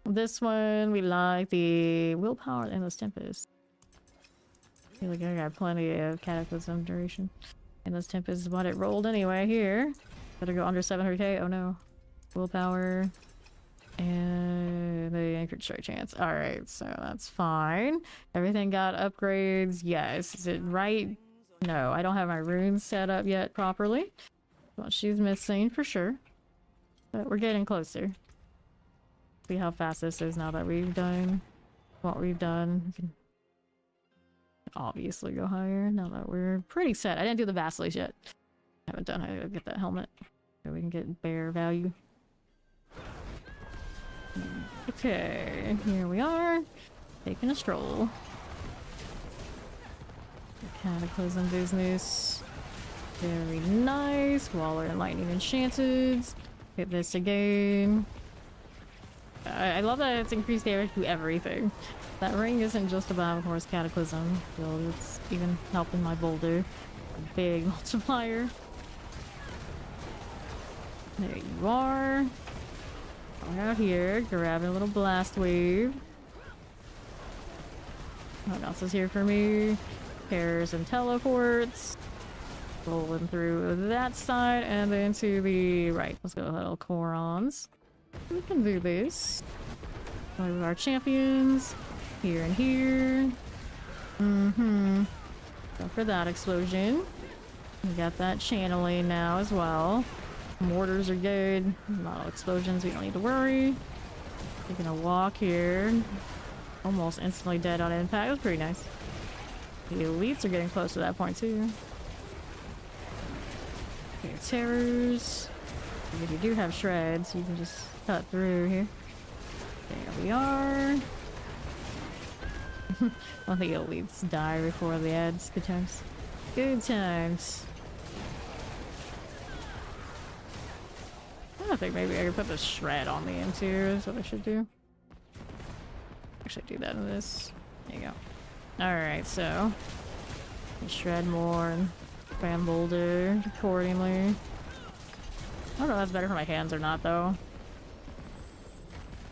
This one, we like the willpower and Endless Tempest. I feel like I got plenty of Cataclysm duration. Endless Tempest is what it rolled anyway here. Better go under 700k. Oh no. Willpower. And the Anchored Strike chance. Alright, so that's fine. Everything got upgrades. Yes. Is it right? No, I don't have my runes set up yet properly. Well, she's missing for sure. But we're getting closer. See how fast this is now that we've done what we've done. We can obviously go higher now that we're pretty set. I didn't do the Basilisk yet. I haven't done. I gotta get that helmet so we can get bear value. Okay, here we are. Taking a stroll. Cataclysm business. Very nice. Waller and Lightning Enchanted. Hit this again. I love that it's increased damage to everything. That ring isn't just about, of course, Cataclysm build. It's even helping my Boulder. A big multiplier. There you are. Going out here, grabbing a little blast wave. What else is here for me? Pairs and teleports. Rolling through that side and then to the right. Let's go little Corons. We can do this. One of our champions. Here and here. Go for that explosion. We got that channeling now as well. Mortars are good. No explosions, we don't need to worry. Taking a walk here. Almost instantly dead on impact. That was pretty nice. The elites are getting close to that point too. Okay, terrors. If you do have shreds, you can just cut through here. There we are. Well, the elites die before the ads. Good times. Good times. I think maybe I could put the shred on the end too, is what I should do. Actually do that in this. There you go. Alright, so shred more and spam Boulder accordingly. I don't know if that's better for my hands or not though.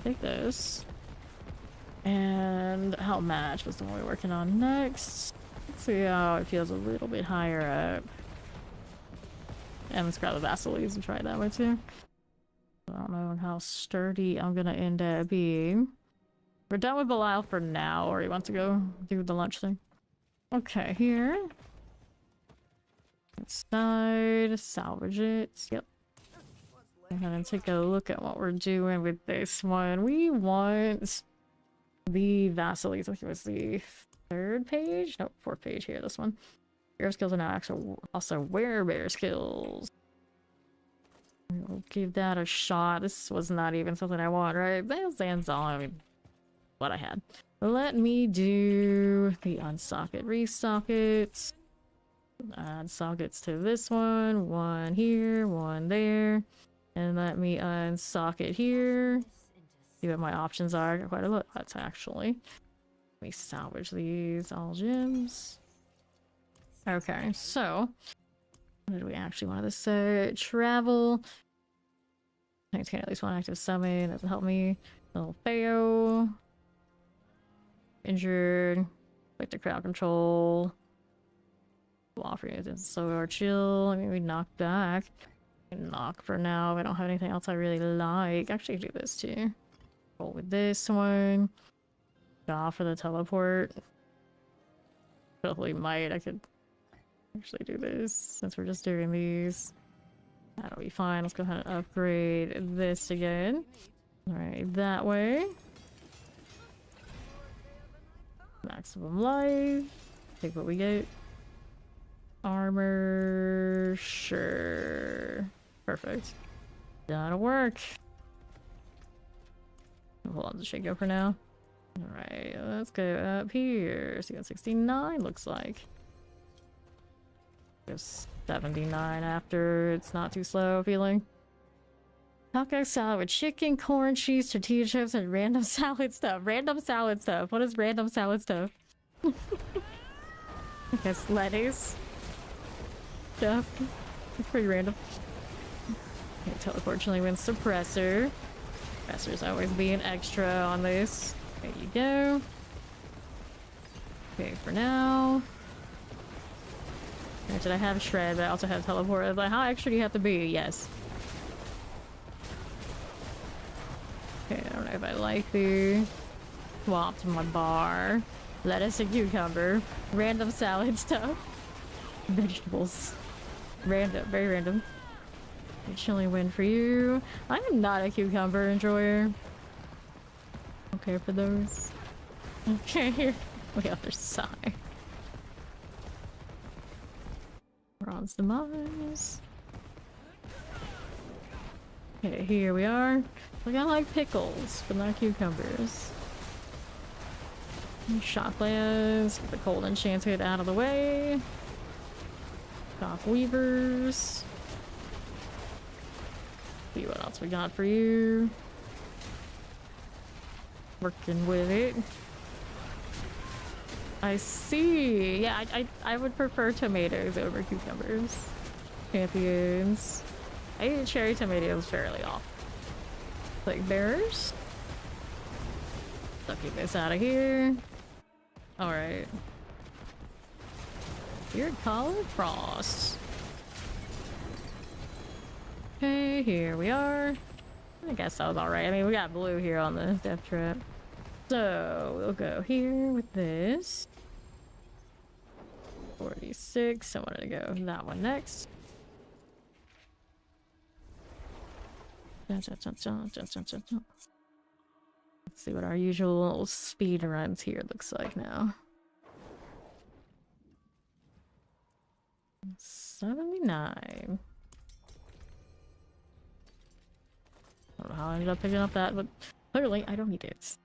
Take this. And how match was the one we're working on next. Let's see how it feels a little bit higher up. And let's grab the Vasilies and try it that way too. I don't know how sturdy I'm gonna end up being. We're done with Belial for now, or he wants to go do the lunch thing. Okay, here. Inside, salvage it. Yep. I'm gonna take a look at what we're doing with this one. We want the Vasilies. I think it was the 3rd page? Nope, 4th page here, this one. Bear skills are now also werebear skills. We'll give that a shot. This was not even something I want, right? That's all I mean, what I had. Let me do the unsocket resockets. Add sockets to this one. One here, one there. And let me unsocket here. See what my options are. Got quite a lot, actually. Let me salvage these all gems. Okay, so what did we actually want to say? Travel. Maintain at least one active summon. Doesn't help me. Little fail. Injured. Like the crowd control. Offering so our chill. I mean, we knock back. Knock for now. I don't have anything else I really like. Actually, do this too. Roll with this one. Draw for the teleport. Probably might. I could actually do this since we're just doing these. That'll be fine. Let's go ahead and upgrade this again. Alright, that way. Maximum life. Take what we get. Armor. Sure. Perfect. That'll work. Hold on to Shaco for now. Alright, let's go up here. So you got 69, looks like. There's 79 after. It's not too slow feeling. Hawkeye salad with chicken, corn, cheese, tortilla chips, and random salad stuff. Random salad stuff. What is random salad stuff? I guess lettuce. Stuff. It's pretty random. Okay, teleport chilling wins suppressor. Suppressor's always being extra on this. There you go. Okay, for now. Granted, I have shred, but I also have teleport. I was like, how extra do you have to be? Yes. Okay, I don't know if I like the swap to my bar. Lettuce and cucumber. Random salad stuff. Vegetables. Random, very random. A chilly win for you. I am not a cucumber enjoyer. Okay for those. Okay, here. The other side. Bronze demise. Okay, here we are. Like I like pickles, but not cucumbers. Shotlands, get the cold enchanted out of the way. Shock weavers. See what else we got for you. Working with it. I see. Yeah, I would prefer tomatoes over cucumbers. Champions. I eat cherry tomatoes fairly often. Plague bearers. Let's get this out of here. Alright. Weird color frost. Okay, here we are. I guess that was alright. I mean, we got blue here on the death trap. So, we'll go here with this. 46. I wanted to go that one next. Let's see what our usual speed runs here looks like now. 49. I don't know how I ended up picking up that, but clearly I don't need it.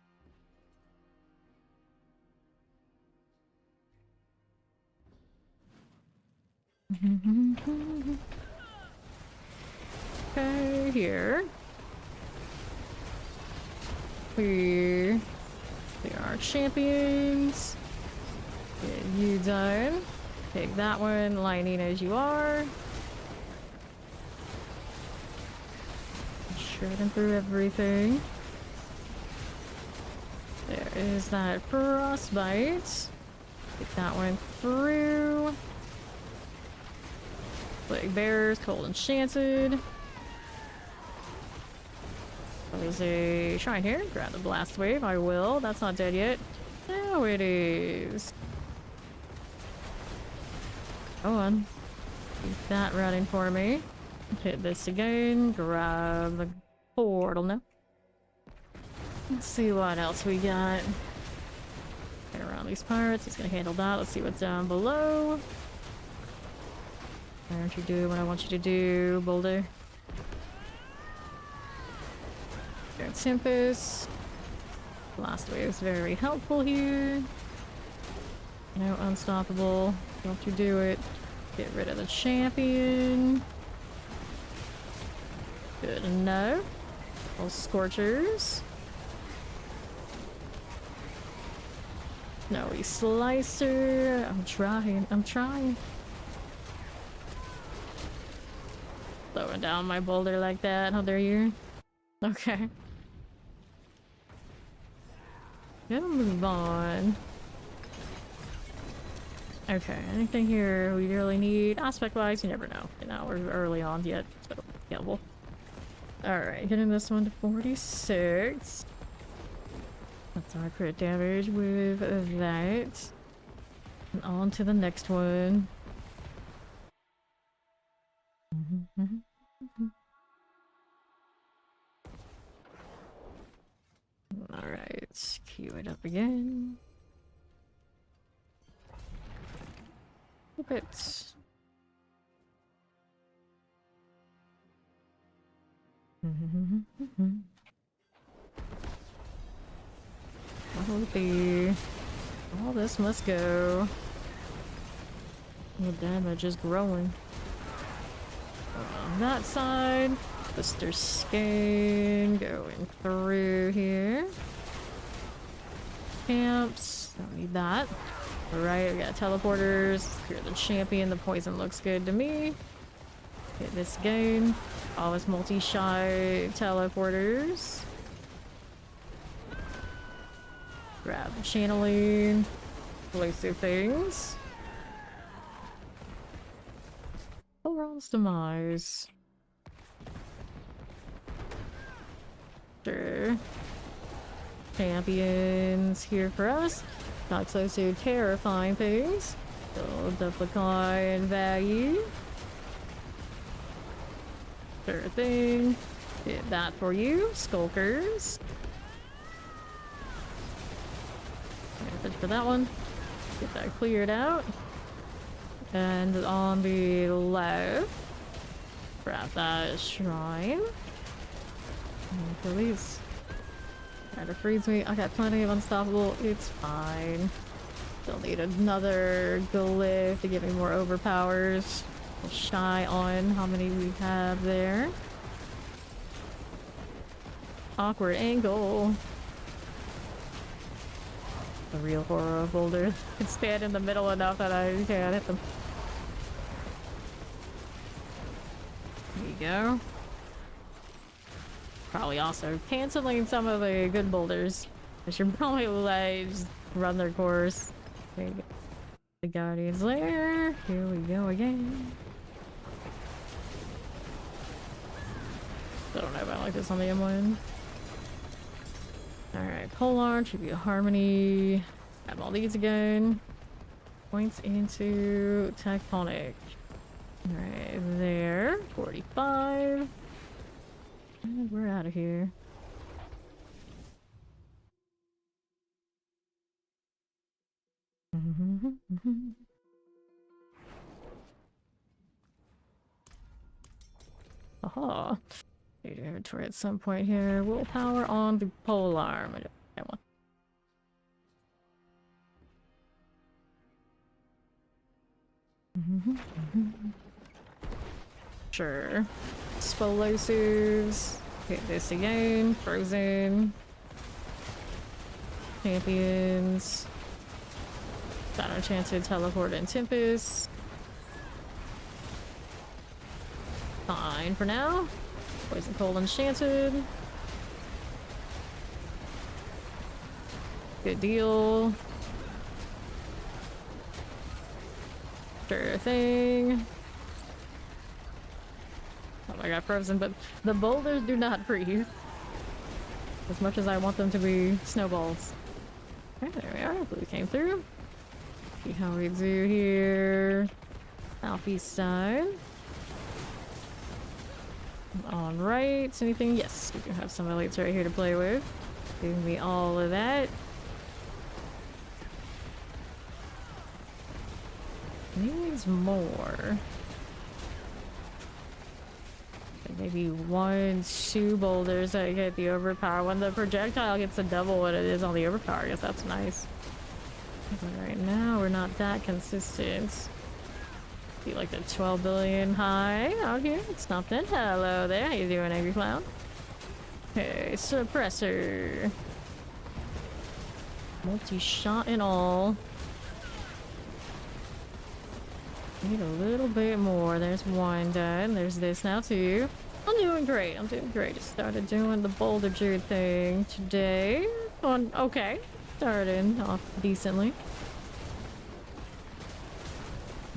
Okay, here. We are champions. Get you done. Take that one, lining as you are. Shredding through everything. There is that frostbite. Get that one through. Plague bears, cold enchanted. There's a shrine here. Grab the blast wave. I will. That's not dead yet. Now it is. Go on. Keep that running for me. Hit this again. Grab the portal now. Let's see what else we got. Get around these pirates. He's gonna handle that. Let's see what's down below. Why don't you do what I want you to do, Boulder? Tempest. Blast wave is very helpful here. No unstoppable. Don't you do it. Get rid of the champion. Good enough. Those scorchers. Snowy slicer. I'm trying. I'm trying. Slowing down my boulder like that. How dare you? Okay. Gotta move on. Okay, anything here we really need? Aspect-wise, you never know. You know, we're early on yet, so yeah, well. Alright, getting this one to 46. That's our crit damage with that. And on to the next one. Alright, cue it up again. Flip it. What'll it be? All this must go. The damage is growing. On that side, Twister Skein going through here. Camps, don't need that. Alright, we got teleporters. Clear the champion, the poison looks good to me. Get this game. All his multi-shot teleporters. Grab the channeling. Elusive things. Elrond's demise. Sure. Champions here for us. Not so terrifying things. So duplicate in value. Sure thing. Did that for you. Skulkers. Message for that one. Get that cleared out. And on the left, grab that shrine. And release. Trying to freeze me. I got plenty of unstoppable. It's fine. Still need another glyph to give me more overpowers. We'll shy on how many we have there. Awkward angle. The real horror of Boulder. Can stand in the middle enough that I can't hit them. There you go. Probably also canceling some of the good boulders. I should probably like just run their course. There you go. The Guardian's Lair. Here we go again. I don't know if I like this on the M1. Alright, Polar, Tribute Harmony. Have all these again. Points into Tectonic. Alright, there. 45. And we're out of here. Haha. Need inventory at some point here. Willpower on the pole arm. I don't get one. Sure. Explosives. Hit this again. Frozen. Champions. Got our chance to teleport in Tempest. Fine for now. Poison Cold Enchanted. Good deal. Sure thing. Oh, I got frozen, but the boulders do not freeze. As much as I want them to be snowballs. Okay, there we are. Blue came through. See how we do here. Southeast side. On right. Anything? Yes, we do have some elites right here to play with. Give me all of that. Needs more. Maybe 1, 2 boulders that get the overpower. When the projectile gets to double what it is on the overpower, I guess that's nice. But right now, we're not that consistent. Be like the 12 billion high out here. It's not that. Hello there. How you doing, Angry Clown? Okay, suppressor. Multi-shot and all. Need a little bit more. There's one done. There's this now too. I'm doing great. I'm doing great. Just started doing the Boulder Druid thing today. On okay. Starting off decently.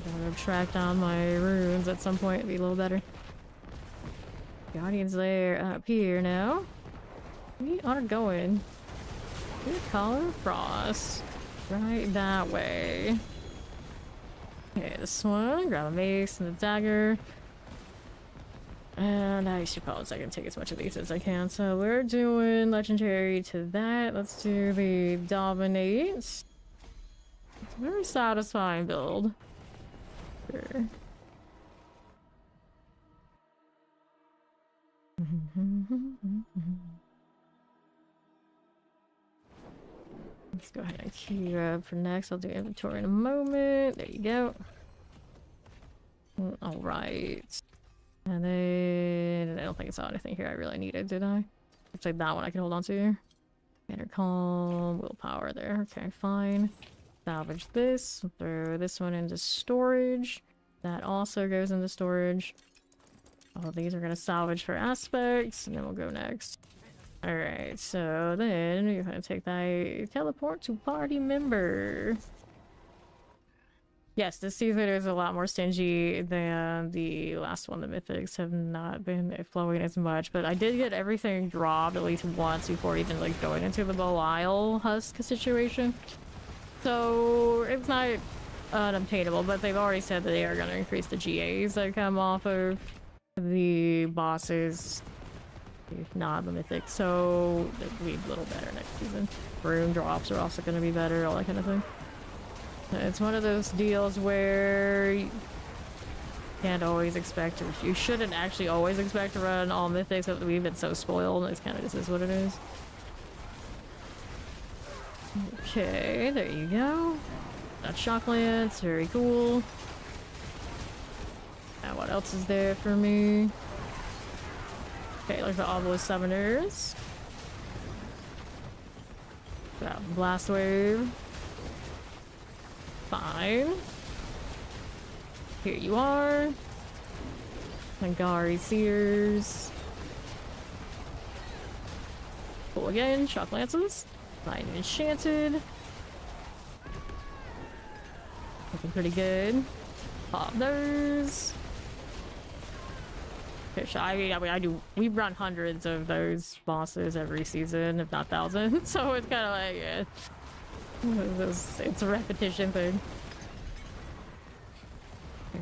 Gotta track down my runes at some point. It'd be a little better. Guardian's Lair up here now. We are going. Good Collar Frost. Right that way. Okay, this one. Grab a mace and a dagger. And I suppose I can take as much of these as I can. So we're doing legendary to that. Let's do the dominate. It's a very satisfying build. Sure. Let's go ahead and queue up for next. I'll do inventory in a moment. There you go. All right. And then I don't think I saw anything here I really needed, did I? Looks like that one I can hold on to. Better calm, willpower there. Okay, fine. Salvage this. Throw this one into storage. That also goes into storage. All these are gonna salvage for aspects, and then we'll go next. Alright, so then you're gonna take that teleport to party member. Yes, this season is a lot more stingy than the last one. The mythics have not been flowing as much, but I did get everything dropped at least once before even like going into the Belial husk situation. So it's not unobtainable, but they've already said that they are going to increase the GAs that come off of the bosses, if not the mythic, so it'll be a little better next season. Rune drops are also going to be better, all that kind of thing. It's one of those deals where you can't always expect to, you shouldn't actually always expect to run all mythics, but we've been so spoiled, it's kind of just is what it is. Okay, there you go. Got shock lance, very cool. Now what else is there for me? Okay, like the obelisk summoners. Got blast wave. Fine. Here you are. Angari Seers. Cool again. Shock lances. Fine enchanted. Looking pretty good. Pop those. I do. We run hundreds of those bosses every season, if not thousands. So it's kind of like, yeah. It's a repetition thing.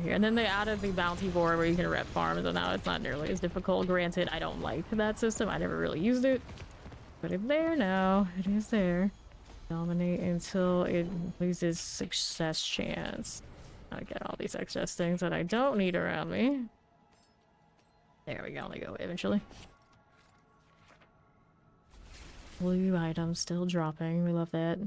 Here. And then they added the bounty board where you can rep farms, and now it's not nearly as difficult. Granted, I don't like that system. I never really used it. But it's there now. It is there. Dominate until it loses success chance. I get all these excess things that I don't need around me. There we go, let me go eventually. Blue items still dropping, we love that.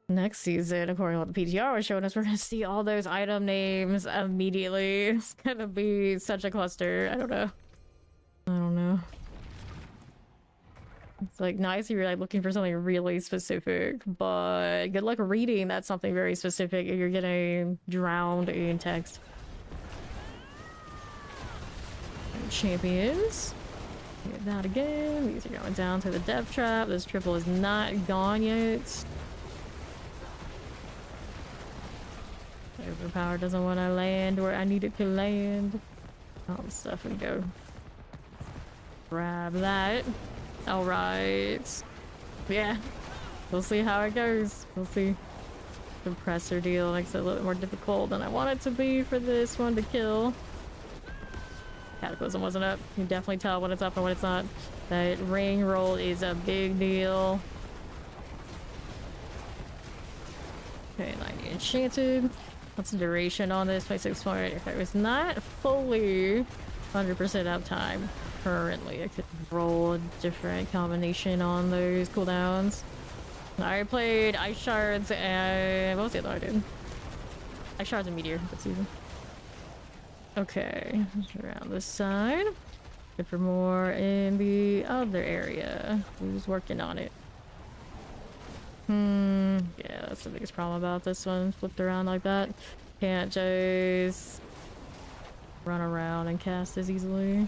Next season, according to what the PTR was showing us, we're gonna see all those item names immediately. It's gonna be such a cluster. I don't know. It's like nice if you're like looking for something really specific, but good luck reading that's something very specific if you're getting drowned in text. Champions. Get that again. These are going down to the death trap. This triple is not gone yet. Overpower doesn't want to land where I need it to land. All the stuff and go. Grab that. Alright. Yeah. We'll see how it goes. We'll see. Compressor deal makes it a little bit more difficult than I want it to be for this one to kill. Cataclysm wasn't up. You can definitely tell when it's up and when it's not. That ring roll is a big deal. Okay, 90 enchanted. What's the duration on this? 26.8. If it was not fully 100% uptime currently, I could roll a different combination on those cooldowns. I played Ice Shards and what was the other one I did? Ice Shards and Meteor this season. Okay, around this side. Good for more in the other area. Who's working on it? Yeah, that's the biggest problem about this one. Flipped around like that. Can't just run around and cast as easily.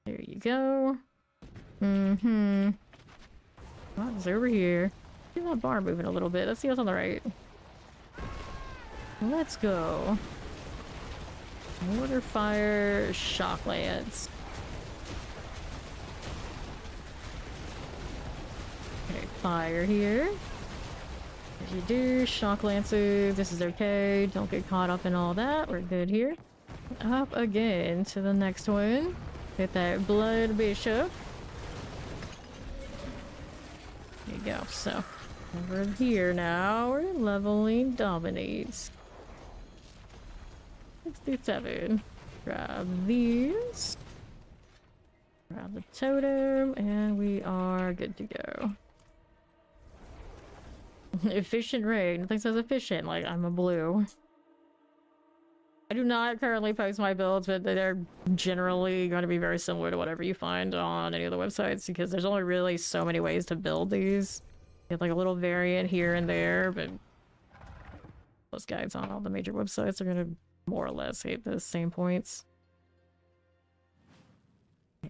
There you go. What's over here? See that bar moving a little bit. Let's see what's on the right. Let's go. Water, fire, shock lance. Okay, fire here. As you do, shock lances. This is okay. Don't get caught up in all that. We're good here. Up again to the next one. Get that blood bishop. There you go. So over here now, we're leveling dominates. 67. Grab these. Grab the totem, and we are good to go. Efficient raid. Nothing says efficient, like I'm a blue. I do not currently post my builds, but they're generally going to be very similar to whatever you find on any of the websites, because there's only really so many ways to build these. You have like a little variant here and there, but those guides on all the major websites are going to more or less hit the same points.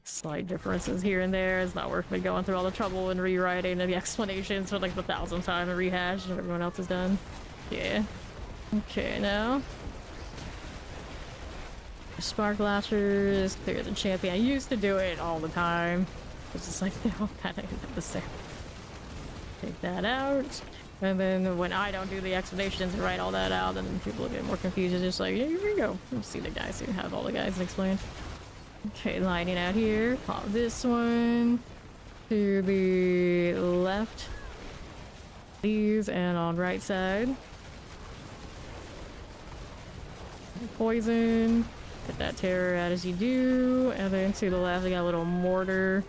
Slight differences here and there. It's not worth me going through all the trouble and rewriting and the explanations for like the 1,000th time and rehash and everyone else has done. Yeah. Okay, now. Spark blasters, clear the champion. I used to do it all the time. It's just like they all kind of end up the same. Take that out. And then when I don't do the explanations and write all that out, then people get more confused. It's just like, yeah, here we go. Let's see the guys who have all the guys explained. Okay, lining out here. Pop this one to the left. These and on right side. Poison. Get that terror out as you do. And then to the left, we got a little mortar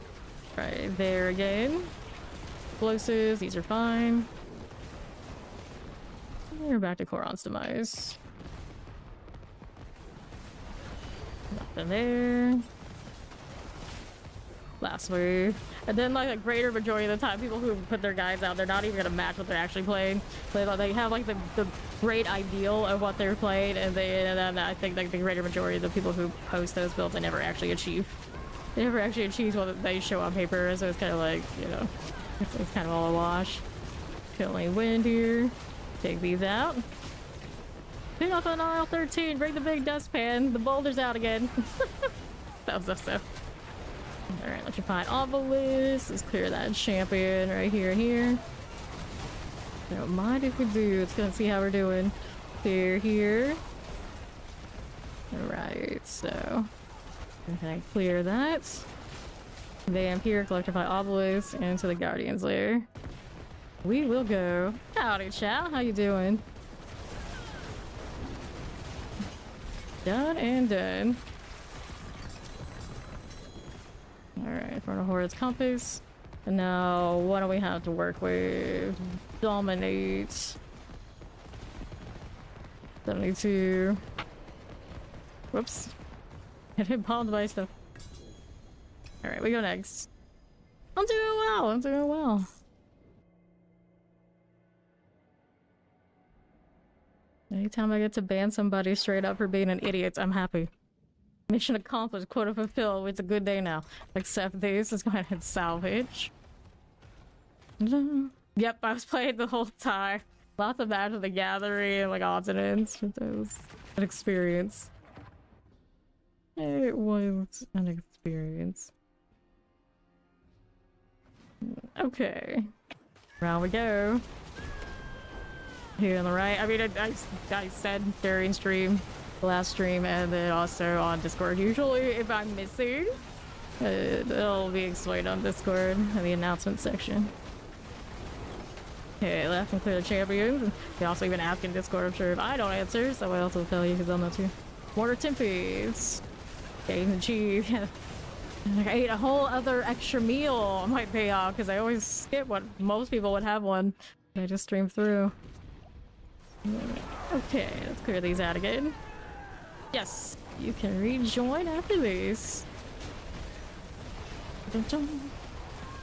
right there again. Explosives, these are fine. We're back to Koron's demise. Nothing there. Last wave. And then like a greater majority of the time, people who put their guys out, they're not even gonna match what they're actually playing. They have like the great ideal of what they're playing, and then I think like the greater majority of the people who post those builds, they never actually achieve. They never actually achieve what they show on paper, so it's kind of like, you know, it's kind of all a wash. Killing wind here. Take these out. Pick up on aisle 13. Bring the big dustpan. The boulder's out again. That was so. Alright, electrify obelisk. Let's clear that champion right here and here. Don't mind if we do. It's gonna see how we're doing. Clear here. Alright, so. Okay, clear that. Vampire, electrify obelisk, and to the Guardian's lair. We will go. Howdy, chow. How you doing? Done and done. Alright, for the Horde's Compass. And now, what do we have to work with? Dominate. 72. Whoops. I didn't bomb my stuff. Alright, we go next. I'm doing well, I'm doing well. Anytime I get to ban somebody straight up for being an idiot, I'm happy. Mission accomplished, quota fulfilled. It's a good day now. Except this is going to salvage. Yep, I was playing the whole time. Lots of Magic of the Gathering and like odds and ends. It was an experience. It was an experience. Okay. Round we go. Here on the right. I mean, I said during stream, the last stream, and then also on Discord. Usually, if I'm missing, it'll be explained on Discord in the announcement section. Okay, left and clear the champions. They also even ask in Discord, I'm sure if I don't answer, so I also tell you because I'm not too. Mortar Tempests. Getting the cheese. I ate a whole other extra meal. Might pay off because I always skip what most people would have one. I just stream through. Okay, let's clear these out again. Yes, you can rejoin after this. Dun -dun.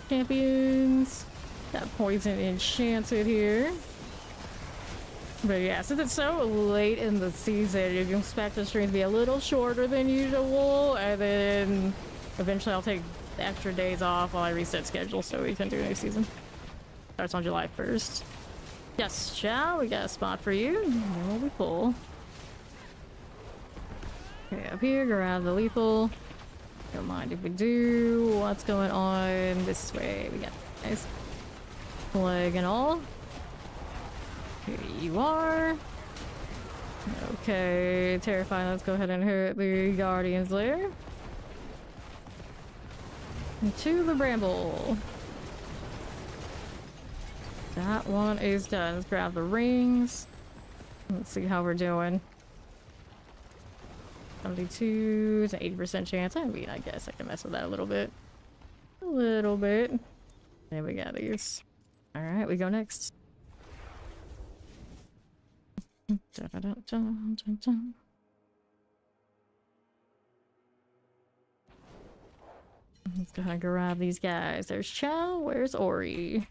Champions. Got poison enchanted here. But yeah, since it's so late in the season, you can expect the stream to be a little shorter than usual, and then eventually I'll take the extra days off while I reset schedule so we can do next season. Starts on July 1st. Yes, Chow, we got a spot for you. Then we'll be full. Okay, up here, grab the lethal. Don't mind if we do. What's going on this way? We got nice flag and all. Here you are. Okay, terrifying. Let's go ahead and hit the Guardians there. To the Bramble. That one is done. Let's grab the rings. Let's see how we're doing. 72 is an 80% chance. I mean, I guess I can mess with that a little bit. A little bit. There we got these. Alright, we go next. Let's go ahead and grab these guys. There's Chow. Where's Ori?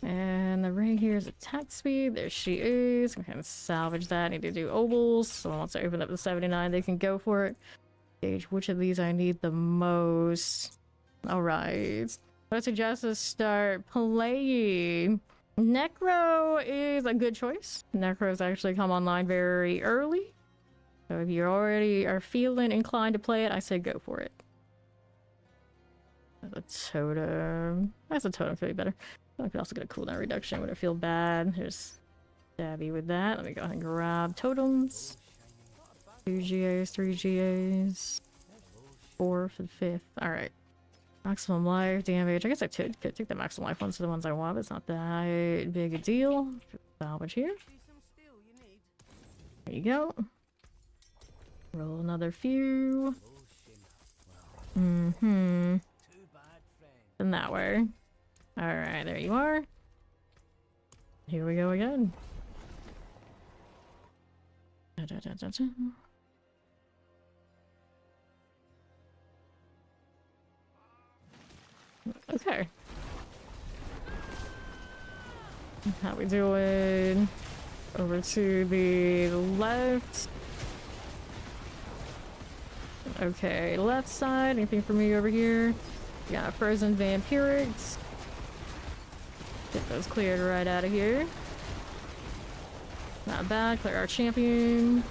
And the ring here is attack speed. There she is. We can salvage that. I need to do ovals. So once I open up the 79, they can go for it. Gauge which of these I need the most. Alright. I suggest to start playing. Necro is a good choice. Necro's actually come online very early. So if you already are feeling inclined to play it, I say go for it. That's a totem. That's a totem, feel better. I could also get a cooldown reduction. Would I feel bad? There's Stabby with that. Let me go ahead and grab totems. 2 GAs, 3 GAs. 4 for the 5th. Alright. Maximum life damage. I guess I could take the maximum life ones to the ones I want, but it's not that big a deal. Salvage here. There you go. Roll another few. And that way. Alright, there you are. Here we go again. Okay. How we doing? Over to the left. Okay, left side. Anything for me over here? Got frozen vampirics. Get those cleared right out of here. Not bad. Clear our champion.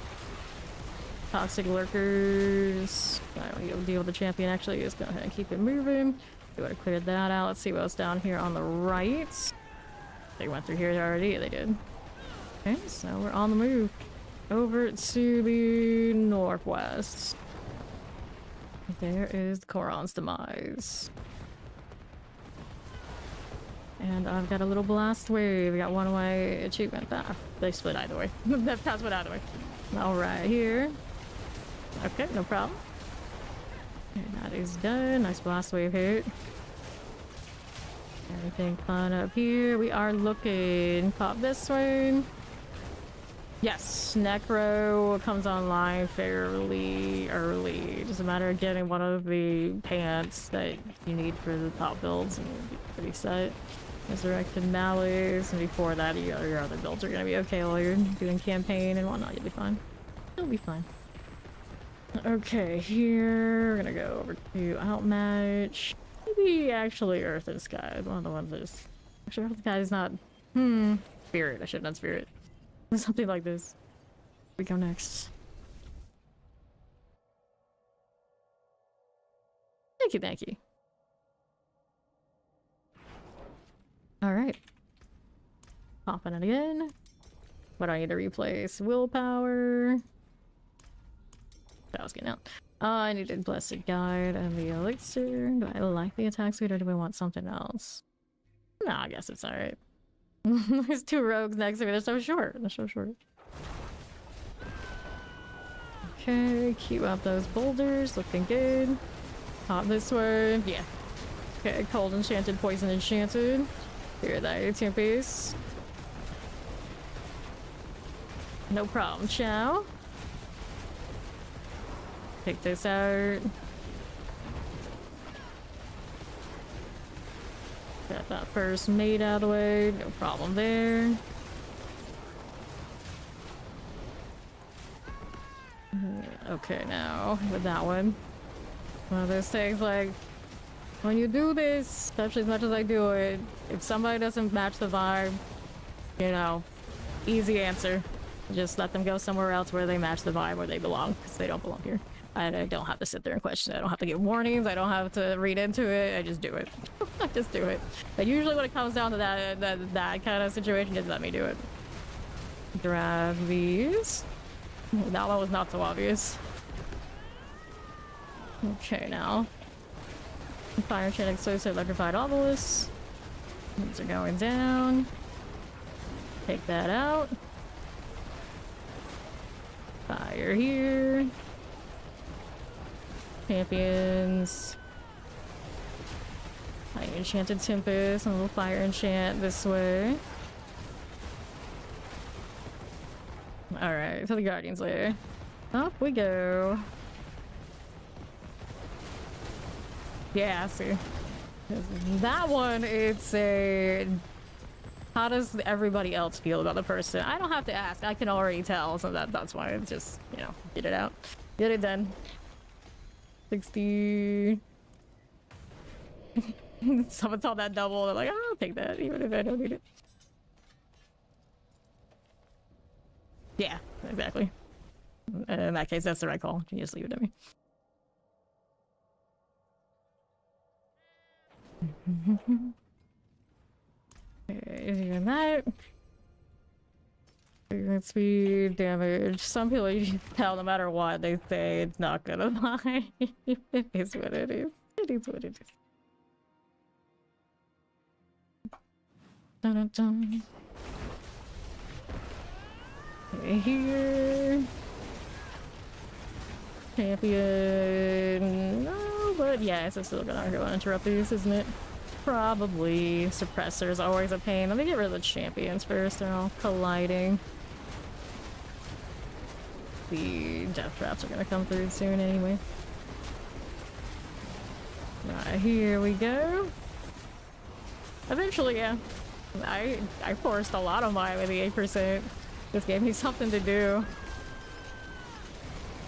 Toxic lurkers. I don't need to deal with the champion actually. Just go ahead and keep it moving. We would have cleared that out. Let's see what's down here on the right. They went through here already. They did. Okay, so we're on the move. Over to the northwest. There is the Koron's demise. And I've got a little blast wave. We got one way achievement. Ah, they split either way. That pass went either way. Alright, here. Okay, no problem. And that is done. Nice blast wave hit. Everything fun up here. We are looking. Pop this one. Yes, Necro comes online fairly early. Just a matter of getting one of the pants that you need for the top builds and you'll be pretty set. Resurrected Malice, and before that your other builds are gonna be okay while you're doing campaign and whatnot. You'll be fine. You'll be fine. Okay, here we're gonna go over to Outmatch. Maybe actually Earth and Sky. One of the ones that is... Actually, Earth and Sky is not... Spirit. I should have done Spirit. Something like this. We go next. Thank you, thank you. Alright. Popping it again. What do I need to replace? Willpower. That was getting out. I needed Blessed Guide and the Elixir. Do I like the attack suite or do we want something else? No, I guess it's alright. There's two rogues next to me. They're so short. They're so short. Okay, queue up those boulders. Looking good. Pop this way. Yeah. Okay, cold enchanted, poison enchanted. Here, that 18 piece. No problem, chow. Take this out. Got that first mate out of the way, no problem there. Okay, now with that one of those things, like when you do this, especially as much as I do it, if somebody doesn't match the vibe, you know, easy answer, just let them go somewhere else where they match the vibe, where they belong, because they don't belong here. I don't have to sit there and question it. I don't have to get warnings. I don't have to read into it. I just do it. I just do it. But usually when it comes down to that kind of situation, just let me do it. Grab these. That one was not so obvious. Okay, now. Fire chain explosive, electrified obelisk. These are going down. Take that out. Fire here. Champions. Fire enchanted Tempest, and a little fire enchant this way. Alright, to the Guardian's Lair. Up we go. Yeah, see. That one, it's a... How does everybody else feel about the person? I don't have to ask. I can already tell, so that's why it's just, you know, get it out. Get it done. 60. Someone saw that double, they're like, oh, I'll take that, even if I don't need it. Yeah, exactly. In that case, that's the right call. You can just leave it to me. Okay, doing that. Speed, damage. Some people you can tell no matter what they say, it's not gonna lie. It is what it is. It is what it is. Dun, dun, dun. Okay, here. Champion. No, but yes, it's still gonna go and interrupt these, isn't it? Probably. Suppressor is always a pain. Let me get rid of the champions first. They're all colliding. The death traps are gonna come through soon anyway. Right, here we go. Eventually, yeah. I forced a lot of mine with the 8%. This gave me something to do.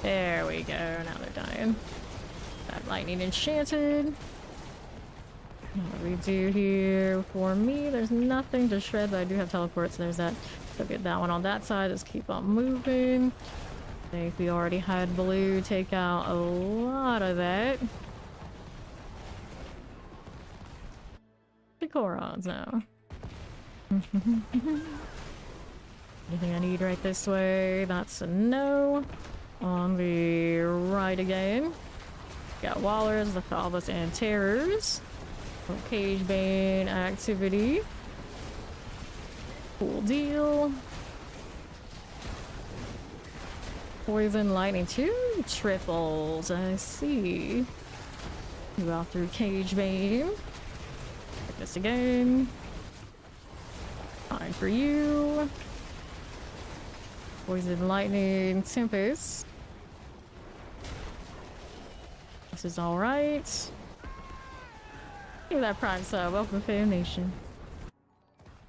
There we go. Now they're dying. That lightning enchanted. What do we do here? For me, there's nothing to shred, but I do have teleport, so there's that. So get that one on that side. Let's keep on moving. I think we already had blue take out a lot of that. The Korons now. Anything I need right this way? That's a no. On the right again. Got Wallers, the Falbus, and Terrors. Cage Bane activity. Cool deal. Poison lightning, two triples, I see. Move out through Cage Bane. Take this again. Fine for you. Poison Lightning Tempest. This is alright. Look at that Prime sub. Welcome to Fan Nation.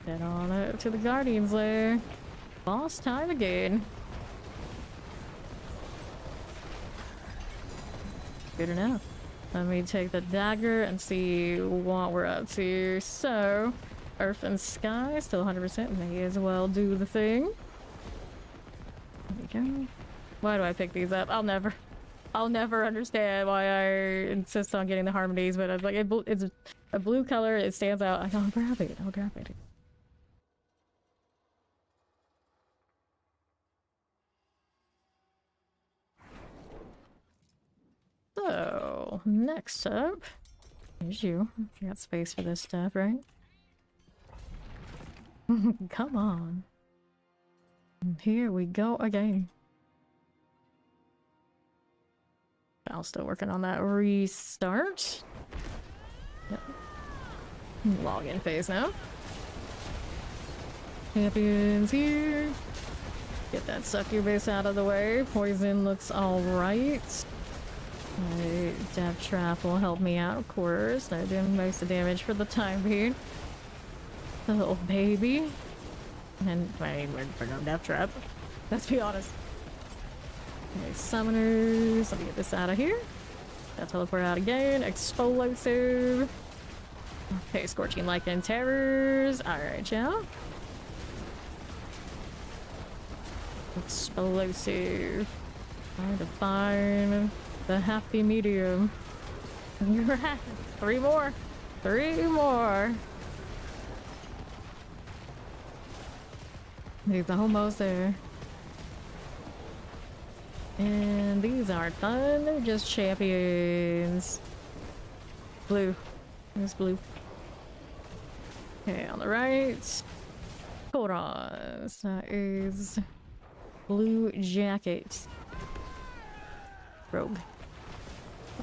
Head on up to the Guardian's Lair. Boss time again. Good enough. Let me take the dagger and see what we're up to. So, Earth and Sky, still 100%. May as well do the thing. There we go. Why do I pick these up? I'll never understand why I insist on getting the harmonies, but it's like it's a blue color. It stands out. I'll grab it. I'll grab it. So, next up, here's you. You got space for this stuff, right? Come on. Here we go again. I'm still working on that restart. Yep. Login phase now. Champions here. Get that succubus out of the way. Poison looks alright. Death Trap will help me out, of course. They're doing most of the damage for the time being. The little baby. And, I mean, we're no Death Trap. Let's be honest. Okay, summoners. Let me get this out of here. That teleport out again. Explosive. Okay, Scorching Lightning Terrors. Alright, y'all. Explosive. Trying to find the happy medium. You're at 3 more. 3 more. He's almost there. And these aren't fun. They're just champions. Blue. There's blue. Okay, on the right. Hold on. That is blue jacket. Rogue.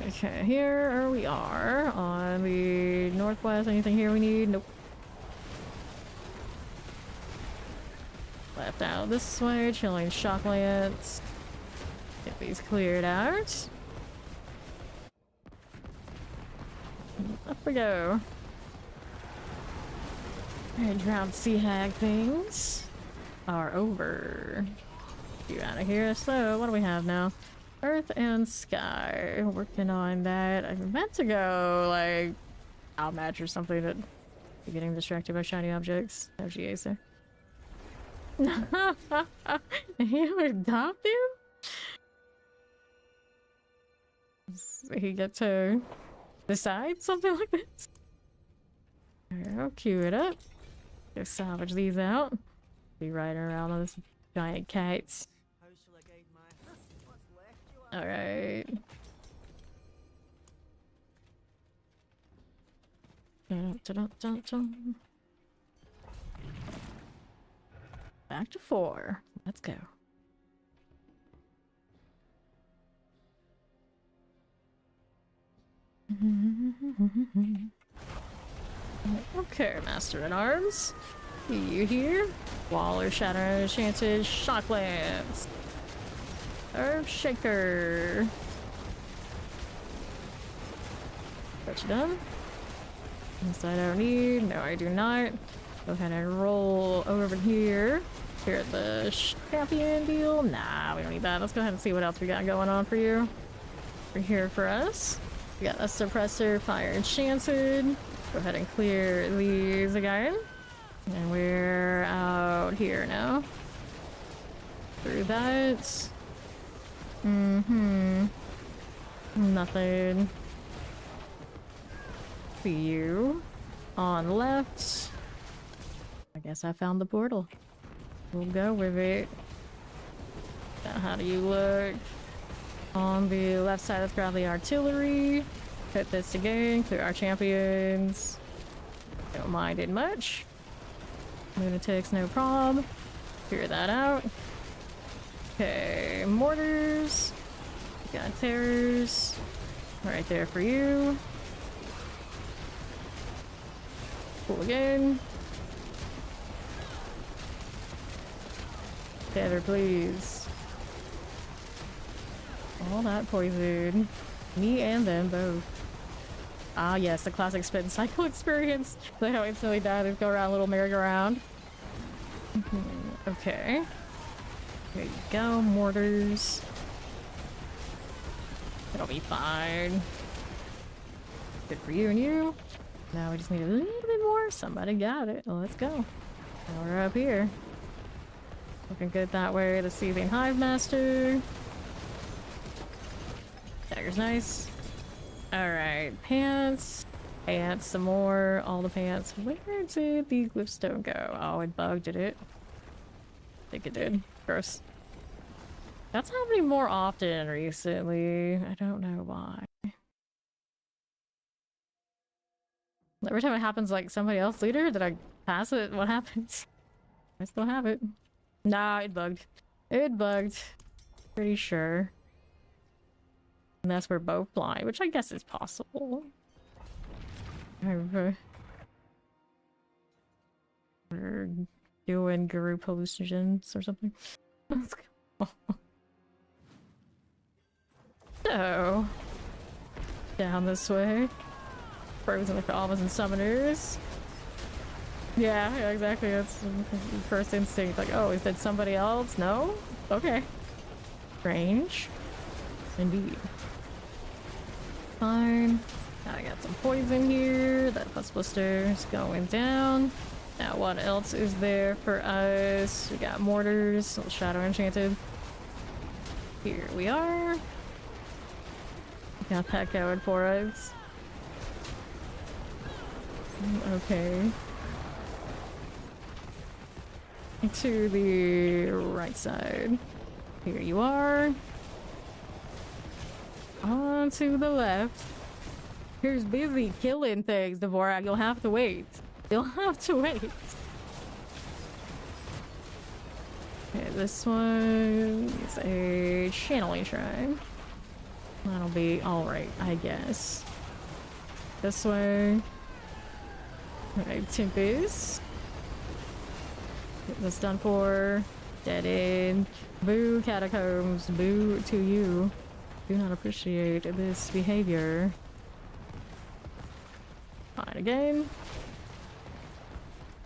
Okay, here we are on the northwest. Anything here we need? Nope. Left out this way, chilling shock lance. Get these cleared out. Up we go. And drowned sea hag things are over. You out of here. So, what do we have now? Earth and Sky. Working on that. I meant to go, like, outmatch or something, but you're getting distracted by shiny objects. Oh, GA, sir. You adopt him? Does he get to decide something like this? Alright, I'll queue it up. Go salvage these out. Be riding around on this giant kites. Alright. Back to 4. Let's go. Okay, Master at Arms. You here? Waller, Shatter, Enchanted, Shock Lance. Herb Shaker. Got you done. This I don't need. No, I do not. Go ahead and roll over here. Here at the champion deal. Nah, we don't need that. Let's go ahead and see what else we got going on for you. For here for us. We got a suppressor, fire enchanted. Go ahead and clear these again. And we're out here now. Through that. Nothing. See you. On left. I guess I found the portal. We'll go with it. Now, how do you look? On the left side, let's grab the artillery. Hit this again. Clear our champions. Don't mind it much. Lunatics, no prob. Clear that out. Okay, mortars. Got terrors. Right there for you. again. Better, please. All that poison. Me and them both. Ah, yes, the classic spin cycle experience. They don't instantly die, they go around a little merry-go-round. Okay. There you go, mortars. It'll be fine. Good for you and you. Now we just need a little bit more. Somebody got it. Well, let's go. Now we're up here. Looking good that way. The Seething Hive Master. Dagger's nice. Alright, pants. Pants, some more. All the pants. Where did the glyphstone go? Oh, it bugged, did it? I think it did. Gross. That's happening more often recently. I don't know why. Every time it happens, like somebody else leader, did I pass it? What happens? I still have it. Nah, it bugged. It bugged. Pretty sure. And that's where both fly, which I guess is possible. We're doing group hallucinations or something. Let's go. So, down this way. Frozen like goblins and summoners. Yeah, exactly. That's the first instinct. Like, oh, is that somebody else? No? Okay. Strange. Indeed. Fine. Now I got some poison here. That plus blister is going down. Now what else is there for us? We got mortars, little shadow enchanted. Here we are. Got that going for us. Okay. To the right side. Here you are. On to the left. Here's busy killing things, Dvorak. You'll have to wait. You'll have to wait. Okay, this one is a channeling shrine. That'll be alright, I guess. This way. Alright, Tempest. Get this done for. Dead end. Boo, catacombs. Boo to you. Do not appreciate this behavior. Fine again.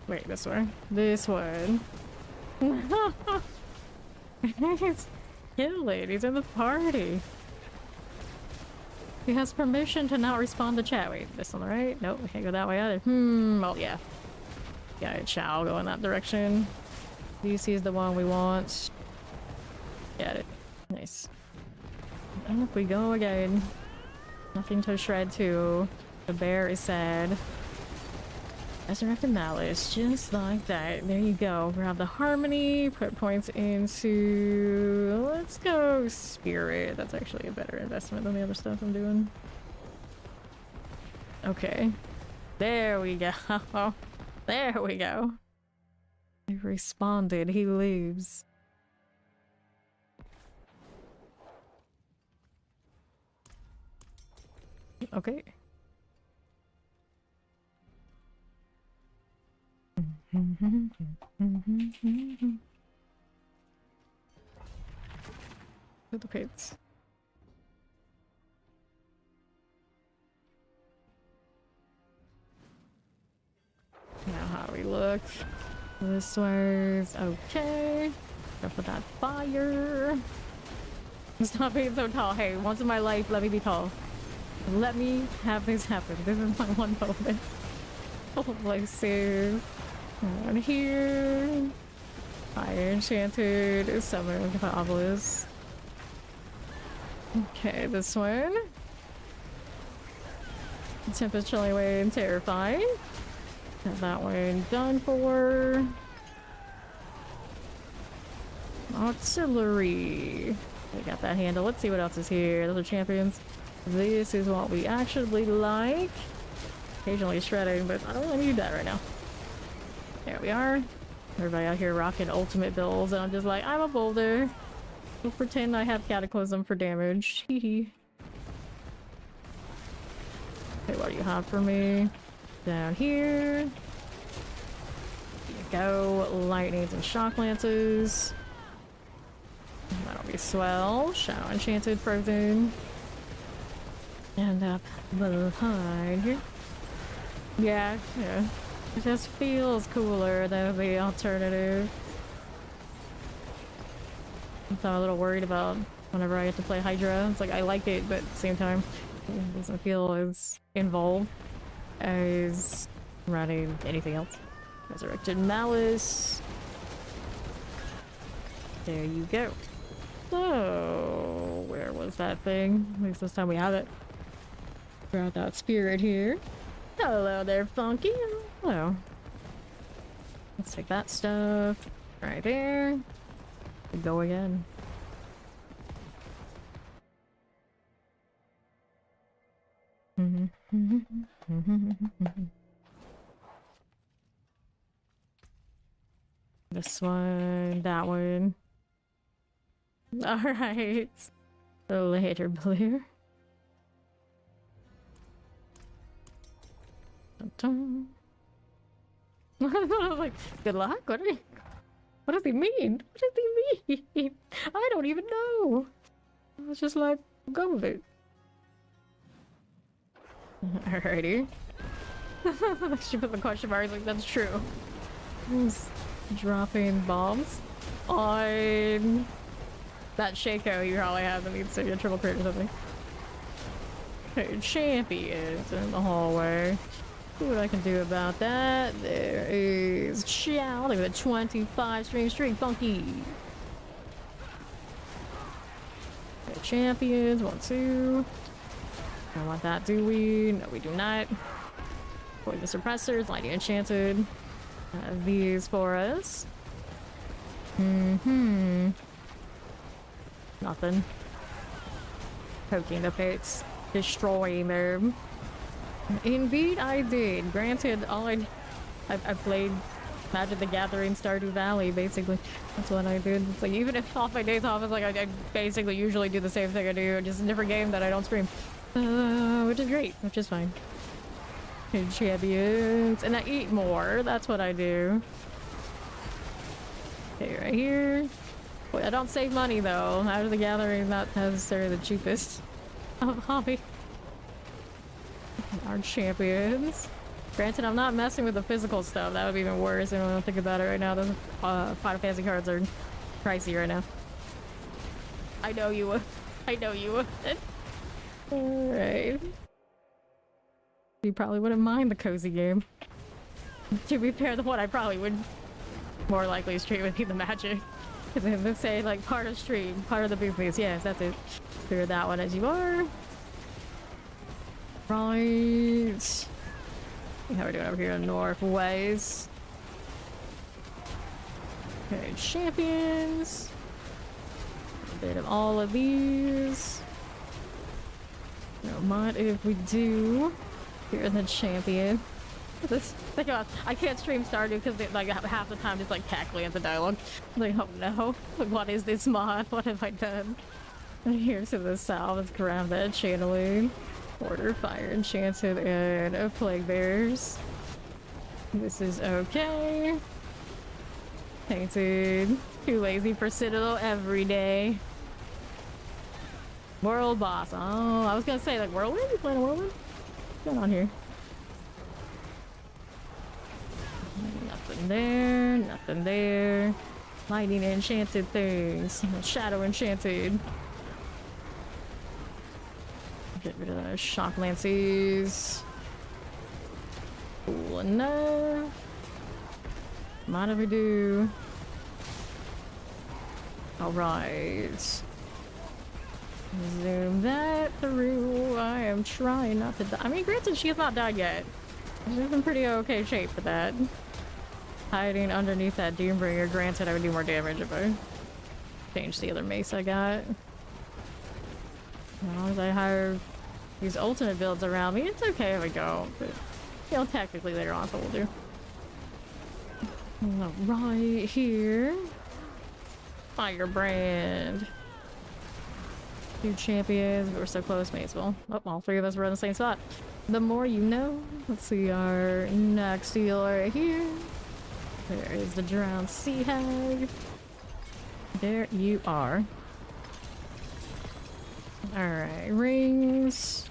Wait, this way. This one. He's killing. He's in the party. He has permission to not respond to chat. Wait, this on the right? Nope, we can't go that way either. Well, yeah. Yeah, it shall go in that direction. DC is the one we want. Got it. Nice. And up we go again. Nothing to shred to. The bear is sad. Resurrected Malice, just like that. There you go. Grab the harmony, put points into... Let's go spirit. That's actually a better investment than the other stuff I'm doing. Okay. There we go. There we go. He responded. He leaves. Okay. Duplicates. Now how we look. This way's okay. Go for that fire. Stop being so tall. Hey, once in my life, let me be tall. Let me have this happen. This is my one moment. Hopefully soon. Down here. Fire enchanted. Summon with the obelisk. Okay, this one. Tempest chilling away and terrifying. Got that one done for. Auxiliary. We got that handle. Let's see what else is here. Those are champions. This is what we actually like. Occasionally shredding, but I don't really need that right now. There we are. Everybody out here rocking ultimate builds, and I'm just like, I'm a Boulder. We'll pretend I have Cataclysm for damage. Hee. Okay, what do you have for me? Down here. go. Lightnings and shock lances. That'll be swell. Shadow enchanted frozen. And up behind here. Yeah. It just feels cooler than the alternative. I'm a little worried about whenever I get to play Hydra. It's like I like it, but at the same time, it doesn't feel as involved as running anything else. Resurrected Malice. There you go. So, where was that thing? At least this time we have it. Got that spirit here. Hello there, Funky. Hello. Let's take that stuff right there. Go again. This one, that one. Alright. Later, Blue. Dun -dun. Like, good luck? What does he mean? What does he mean? I don't even know. I was just like, go with it. Alrighty. She put the question marks like, that's true. He's dropping bombs on that Shaco you probably have that needs to get triple crit or something. Okay, champions in the hallway. See what I can do about that. There is Chow. Look at the 25 streak, Funky. Okay, champions, 1, 2. Don't want that, do we? No, we do not. Avoid the suppressors, lightning enchanted. These for us. Nothing. Poking the pits, destroying them. Indeed, I did. Granted, I played Magic the Gathering Stardew Valley, basically. That's what I did. It's like, even if off my days off, it's like I basically usually do the same thing I do, just a different game that I don't stream. Which is great, which is fine. Champions. And I eat more. That's what I do. Okay, right here. Wait, I don't save money though. Magic the Gathering is not necessarily the cheapest hobby. Our champions. Granted, I'm not messing with the physical stuff. That would be even worse. I don't think about it right now. Those Final Fantasy cards are pricey right now. I know you would. I know you would. Alright. You probably wouldn't mind the cozy game. To be fair, the one I probably would more likely stream would be the Magic. Because if they say, like, part of stream, part of the business. Yes, that's it. Clear that one as you are. Right. How are we doing over here in North Ways? Okay, champions. A bit of all of these. No mind if we do. Here's the champion. This think about, I can't stream Stardew because like half the time it's like cackling at the dialogue. Like, oh no, like, what is this mod? What have I done? And here's to the south. Let's grab that channeling. Order fire enchanted and plague bears. This is okay. Painted. Too lazy for Citadel every day. World boss. Oh, I was gonna say like whirlwind. You playing a whirlwind? What's going on here? Nothing there. Nothing there. Lightning enchanted things. Shadow enchanted. Get rid of those shock lances. Cool enough. Mind if we do? Alright. Zoom that through. I am trying not to die. I mean, granted, she has not died yet. She's in pretty okay shape for that. Hiding underneath that Doombringer. Granted, I would do more damage if I changed the other mace I got. As long as I hire these ultimate builds around me, it's okay if I don't, but you know, technically later on, so we'll do. Right here. Firebrand. 2 champions, we're so close, may as well. Oh, all 3 of us were in the same spot. The more you know. Let's see our next healer right here. There is the drowned sea hag. There you are. Alright, rings.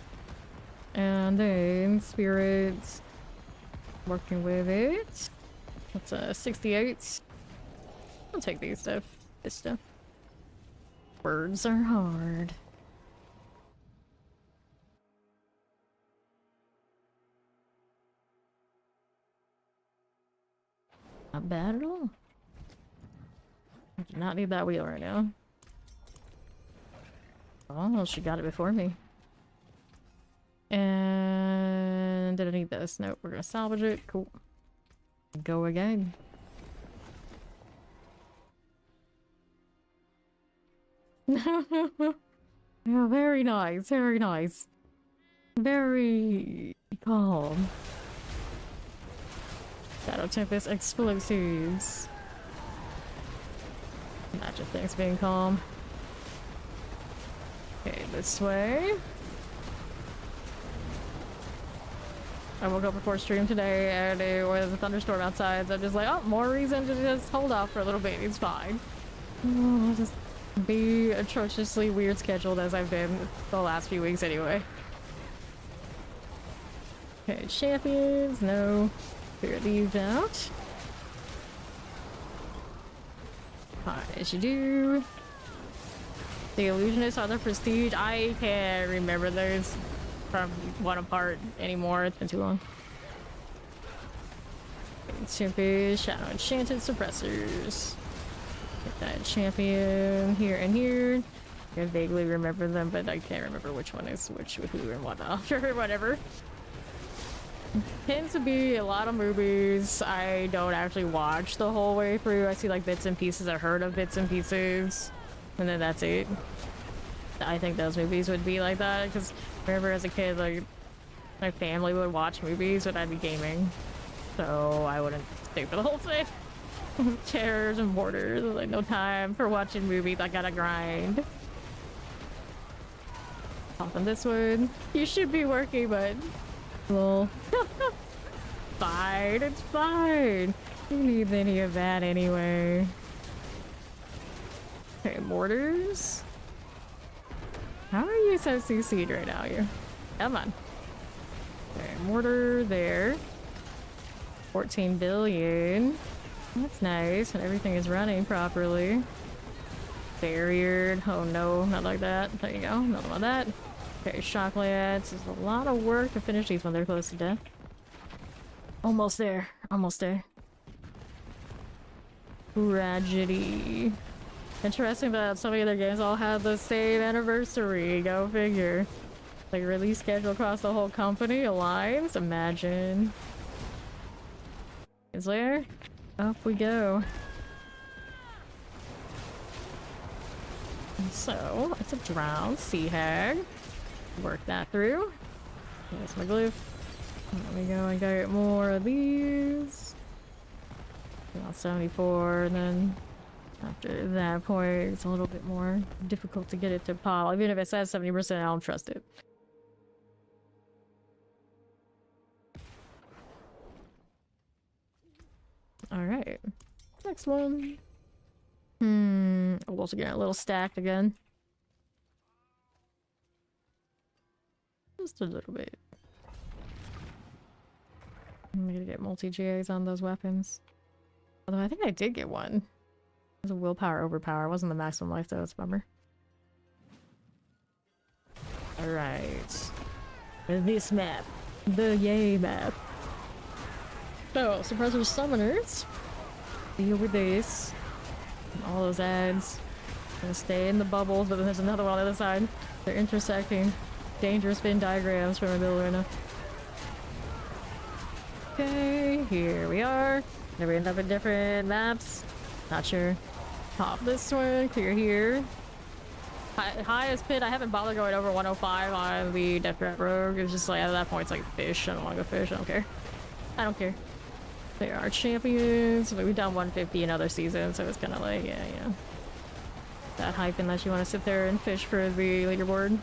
And then spirits. Working with it. That's a 68. I'll take these stuff. This stuff. Words are hard. Not bad at all. I do not need that wheel right now. Oh, she got it before me. And did I need this? Nope, we're gonna salvage it. Cool. Go again. Yeah, very nice, very nice. Very calm. Shadow Tempest explosives. Imagine things being calm. Okay, this way. I woke up before stream today and it was a thunderstorm outside, so I'm just like, oh, more reason to just hold off for a little bit, it's fine. I'll just be atrociously weird scheduled as I've been the last few weeks anyway. Okay, champions, no. Clear these out. As you do. The illusionists are the prestige. I can't remember those from one apart anymore. It's been too long. Champion, shadow enchanted suppressors. Get that champion here and here. I vaguely remember them, but I can't remember which one is which, who, and what. Sure, whatever. Tends to be a lot of movies I don't actually watch the whole way through. I see like bits and pieces. I've heard of bits and pieces, and then that's it. I think those movies would be like that because remember as a kid, like my family would watch movies when I'd be gaming, so I wouldn't stay for the whole thing. Chairs and borders, like no time for watching movies. I gotta grind. Off on this one. You should be working, but well, fine, it's fine. Who needs any of that anyway? Okay, mortars. How are you so CC'd right now, you? Come on. Okay, mortar there. 14 billion. That's nice, and everything is running properly. Barriered. Oh no, not like that. There you go, nothing like that. Okay, shock layouts. There's a lot of work to finish these when they're close to death. Almost there. Almost there. Tragedy. Interesting that some of the other games all have the same anniversary. Go figure. Like release schedule across the whole company aligns. Imagine. Is there? Up we go. So, it's a drowned sea hag. Work that through. There's my glyph. There we go, I got more of these. About 74, and then after that point, it's a little bit more difficult to get it to pop. Even if it says 70%, I don't trust it. Alright. Next one. We'll also get a little stacked again. Just a little bit. I'm gonna get multi-GAs on those weapons. Although I think I did get one. It was a willpower overpower. It wasn't the maximum life though, it's a bummer. Alright. This map. The yay map. So, suppressor summoners. Deal with this. And all those ads. Gonna stay in the bubbles, but then there's another one on the other side. They're intersecting. Dangerous Venn diagrams from a middle right now. Okay, here we are. Never end up in different maps. Not sure. Pop this one, clear here. Highest pit, I haven't bothered going over 105 on the Death Trap Rogue. It's just like at that point it's like fish. I don't want to go fish. I don't care. I don't care. They are champions. We've done 150 in other seasons, so it's kind of like, yeah, you know. That hype unless you want to sit there and fish for the leaderboard.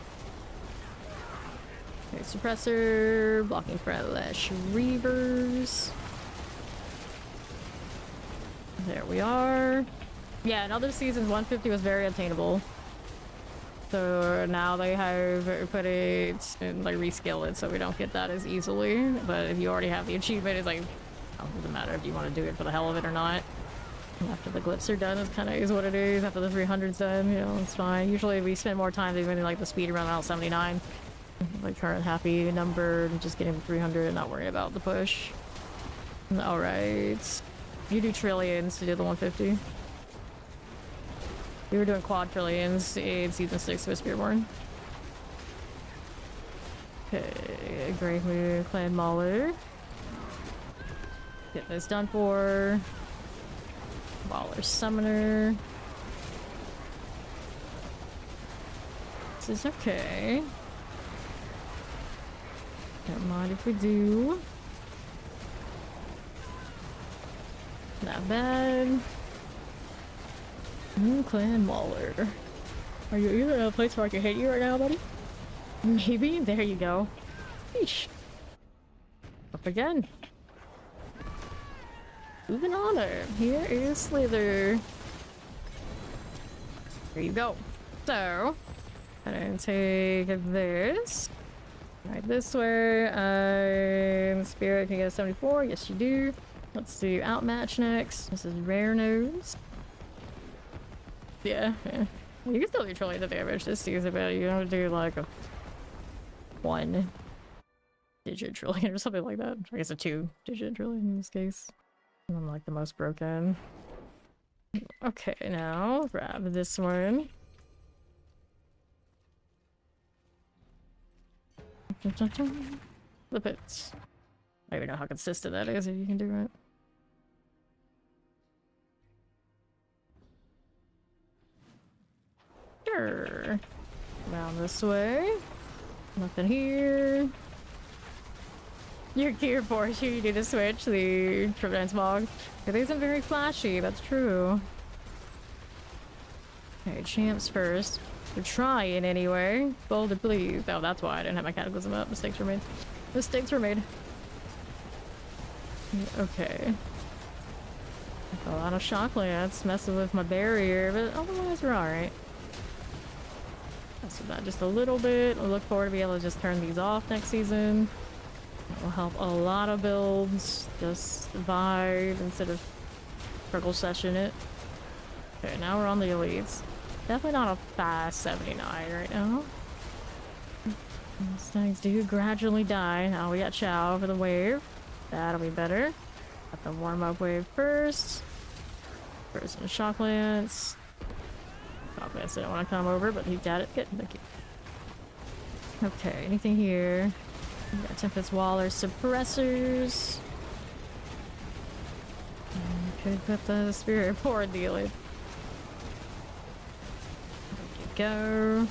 Okay, suppressor, blocking flash reavers. There we are. Yeah, in other seasons, 150 was very attainable. So now they have put it and like rescale it so we don't get that as easily. But if you already have the achievement, it's like, oh, it doesn't matter if you want to do it for the hell of it or not. After the glyphs are done, it kind of is what it is. After the 300's done, you know, it's fine. Usually we spend more time doing like the speed run out 79. Like current happy number and just getting the 300 and not worry about the push. Alright. You do trillions to do the 150. We were doing quad trillions in season 6 with Spearborn. Okay, Grave Moon, Clan Mauler. Get this done for. Baller Summoner. This is okay. Don't mind if we do. Not bad. Clan Mauler. Are you either in a place where I can hit you right now, buddy? Maybe? There you go. Yeesh. Up again. Moving on. Here is Slither. There you go. So, I'm gonna take this. Right this way. Spirit can get a 74. Yes, you do. Let's do Outmatch next. This is Rare Nose. Yeah. You can still do trillion the damage this season, but you don't do like a 1-digit trillion or something like that. I guess a 2-digit trillion in this case. I'm like the most broken. Okay, now grab this one. Flip it. I don't even know how consistent that is if you can do it. Sure. Down this way. Nothing here. Your gear force you need to switch the prevent smog. It isn't very flashy, that's true. Okay, champs first. We're trying anyway. Boulder, please. Oh, that's why I didn't have my cataclysm up. Mistakes were made. Mistakes were made. Okay. A lot of shock lance messing with my barrier, but otherwise we're alright. Mess with that just a little bit. I look forward to be able to just turn these off next season. That will help a lot of builds. Just vibe instead of struggle session it. Okay, now we're on the elites. Definitely not a fast 79 right now. These things do gradually die. Now we got Chow for the wave. That'll be better. Got the warm-up wave first. First and Shock Lance. Shock Lance didn't want to come over, but he got it. Good, thank you. Okay, anything here? We got Tempest Waller suppressors. Could put the Spirit Forward the elite. Go.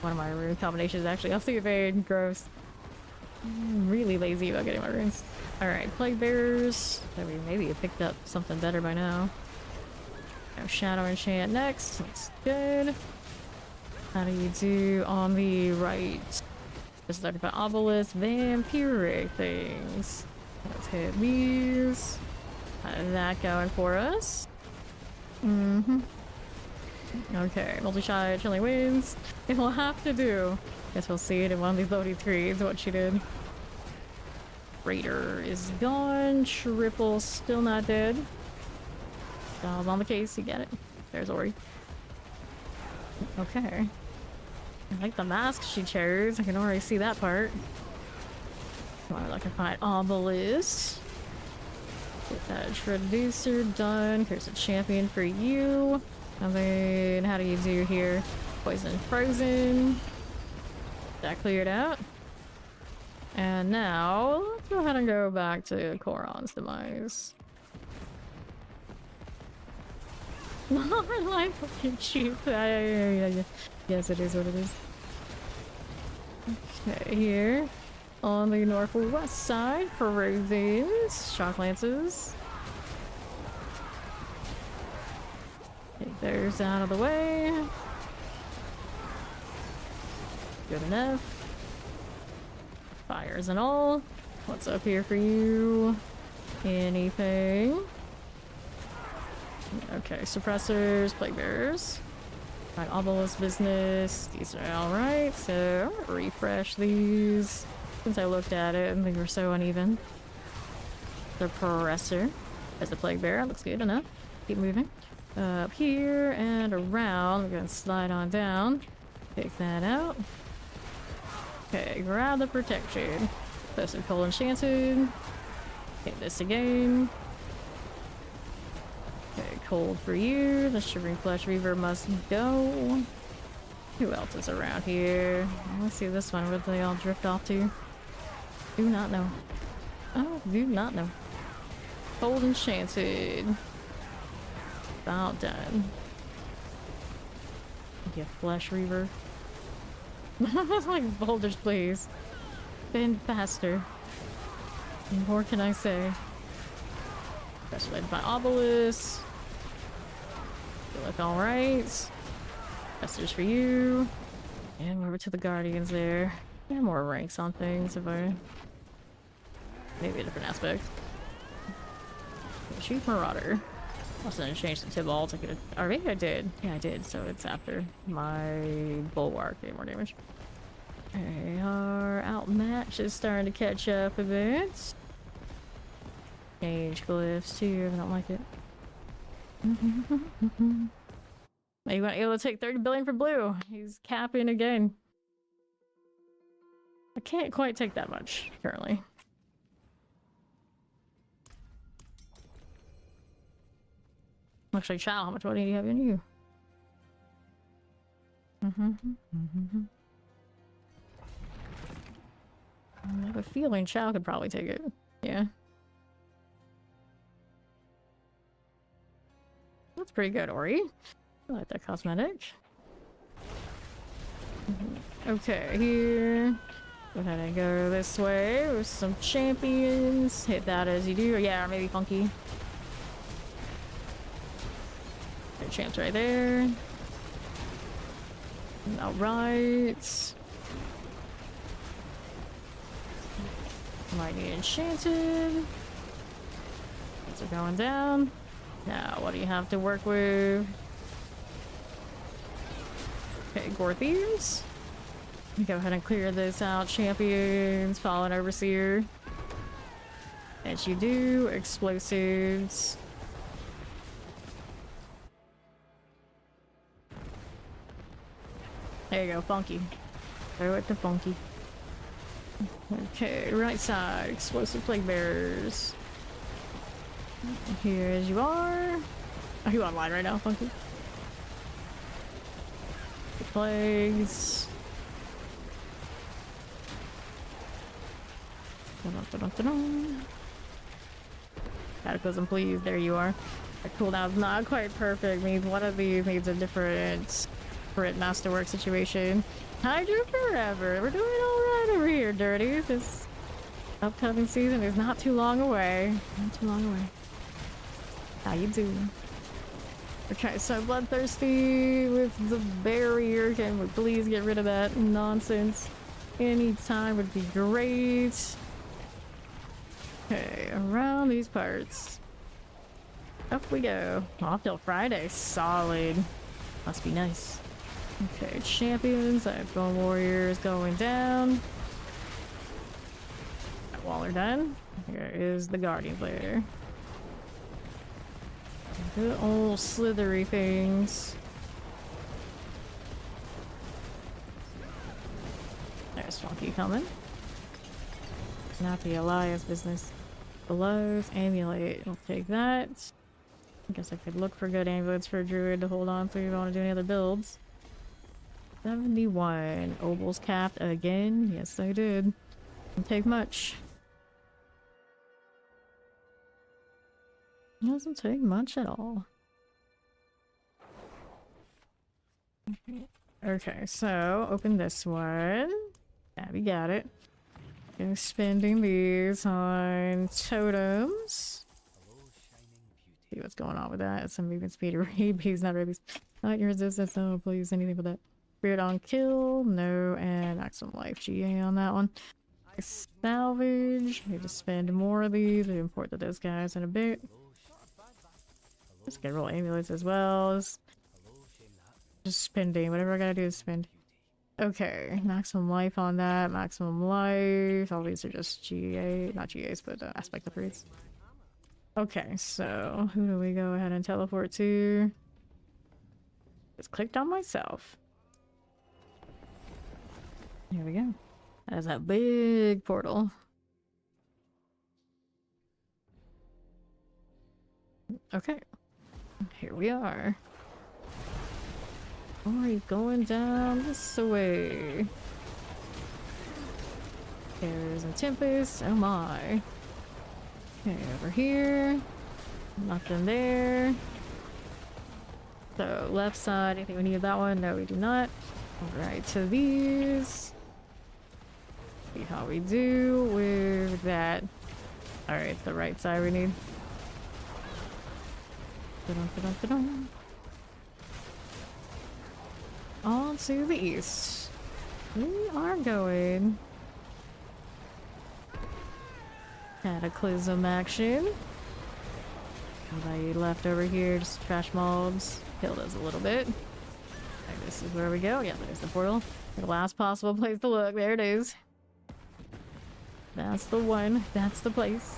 One of my rune combinations actually off the evade. Gross. I'm really lazy about getting my runes. Alright, Plague Bearers. Maybe you picked up something better by now. Shadow Enchant next. That's good. How do you do on the right? Just 35 obelisk, vampiric things. Let's hit these. How is that going for us? Okay, multi-shot, Chilling Winds. It will have to do. Guess we'll see it in one of these loading screens, what she did. Raider is gone. Triple still not dead. Job on the case, you get it. There's Ori. Okay. I like the mask she chose. I can already see that part. Come on, I can find obelisk. Get that traducer done. Here's a champion for you. And then, how do you do here? Poison frozen. That cleared out. And now, let's go ahead and go back to Koron's demise. Not like fucking cheap. Yes, it is what it is. Okay, here. On the northwest side, Corrosions, Shock Lances. Take those out of the way. Good enough. Fires and all. What's up here for you? Anything? Okay, suppressors, plague bearers. Alright, obelisk business. These are alright, so I'm gonna refresh these. Since I looked at it and they were so uneven. Suppressor. There's the plague bearer, looks good enough. Keep moving. Up here and around. We're gonna slide on down. Take that out. Okay, grab the protection. Put some coal enchanted. Hit this again. Okay, cold for you. The Shivering Flesh Reaver must go. Who else is around here? Let's see this one. Where they all drift off to? Do not know. Oh, do not know. Cold enchanted. About done. Get Flesh Reaver. That's like Boulder's, please. Been faster. What more can I say? That's led by obelisk. You look alright. Message for you. And over to the Guardians there. Yeah, more ranks on things if I... Maybe a different aspect. Chief Marauder. Also didn't change the Tybalt. I could, or maybe I did. Yeah, I did. So it's after my Bulwark. Get more damage. Okay, our outmatch is starting to catch up a bit. Change glyphs too. I don't like it. You want able to take 30 billion for blue. He's capping again. I can't quite take that much currently. Actually, Chow, how much money do you have in you? I have a feeling Chow could probably take it. Yeah. That's pretty good, Ori. I like that cosmetic. Okay, here. Go ahead and go this way with some champions. Hit that as you do. Yeah, or maybe Funky. Good champs right there. Alright. Might need enchanted. These are going down. Now, what do you have to work with? Okay, Gorthiers. Go ahead and clear this out. Champions, Fallen Overseer. As you do, explosives. There you go, Funky. Throw it to Funky. Okay, right side, explosive plague bearers. Here as you are. Are you online right now, Funky? The plagues. Cataclysm, please. There you are. The cooldown's not quite perfect. Means one of these needs a different masterwork situation. Hydra forever. We're doing alright over here, Dirty. This upcoming season is not too long away. Not too long away. How you doing? Okay, so bloodthirsty with the barrier. Can we please get rid of that nonsense? Anytime would be great. Okay, around these parts. Up we go. Off till Friday. Solid. Must be nice. Okay, champions. I have Bone Warriors going down. Waller done. Here is the Guardian later. Good old slithery things. There's Funky coming. Not the Elias business. Belows, Amulet. I'll take that. I guess I could look for good amulets for a Druid to hold on to if I want to do any other builds. 71. Obel's capped again. Yes, I did. Didn't take much. Doesn't take much at all. Okay, so open this one. Yeah, we got it. And spending these on totems. See what's going on with that. Some movement speed, rabies, not rabies. Not your resistance, no, please, anything but that. Spirit on kill, no, and maximum life GA on that one. Salvage, need to spend more of these. We import to those guys in a bit. Just get roll amulets as well. Just spending. Whatever I gotta do is spend. Okay, maximum life on that. Maximum life. All these are just GA, not GAs, but aspect upgrades. Okay, so who do we go ahead and teleport to? Just clicked on myself. Here we go. That is that big portal. Okay, here we are. We're going down this way. There's a tempest. Oh my. Okay, over here. Nothing there. So, left side. Anything we need that one? No, we do not. Alright, to these. See how we do with that. Alright, the right side we need. On to the east. We are going. Cataclysm action. Anybody left over here? Just trash mobs. Killed us a little bit. Okay, this is where we go. Yeah, there's the portal. The last possible place to look. There it is. That's the one. That's the place.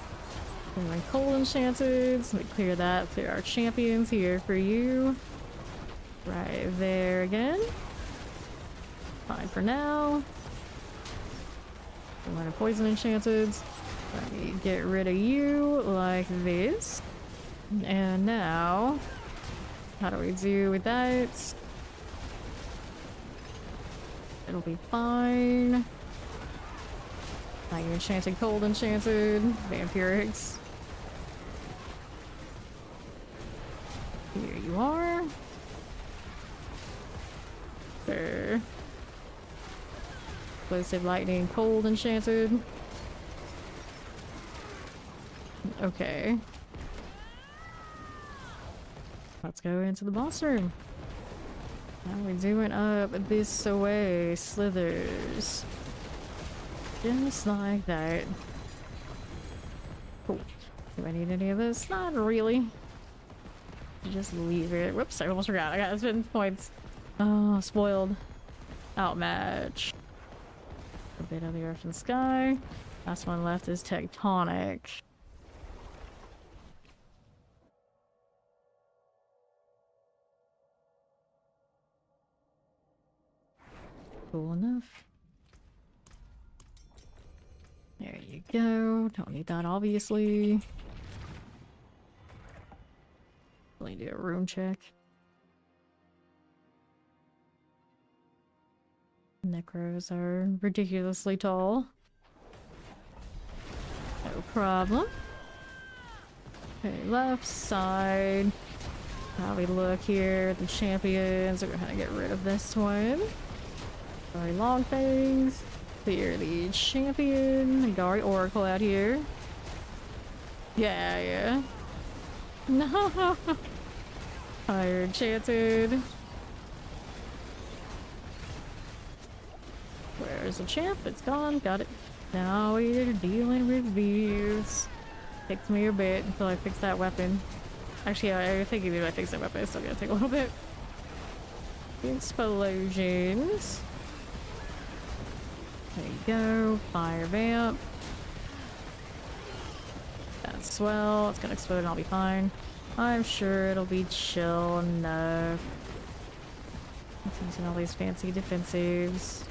Anyway, coal enchanted. So we clear that. Clear our champions here for you. Right there again. Fine for now. We want a poison enchanted. Let me get rid of you like this. And now, how do we do with that? It'll be fine. Like enchanted, cold enchanted, vampirics. Here you are. There. Explosive lightning, cold enchanted. Okay. Let's go into the boss room. How are we doing up this way? Slithers. Just like that. Cool. Do I need any of this? Not really. Just leave it. Whoops, I almost forgot. I gotta spend points. Oh, spoiled. Outmatch. A bit of the earth and sky. Last one left is tectonic. Cool enough. There you go. Don't need that, obviously. Let me do a room check. Necros are ridiculously tall. No problem. Okay, left side. How we look here, the champions. We're gonna get rid of this one. Sorry, long things. Clear the champion. Gary Oracle out here. Yeah. No. Fire enchanted. Where's the champ? It's gone. Got it. Now we're dealing with these. Takes me a bit until I fix that weapon. Actually, I think even if I fix that weapon, it's still gonna take a little bit. Explosions. There you go. Fire vamp. That's swell. It's gonna explode and I'll be fine. I'm sure it'll be chill enough. Using all these fancy defensives.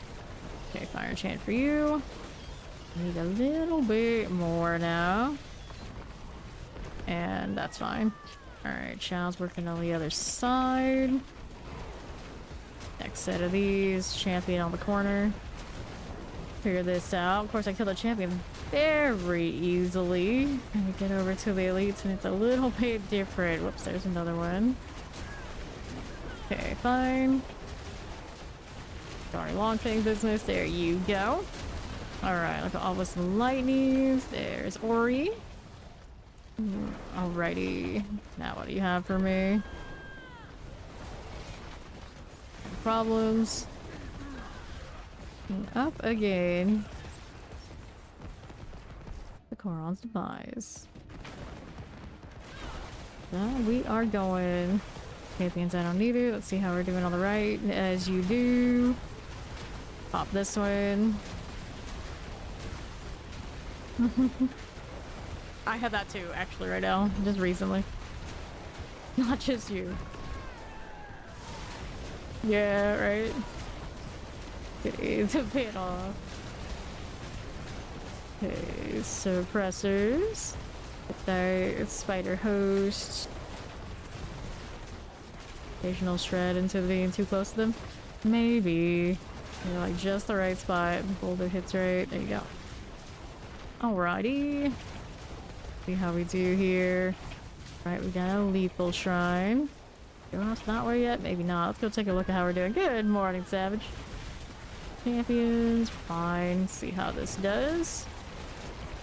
Okay, fire enchant for you. Need a little bit more now. And that's fine. Alright, Chow's working on the other side. Next set of these. Champion on the corner. Figure this out. Of course, I killed the champion very easily. And we get over to the elites and it's a little bit different. Whoops, there's another one. Okay, fine. Sorry, long thing business. There you go. Alright, look at all this lightnings. There's Ori. Alrighty. Now what do you have for me? Problems. Up again. The Coron's demise. We are going. Champions, I don't need it. Let's see how we're doing on the right. As you do. Pop this one. I had that too, actually, right now. Just recently. Not just you. Yeah, right? Okay, to pay it off. Okay, suppressors. There, spider host. Occasional shred into being too close to them. Maybe. You're like just the right spot. Boulder hits right. There you go. Alrighty. See how we do here. Right, we got a lethal shrine. It's not where yet? Maybe not. Let's go take a look at how we're doing. Good morning, Savage. Champions. Fine. See how this does.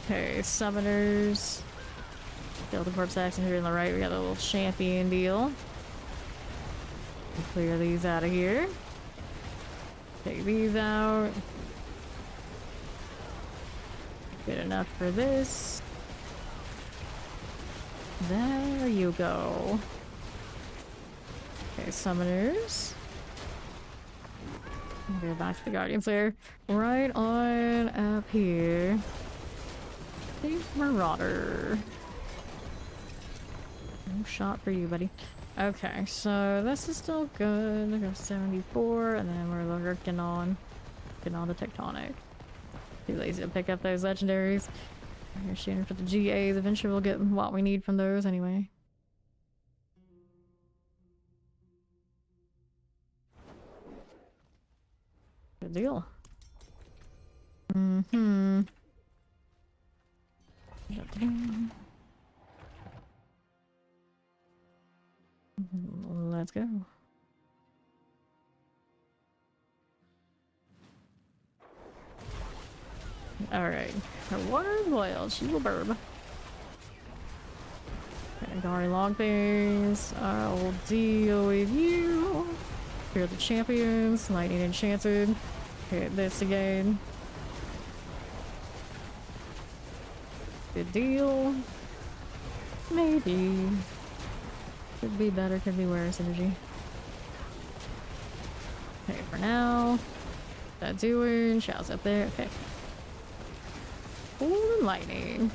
Okay, summoners. Kill the corpse action here on the right. We got a little champion deal. Clear these out of here. Take these out. Good enough for this. There you go. Okay, summoners. Go back to the Guardians there. Right on up here. Big Marauder. No shot for you, buddy. Okay, so this is still good. I got 74, and then we're working on the Tectonic. Too lazy to pick up those legendaries. We're shooting for the GAs. Eventually we'll get what we need from those anyway. Good deal. Mm-hmm. Let's go. Alright. Water boiled. She will burb. Okay, Gari log things. I'll deal with you. Here are the champions. Lightning enchanted. Hit this again. Good deal. Maybe. Could be better, could be worse, energy. Okay, for now. What's that doing? Shouts up there. Okay. Ooh, lightning.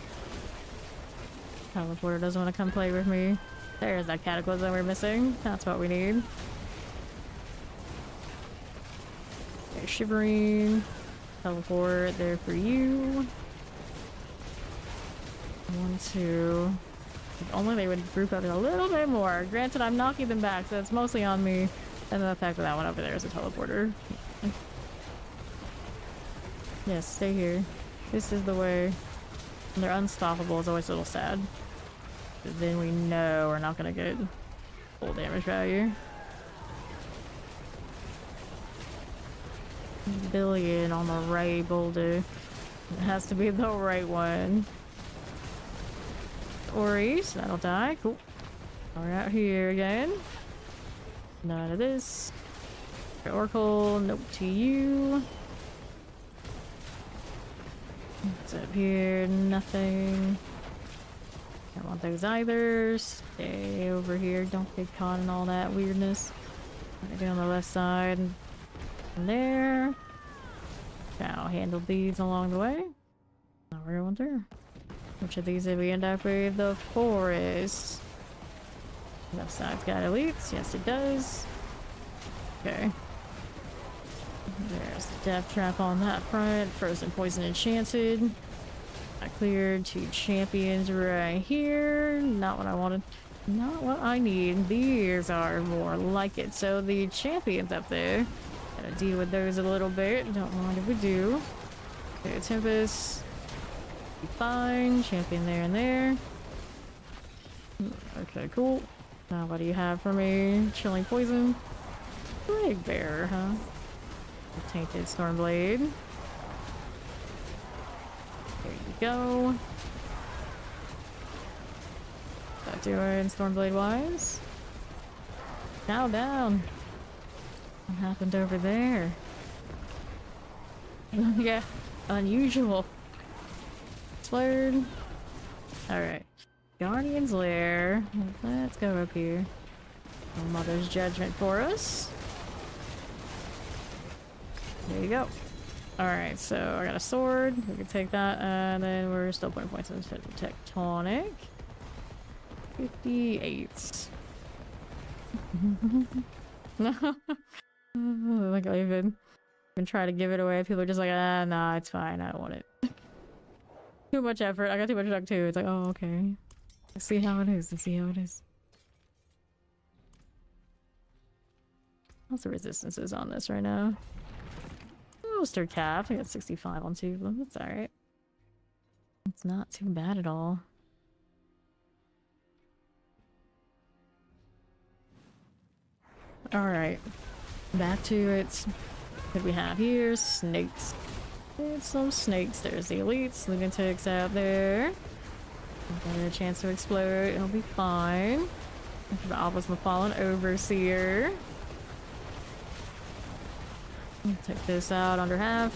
Teleporter doesn't want to come play with me. There's that cataclysm we're missing. That's what we need. Okay, shivering. Teleport there for you. 1, 2. If only they would group up a little bit more. Granted, I'm knocking them back, so it's mostly on me. And the fact that that one over there is a teleporter. Yes, stay here. This is the way. When they're unstoppable, it's always a little sad. But then we know we're not gonna get full damage value. Billion on the right boulder. It has to be the right one. Oris, that'll die. Cool. We're out here again. None of this. Oracle, nope to you. What's up here? Nothing. Don't want those either. Stay over here. Don't get caught in all that weirdness. Right on the left side. And there. Now handle these along the way. Now we're going through. Which of these did we end up with? The forest. Left side's got elites. Yes, it does. Okay. There's the death trap on that front. Frozen, poison, enchanted. I cleared 2 champions right here. Not what I wanted. Not what I need. These are more like it. So the champions up there. Gotta deal with those a little bit. Don't mind if we do. Okay, Tempest. Be fine. Champion there and there. Okay, cool. Now what do you have for me? Chilling poison. Plague bearer, huh? Tainted Stormblade. There you go. What's that doing Stormblade wise? Now down. What happened over there? Yeah, unusual. Slurred. Alright. Guardian's Lair. Let's go up here. Mother's Judgment for us. There you go. Alright, so I got a sword. We can take that, and then we're still putting points into Tectonic. 58. Like I even try to give it away. People are just like, ah, nah, it's fine. I don't want it. Too much effort. I got too much luck too. It's like, oh, okay. Let's see how it is. Let's see how it is. What's the resistances on this right now? Monster cap. I got 65 on 2 of them. That's alright. It's not too bad at all. Alright. Back to it. What do we have here? Snakes. There's some snakes. There's the elites. Lunatics out there. Got a chance to explode. It'll be fine. The Obelisk the Fallen Overseer. Take this out under half.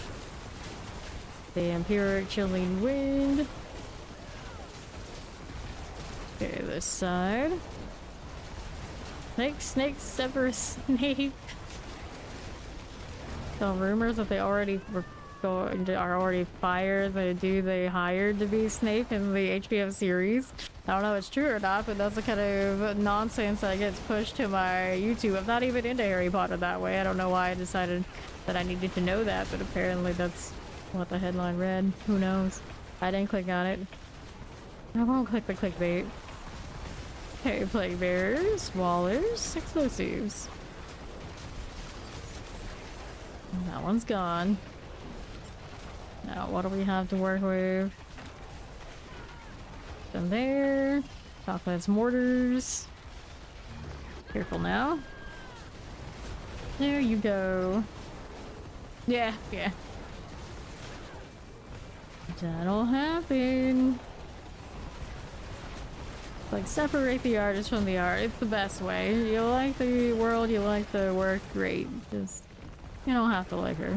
The Empiric Chilling Wind. Okay, this side. Snake, sever snake. So rumors that they already are already fired. They hired to be Snape in the HPF series. I don't know if it's true or not, but that's the kind of nonsense that gets pushed to my YouTube. I'm not even into Harry Potter that way. I don't know why I decided that I needed to know that, but apparently that's what the headline read. Who knows? I didn't click on it. I won't click the clickbait. Okay, Plague Bearers, Wallers, Explosives. That one's gone. Now, what do we have to work with? Done there. Chocolate's Mortars. Careful now. There you go. Yeah. That'll happen. Like, separate the artist from the art. It's the best way. You like the world, you like the work, great. Just, you don't have to like her.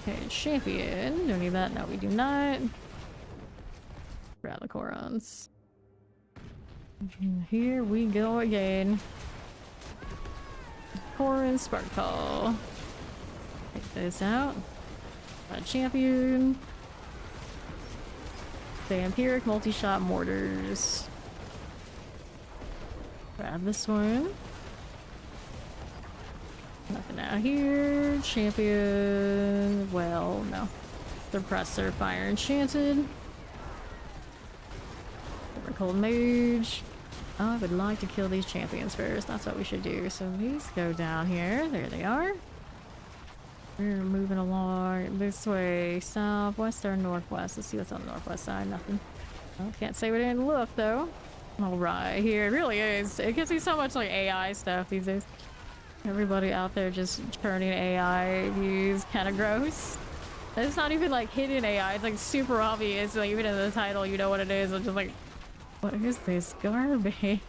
Okay, champion. Don't need that. No, we do not. Grab the Corons. Here we go again. Corin Sparkle. Take this out. A champion. Vampiric multi-shot mortars. Grab this one. Nothing out here. Champion. Well, no. Suppressor, fire enchanted. Cold mage. Oh, I would like to kill these champions first. That's what we should do. So these go down here. There they are. We're moving along this way. Southwest or northwest? Let's see what's on the northwest side. Nothing. Well, can't say we didn't look though. Alright, here it really is. It gives me so much like AI stuff these days. Everybody out there just turning AI views kind of gross. It's not even like hidden AI. It's like super obvious. Like even in the title, you know what it is. I'm just like, what is this garbage?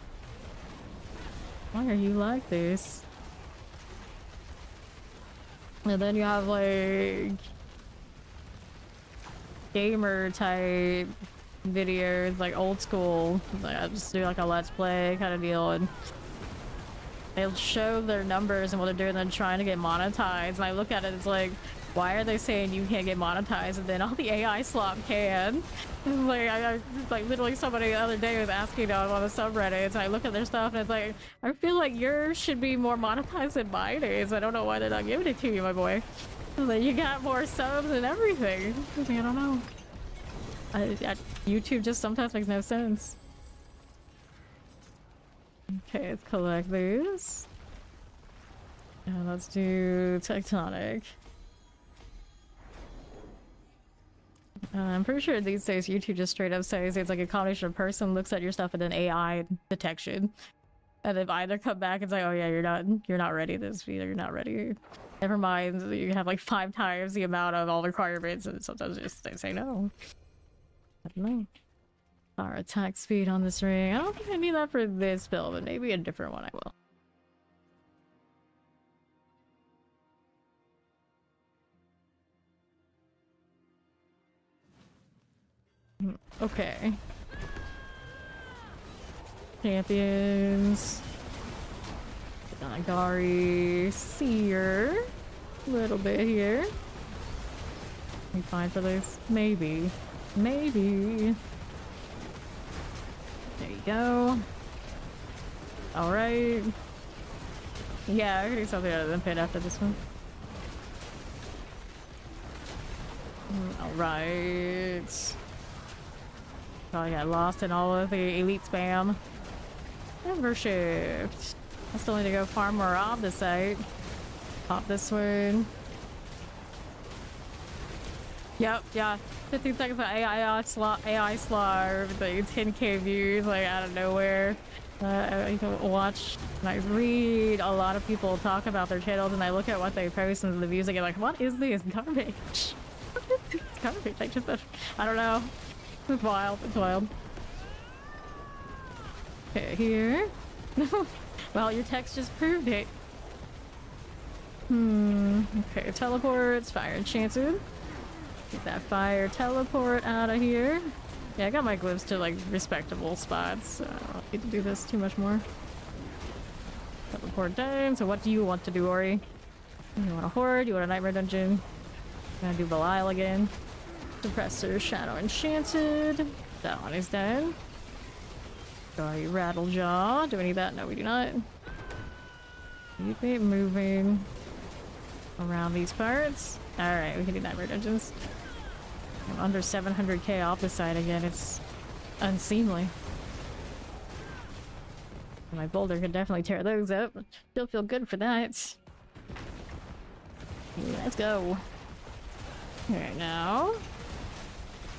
Why are you like this? And then you have like gamer type videos, like old school. Like I just do like a let's play kind of deal, and they'll show their numbers and what they're doing, and then trying to get monetized. And I look at it, it's like, why are they saying you can't get monetized and then all the AI slop can? Like I like literally somebody the other day was asking on the subreddits. I look at their stuff and it's like, I feel like yours should be more monetized than mine is. I don't know why they're not giving it to you, my boy. Like you got more subs and everything. I don't know. YouTube just sometimes makes no sense. Okay, let's collect these. And let's do Tectonic. I'm pretty sure these days YouTube just straight up says it's like a combination of person looks at your stuff and then AI detection, and if either come back and say, oh yeah, you're not ready this either, you're not ready, never mind, you have like 5 times the amount of all the requirements, and sometimes just they say no. I don't know. Our attack speed on this ring, I don't think I need that for this build, but maybe a different one I will. Okay. Champions. Nagari. Seer. A little bit here. We fine for this? Maybe. Maybe. There you go. Alright. Yeah, I could do something other than pit after this one. Alright. Probably got lost in all of the elite spam. Ever shift. I still need to go farm more off the site. Pop this one. Yep, yeah. 15 seconds of AI slot, like 10k views, like out of nowhere. I watch and I read a lot of people talk about their channels, and I look at what they post and the views, I get like, what is this garbage? It's garbage. I don't know. It's wild. It's wild. Okay, here. Well, your text just proved it. Okay, teleports, fire enchanted. Get that fire teleport out of here. Yeah, I got my glyphs to like respectable spots, so I don't need to do this too much more. Teleport down. So what do you want to do, Ori? You want a horde? You want a nightmare dungeon? Gonna do Belial again. Suppressor, shadow enchanted. That one is done. Sorry, Rattlejaw. Do we need that? No, we do not. Keep it moving around these parts. Alright, we can do nightmare dungeons. I'm under 700k off the side again. It's unseemly. My Boulder could definitely tear those up. Still feel good for that. Let's go. Alright, now.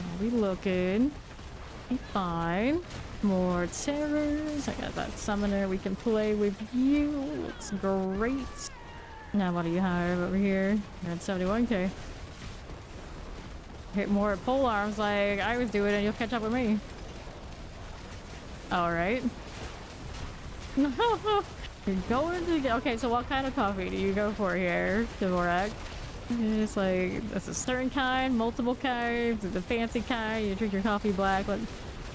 Are we looking? Fine. More terrors. I got that summoner. We can play with you. Looks great. Now what do you have over here? You're at 71k. Hit more pole arms like I was doing and you'll catch up with me. Alright. You're going to get... Okay, so what kind of coffee do you go for here, Dvorak? It's like, that's a certain kind, multiple kinds, the fancy kind, you drink your coffee black. What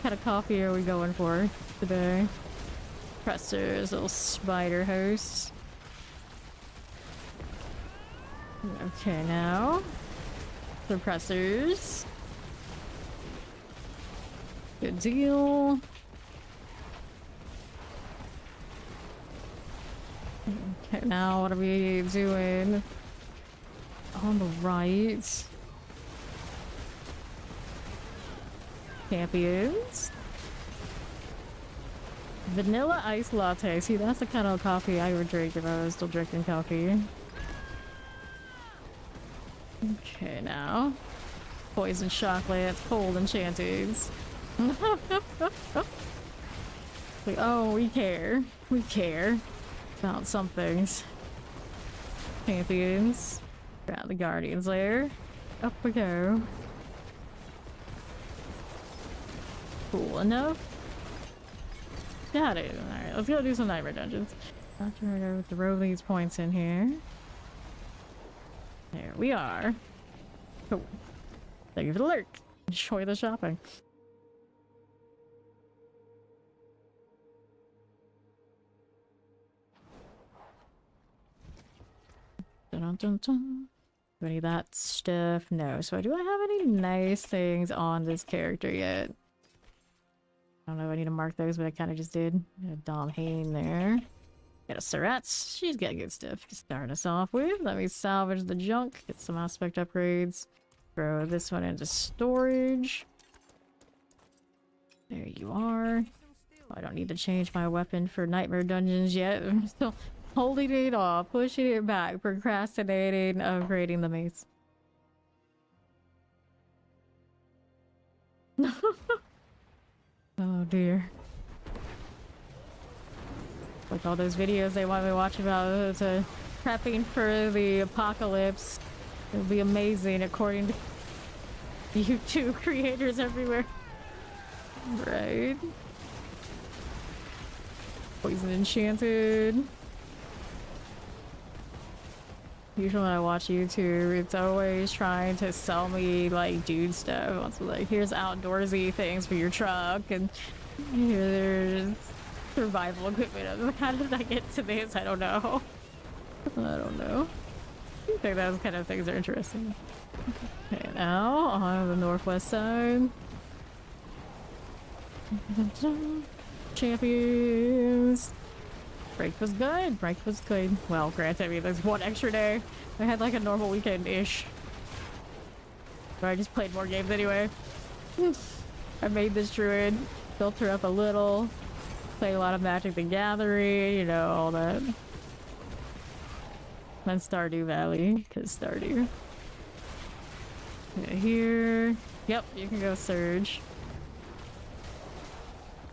kind of coffee are we going for today? Pressers, little spider hosts. Okay, now suppressors. Good deal. Okay, now what are we doing on the right? Champions. Vanilla ice latte. See, that's the kind of coffee I would drink if I was still drinking coffee. Okay, now. Poison chocolates, cold enchantings. Oh, we care. We care about some things. Champions. Got the Guardian's Lair. Up we go. Cool enough. Got it. Alright, let's go do some nightmare dungeons. After I go throw these points in here. There we are. Cool. Thank you for the lurk. Enjoy the shopping. Dun -dun -dun -dun. Do any of that stuff? No. So do I have any nice things on this character yet? I don't know if I need to mark those, but I kind of just did. Got a Dom Hain there. Got a Surats. She's got good stuff to start us off with. Let me salvage the junk. Get some aspect upgrades. Throw this one into storage. There you are. Oh, I don't need to change my weapon for nightmare dungeons yet. I'm still holding it off, pushing it back, procrastinating, upgrading the mace. Oh dear. Like all those videos they want me to watch about prepping for the apocalypse. It'll be amazing according to YouTube creators everywhere. Right. Poison enchanted. Usually when I watch YouTube, it's always trying to sell me like dude stuff. It's like, here's outdoorsy things for your truck, and here's Survival equipment. How did I get to this? I don't know. I don't know. I think those kind of things are interesting. Okay, now on the northwest side. Champions. Break was good. Break was good. Well, granted, I mean, there's one extra day. I had like a normal weekend-ish. But I just played more games anyway. I made this druid, built her up a little, played a lot of Magic the Gathering, you know, all that. And Stardew Valley, because Stardew. Okay, here. Yep, you can go Surge.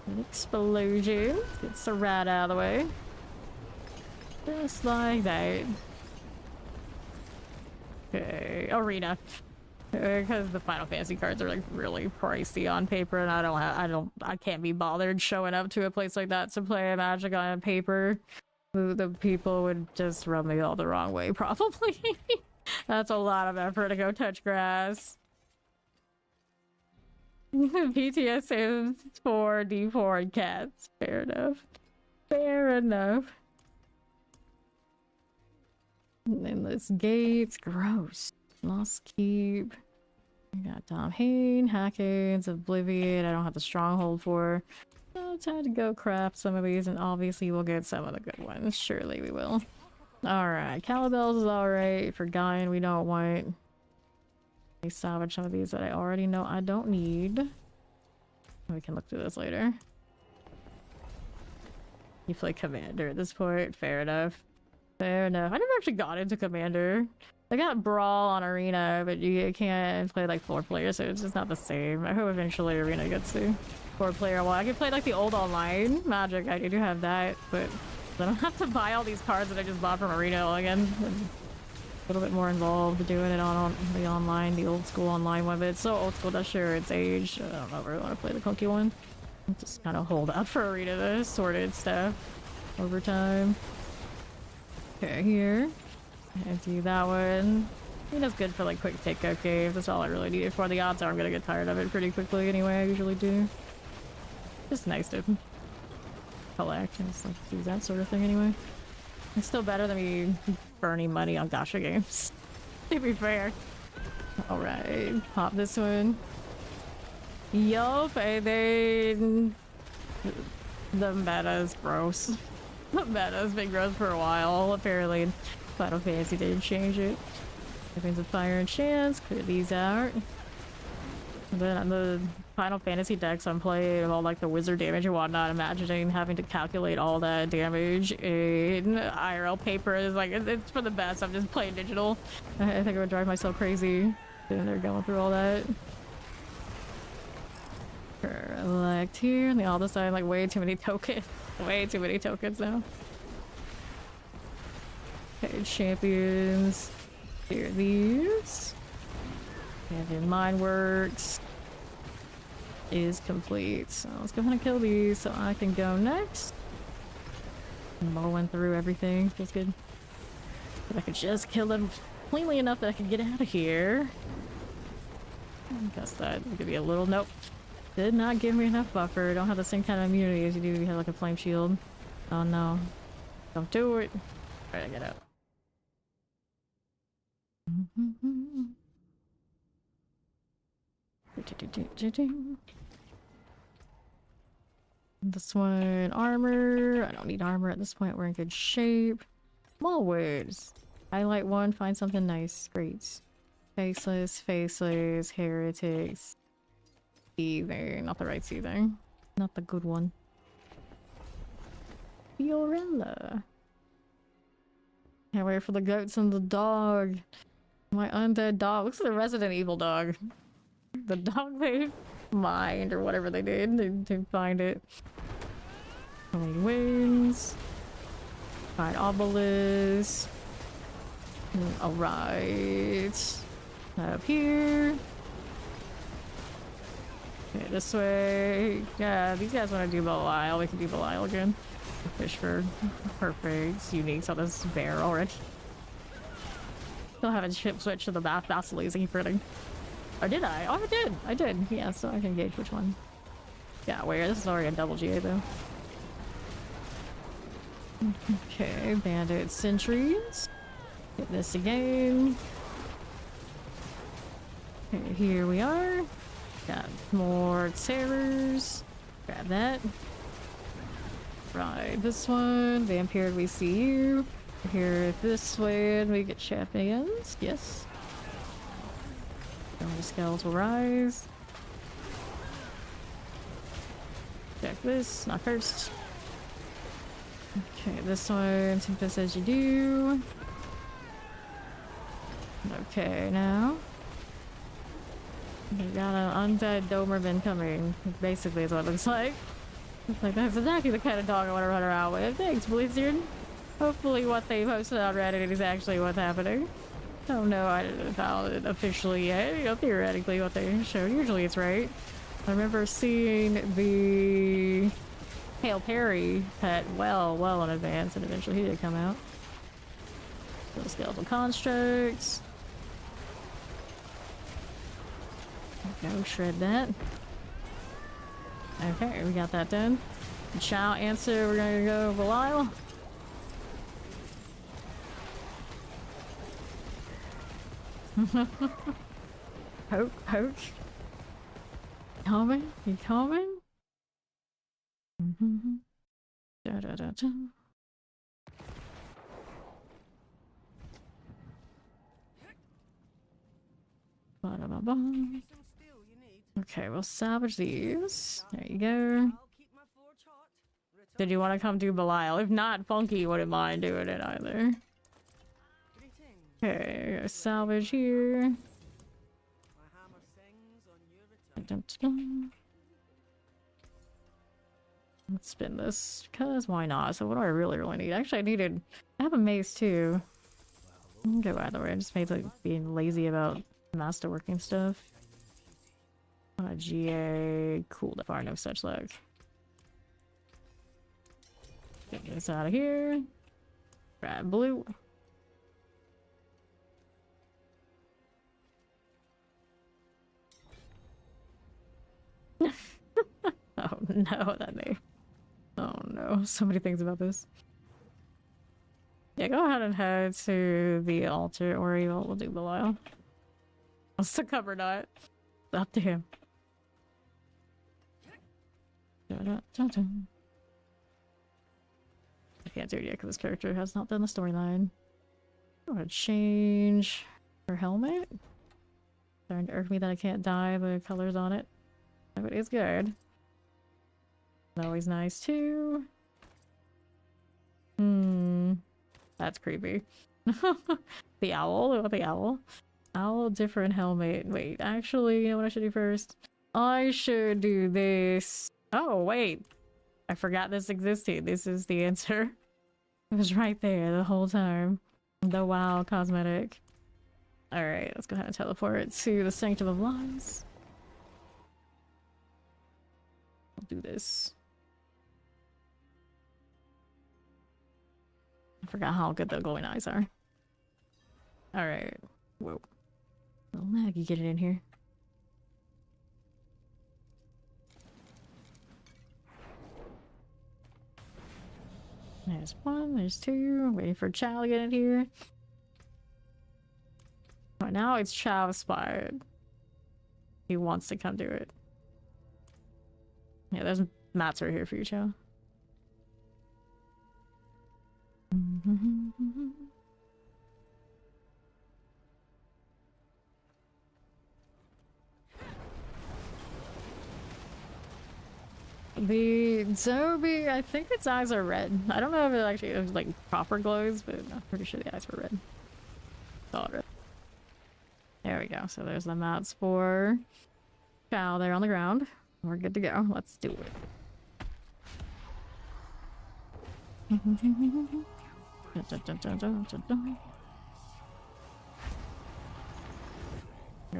An explosion. Get the rat out of the way. Just like that. Okay, Arena. Because the Final Fantasy cards are like really pricey on paper, and I can't be bothered showing up to a place like that to play Magic on paper. The people would just rub me all the wrong way, probably. That's a lot of effort to go touch grass. PTS is for D4 and cats. Fair enough. Fair enough. Endless gates. Gross. Lost Keep. We got Tom Hain, Hackins, Oblivion. I don't have the stronghold for. So time to go craft some of these, and obviously we'll get some of the good ones. Surely we will. Alright, Calibel's is alright. For Guyan, we don't want. I salvage some of these that I already know I don't need. We can look through this later. You play Commander at this point. Fair enough. Fair enough. I never actually got into Commander. I got Brawl on Arena, but you can't play like 4 players, so it's just not the same. I hope eventually Arena gets to 4 player. Well, I can play like the old online Magic. I do have that, but I don't have to buy all these cards that I just bought from Arena again. A little bit more involved doing it on the online, the old school online one, but it's so old school that sure it's aged. I don't know if I want to play the clunky one. I'll just kind of hold out for Arena the sorted stuff over time. Okay, here. And do that one. I think that's good for like quick take-out games. That's all I really need it for. The odds are I'm gonna get tired of it pretty quickly anyway. I usually do. Just nice to collect and just, like, do that sort of thing anyway. It's still better than me burning money on gacha games, to be fair. Alright, pop this one. Yup, and then the meta is gross. The meta has been gross for a while. Apparently Final Fantasy didn't change it. Weapons of Fire and Chance, clear these out. And then on the Final Fantasy decks I'm playing, all like the wizard damage and whatnot, imagining having to calculate all that damage in IRL paper is like, it's for the best. I'm just playing digital. I think I would drive myself crazy sitting there going through all that. Select here, and they all decide like way too many tokens. Way too many tokens now. Okay, champions. Here are these. And then mine works is complete. So let's go ahead and kill these so I can go next. Mowing through everything. Feels good. If I could just kill them cleanly enough that I can get out of here. I guess that would give me a little nope. Did not give me enough buffer. Don't have the same kind of immunity as you do. You have like a flame shield. Oh no. Don't do it. Alright, get out. This one, armor. I don't need armor at this point. We're in good shape. Smallwoods. Highlight one, find something nice. Great. Faceless, faceless, heretics. Seething. Not the right seething. Not the good one. Fiorella. Can't wait for the goats and the dog. My undead dog. Looks like a Resident Evil dog. The dog they mined or whatever they did to find it. How many wings? Find obelisk. Alright. Up here. Okay, this way. Yeah, these guys want to do Belial. We can do Belial again. Fish for perfect. Uniques on this bear already. Still haven't switched to the Vassilies for anything. Or did I? Oh, I did. I did. Yeah, so I can gauge which one. Yeah, where this is already a double GA though. Okay, bandit sentries. Hit this again. Okay, here we are. Got more terrors. Grab that. Right, this one. Vampire, we see you. Here, this way, and we get champions. Yes. The skeletal rise. Check this, not first. Okay, this one, take this as you do. Okay, now. We got an undead Doberman coming. Basically is what it looks like. It's like, that's exactly the kind of dog I want to run around with. Thanks, Blizzard. Hopefully what they posted on Reddit is actually what's happening. Oh no, I didn't found it officially yet. You know, theoretically what they showed. Usually it's right. I remember seeing the Hail Perry pet well in advance, and eventually he did come out. So skeletal constructs. Go shred that. Okay, we got that done. Chow answer, we're gonna go Belial. Poke. Coming? You coming? Da da da da. Ba-da-ba-ba. Okay, we'll salvage these. There you go. Did you want to come do Belial? If not, Funky wouldn't mind doing it either. Okay, salvage here. Let's spin this, because why not? So what do I really need? Actually, I have a mace too. I can go either way. I just made like being lazy about masterworking stuff. GA, cool, far no such luck. Get this out of here. Grab blue. Oh no, that may. Oh no, so many things about this. Yeah, go ahead and head to the altar, or we'll do Belial. What's the cover not? It's up to him. I can't do it yet because this character has not done the storyline. I'm gonna change her helmet. Starting to irk me that I can't dye the colors on it. But it's good. Always nice too. That's creepy. The owl? What about the owl? Owl, different helmet. Wait, actually, you know what I should do first? I should do this. Oh, wait. I forgot this existed. This is the answer. It was right there the whole time. The WoW cosmetic. Alright, let's go ahead and teleport to the Sanctum of Lies. I'll do this. I forgot how good the glowing eyes are. Alright. Whoa. Little Maggie, get it in here. There's one, there's two. Waiting for Chow to get in here. Right now it's Chow inspired. He wants to come do it. Yeah, there's mats right here for you, Chow. The zombie, I think its eyes are red. I don't know if it actually is like proper glows, but I'm pretty sure the eyes were red. All red. There we go. So there's the mats for Chow there on the ground. We're good to go. Let's do it. Here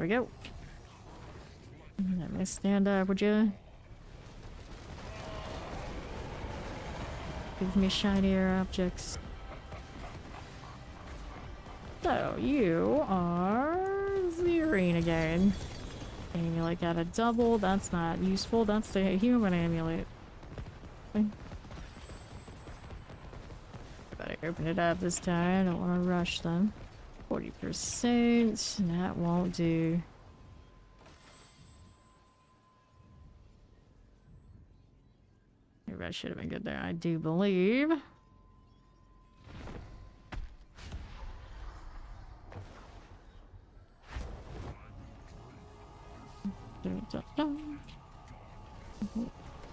we go. Let me stand up, would you? Give me shinier objects. So, you are Zerine again. Amulet got a double. That's not useful. That's the human amulet. Okay. Open it up this time. Don't want to rush them. 40%. That won't do. Maybe I should have been good there. I do believe.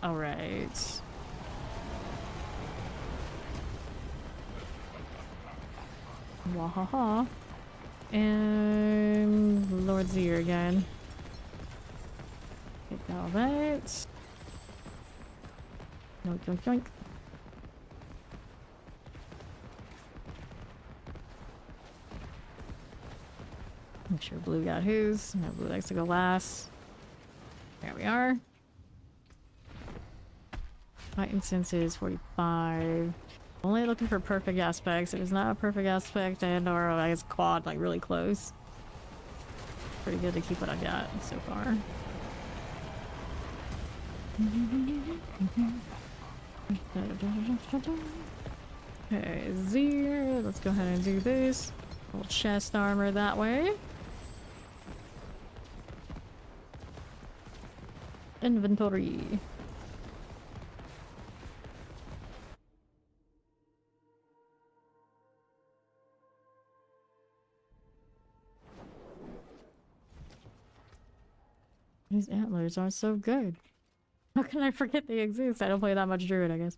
All right. Wahaha. And Lord Zir again. Take all that. Yoink, yoink, yoink. Make sure blue got his. No, blue likes to go last. There we are. My instance is 45. Only looking for perfect aspects. If it's not a perfect aspect and or I guess quad like really close. Pretty good to keep what I got so far. Okay, Zir. Let's go ahead and do this. Little chest armor that way. Inventory. These antlers are so good. How can I forget they exist? I don't play that much Druid, I guess.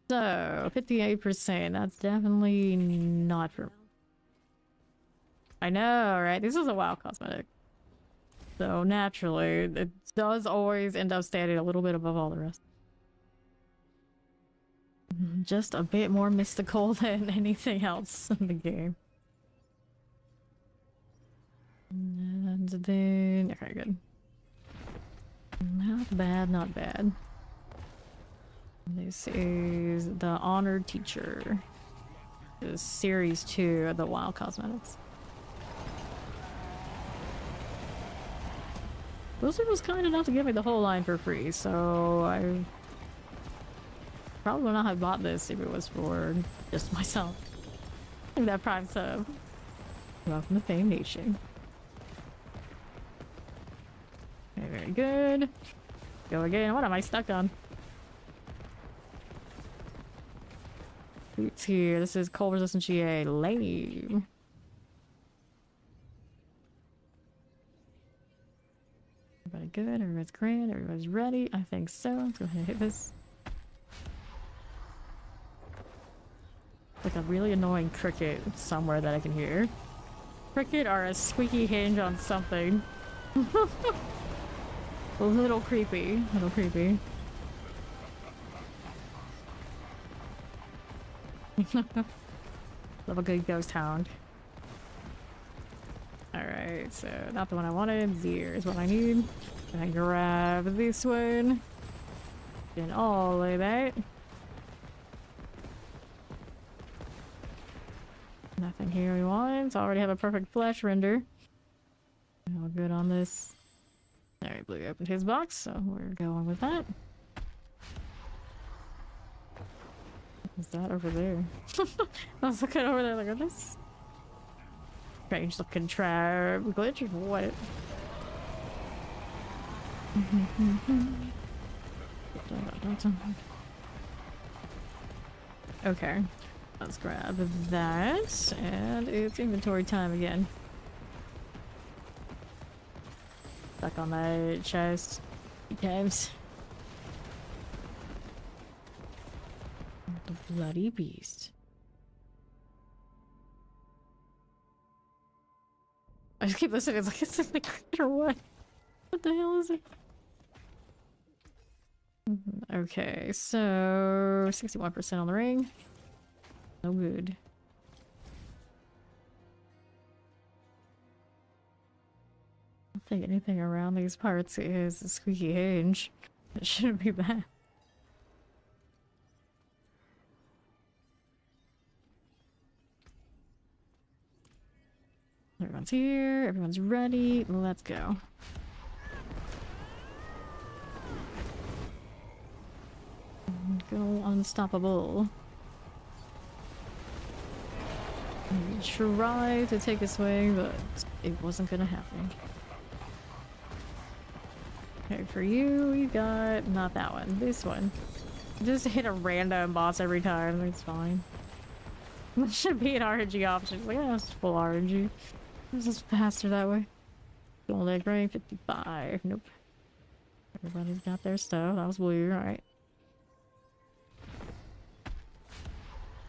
So, 58%. That's definitely not for... I know, right? This is a WoW cosmetic. So, naturally, it does always end up standing a little bit above all the rest. Just a bit more mystical than anything else in the game. And then... Okay, good. Not bad, not bad. This is the Honored Teacher. This is Series 2 of the WoW Cosmetics. Boulder was kind enough to give me the whole line for free, so I probably would not have bought this if it was for just myself. And that Prime sub. Welcome to Fame Nation. Okay, very good. Go again. What am I stuck on? Boots here. This is cold resistant GA. Lame. Everybody good? Everybody's grand? Everybody's ready? I think so. Let's go ahead and hit this. Like a really annoying cricket somewhere that I can hear. Cricket or a squeaky hinge on something. A little creepy. A little creepy. Love a good ghost hound. Alright, so not the one I wanted. Zir is what I need. Gonna grab this one. And all of that. Nothing here we want. Already have a perfect flesh render. All good on this. Alright, Blue opened his box, so we're going with that. What's that over there? I was looking over there like, are this strange looking trap glitch or what? Okay, let's grab that, and it's inventory time again. Stuck on that chest 3 times. The bloody beast. I just keep listening. It's like it's in the crit or what? What the hell is it? Okay, so 61% on the ring. No good. I don't think anything around these parts is a squeaky hinge. It shouldn't be bad. Everyone's here, everyone's ready, let's go. Go unstoppable. try to take us away, but it wasn't gonna happen. Okay, for you, we got not that one, this one. Just hit a random boss every time, it's fine. It should be an RNG option. It's like, yeah, it's full RNG. It's just faster that way. Gold egg ray, 55. Nope. Everybody's got their stuff. That was blue, alright.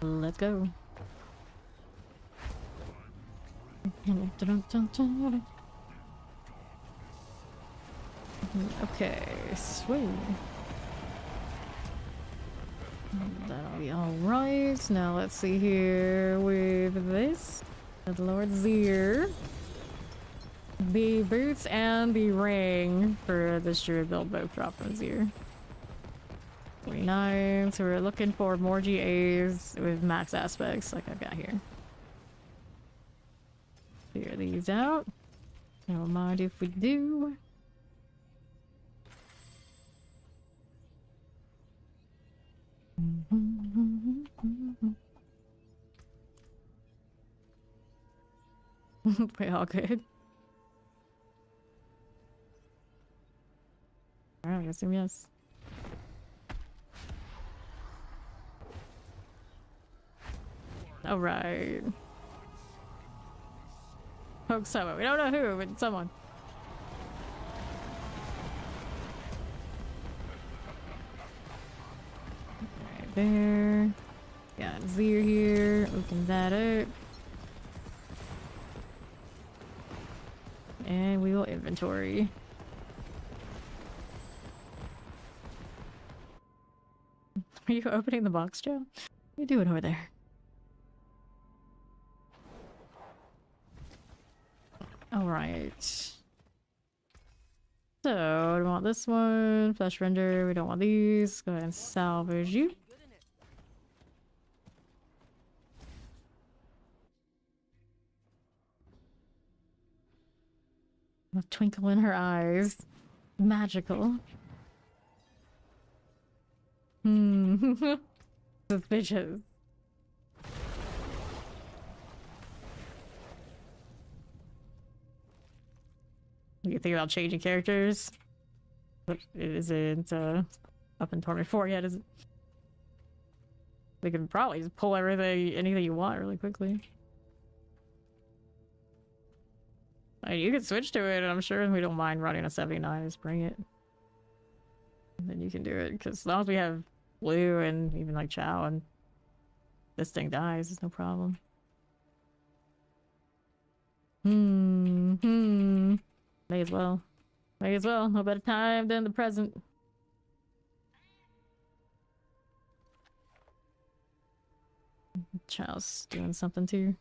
Let's go. Okay, sweet. That'll be alright. Now let's see here with this. The Lord Zir. The boots and the ring for this Druid build both drop from Zir. 29, so we're looking for more GAs with max aspects like I've got here. Clear these out. I don't mind if we do. We all good. Alright, I assume yes. Alright. Poke someone. We don't know who, but someone. Right there. Got Zir here. Open that up. And we will inventory. Are you opening the box, Joe? What are you doing over there? Alright. So, we want this one. Flesh render. We don't want these. Go ahead and salvage you. A twinkle in her eyes. Magical. Suspicious. You think about changing characters? But it isn't up in Torment 4 yet, is it? They can probably just pull anything you want really quickly. I mean, you can switch to it, and I'm sure we don't mind running a 79, just bring it. And then you can do it, because as long as we have blue and even like Chow and this thing dies, it's no problem. May as well. May as well. No better time than the present. Chow's doing something too.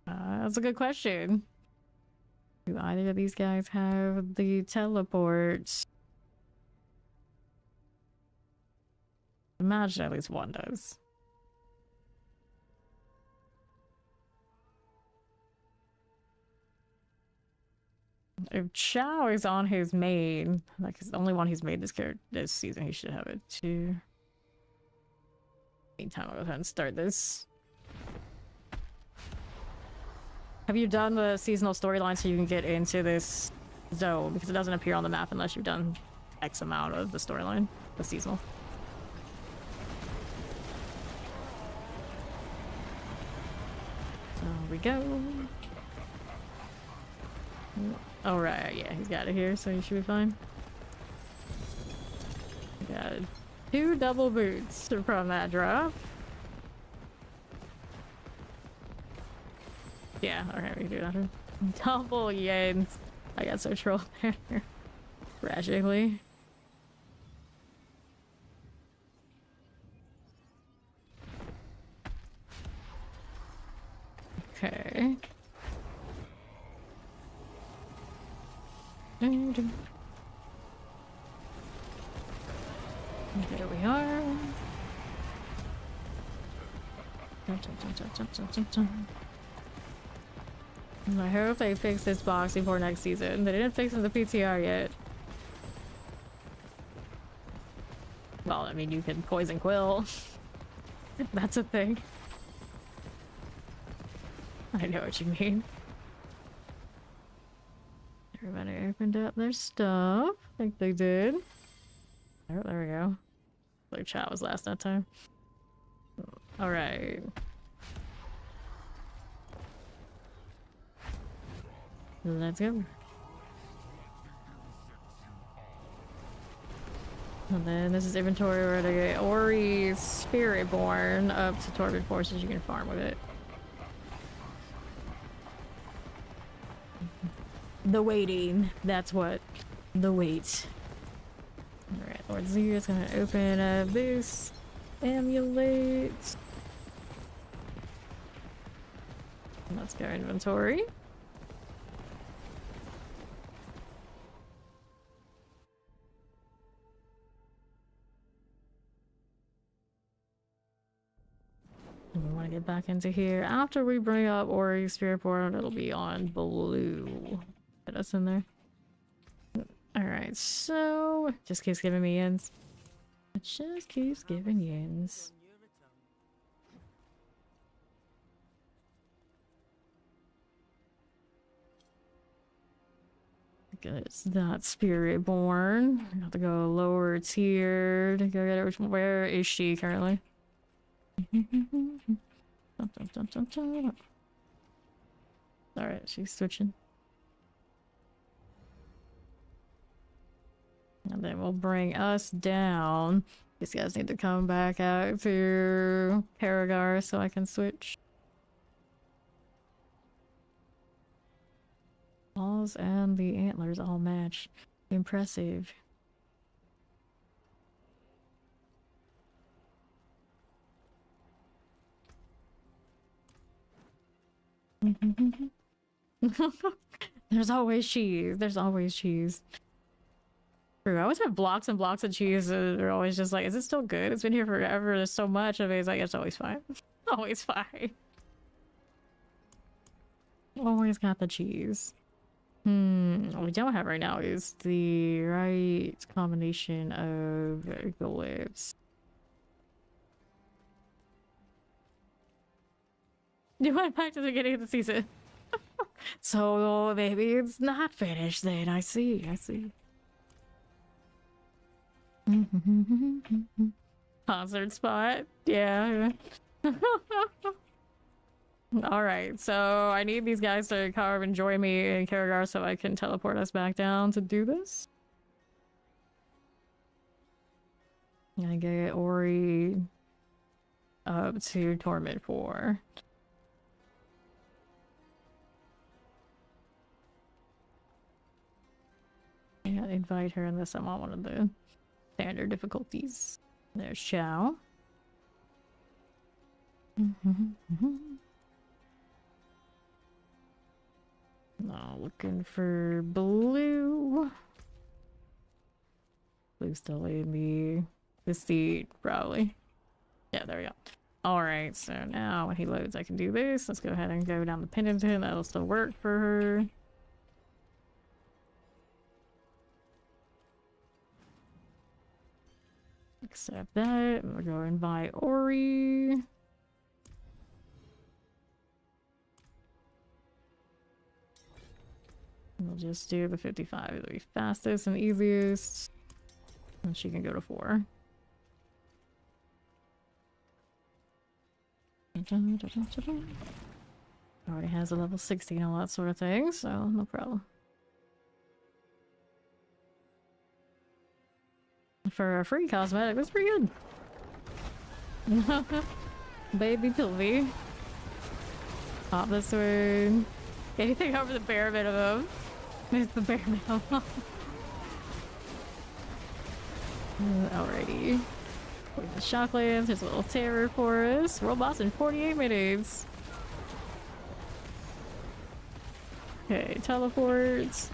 That's a good question. Do either of these guys have the teleport? Imagine at least one does. If Chow is on his main, like it's the only one he's made this character this season, he should have it too. Meantime, I'll go ahead and start this. Have you done the seasonal storyline so you can get into this zone? Because it doesn't appear on the map unless you've done X amount of the storyline, the seasonal. There we go. Alright, yeah, he's got it here, so he should be fine. Got 2 double boots from that drop. Yeah, okay, we can do that. Double yens. I got so trolled there. Tragically. Okay. There we are. I hope they fix this box before next season. They didn't fix it in the PTR yet. Well, I mean, you can poison Quill. That's a thing. I know what you mean. Everybody opened up their stuff. I think they did. Oh, there we go. Like chat was last that time. Alright. Let's go. And then this is inventory where to get Ori's Spiritborn up to Torment Forces. You can farm with it. The waiting. That's what. The wait. Alright, Lord Z is gonna open up this amulet. Let's go inventory. And we want to get back into here. After we bring up Ori's Spiritborn, it'll be on blue. Put us in there. Alright, so just keeps giving me yens. It just keeps giving yens. It's that Spiritborn. I have to go lower tier to go get it. Where is she currently? Alright, she's switching. And then we'll bring us down. These guys need to come back out to Paragon so I can switch. Balls and the antlers all match. Impressive. There's always cheese. There's always cheese. True. I always have blocks and blocks of cheese that are always just like, is it still good? It's been here forever. There's so much of it. It's like, it's always fine. Always fine. Always got the cheese. What we don't have right now is the right combination of glyphs. You went back to the beginning of the season. So maybe it's not finished then. I see. Concert spot. Yeah. Alright, so I need these guys to carve and join me in Karagar so I can teleport us back down to do this. I get Ori up to Torment 4. Yeah, invite her unless I'm on one of the standard difficulties. There's Chow. Now looking for blue. Blue's still in the seat, probably. Yeah, there we go. Alright, so now when he loads I can do this. Let's go ahead and go down the Pennington. That'll still work for her. Accept that. We'll go invite Ori. We'll just do the 55. It'll be fastest and easiest. And she can go to 4. Already has a level 60 and all that sort of thing, so no problem. For a free cosmetic, that's pretty good. Baby Pilvy. Pop this way. Anything over the bare minimum. It's the bare minimum. Alrighty. With the Shocklands, there's a little terror for us. World boss in 48 minutes. Okay, teleports.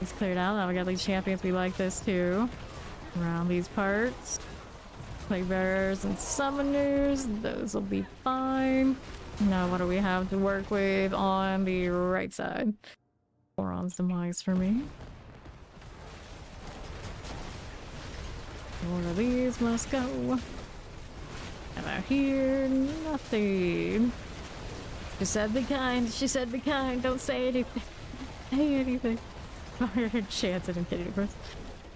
He's cleared out. Now we got these champions. We like this too. Around these parts. Plague bearers and summoners. Those will be fine. Now what do we have to work with on the right side? Boron's demise for me. One of these must go. And out here, nothing. She said be kind, she said be kind, don't say anything. Say anything. Chance didn't get it first.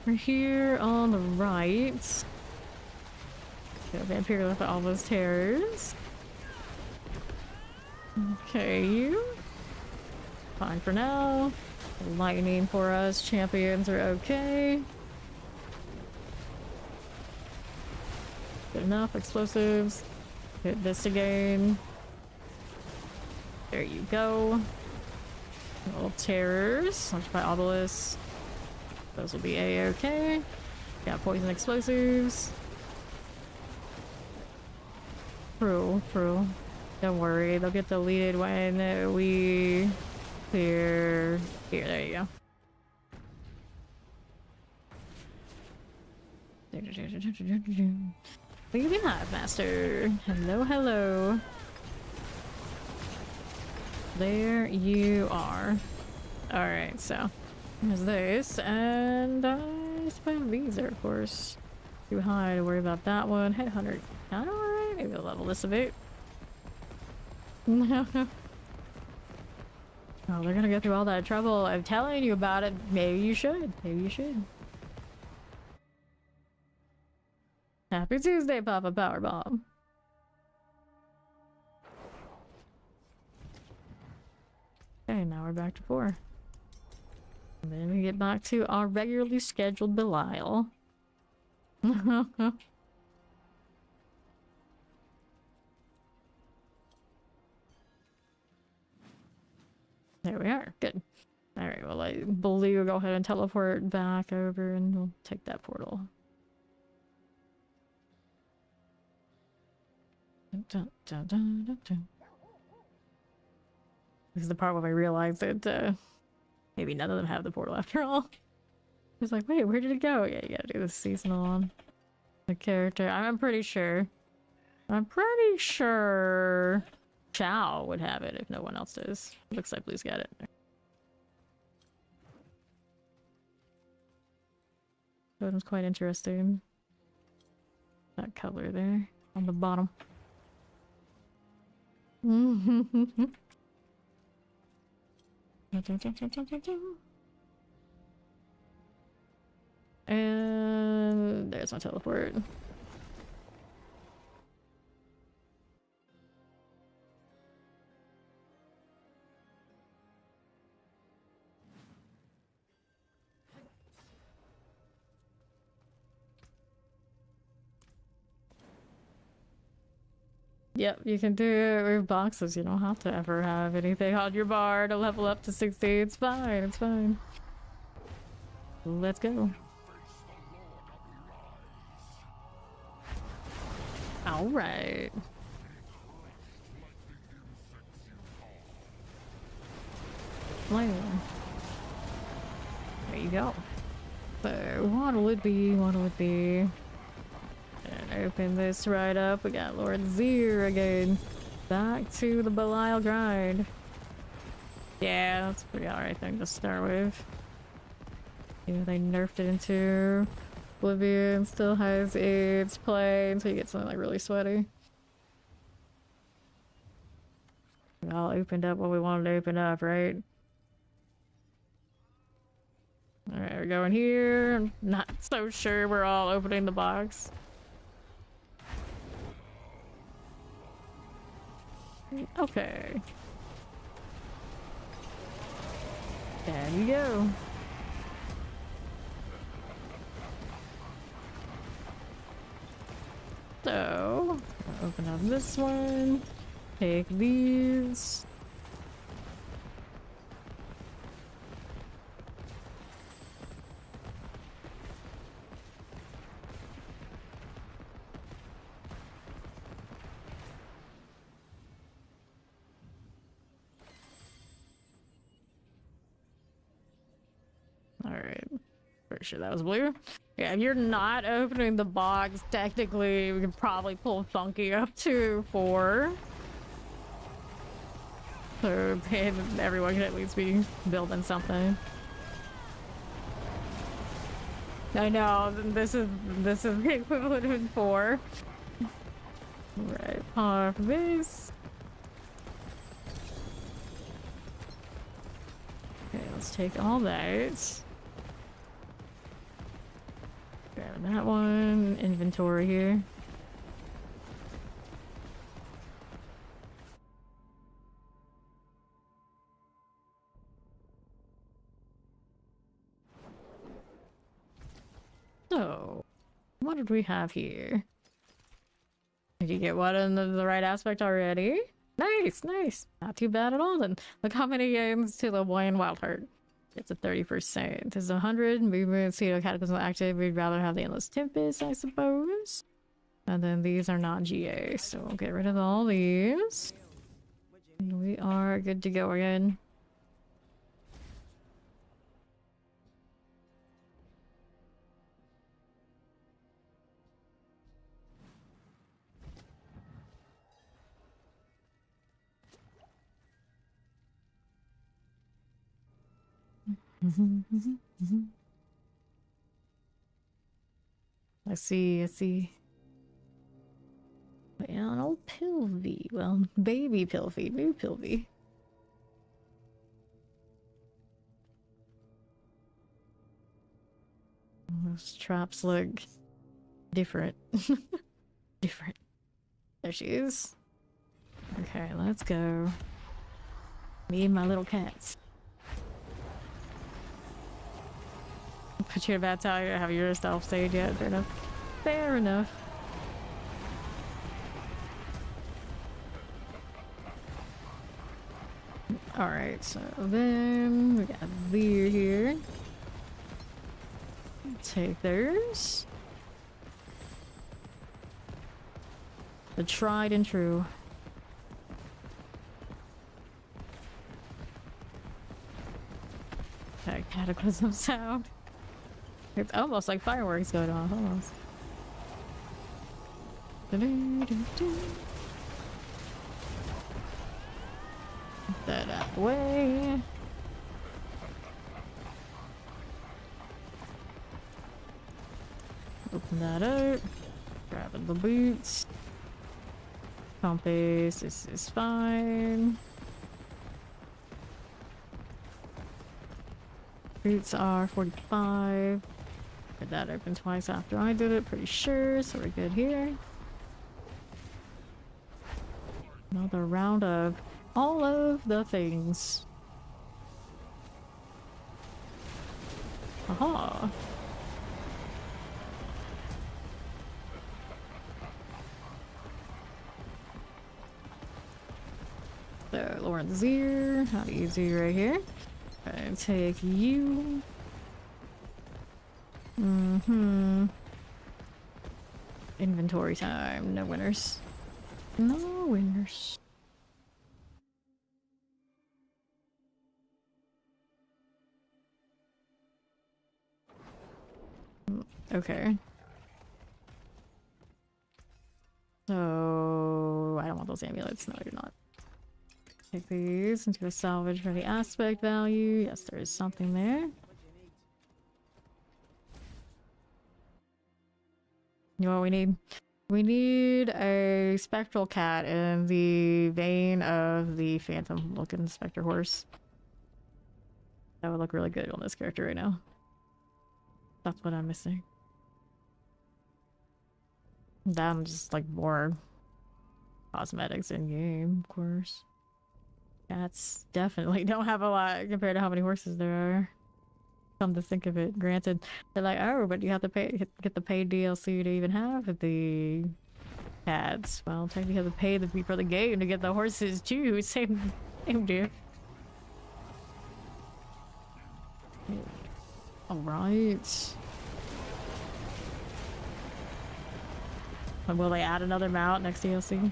We're here on the right. Got vampire left all those terrors. Okay. Fine for now. Lightning for us. Champions are okay. Good enough. Explosives. Hit this again. There you go. Little terrors. Launched by obelisks. Those will be a-okay. Got poison explosives. True. Don't worry, they'll get deleted when we clear here. There you go. Leaving Hive Master. Hello. There you are. Alright, so there's this, and I suppose these are, of course, too high to worry about that one. Headhunter. Alright, maybe I'll level this a bit. No. Oh, they're gonna go through all that trouble of telling you about it. Maybe you should. Happy Tuesday, Papa Powerbomb. Okay, now we're back to 4. And then we get back to our regularly scheduled Belial. There we are. Good. Alright, well, I believe we'll go ahead and teleport back over and we'll take that portal. Dun, dun, dun, dun, dun. This is the part where I realized that maybe none of them have the portal after all. I was like, wait, where did it go? Yeah, you gotta do this seasonal on the character. I'm pretty sure Chow would have it if no one else does. Looks like Blue's got it. Totem's quite interesting. That color there on the bottom. And there's my teleport. Yep, you can do it with boxes. You don't have to ever have anything on your bar to level up to 60. It's fine. Let's go. Alright. Flame. There you go. So, what will it be? And open this right up. We got Lord Zir again. Back to the Belial grind. Yeah, that's a pretty alright thing to start with. Yeah, they nerfed it into Oblivion. Still has its play until you get something like really sweaty. We all opened up what we wanted to open up, right? Alright, we're going here. I'm not so sure we're all opening the box. Okay. There you go. So, I'll open up this one. Take these. Pretty sure that was blue. Yeah, if you're not opening the box, technically we could probably pull Funky up to 4. So everyone can at least be building something. I know, this is the equivalent of 4. Right, pop this. Okay, let's take all that. Grab that one. Inventory here. So, what did we have here? Did you get one in the right aspect already? Nice, nice. Not too bad at all then. Look how many games to the one wild heart. It's a 30%. It's 100 movement, Pseudo Cataclysm active. We'd rather have the Endless Tempest, I suppose. And then these are not GA, so we'll get rid of all these. And we are good to go again. I see. Well, an old Pilvy. Well, baby Pilvy, new Pilvy. Those traps look different. Different. There she is. Okay, let's go. Me and my little cats. Put you in a bad time. You don't have your stealth stage yet. Fair enough. Fair enough. Alright, so then we got Veer here. Take theirs. The tried and true. Okay, cataclysm sound. It's almost like fireworks going off, almost. Get that out of the way. Open that up. Grabbing the boots. Compass, this is fine. Boots are 45. Get that open twice after I did it, pretty sure, so we're good here. Another round of all of the things. Aha! So, Lauren's here. How do you do right here? Okay, take you. Inventory time. No winners. No winners. Okay. So, I don't want those amulets. No, you're not. Take these into a salvage for the aspect value. Yes, there is something there. You know what we need? We need a spectral cat in the vein of the phantom looking specter horse. That would look really good on this character right now. That's what I'm missing. Then just like more cosmetics in game, of course. Cats definitely don't have a lot compared to how many horses there are. Come to think of it, granted, they're like, oh, but you have to pay, get the paid DLC to even have the cats. Well, technically you have to pay for the game to get the horses too. Same deal. Alright. Will they add another mount next DLC?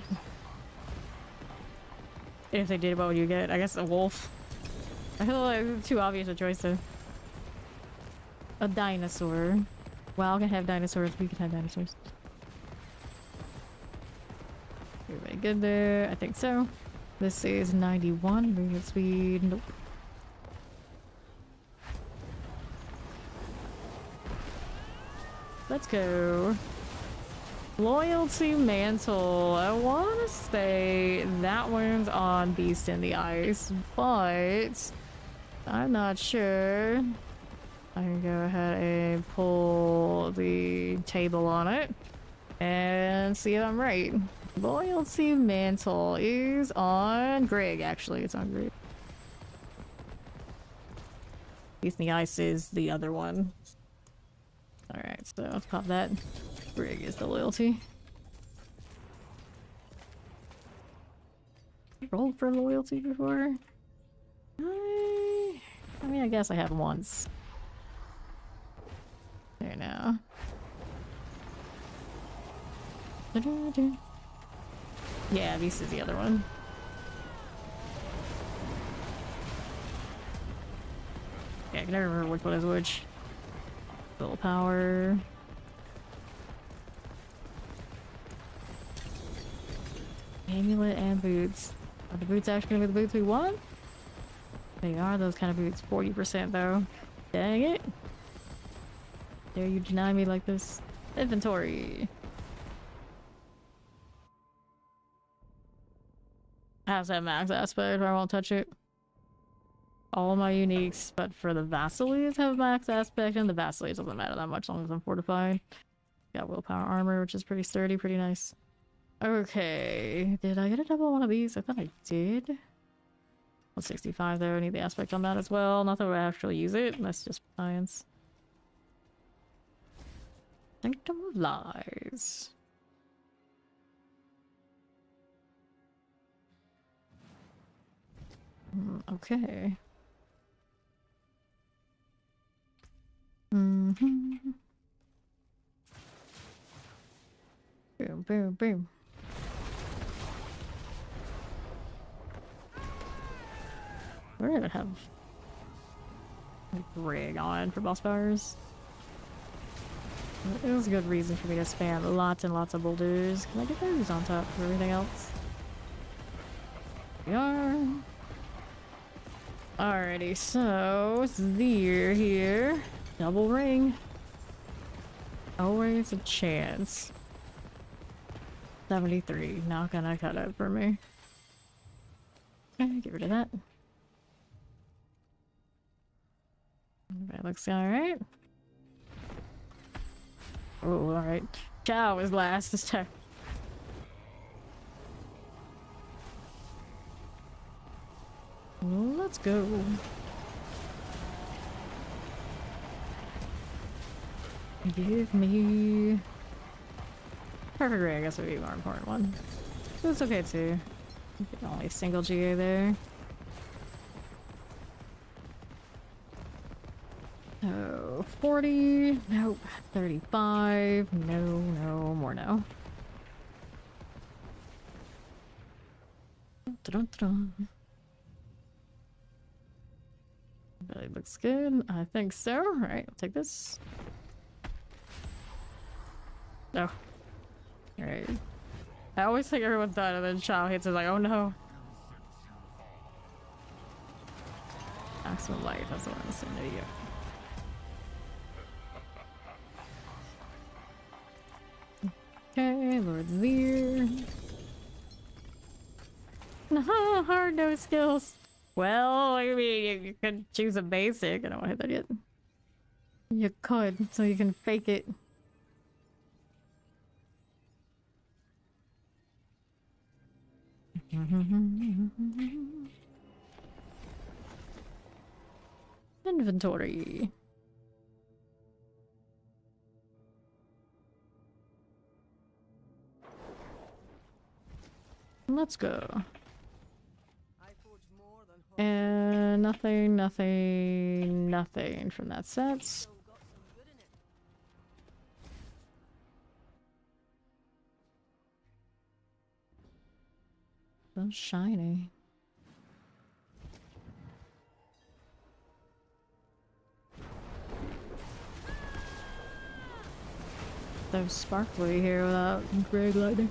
If they did, what would you get? I guess a wolf. I feel like it's too obvious a choice though. A dinosaur. Well, can have dinosaurs. We can have dinosaurs. Everybody good there? I think so. This is 91. Movement speed. Nope. Let's go. Loyalty Mantle. I want to say that one's on Beast in the Ice, but I'm not sure. I can go ahead and pull the table on it and see if I'm right. Loyalty Mantle is on Greg, actually. It's on Greg. Beast in the Ice is the other one. Alright, so let's pop that. Greg is the loyalty. Rolled for loyalty before? I mean, I guess I have once. There now. Yeah, Beast is the other one. Yeah, I can never remember which one is which. Willpower. Amulet and boots. Are the boots actually gonna be the boots we want? They are those kind of boots. 40% though. Dang it. Dare you deny me like this? Inventory. Has that max aspect, I won't touch it. All my uniques, but for the Vasilies have max aspect, and the Vasilies doesn't matter that much as long as I'm fortified. Got willpower armor, which is pretty sturdy, pretty nice. Okay, did I get a double one of these? I thought I did. 165 though, I need the aspect on that as well. Not that I actually use it, that's just science. Sanctum of Lies. Okay. Boom, boom, boom. We're gonna have a rig on for boss powers. It was a good reason for me to spam lots and lots of boulders. Can I get those on top for everything else? We are. Alrighty, so Zir here. Double ring. Always a chance. 73. Not gonna cut it for me. Okay, get rid of that. That looks alright. Oh, alright. Chow is last this time. Let's go. Give me... Perfect ray, I guess would be a more important one. So it's okay too. Only a single GA there. Oh, 40. Nope. 35. No, no, more no. Dun-dun-dun. Really looks good. I think so. Alright, I'll take this. Oh. Alright. I always think everyone's done and then Chow hits it like, oh no. Maximum life, that's the one that's an idiot. Okay, Lord Zir. No, hard no skills. Well, I mean, you could choose a basic. I don't want to hit that yet. You could, so you can fake it. Inventory. Let's go. And nothing, nothing, nothing from that set. So shiny. So sparkly here without gray lightning.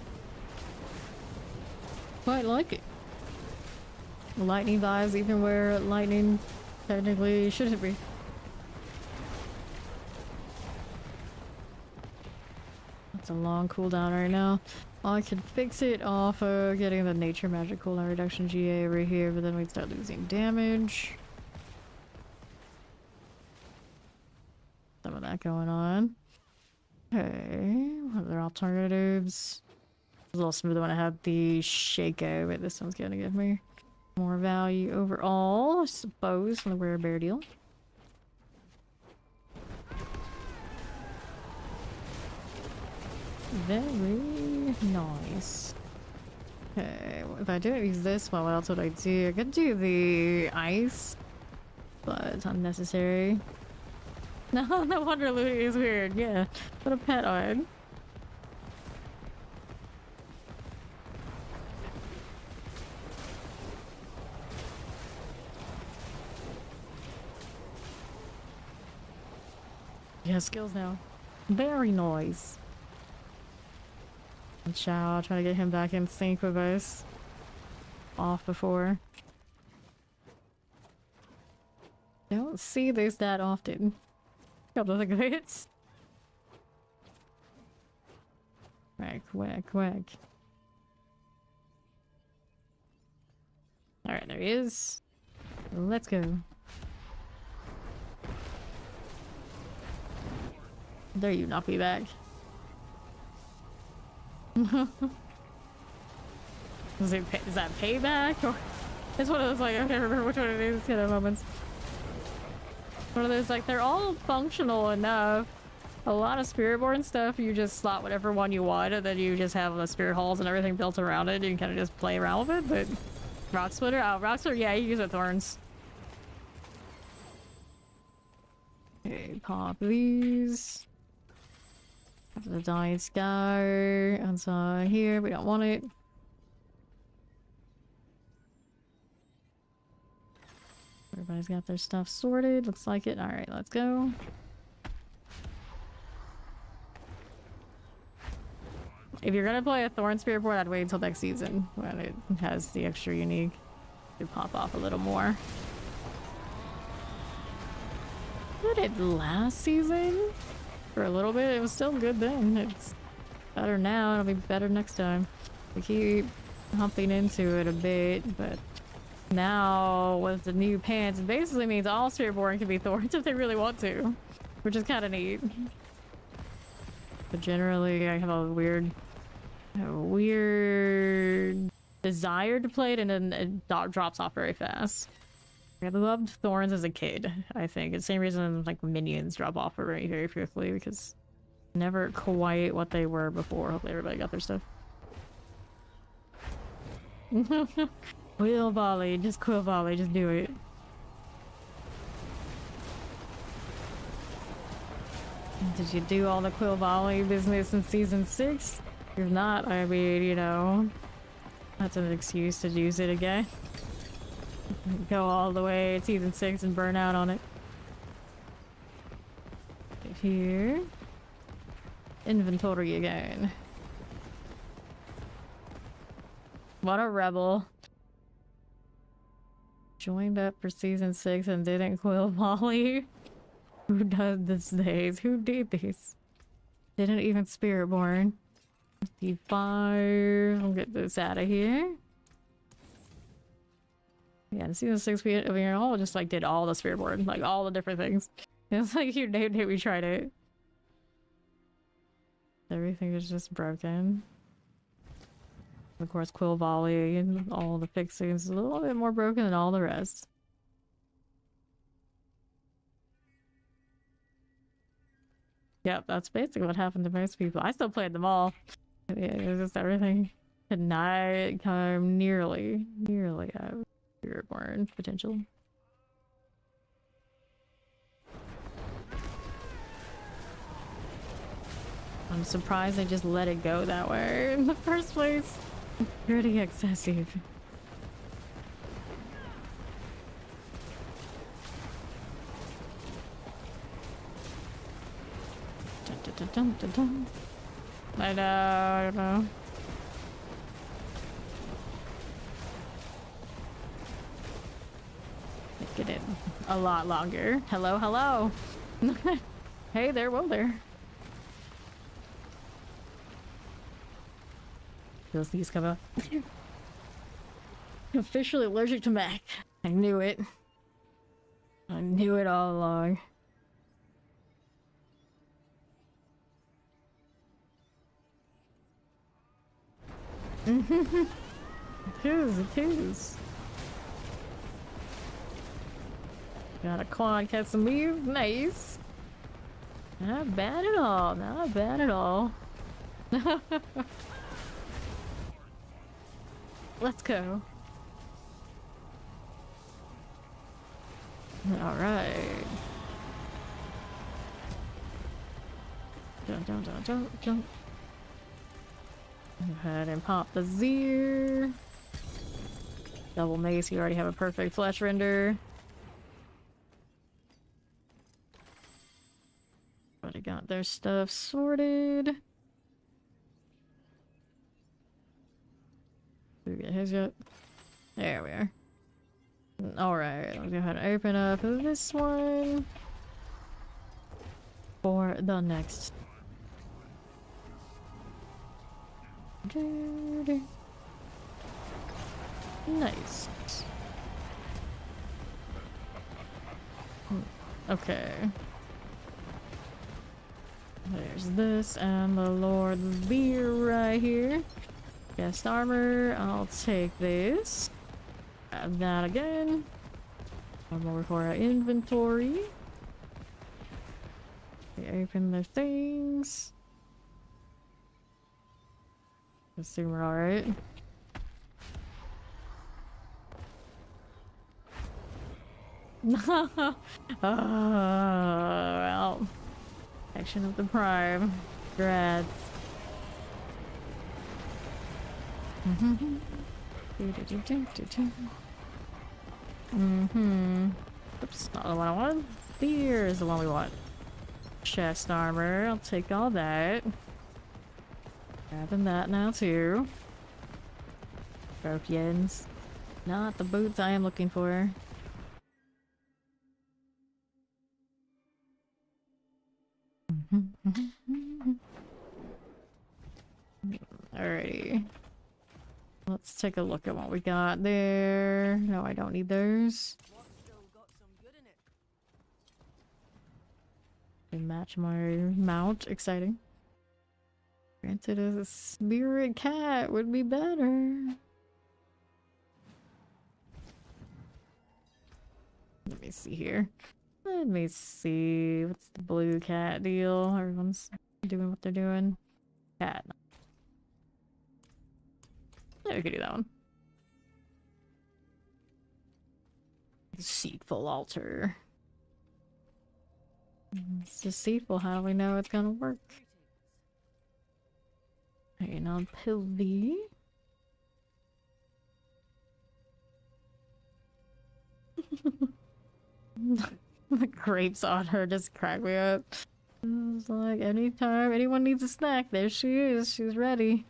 Quite like it. Lightning vibes even where lightning technically shouldn't be. It's a long cooldown right now. I could fix it off of getting the nature magic cooldown reduction GA over here, but then we'd start losing damage. Some of that going on. Okay, what other alternatives? It's a little smoother when I have the Shaco, but this one's gonna give me more value overall, I suppose, from the rare bear deal. Very nice. Okay, if I don't use this one, what else would I do? I could do the ice, but it's unnecessary. No, no wonder Looting is weird. Yeah, put a pet on. Yeah, skills now. Very nice. And Chow, trying to get him back in sync with us. Off before. Don't see this that often. Couple of hits. Whack, whack, whack. Alright, there he is. Let's go. There you knock me back. Is that payback? Or it's one of those, like, I can't remember which one it is, you know, moments. One of those, like, they're all functional enough. A lot of Spiritborn stuff, you just slot whatever one you want, and then you just have the Spirit Halls and everything built around it, and you can kind of just play around with it, but... Rock Splitter? Oh, Rock Splitter, yeah, you use it with Thorns. Okay, pop these. The Dying Scar. Outside here, we don't want it. Everybody's got their stuff sorted. Looks like it. Alright, let's go. If you're gonna play a Thorn Spirit board, I'd wait until next season when it has the extra unique to pop off a little more. Did it last season? For a little bit, it was still good then. It's better now, it'll be better next time. We keep humping into it a bit, but now with the new pants, it basically means all Spiritborn can be Thorns if they really want to, which is kind of neat. But generally, I have a weird desire to play it, and then it drops off very fast. I loved Thorns as a kid, I think. It's the same reason like minions drop off very, very quickly, because never quite what they were before. Hopefully everybody got their stuff. Quill volley, just quill volley, just do it. Did you do all the quill volley business in season 6? If not, I mean, you know, that's an excuse to use it again. Go all the way to season 6 and burn out on it. Here. Inventory again. What a rebel. Joined up for season 6 and didn't quill volley. Who does this days? Who did this? Didn't even Spiritborn. D5. I'll get this out of here. Yeah, in season 6 we all just like did all the Spiritborn, like all the different things. It's like you named it, we tried it. Everything is just broken. Of course, Quill Volley and all the fixings is a little bit more broken than all the rest. Yep, that's basically what happened to most people. I still played them all. Yeah, it was just everything did not come nearly out. Spiritborn potential. I'm surprised they just let it go that way in the first place. Pretty excessive. Dun, dun, dun, dun, dun. I know. Get it a lot longer. Hello, hello. Hey there, Boulder. Those these come up. Officially allergic to Mac. I knew it. I knew it all along. It is. Got a quad Casimir, nice. Not bad at all, not bad at all. Let's go. Alright. Jump. Go ahead and pop the Zir. Double mace, you already have a perfect flesh render. Already got their stuff sorted. Did we get his yet? There we are. Alright, let's go ahead and open up this one for the next. Nice. Okay. There's this and the Lord Beer right here. Guest armor, I'll take this. Add that again. One more for our inventory. We open the things. Assume we're alright. Well. Action of the Prime. Grad. Oops, not the one I wanted. Spear is the one we want. Chest armor, I'll take all that. Grabbing that now too. Scorpions. Not the boots I am looking for. Alrighty. Let's take a look at what we got there. No, I don't need those. They match my mount. Exciting. Granted, as a spirit cat would be better. Let me see here. Let me see. What's the blue cat deal? Everyone's doing what they're doing. Cat. Yeah, we could do that one. Deceitful altar. It's deceitful. How do we know it's gonna work? Hanging on Pilvi. The grapes on her just crack me up. It's like anytime anyone needs a snack, there she is. She's ready.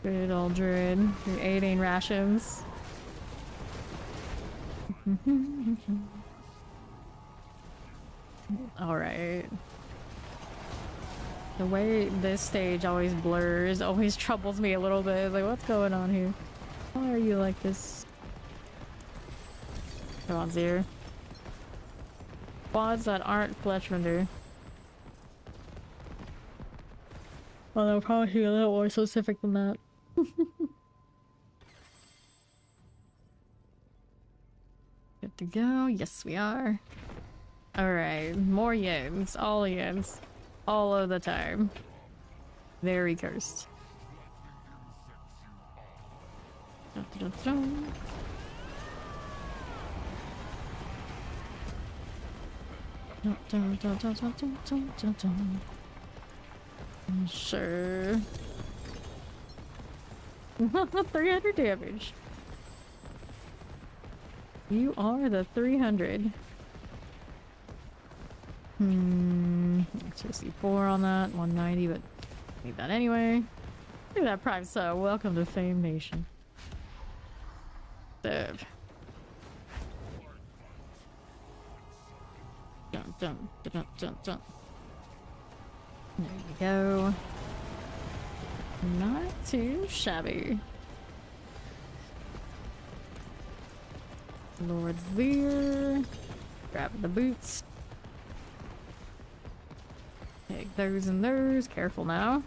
Good old Druid. You're aiding rations. Alright. The way this stage always blurs always troubles me a little bit. Like, what's going on here? Why are you like this? Come on, Zir. Quads that aren't flesh render. Well, they'll probably be a little more specific than that. Good to go. Yes, we are. Alright, more yens. All yens. All of the time. Very cursed. Sure. 300 damage. You are the 300. Let's see, 4 on that, 190, but need that anyway. Look at that prime sub. Welcome to Fame Nation. Save. Jump. There you go. Not too shabby. Lord's Veer. Grab the boots. Take those and those. Careful now.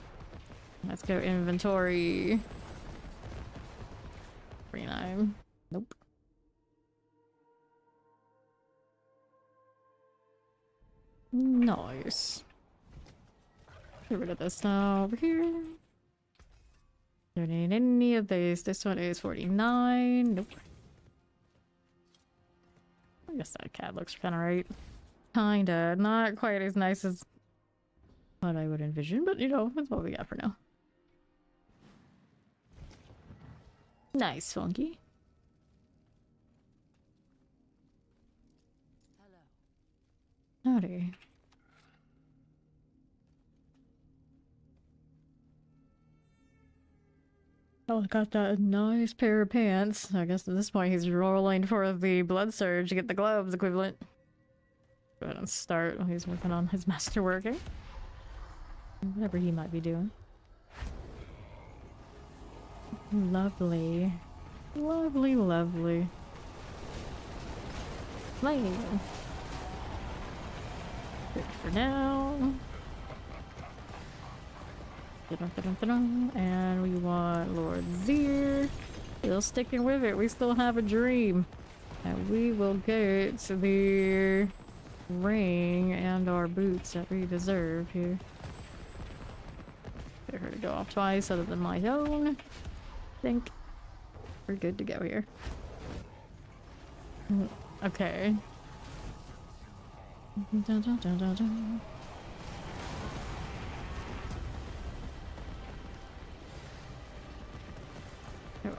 Let's go inventory. 39. Nope. Nice. Get rid of this now over here. Don't need any of these. This one is 49. Nope. I guess that cat looks kind of right. Kinda. Not quite as nice as what I would envision, but you know, that's what we got for now. Nice, Funky. Howdy. Oh, I got that nice pair of pants. I guess at this point he's rolling for the blood surge to get the gloves equivalent. Go ahead and start while he's working on his masterworking. Whatever he might be doing. Lovely. Lovely, lovely. Flame. Good for now. And we want Lord Zir. Still sticking with it. We still have a dream. And we will get the ring and our boots that we deserve here. Get her to go off twice other than my own. I think we're good to go here. Okay. Dun, dun, dun, dun, dun.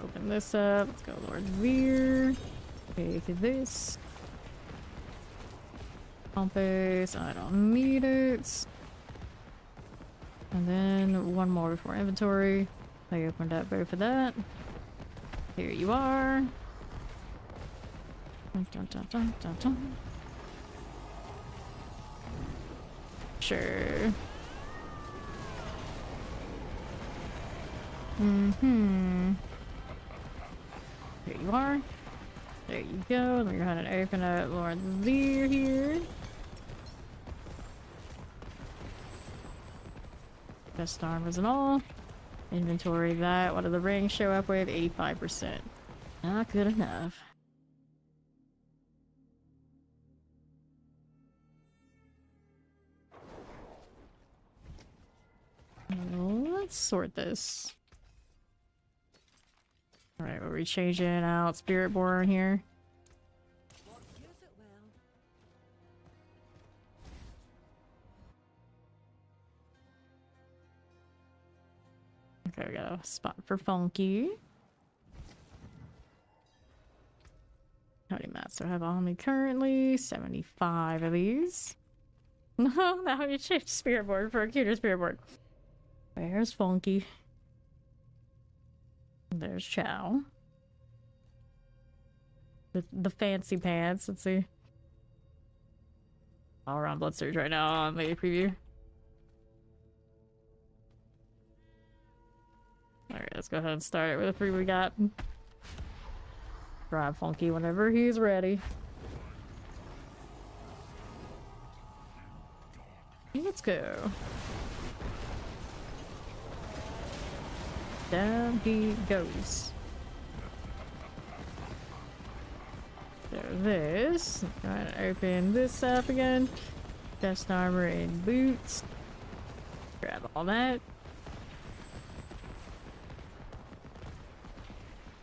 Open this up. Let's go Lord Veer. Take this. Compass. I don't need it. And then one more before inventory. I opened up both of that. Here you are. Dun, dun, dun, dun, dun, dun. Sure. Mm-hmm. Here you are. There you go. Then we're gonna open up Lord Veer here. Best armors and all. Inventory that. What do the rings show up with? 85%. Not good enough. Let's sort this. Alright, are we changing out Spirit Born here? Okay, we got a spot for Funky. How many mats do I have on me currently? 75 of these. No, now you change Spirit Board for a cuter Spirit Board. Where's Funky? There's Chow. The fancy pants. Let's see. All around Blood Surge right now on the preview. Alright, let's go ahead and start with the 3 we got. Grab Funky whenever he's ready. Let's go. Down he goes. So this. Go ahead and open this up again. Chest armor and boots. Grab all that.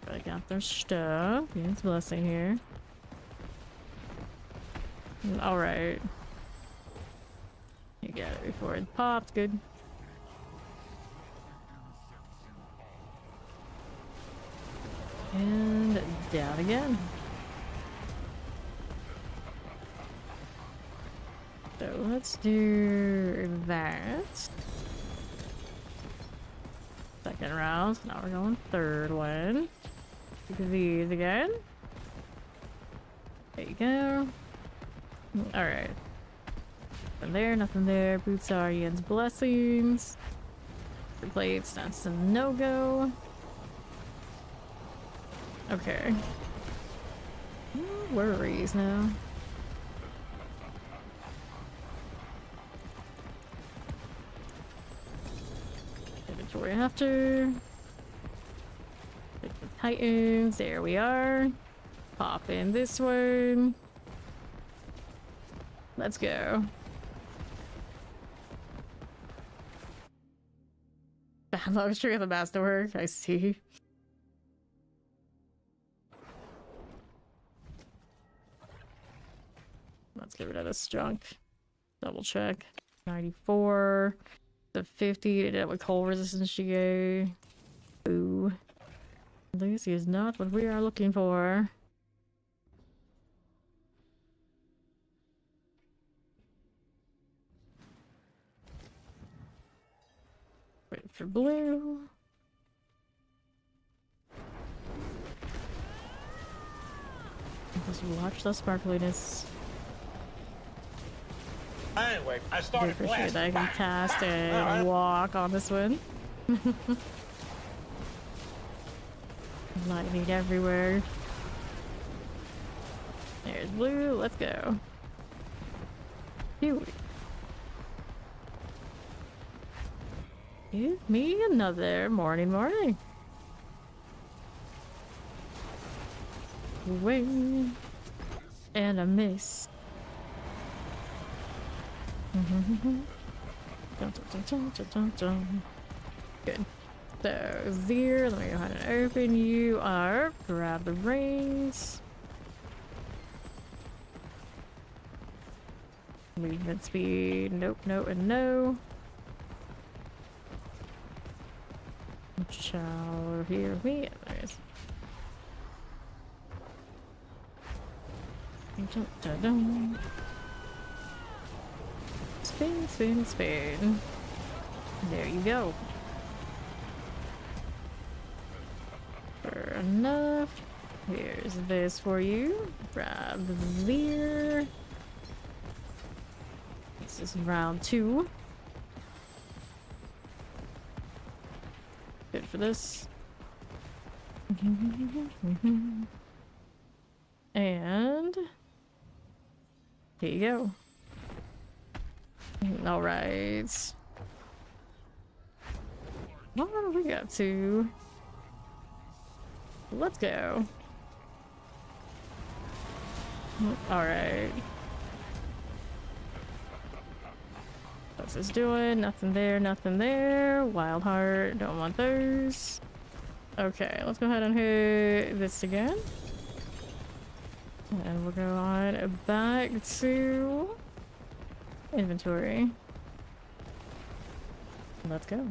I got their stuff. It's blessing here. Alright. You got it before it popped. Good. And down again. So let's do that. Second round. So now we're going third one. Do these again. There you go. Alright. Nothing there, nothing there. Boots are Ian's blessings. Plates, that's a no-go. Okay. No worries now. Inventory after. The Titans, there we are. Pop in this one. Let's go. Backlog tree of the masterwork, I see. Let's get rid of this junk. Double check. 94. The 50 to deal with cold resistance GA. Ooh. This is not what we are looking for. Wait for blue. Just watch the sparkliness. Anyway, I started Appreciate that I can cast and Alright. walk on this one. Lightning everywhere. There's blue, let's go. Phew. Give me another morning. Wing. And a miss. Good. So, Zir, let me go ahead and open you up. Grab the rings. Movement speed. Nope, no, and no. Shall hear me. There's. Dun-dun-dun. Spin, spin, spin. There you go. Fair enough. Here's this for you. Grab the Zir. This is round 2. Good for this. And here you go. All right. What are we up to? Let's go. All right. What's this doing? Nothing there, nothing there. Wild heart, don't want those. Okay, let's go ahead and hit this again. And we'll go on back to inventory. Let's go.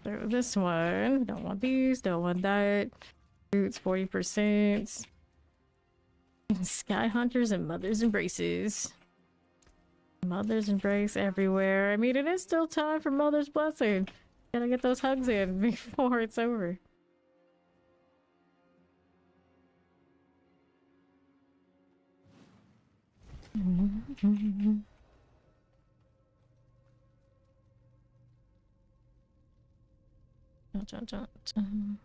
So this one, don't want these, don't want that. Boots 40%. Sky hunters and mother's embraces. Mother's embrace everywhere. I mean, it is still time for mother's blessing. Gotta get those hugs in before it's over. Dun, dun, dun.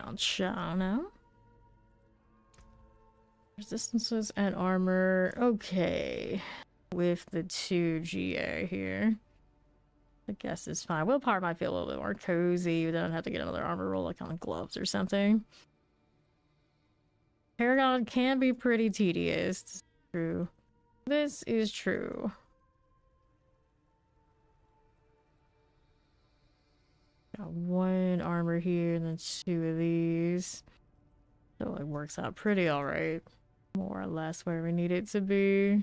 On Shaw now. Resistances and armor. Okay. With the 2 GA here. I guess it's fine. Willpower might feel a little bit more cozy. We don't have to get another armor roll like on gloves or something. Paragon can be pretty tedious. This is true. This is true. Got 1 armor here and then 2 of these. So it works out pretty alright. More or less where we need it to be.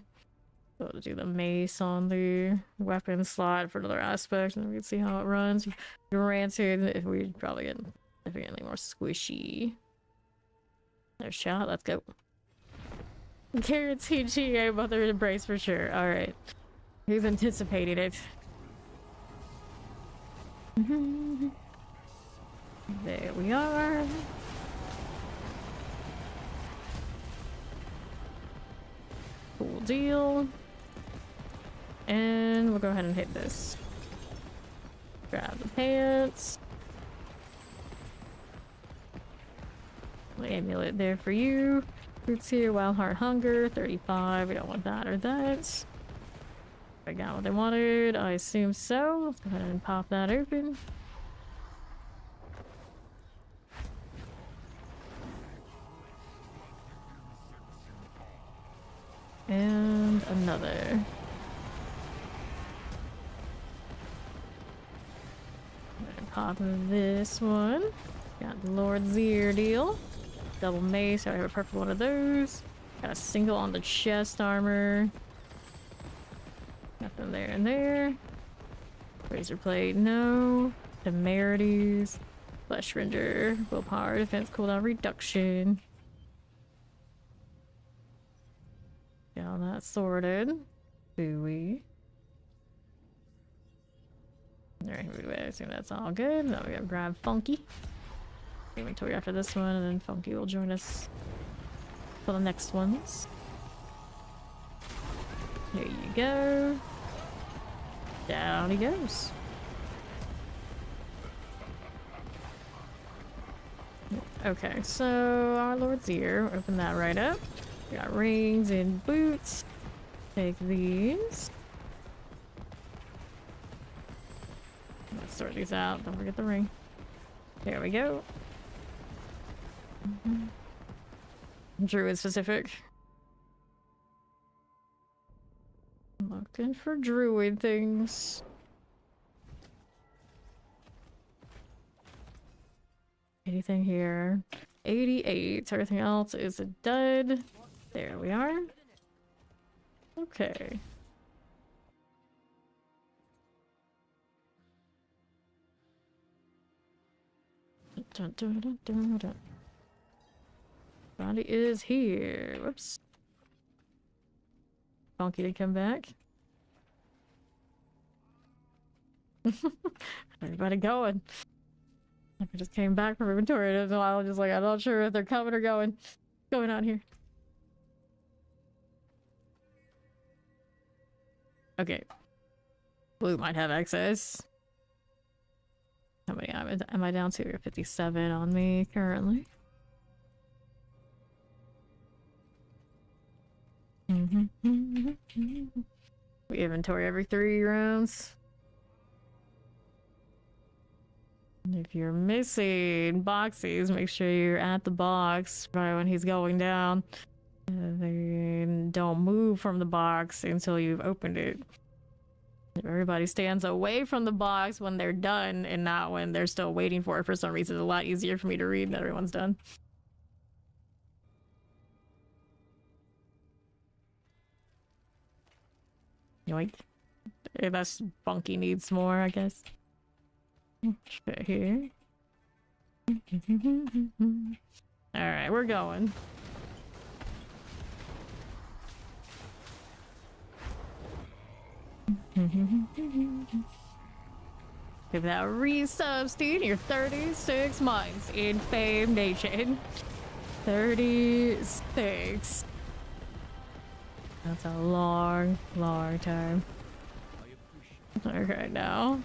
So to do the mace on the weapon slot for another aspect, and we can see how it runs. Granted, if we probably get Definitely more squishy. There's shot. Let's go. Guaranteed GA mother embrace for sure. All right. He's anticipating it. There we are. Cool deal. And we'll go ahead and hit this. Grab the pants. Amulet there for you. Roots here, Wild Heart Hunger, 35. We don't want that or that. I got what they wanted. I assume so. Let's go ahead and pop that open. And another. Pop this one. Got the Lord's Ear deal. Double mace. I have a purple one of those. Got a single on the chest armor. Nothing there and there. Razor plate, no. Temerities. Flesh render. Willpower, defense cooldown reduction. Got all that sorted. Buoy. Alright, I assume that's all good. Now we gotta grab Funky. Inventory after this one, and then Funky will join us for the next ones. There you go. Down he goes. Okay, so our Lord's Ear. Open that right up. We got rings and boots. Take these. Let's sort these out. Don't forget the ring. There we go. Druid specific. Looking for druid things. Anything here? 88. Everything else is a dud. There we are. Okay. Dun, dun, dun, dun, dun. Body is here. Whoops. Funky to come back. Everybody going. I just came back from inventory and I was just like, I'm not sure if they're coming or going. What's going on here? Okay. Blue might have access. How many am I down to? 57 on me currently. We inventory every 3 rounds. If you're missing boxes, make sure you're at the box right when he's going down. And then don't move from the box until you've opened it. If everybody stands away from the box when they're done and not when they're still waiting for it for some reason. It's a lot easier for me to read that everyone's done. Yoink. That's Funky needs more, I guess. Right here. Alright, we're going. Give that resub, Steve. You're 36 months in Fame Nation. 36. That's a long, long time. Okay, now.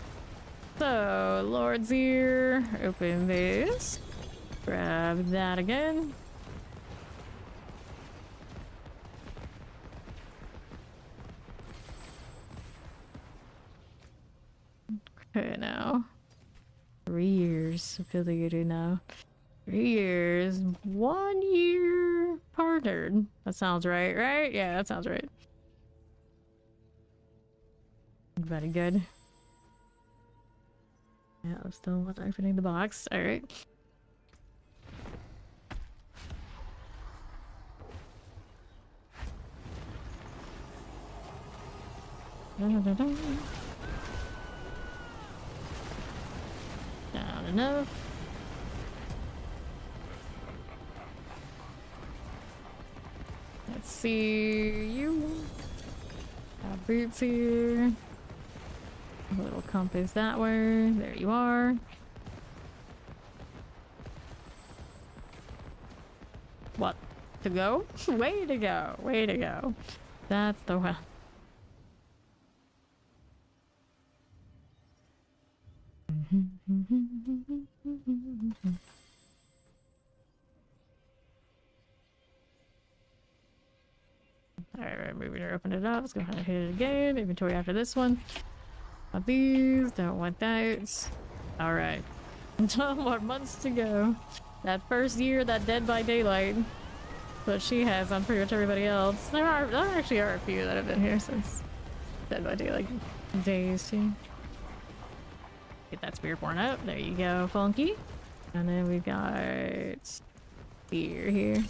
So, Lord's Ear. Open this. Grab that again. Okay, now. 3 years affiliated now. 3 years. 1 year partnered. That sounds right, right? Yeah, that sounds right. Very good. Yeah, I'm still opening the box. Alright. Down enough. Let's see you. Got boots here. A little compass that way. There you are. What? To go? Way to go. Way to go. That's the one. Alright, moving to open it up. Let's go ahead and hit it again. Inventory after this one. Not these. Don't want that. Alright. 12 more months to go. That first year, that Dead by Daylight. But she has on pretty much everybody else. There actually are a few that have been here since Dead by Daylight days too. Get that Spiritborn up. There you go, Funky. And then we got Spear here.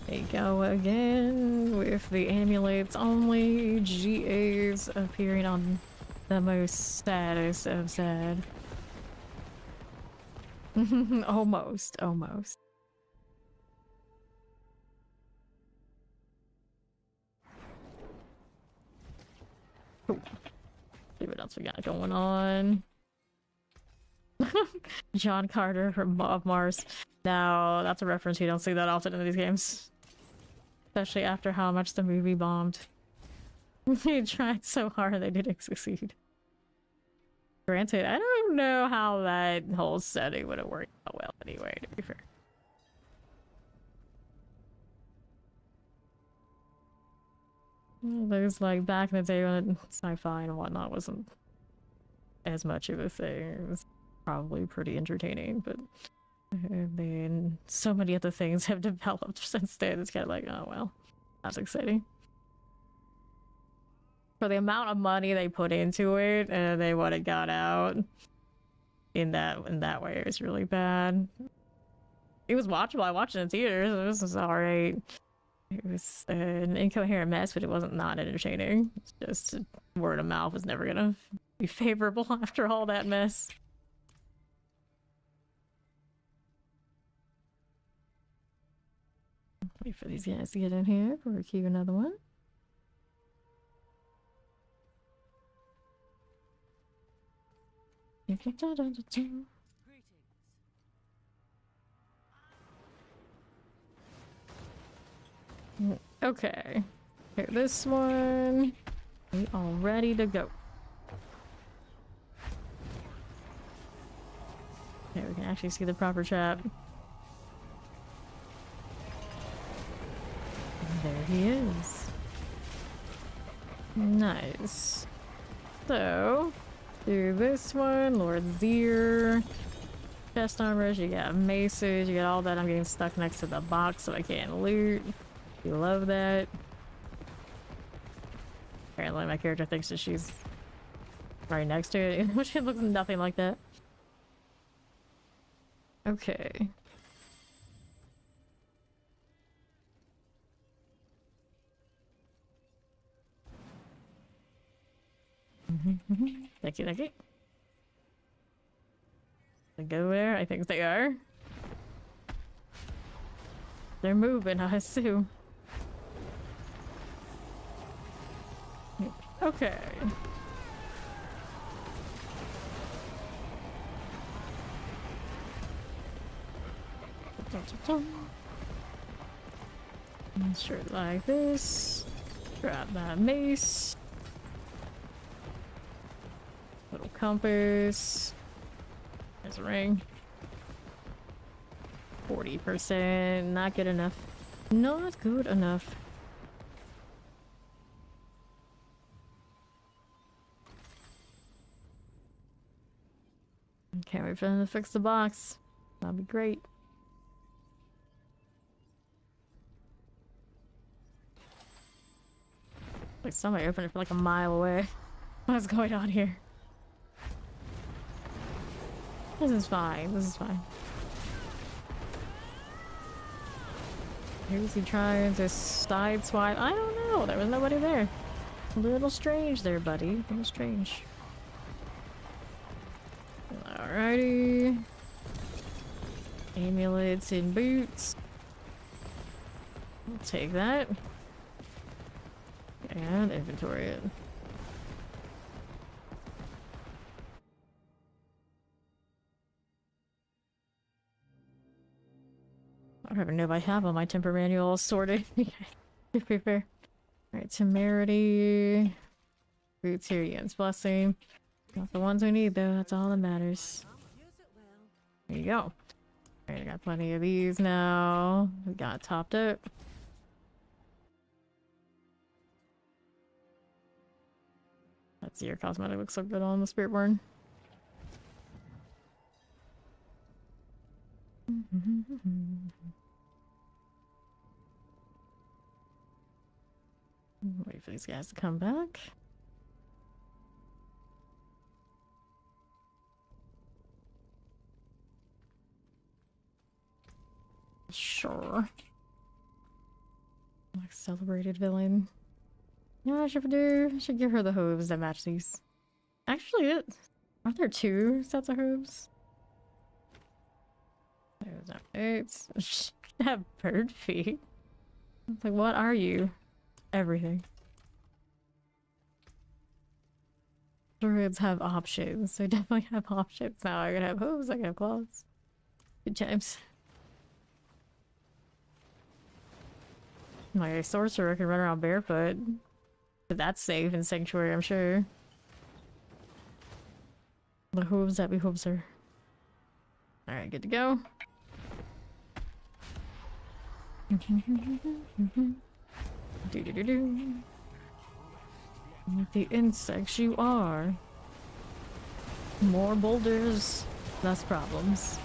There you go again with the amulets only. GAs appearing on the most saddest of sad. Almost. Cool. See what else we got going on. John Carter from of Mars. Now, that's a reference you don't see that often in these games. Especially after how much the movie bombed. They tried so hard they didn't succeed. Granted, I don't know how that whole setting would have worked out well anyway, to be fair. There's like back in the day when sci-fi and whatnot wasn't as much of a thing. It was probably pretty entertaining, but then so many other things have developed since then. It's kind of like, oh well, that's exciting. For the amount of money they put into it and they what it got out in that way, it was really bad. It was watchable. I watched it in theaters. It was alright. It was an incoherent mess, but it wasn't not entertaining. It's just word of mouth was never gonna be favorable after all that mess. Wait for these guys to get in here before we queue another one. Okay. Here, this one. We all ready to go. Okay, we can actually see the proper trap. And there he is. Nice. So, do this one, Lord Zir. Chest armors, you got maces, you got all that. I'm getting stuck next to the box so I can't loot. You love that. Apparently my character thinks that she's right next to it, which it looks nothing like that. Okay. Thank you, thank you. They go there? I think they are. They're moving, I assume. Okay. Straight like this. Grab that mace. Little compass. There's a ring. 40%. Not good enough. Not good enough. Can't wait for them to fix the box. That'd be great. Like somebody opened it from like a mile away. What's going on here? This is fine. This is fine. Who's he trying to side swipe? I don't know. There was nobody there. A little strange there, buddy. A little strange. Alrighty. Amulets and boots. I'll take that. And inventory it. I don't even know if I have all my temper manuals sorted. To be fair. Alright, temerity. Rooterian's blessing. Not the ones we need though, that's all that matters. There you go. Alright, I got plenty of these now. We got topped up. That's your cosmetic looks so good on the Spiritborn. Wait for these guys to come back. Sure. Like celebrated villain. You know what I should do? I should give her the hooves that match these. Actually, aren't there 2 sets of hooves? There's no boots. She have bird feet. It's like, what are you? Everything. Druids have options. They definitely have options. Now I can have hooves, I can have claws. Good times. Like a sorcerer can run around barefoot. But that's safe in Sanctuary, I'm sure. The hooves that behoves her. Alright, good to go. Do-do-do-do. Like the insects you are. More boulders, less problems.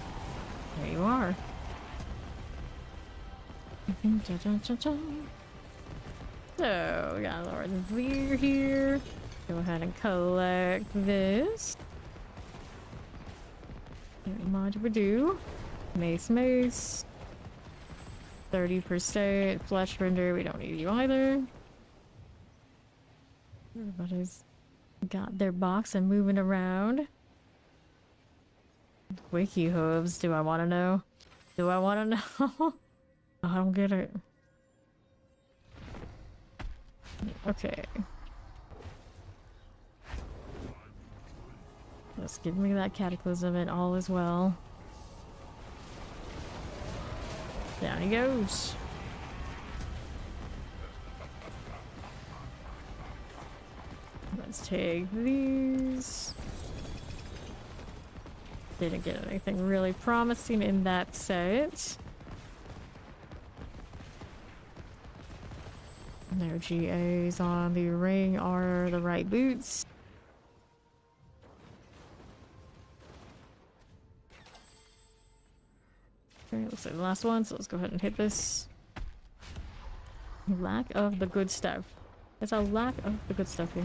There you are. So, we got Lord Veer here. Go ahead and collect this. Mod we do. Mace. 30% flesh render. We don't need you either. Everybody's got their box and moving around. Wiki hooves. Do I want to know? Do I want to know? I don't get it. Okay. Just give me that cataclysm and all is well. Down he goes. Let's take these. Didn't get anything really promising in that set. No GAs on the ring are the right boots. Okay, looks like the last one, so let's go ahead and hit this. Lack of the good stuff. There's a lack of the good stuff here.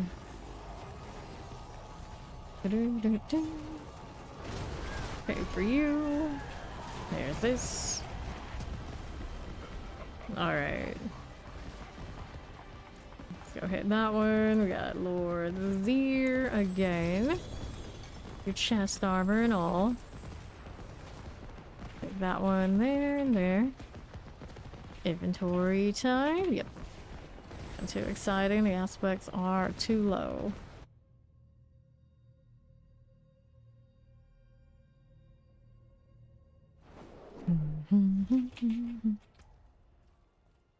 Okay, for you. There's this. Alright. Let's go hit that one. We got Lord Zeer again. Your chest armor and all. Take that one there and there. Inventory time. Yep. Not too exciting. The aspects are too low.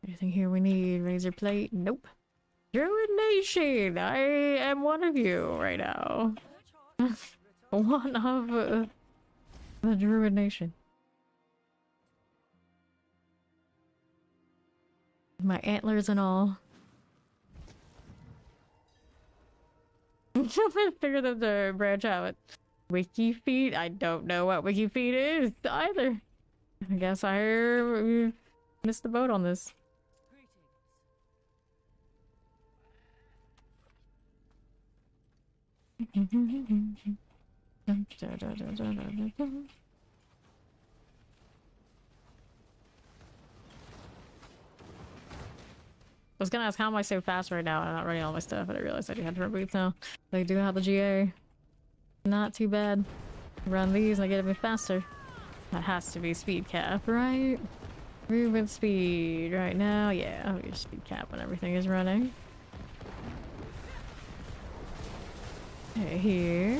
Anything here we need? Razor plate? Nope. Druid Nation! I am one of you right now. One of the Druid Nation. My antlers and all. I figured them to branch out. Wiki feet? I don't know what wiki feet is either. I guess I missed the boat on this. I was gonna ask how am I so fast right now? I'm not running all my stuff, but I realized I do have different boots now. They do have the GA. Not too bad. Run these and I get a bit faster. That has to be speed cap, right? Movement speed right now. Yeah, I'll get speed cap when everything is running. Okay, here.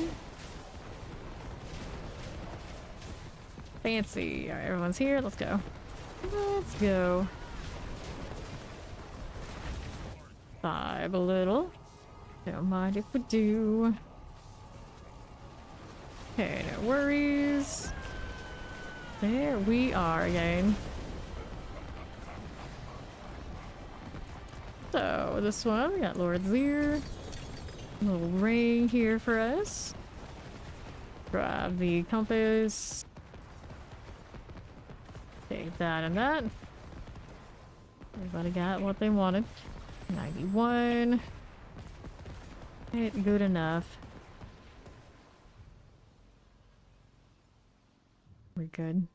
Fancy. Alright, everyone's here. Let's go. Let's go. 5 a little. Don't mind if we do. Okay, no worries. There we are again. So, this one, we got Lord Zir. A little ring here for us. Grab the compass. Take that and that. Everybody got what they wanted. 91. Good enough. We're good.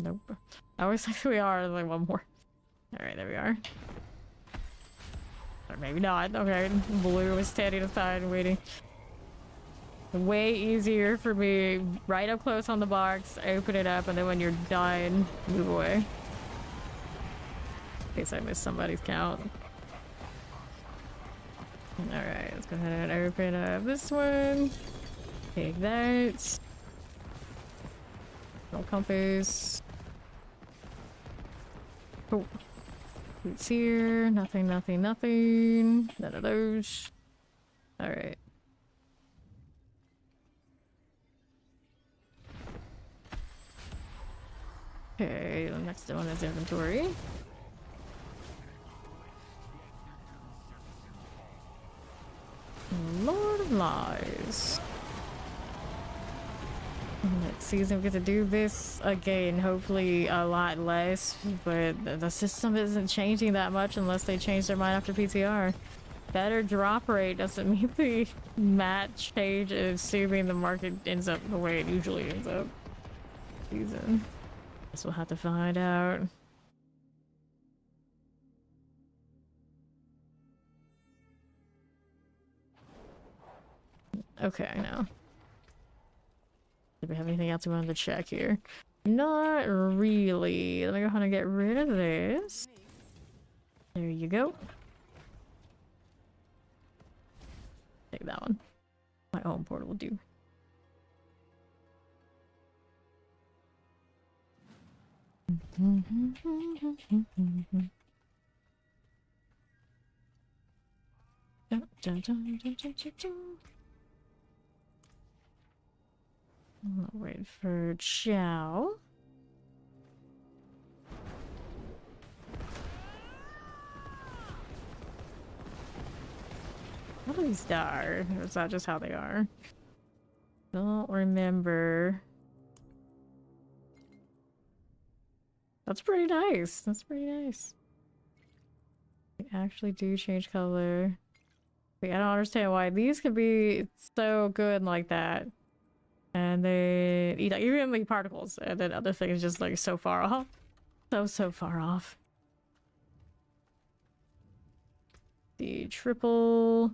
Nope. I always think we are. Like one more. Alright, there we are. Or maybe not. Okay. Blue was standing aside and waiting. Way easier for me. Right up close on the box. Open it up, and then when you're done, move away. In case I missed somebody's count. Alright, let's go ahead and open up this one. Take that. No compass. Oh. Boots here. Nothing, nothing, nothing. None of those. Alright. Okay, the next one is inventory. Lord of Lies. Next season we get to do this again, hopefully a lot less, but the system isn't changing that much unless they change their mind after PTR. Better drop rate doesn't mean the match change, assuming the market ends up the way it usually ends up. Season. Guess we'll have to find out. Okay, now. Do we have anything else we wanted to check here? Not really. Let me go ahead and get rid of this. There you go. Take that one. My own portal will do. I'll wait for Chow. How do these die? Or is that just how they are? Don't remember. That's pretty nice. That's pretty nice. They actually do change color. Wait, I don't understand why these could be so good like that. And they eat like, even like particles, and then other things just like so far off. So far off. The triple.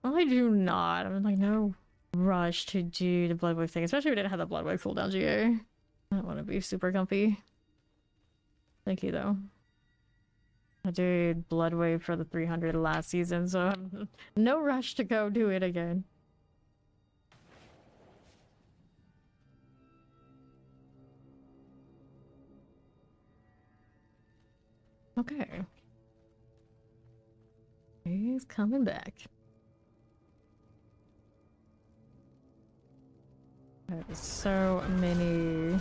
I do not. I'm like no rush to do the blood wave thing, especially if we didn't have the blood wave cooldown GA. I don't want to be super comfy. Thank you though. I did blood wave for the 300 last season, so I'm no rush to go do it again. Okay. He's coming back. There's so many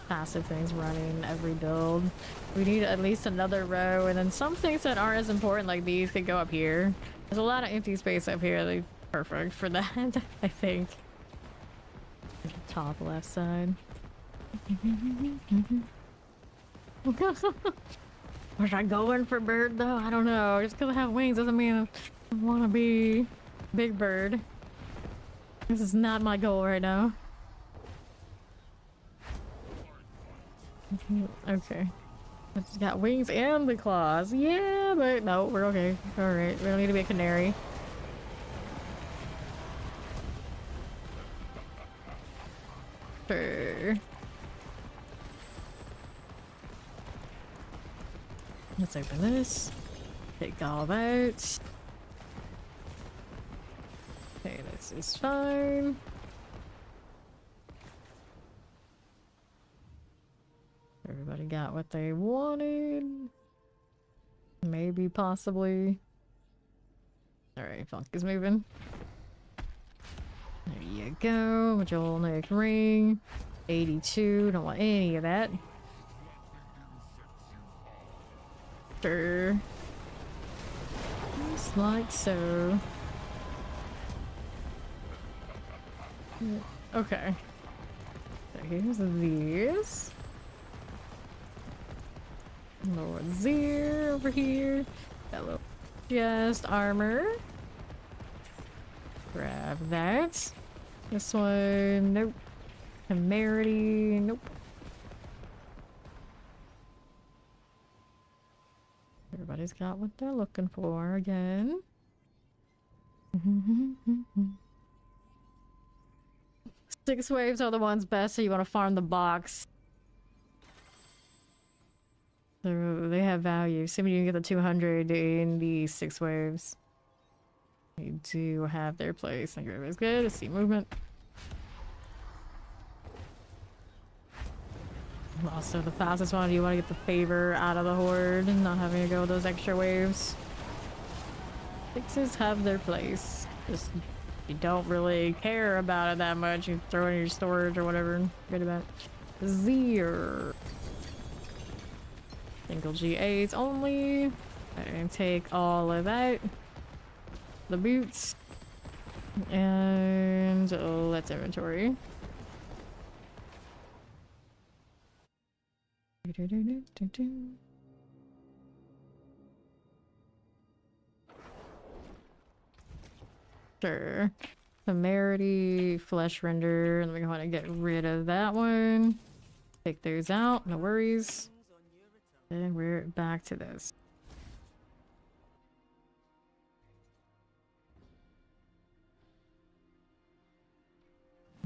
passive things running every build. We need at least another row, and then some things that aren't as important like these could go up here. There's a lot of empty space up here. They're perfect for that, I think. Top left side. Was I going for bird though? I don't know. Just because I have wings doesn't mean I want to be big bird. This is not my goal right now. Okay. It's got wings and the claws. Yeah, but no, we're okay. Alright, we don't need to be a canary. Sure. Let's open this. Take all that. Okay, this is fine. Everybody got what they wanted. Maybe, possibly. Alright, Funk is moving. There you go. Majolic ring. 82. Don't want any of that. Sure. Just like so. Okay. So here's these. Lord Zir over here. Hello. Just armor. Grab that. This one, nope. Temerity, nope. Everybody's got what they're looking for again. 6 waves are the ones best, so you want to farm the box. So they have value. Assuming you can get the 200 in the 6 waves. They do have their place. Thank you, everybody's good. Let's see movement. Also, the fastest one, you want to get the favor out of the horde and not having to go with those extra waves. 6s have their place. Just, you don't really care about it that much. You throw it in your storage or whatever and forget about it. Zir. Single G8s only. And take all of that. The boots. And let's inventory. Sure. Temerity, flesh render, and we're going to get rid of that one. Take those out, no worries. And we're back to this.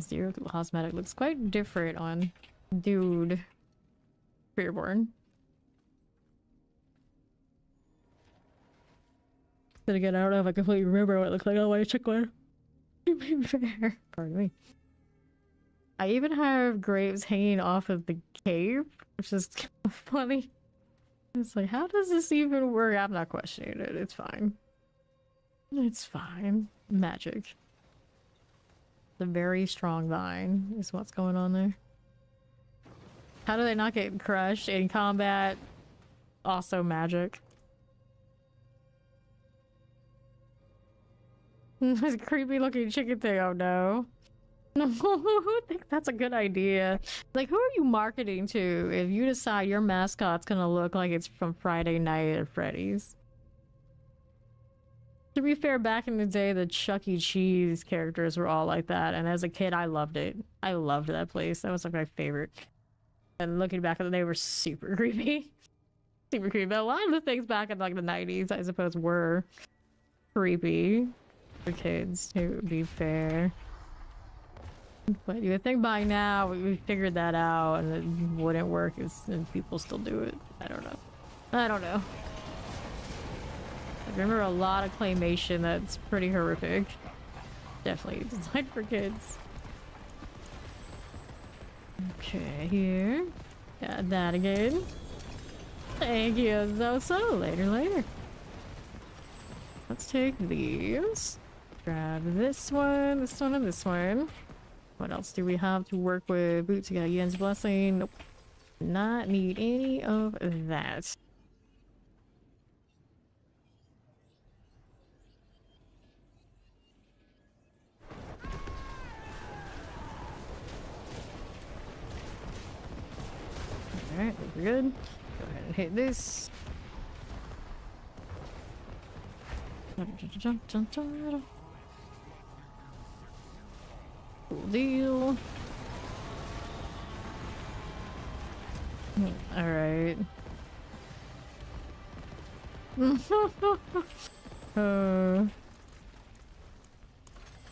Zero cosmetic looks quite different on Dude Fearborn. Then again, I don't know if I completely remember what it looked like. I'll wait, check one. Fair. Pardon me. I even have grapes hanging off of the cave, which is kind of funny. It's like, how does this even work? I'm not questioning it. It's fine. It's fine. Magic. The very strong vine is what's going on there. How do they not get crushed in combat? Also magic. This creepy looking chicken thing. Oh no. No, I think that's a good idea. Like, who are you marketing to if you decide your mascot's gonna look like it's from Friday Night at Freddy's? To be fair, back in the day, the Chuck E. Cheese characters were all like that, and as a kid, I loved it. I loved that place. That was like my favorite. And looking back at it, they were super creepy. Super creepy. But a lot of the things back in like the 90s, I suppose, were creepy for kids, to be fair. But you would think by now we figured that out and it wouldn't work, and people still do it. I don't know. I don't know. I remember a lot of claymation that's pretty horrific. Definitely designed for kids. Okay, here. Got that again. Thank you so later. Let's take these. Grab this one, and this one. What else do we have to work with? Boots, you got Yen's Blessing. Nope. Not need any of that. Alright, we're good. Go ahead and hit this. Cool deal. Alright.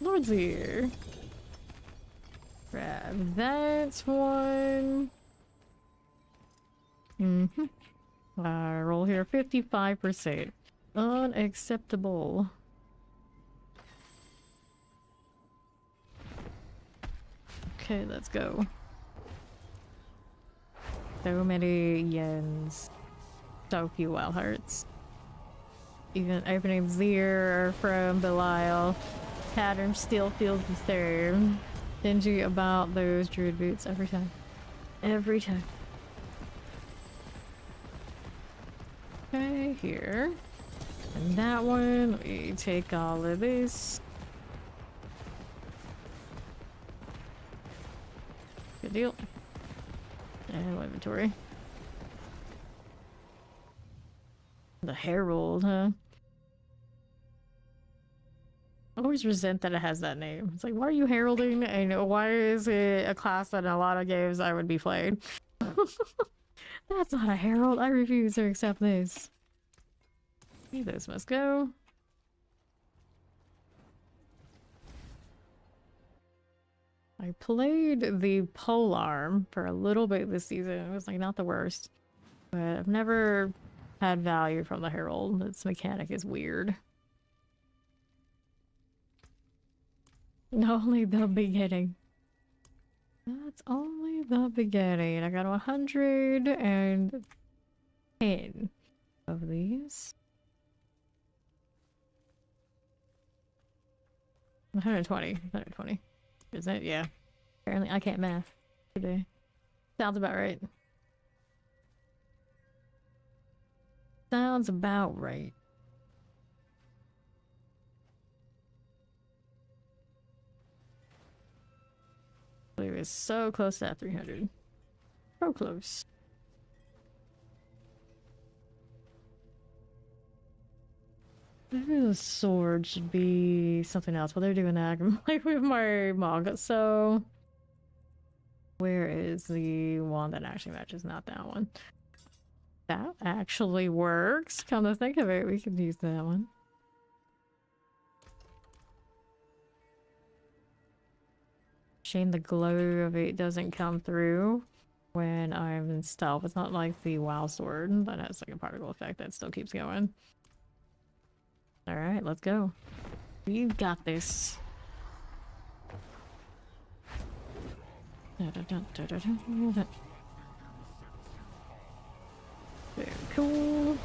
Lord's here. Grab that one. Roll here 55%. Unacceptable. Okay, let's go. So many yens. So few wild hearts. Even opening Zir from Belial. Pattern still feels the same. Stingy about those druid boots every time. Every time. Okay, here. And that one, we take all of this. Good deal. And inventory. The Herald, huh? I always resent that it has that name. It's like, why are you heralding? And why is it a class that in a lot of games I would be playing? That's not a herald. I refuse to accept this. This must go. I played the polearm for a little bit this season. It was like not the worst, but I've never had value from the herald. Its mechanic is weird. Only the beginning. That's only the beginning. I got 110 of these. 120. 120. Is that? Yeah. Apparently I can't math today. Sounds about right. Sounds about right. It was so close to that 300. So close. Maybe the sword should be something else. While they're doing that, I'm like with my manga. So, where is the one that actually matches? Not that one. That actually works. Come to think of it, we could use that one. Shame the glow of it doesn't come through when I'm in stealth. It's not like the WoW sword that has like a particle effect that still keeps going. Alright, let's go. You've got this. Very cool.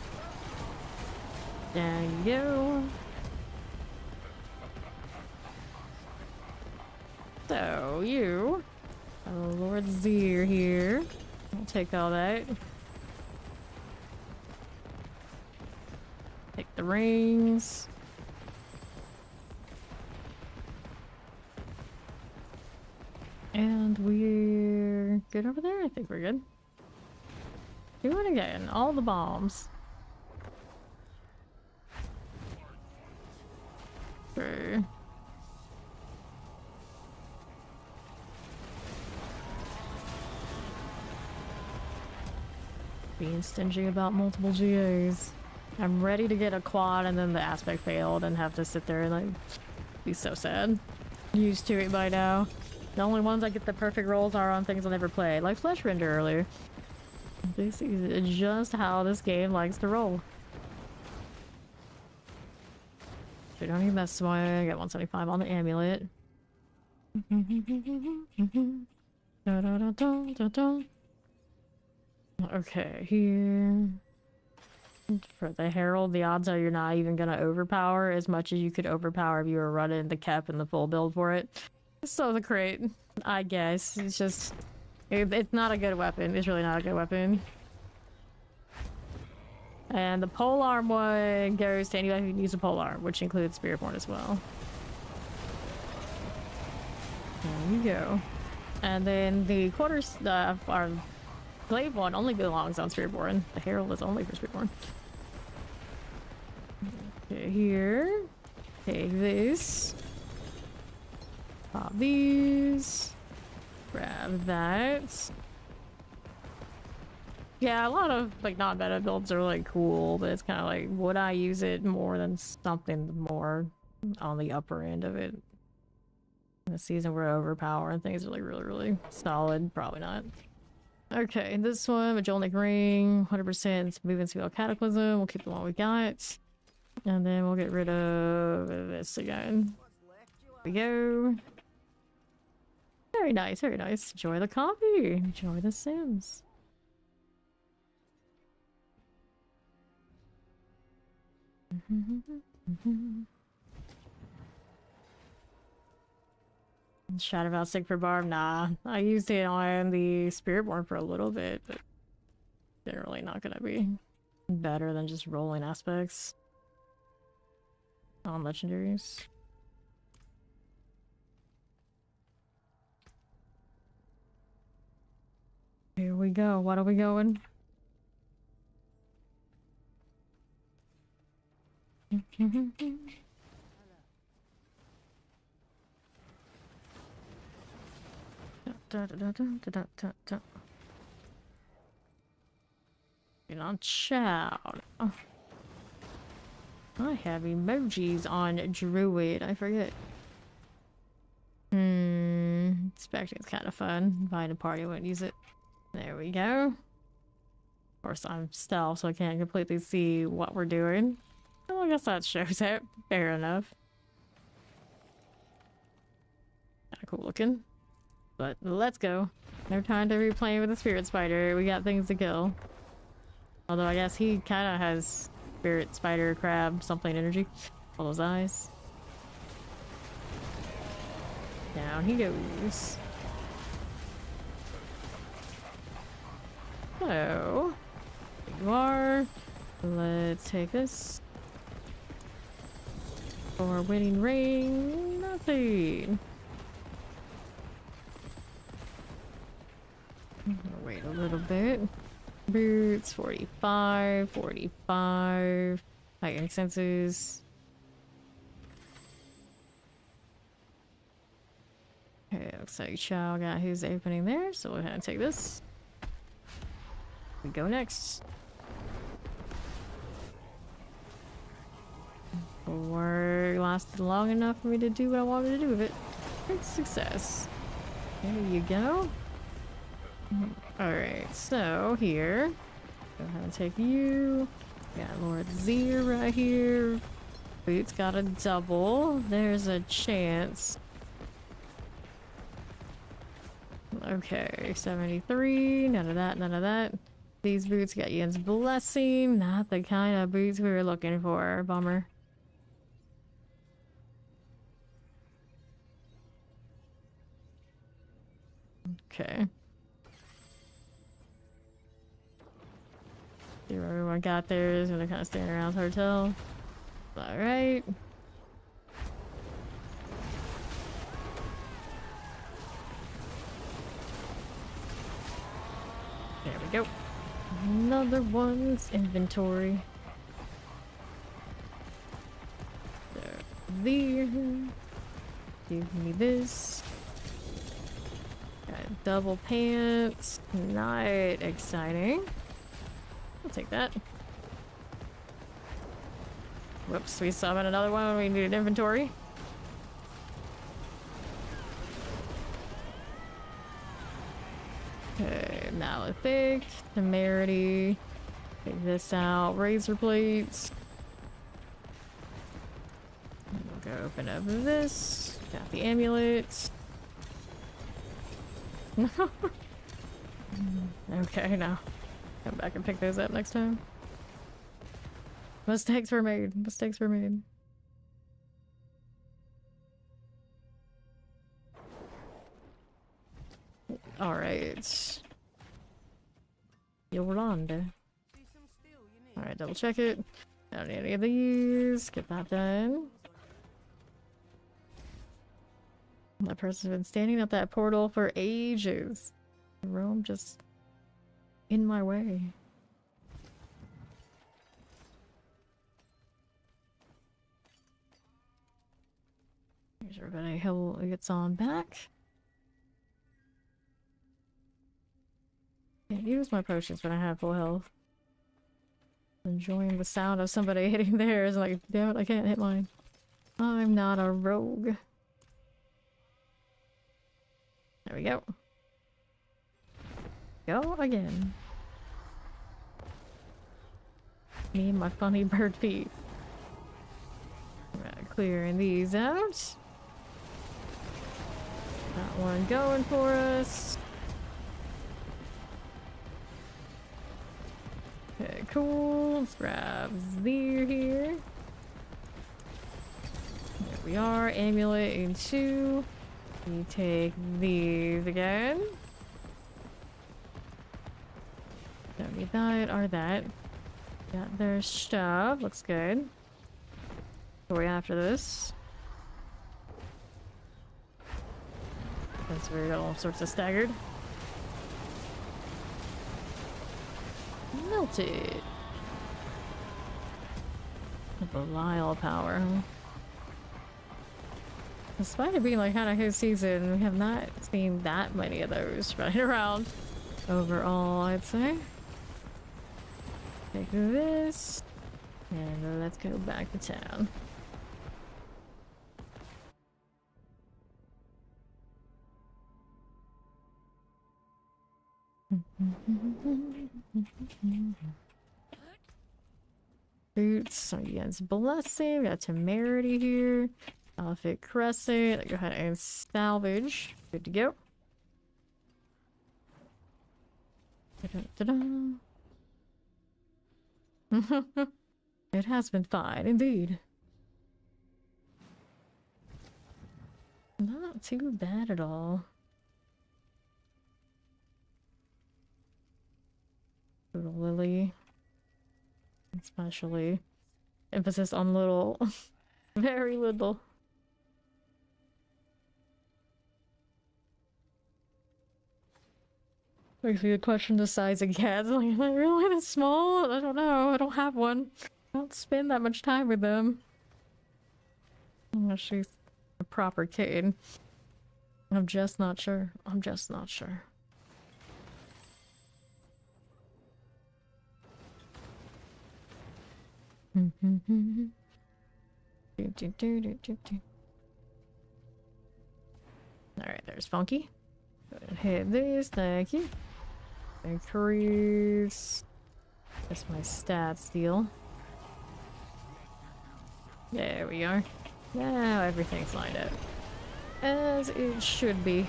There you go. So, you, Lord Zir here. I'll take all that. Take the rings. And we're good over there? I think we're good. Do it again. All the bombs. Okay. Being stingy about multiple GAs. I'm ready to get a quad and then the aspect failed and have to sit there and like be so sad. Used to it by now. The only ones I get the perfect rolls are on things I never played, like Flesh Render earlier. This is just how this game likes to roll. We don't need that swing. I got 175 on the amulet. Okay, here. For the Herald, the odds are you're not even gonna overpower as much as you could overpower if you were running the cap and the full build for it. So the crate, I guess. It's just... It's not a good weapon. It's really not a good weapon. And the polearm one goes to anybody who can use a polearm, which includes Spiritborn as well. There you go. And then the quarters, our glaive one only belongs on Spiritborn. The Herald is only for Spiritborn. Okay, here. Take this. Pop these. Grab that. Yeah, a lot of like non-meta builds are like cool, but it's kind of like, would I use it more than something more on the upper end of it? In the season where overpower and things are like really solid, probably not. Okay, this one, Majolic Ring, 100% movement spell Cataclysm. We'll keep the one we got, and then we'll get rid of this again. There we go. Very nice, very nice. Enjoy the coffee. Enjoy the Sims. Shout about sick for Barb. Nah, I used it on the Spiritborn for a little bit, but generally not gonna be better than just rolling aspects on legendaries. Here we go. What are we going? Get on child. Oh. I have emojis on Druid. I forget. Inspecting's kind of fun. Invite a party, won't use it. There we go. Of course, I'm stealth, so I can't completely see what we're doing. Well, I guess that shows it. Fair enough. Kinda cool looking. But let's go. No time to be playing with the spirit spider. We got things to kill. Although I guess he kind of has spirit spider crab something energy. All those eyes. Down he goes. So, there you are. Let's take this. For winning ring, nothing. Wait a little bit. Boots, 45, 45. Heightened senses. Okay, looks like Chow got his opening there, so we'll go ahead and take this. We go next. Work lasted long enough for me to do what I wanted to do with it. Great success. There you go. Alright, so here. Go ahead and take you. Got Lord Z right here. Boots got a double. There's a chance. Okay, 73. None of that, none of that. These boots got Ian's blessing. Not the kind of boots we were looking for. Bummer. Okay. See where everyone got theirs when they're kind of standing around the hotel. Alright. There we go. Another one's inventory. There. Give me this. Got double pants. Not exciting. I'll take that. Whoops, we summoned another one. We needed inventory. Okay, Malefic, Temerity. Take this out. Razor plates. We'll go open up this. Got the amulets. Okay, now. Come back and pick those up next time. Mistakes were made. Mistakes were made. Alright. Yolanda. Alright, double check it. I don't need any of these. Get that done. That person's been standing at that portal for ages. Rome just in my way. Here's everybody who gets on back. Can't use my potions when I have full health. Enjoying the sound of somebody hitting theirs, like, damn it, I can't hit mine. I'm not a rogue. There we go. Go again. Me and my funny bird feet. Right, clearing these out. Got one going for us. Okay, cool. Let's grab Zir here. There we are. Amulet in 2. We take these again. Don't need that or that. Got their stuff. Looks good. Story after this. That's where we got all sorts of staggered. Melted. The Belial power. Despite it being like kind of his season, we have not seen that many of those running around overall, I'd say. Take this, and let's go back to town. Boots, Against Blessing, we got Temerity here. Outfit Crescent, go ahead and salvage. Good to go. It has been fine, indeed. Not too bad at all. Little Lily. Especially. Emphasis on little. Very little. Makes me question the size of cats. Like, am I really that small? I don't know. I don't have one. I don't spend that much time with them. Unless she's a proper kitten. I'm just not sure. I'm just not sure. Alright, there's Funky. Go ahead and hit this, thank you. Increase. That's my stats deal. There we are. Now everything's lined up. As it should be.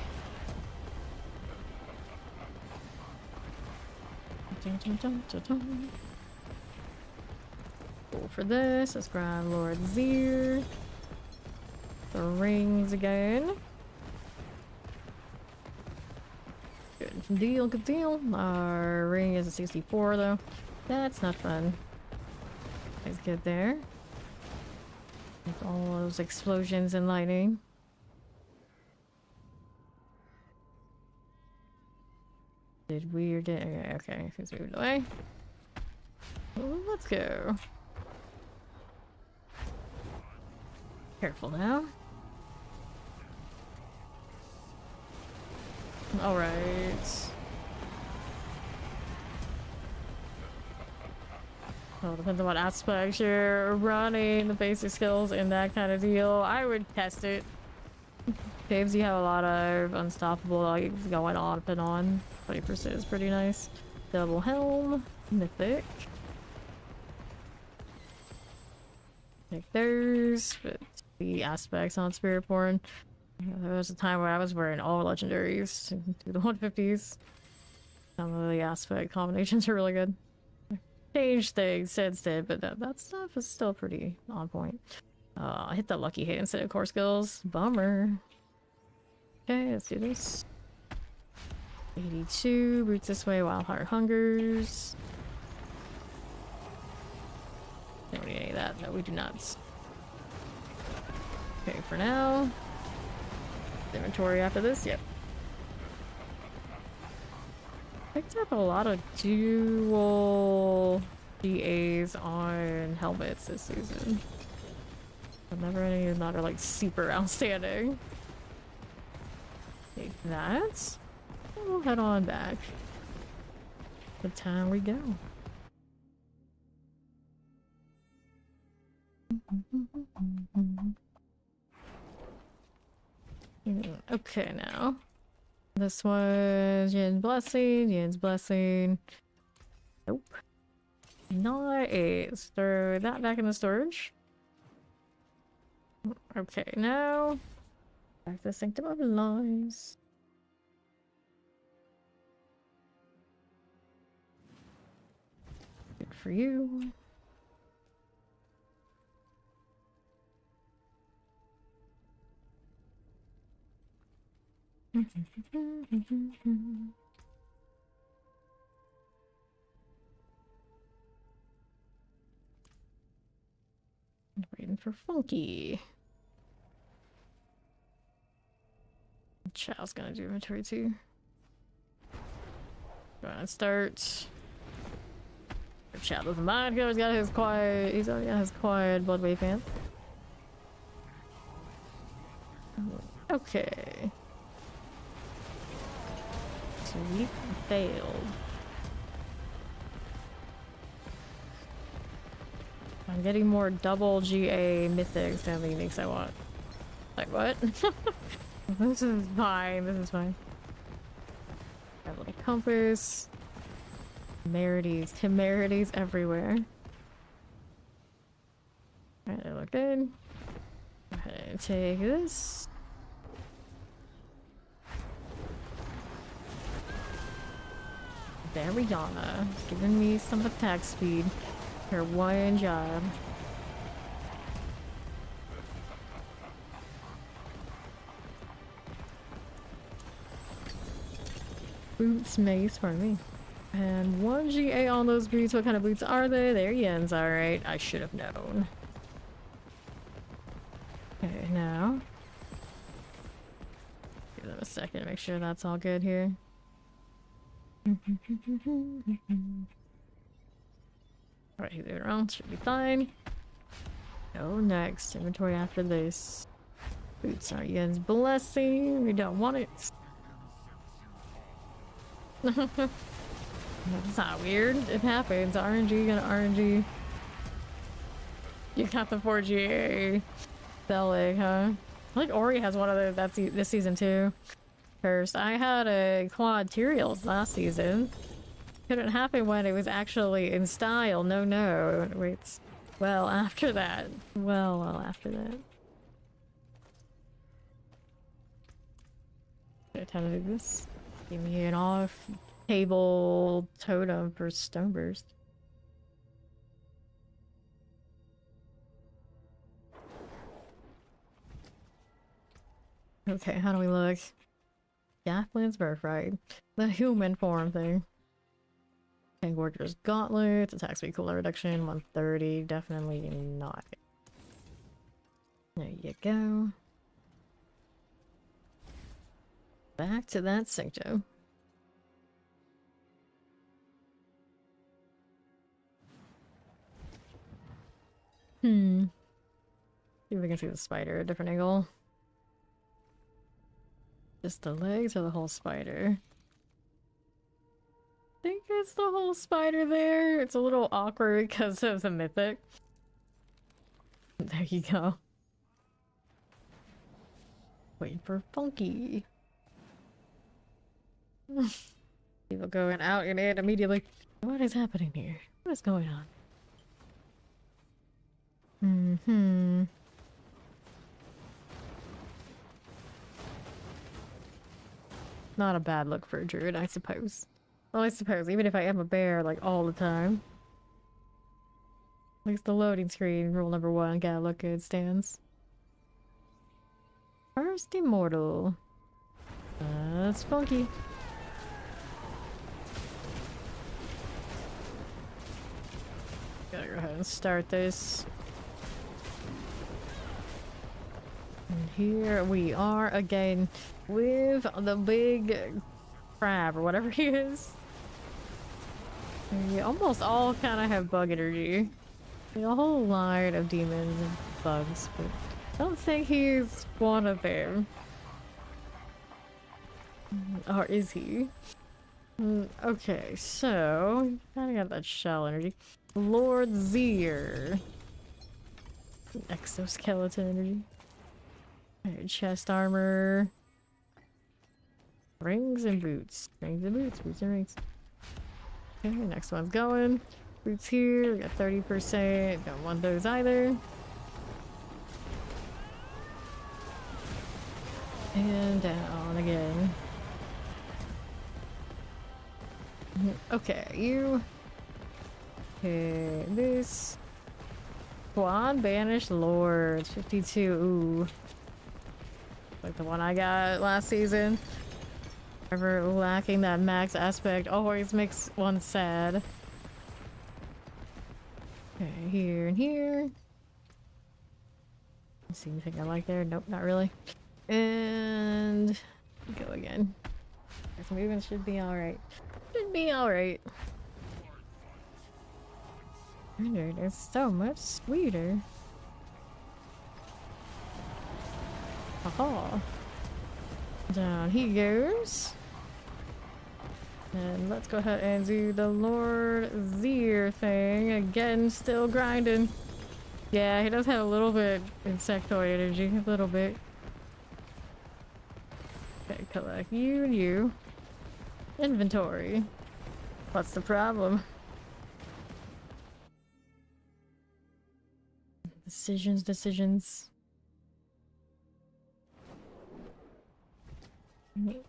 Cool for this. Let's grab Lord Zir. The rings again. Good deal, good deal. Our ring is a 64 though. That's not fun. Let's get there. With all those explosions and lightning. Did we or did okay, he's moved away. Well, let's go. Careful now. Alright. Well, depends on what aspects you're running, the basic skills and that kind of deal. I would test it. Saves you have a lot of unstoppable like going on and on. 20% is pretty nice. Double helm, mythic. Take those, but the aspects on spirit born. There was a time where I was wearing all legendaries to the 150s. Some of the aspect combinations are really good. Changed things since then, but that stuff is still pretty on point. I hit that lucky hit instead of core skills. Bummer. Okay, let's do this. 82, roots this way while heart hungers. Don't need any of that. No, we do not. Okay, for now. Inventory after this, yep. Picked up a lot of dual GAs on helmets this season. But never any of them that are like super outstanding. Take that. We'll head on back. The time we go. Okay, now. This was Yin's Blessing. Nope. Nice. Throw that back in the storage. Okay, now. Back to the Sanctum of Lies. Good for you. Waiting for Funky. Chow's gonna do inventory too. Go ahead and start. If Chow doesn't mind, he always got his quiet. He's already got his quiet Bloodwave fan. Okay. So we failed. I'm getting more double GA mythics than the uniques I want. Like what? This is fine. This is fine. Got a little compass. Temerities everywhere. Alright, they look good. Go ahead and take this. Variana, giving me some attack speed. Her one job. Boots mace for me. And 1 GA on those boots. What kind of boots are they? They're Yens, alright. I should have known. Okay, now. Give them a second to make sure that's all good here. Alright, he's around. Should be fine. Go next. Inventory after this. Boots are Yen's blessing. We don't want it. That's not weird. It happens. RNG gonna RNG. You got the 4GA Bellig, huh? I think Ori has one of those that's this season too. First, I had a Quad Tyraels last season. Couldn't happen when it was actually in style. No. Wait. Well, after that. Well, after that. Okay, time to do this. Give me an off-table totem for Stoneburst. Okay, how do we look? Gathlin's Birthright. The human form thing. Okay, Warrior's Gauntlets. Attack speed cooler reduction. 130. Definitely not. There you go. Back to that Sanctum. See if we can see the spider at a different angle. Just the legs or the whole spider? I think it's the whole spider there. It's a little awkward because of the mythic. There you go. Waiting for Funky. People going out and in immediately. What is happening here? What is going on? Not a bad look for a druid, I suppose. Well, I suppose, even if I am a bear, like, all the time. At least the loading screen, rule number 1, gotta look good, stands. First Immortal. That's Funky. Gotta go ahead and start this. And here we are again with the big crab or whatever he is. They almost all kind of have bug energy. A whole line of demons and bugs, but I don't think he's one of them. Or is he? Okay, so kind of got that shell energy. Lord Zier. Exoskeleton energy. Alright, chest armor. Rings and boots. Rings and boots. Boots and rings. Okay, next one's going. Boots here. We got 30%. Don't want those either. And down again. Okay, you. Okay, this. Quad Banished Lords, 52. Ooh. Like the one I got last season. Ever lacking that max aspect always makes one sad. Okay, here and here. Let's see anything I like there. Nope, not really. And go again. This movement should be alright. Should be alright. Rendered is so much sweeter. Aha. Down he goes. And let's go ahead and do the Lord Zir thing. Again, still grinding. Yeah, he does have a little bit insectoid energy. A little bit. Okay, collect you and you. Inventory. What's the problem? Decisions.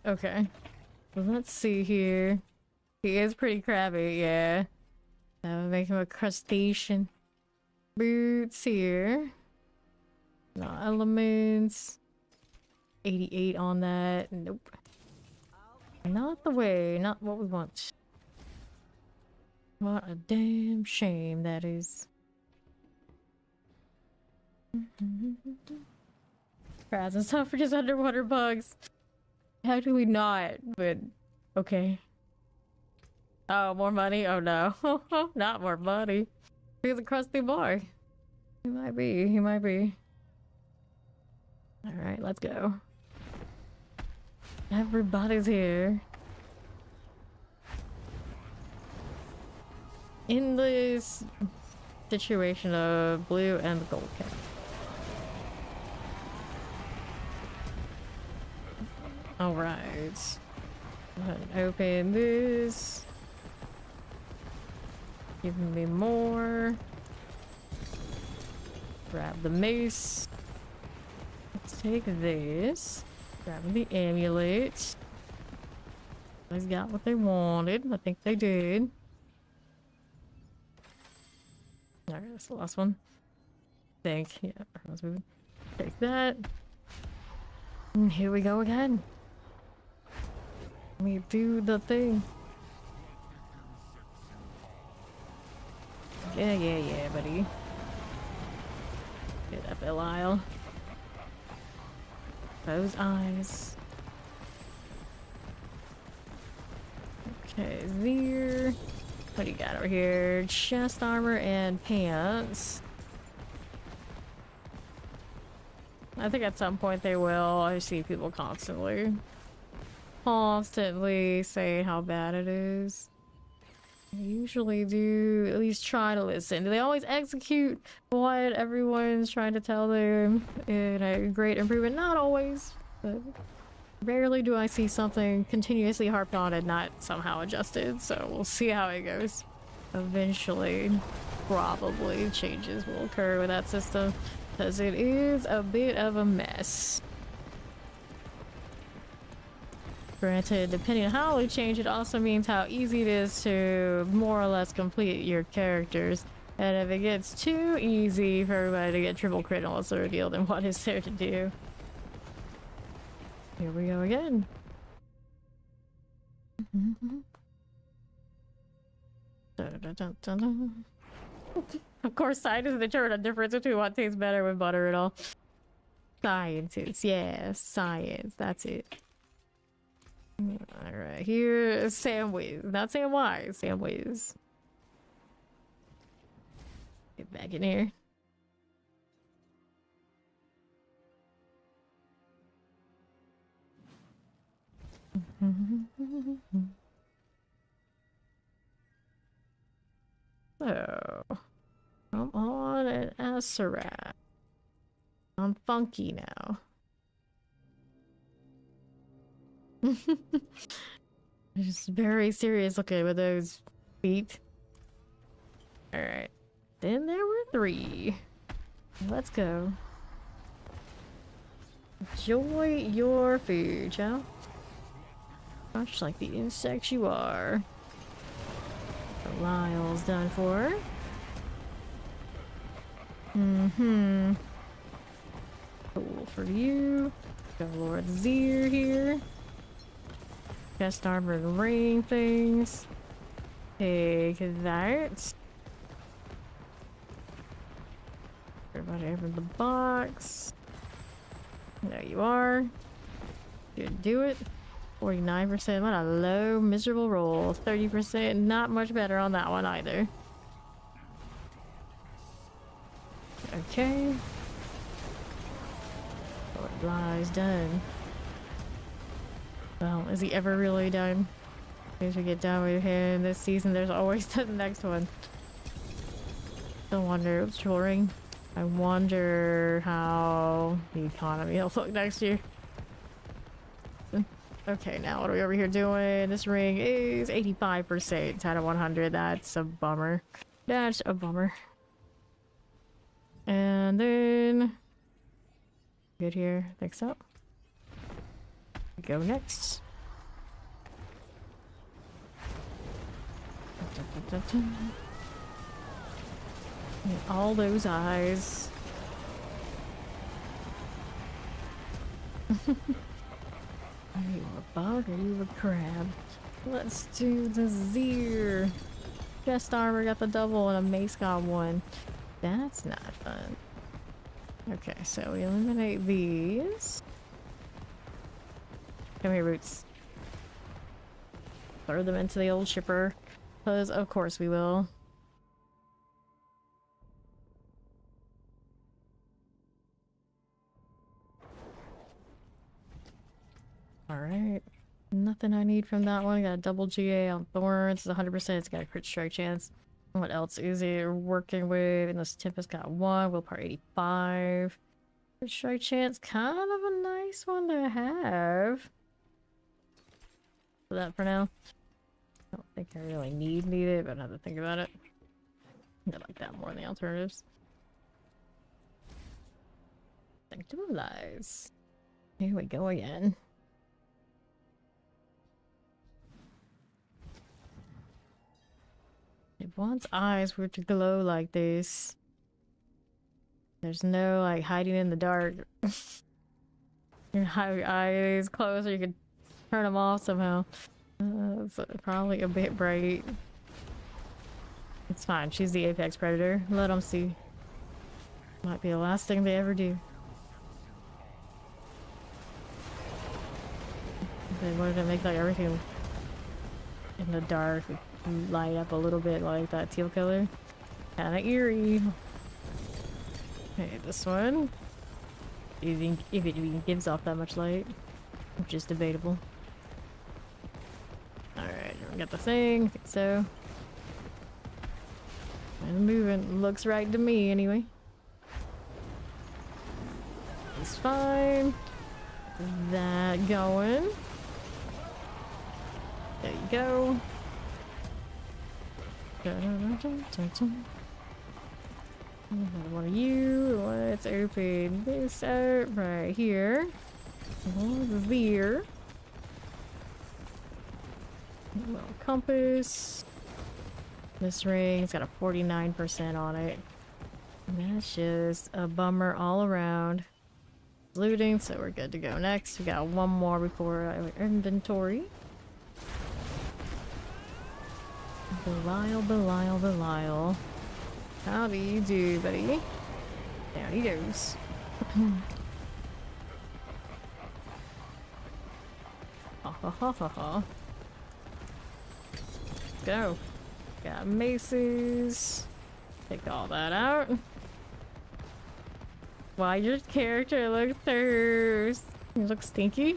Okay. Well, let's see here. He is pretty crabby, yeah. That would make him a crustacean. Boots here. No elements. 88 on that. Nope. Not the way. Not what we want. What a damn shame that is. Crabs and stuff for just underwater bugs. How do we not? But okay. Oh, more money? Oh no. Not more money. He's a crusty boy. He might be. He might be. Alright, let's go. Everybody's here. In this situation of blue and the gold cap. Alright. Go ahead and open this. Give me more. Grab the mace. Let's take this. Grab the amulet. Guys got what they wanted. I think they did. Alright, that's the last one. I think. Yeah, let's move. Take that. And here we go again. We do the thing. Yeah, buddy. Get up, Belial. Those eyes. Okay, there. What do you got over here? Chest armor and pants. I think at some point they will. I see people constantly say how bad it is. I usually do at least try to listen. Do they always execute what everyone's trying to tell them in a great improvement? Not always, but rarely do I see something continuously harped on and not somehow adjusted. So we'll see how it goes. Eventually, probably changes will occur with that system because it is a bit of a mess. Granted, depending on how we change, it also means how easy it is to more or less complete your characters. And if it gets too easy for everybody to get triple crit unless they're revealed, then what is there to do? Here we go again. Of course, scientists determine a difference between what tastes better with butter and all. Scientists, yeah, science, that's it. Alright, here's Samwise. Not Samwise, Samwise. Get back in here. So, come on and Asarat. I'm funky now. Just very serious looking with those feet. Alright. Then there were 3. Let's go. Enjoy your food, child. Much like the insects you are. Lyle's done for. Mm-hmm. Cool for you. Got Lord Zir here. Chest armor and ring things. Take that. Everybody open the box. There you are. Good, do it. 49%. What a low, miserable roll. 30%. Not much better on that one either. Okay. Lord Bly's done. Well, is he ever really done? As we get done with him this season, there's always the next one. I wonder, what's touring? I wonder how the economy will look next year. Okay, now what are we over here doing? This ring is 85% out of 100. That's a bummer. That's a bummer. And then... Good here. Think so. Go next. All those eyes. Are you a bug or are you a crab? Let's do the Zir. Chest armor got the double and a mace got one. That's not fun. Okay, so we eliminate these. Come here, Roots. Throw them into the old shipper. Because of course we will. Alright. Nothing I need from that one. Got a double GA on Thorns. It's 100%. It's got a crit strike chance. What else is it working with? And this Tempest got 1. Willpower 85. Crit strike chance. Kind of a nice one to have. For that for now. I don't think I really need it, but I have to think about it. I like that more than the alternatives. Sanctuarize. Here we go again. If one's eyes were to glow like this, there's no like hiding in the dark. You have your eyes closed or you could turn them off somehow. It's probably a bit bright. It's fine. She's the apex predator. Let them see. Might be the last thing they ever do. They wanted to make like everything in the dark light up a little bit like that teal color. Kinda eerie. Okay, this one. If it even gives off that much light. Which is debatable. Alright, we got the thing. I think so. And moving looks right to me anyway. It's fine. That going. There you go. Another one of you. Let's open this up right here. There. Little compass. This ring's got a 49% on it. And that's just a bummer all around. Looting, so we're good to go next. We got one more before our inventory. Belial. How do you do, buddy? Down he goes. Ha ha ha ha ha. Go. Got maces. Take all that out. Why your character looks thirst? You look stinky?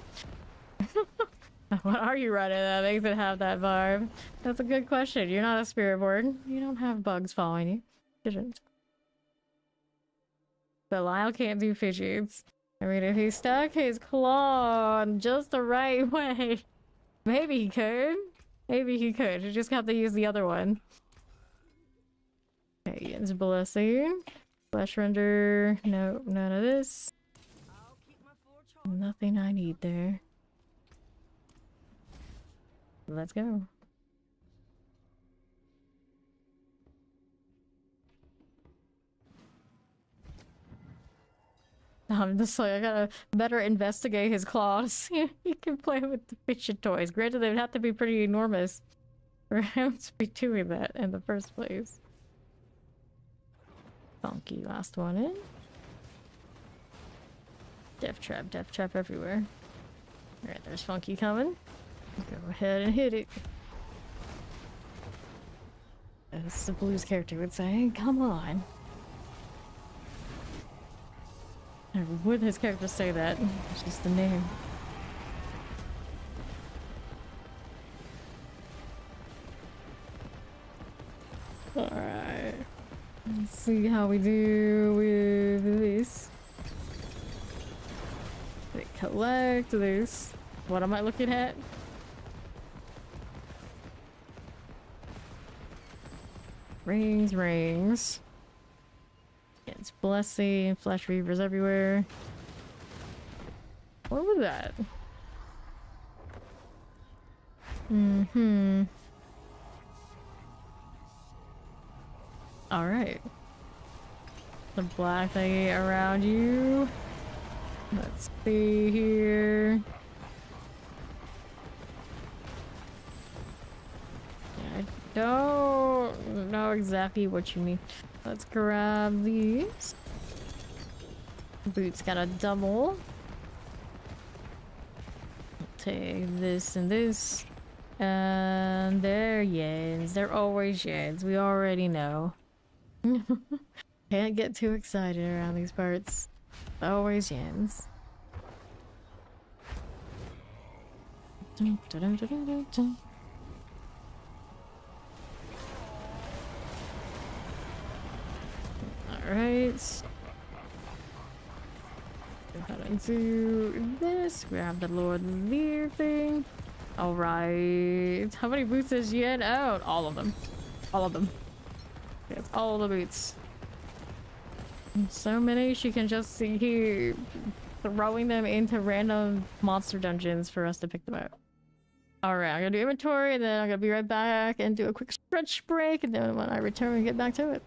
What are you running that makes it have that vibe? That's a good question. You're not a spirit board. You don't have bugs following you. Shouldn't. But Lyle can't do fidgets. I mean, if he stuck his claw in just the right way, maybe he could. Maybe he could. You just have to use the other one. Okay, Ian's blessing. Flesh render. No, none of this. I'll keep my 4 charge. Nothing I need there. Let's go. I'm just like, I gotta better investigate his claws. He can play with the fishy toys. Granted, they'd have to be pretty enormous for him to be doing that in the first place. Funky, last one in. Death trap everywhere. Alright, there's Funky coming. Go ahead and hit it. As the Blues character would say, come on. Would his character say that? It's just the name. Alright. Let's see how we do with this. They collect this. What am I looking at? Rings. It's blessing, flesh reavers everywhere. What was that? Alright. The black thingy around you. Let's see here. I don't know exactly what you need. Let's grab these. Boots got a double. Take this and this. And they're yens. They're always yens. We already know. Can't get too excited around these parts. Always yens. Dun, dun, dun, dun, dun, dun. Alright. Go ahead and do this. Grab the Lord Lear thing. Alright. How many boots is yen out? All of them. All of them. That's all the boots. So many she can just see here throwing them into random monster dungeons for us to pick them up. Alright, I'm gonna do inventory and then I'm gonna be right back and do a quick stretch break, and then when I return we get back to it.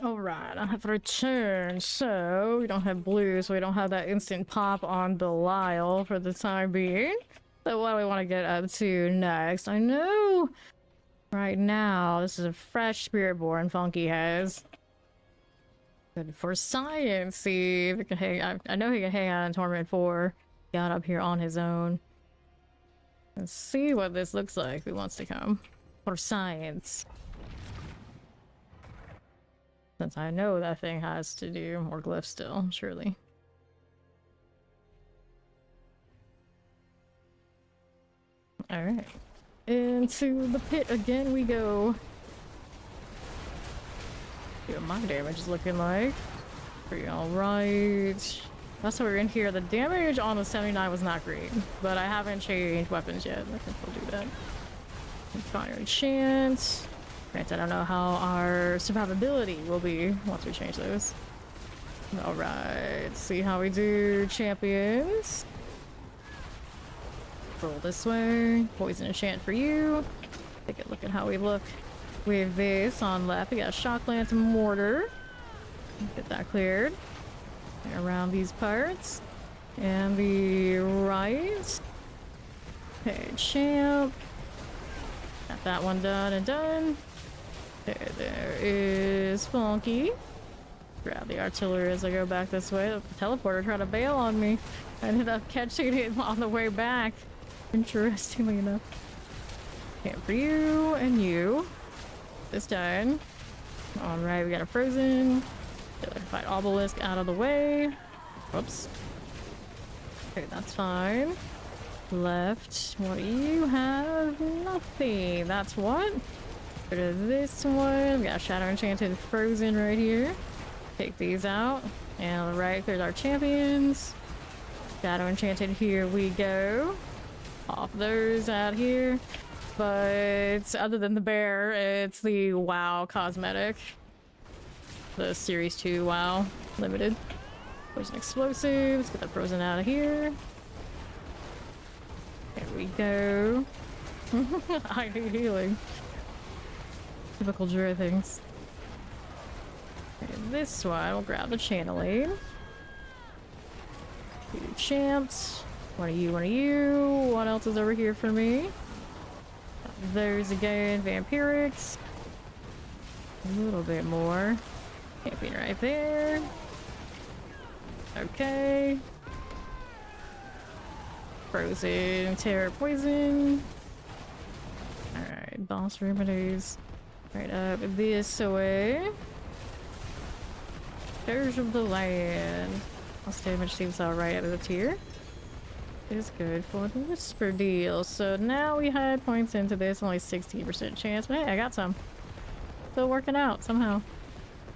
Alright, I have returned. So, we don't have blue, so we don't have that instant pop on Belial for the time being. So what do we want to get up to next? I know right now this is a fresh Spiritborn Funky has. Good for science, see if it can hang. I know he can hang out in Torment 4. Got up here on his own. Let's see what this looks like if he wants to come. For science. Since I know that thing has to do more glyphs still, surely. Alright. Into the pit again we go. See what my damage is looking like. Pretty alright. That's why we're in here. The damage on the 79 was not great, but I haven't changed weapons yet. I think we'll do that. Fire chance. Granted, I don't know how our survivability will be once we change those. Alright, see how we do champions. Roll this way. Poison enchant for you. Take a look at how we look with this on left. We got a shock lance mortar. Get that cleared. And around these parts. And the right. Okay, champ. Got that one done and done. There is Funky. Grab the artillery as I go back this way. The teleporter tried to bail on me. I ended up catching it on the way back. Interestingly enough. Camp for you and you. This done. Alright, we got a frozen. Fight obelisk out of the way. Whoops. Okay, that's fine. Left. What do you have? Nothing. That's what? Go to this one. We got Shadow Enchanted Frozen right here. Take these out. And on the right, there's our champions. Shadow Enchanted, here we go. Pop those out here. But other than the bear, it's the WoW cosmetic. The Series 2 WoW Limited. Poison explosives. Get that frozen out of here. There we go. I need healing. Typical Druid things. And this one, we'll grab the channeling. Two champs. One of you, one of you. What else is over here for me? There's again, vampirics. A little bit more. Camping right there. Okay. Frozen, terror, poison. Alright, boss remedies. Right up this way. There's the land. Lost damage seems alright out of the tier. Is good for the whisper deal. So now we had points into this, only 16% chance, but hey, I got some. Still working out somehow.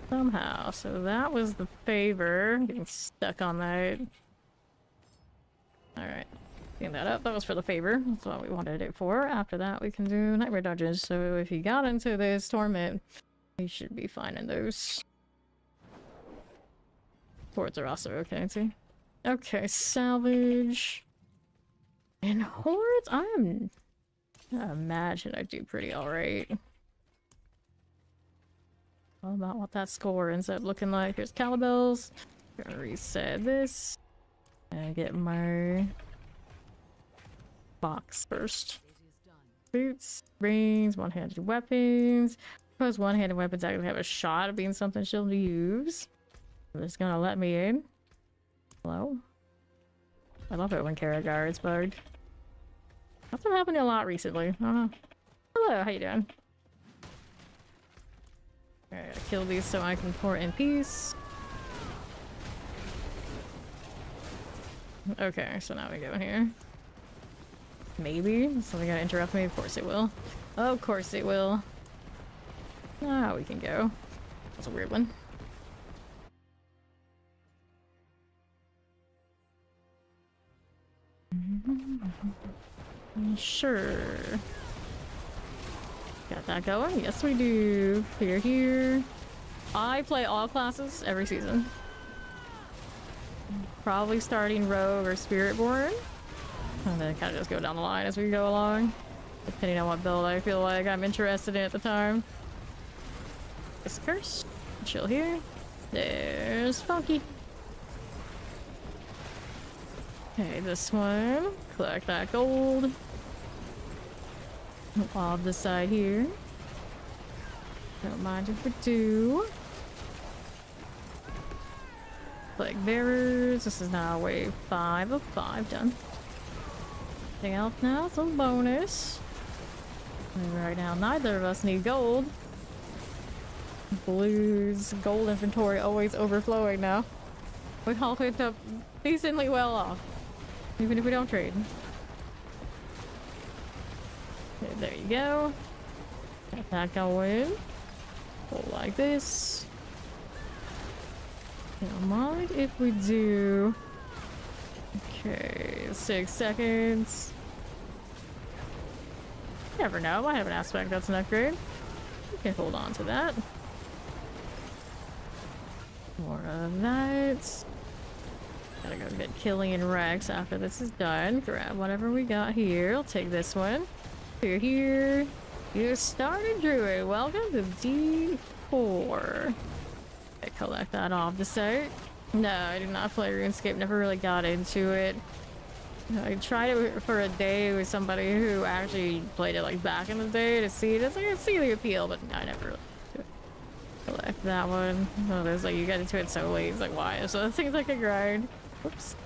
Somehow. So that was the favor. Getting stuck on that. Alright. Clean that up. That was for the favor. That's what we wanted it for. After that, we can do nightmare dodges. So if you got into this torment, you should be fine in those. Hordes are also okay, see? Okay, salvage. And hordes, I imagine I do pretty alright. All about what that score ends up looking like. Here's Calibels. Gonna reset this. And get my box first. Boots, rings, one-handed weapons. Suppose one-handed weapons actually have a shot of being something she'll use. It's gonna let me in. Hello? I love it when Karagar is bugged. That's been happening a lot recently. I don't know. Hello, how you doing? Alright, kill these so I can pour in peace. Okay, so now we go in here. Maybe? Is something gonna interrupt me? Of course it will. Of course it will. Ah, we can go. That's a weird one. Sure. Got that going? Yes, we do. Clear here. I play all classes every season. Probably starting Rogue or Spiritborn. And then kind of just go down the line as we go along. Depending on what build I feel like I'm interested in at the time. This curse. chill here. There's Funky. Okay, this one. Collect that gold. Off the side here. Don't mind if we do. Flag bearers. This is now wave 5 of 5 done. Anything else now? Some bonus. And right now, neither of us need gold. Blues gold inventory always overflowing now. We all end up decently well off, even if we don't trade. Okay, there you go. Got that going. Go like this. Don't mind if we do. Okay, 6 seconds. Never know. I have an aspect that's an upgrade. We can hold on to that. More of that. Gotta go get Killian Rex after this is done. Grab whatever we got here. I'll take this one. You're here. You started Druid. Welcome to D4. I collect that off the site. No, I did not play RuneScape. Never really got into it. I tried it for a day with somebody who actually played it like back in the day to see it. It's like I see the appeal, but I never really do it. Collect that one. Oh, there's like you get into it so late. It's like why? So that seems like a grind. Whoops.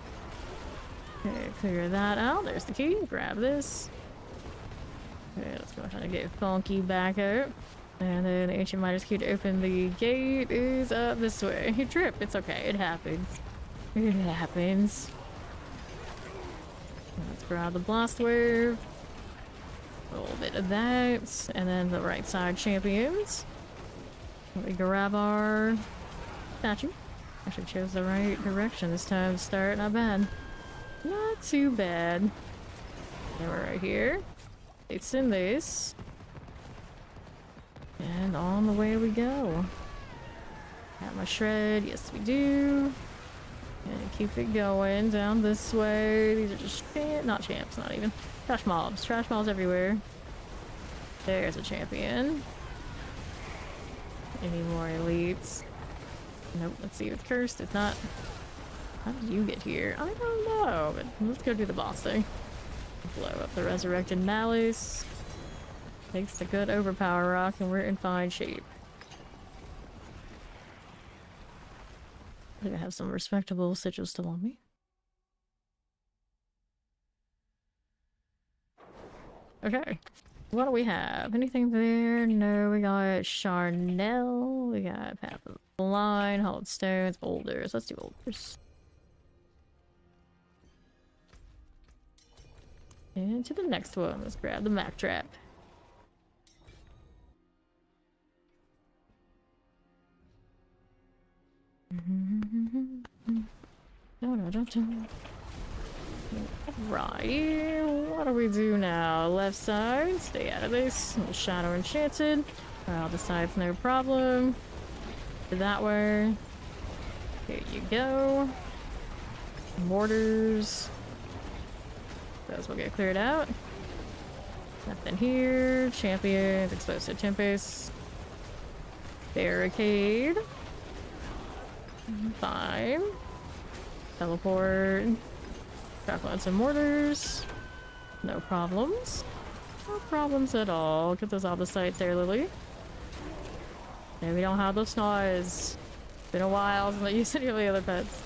Okay, clear that out. There's the key. Grab this. Okay, let's go try to get Funky back out. And then the Ancient Miner's key to open the gate is up this way. You trip. It's okay. It happens. It happens. Let's grab the blast wave. A little bit of that. And then the right side champions. We grab our statue. Actually chose the right direction this time to start. Not bad. Not too bad. And we're right here. It's in this. And on the way we go. Have my shred. Yes, we do. And keep it going down this way. These are just not champs, not even. Trash mobs. Trash mobs everywhere. There's a champion. Any more elites? Nope. Let's see if it's cursed. It's not. How did you get here? I don't know, but let's go do the boss thing. Blow up the resurrected malice. Takes the good overpower rock and we're in fine shape. I think I have some respectable sigils still on me. Okay. What do we have? Anything there? No, we got Charnel. We got Path of the Line, Hollowed Stones, Boulders. Let's do Boulders. And to the next one. Let's grab the Mac Trap. Right, what do we do now? Left side, stay out of this. Shadow Enchanted. All the sides, no problem. That way. Here you go. Mortars. Those will get cleared out. Nothing here. Champions, Explosive Tempest. Barricade. Fine. Teleport. Drop on some mortars. No problems. No problems at all. Get those off the site there, Lily. And we don't have those snows. Been a while since I used any of the other pets.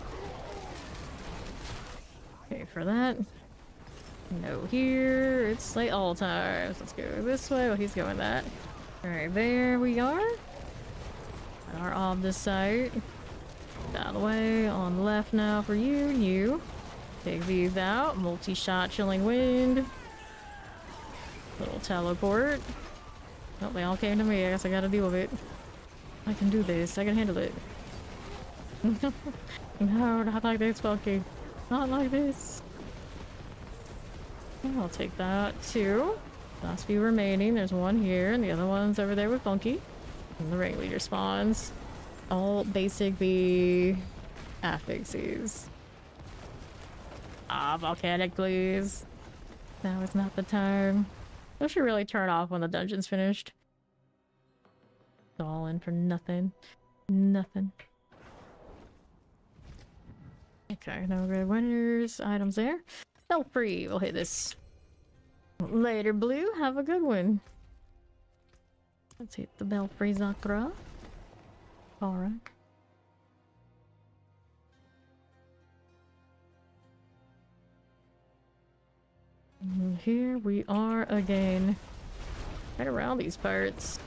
Okay, for that. No here. It's late all times. Let's go this way. Well, he's going that. Alright, there we are. Our on this site. Out of the way. On the left now for you and you. Take these out. Multi-shot Chilling Wind. Little teleport. Oh, they all came to me. I guess I gotta deal with it. I can do this. I can handle it. No, not like this, Funky. Not like this. I'll take that too. Last few remaining. There's one here, and the other one's over there with Funky. And the ringleader spawns. All basic B affixes. Ah, volcanic, please. Now is not the time. I should really turn off when the dungeon's finished. It's all in for nothing. Nothing. Okay, no red winners. Items there. Feel free. We'll hit this later, Blue. Have a good one. Let's hit the Belfry Zakra. Alright. Here we are again. Right around these parts.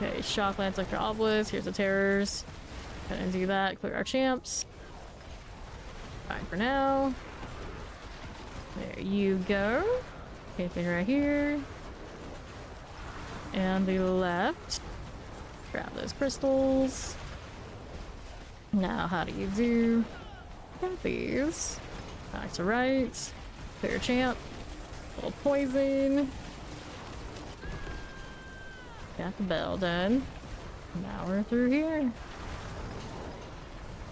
Okay, Shocklands like Obelisk. Here's the Terrors. Gonna do that. Clear our champs. Fine for now. There you go. Anything right here. And the left. Grab those crystals. Now, how do you do? Got these. Back to right. Clear champ. A little poison. Got the bell done. Now we're through here.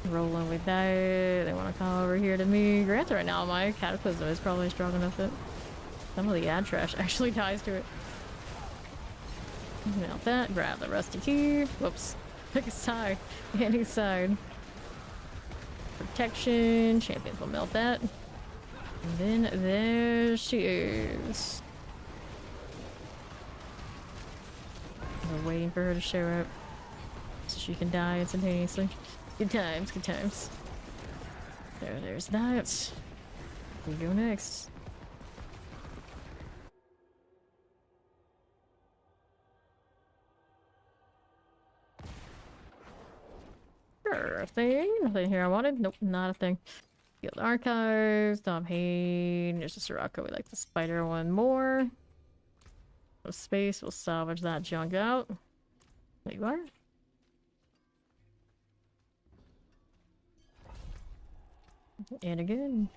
Rolling with that. They want to come over here to me. Granted, right now my cataclysm is probably strong enough that some of the ad trash actually ties to it. Melt that. Grab the rusty key. Whoops. Pick a side. Any side. Protection. Champions will melt that. And then there she is. We're waiting for her to show up so she can die instantaneously. Good times, good times. So there's that. We go next. Sure, a thing? Nothing here I wanted? Nope, not a thing. Field Archives, Dom Hain, there's a Sirocco. We like the spider one more. No space, we'll salvage that junk out. There you are. And again.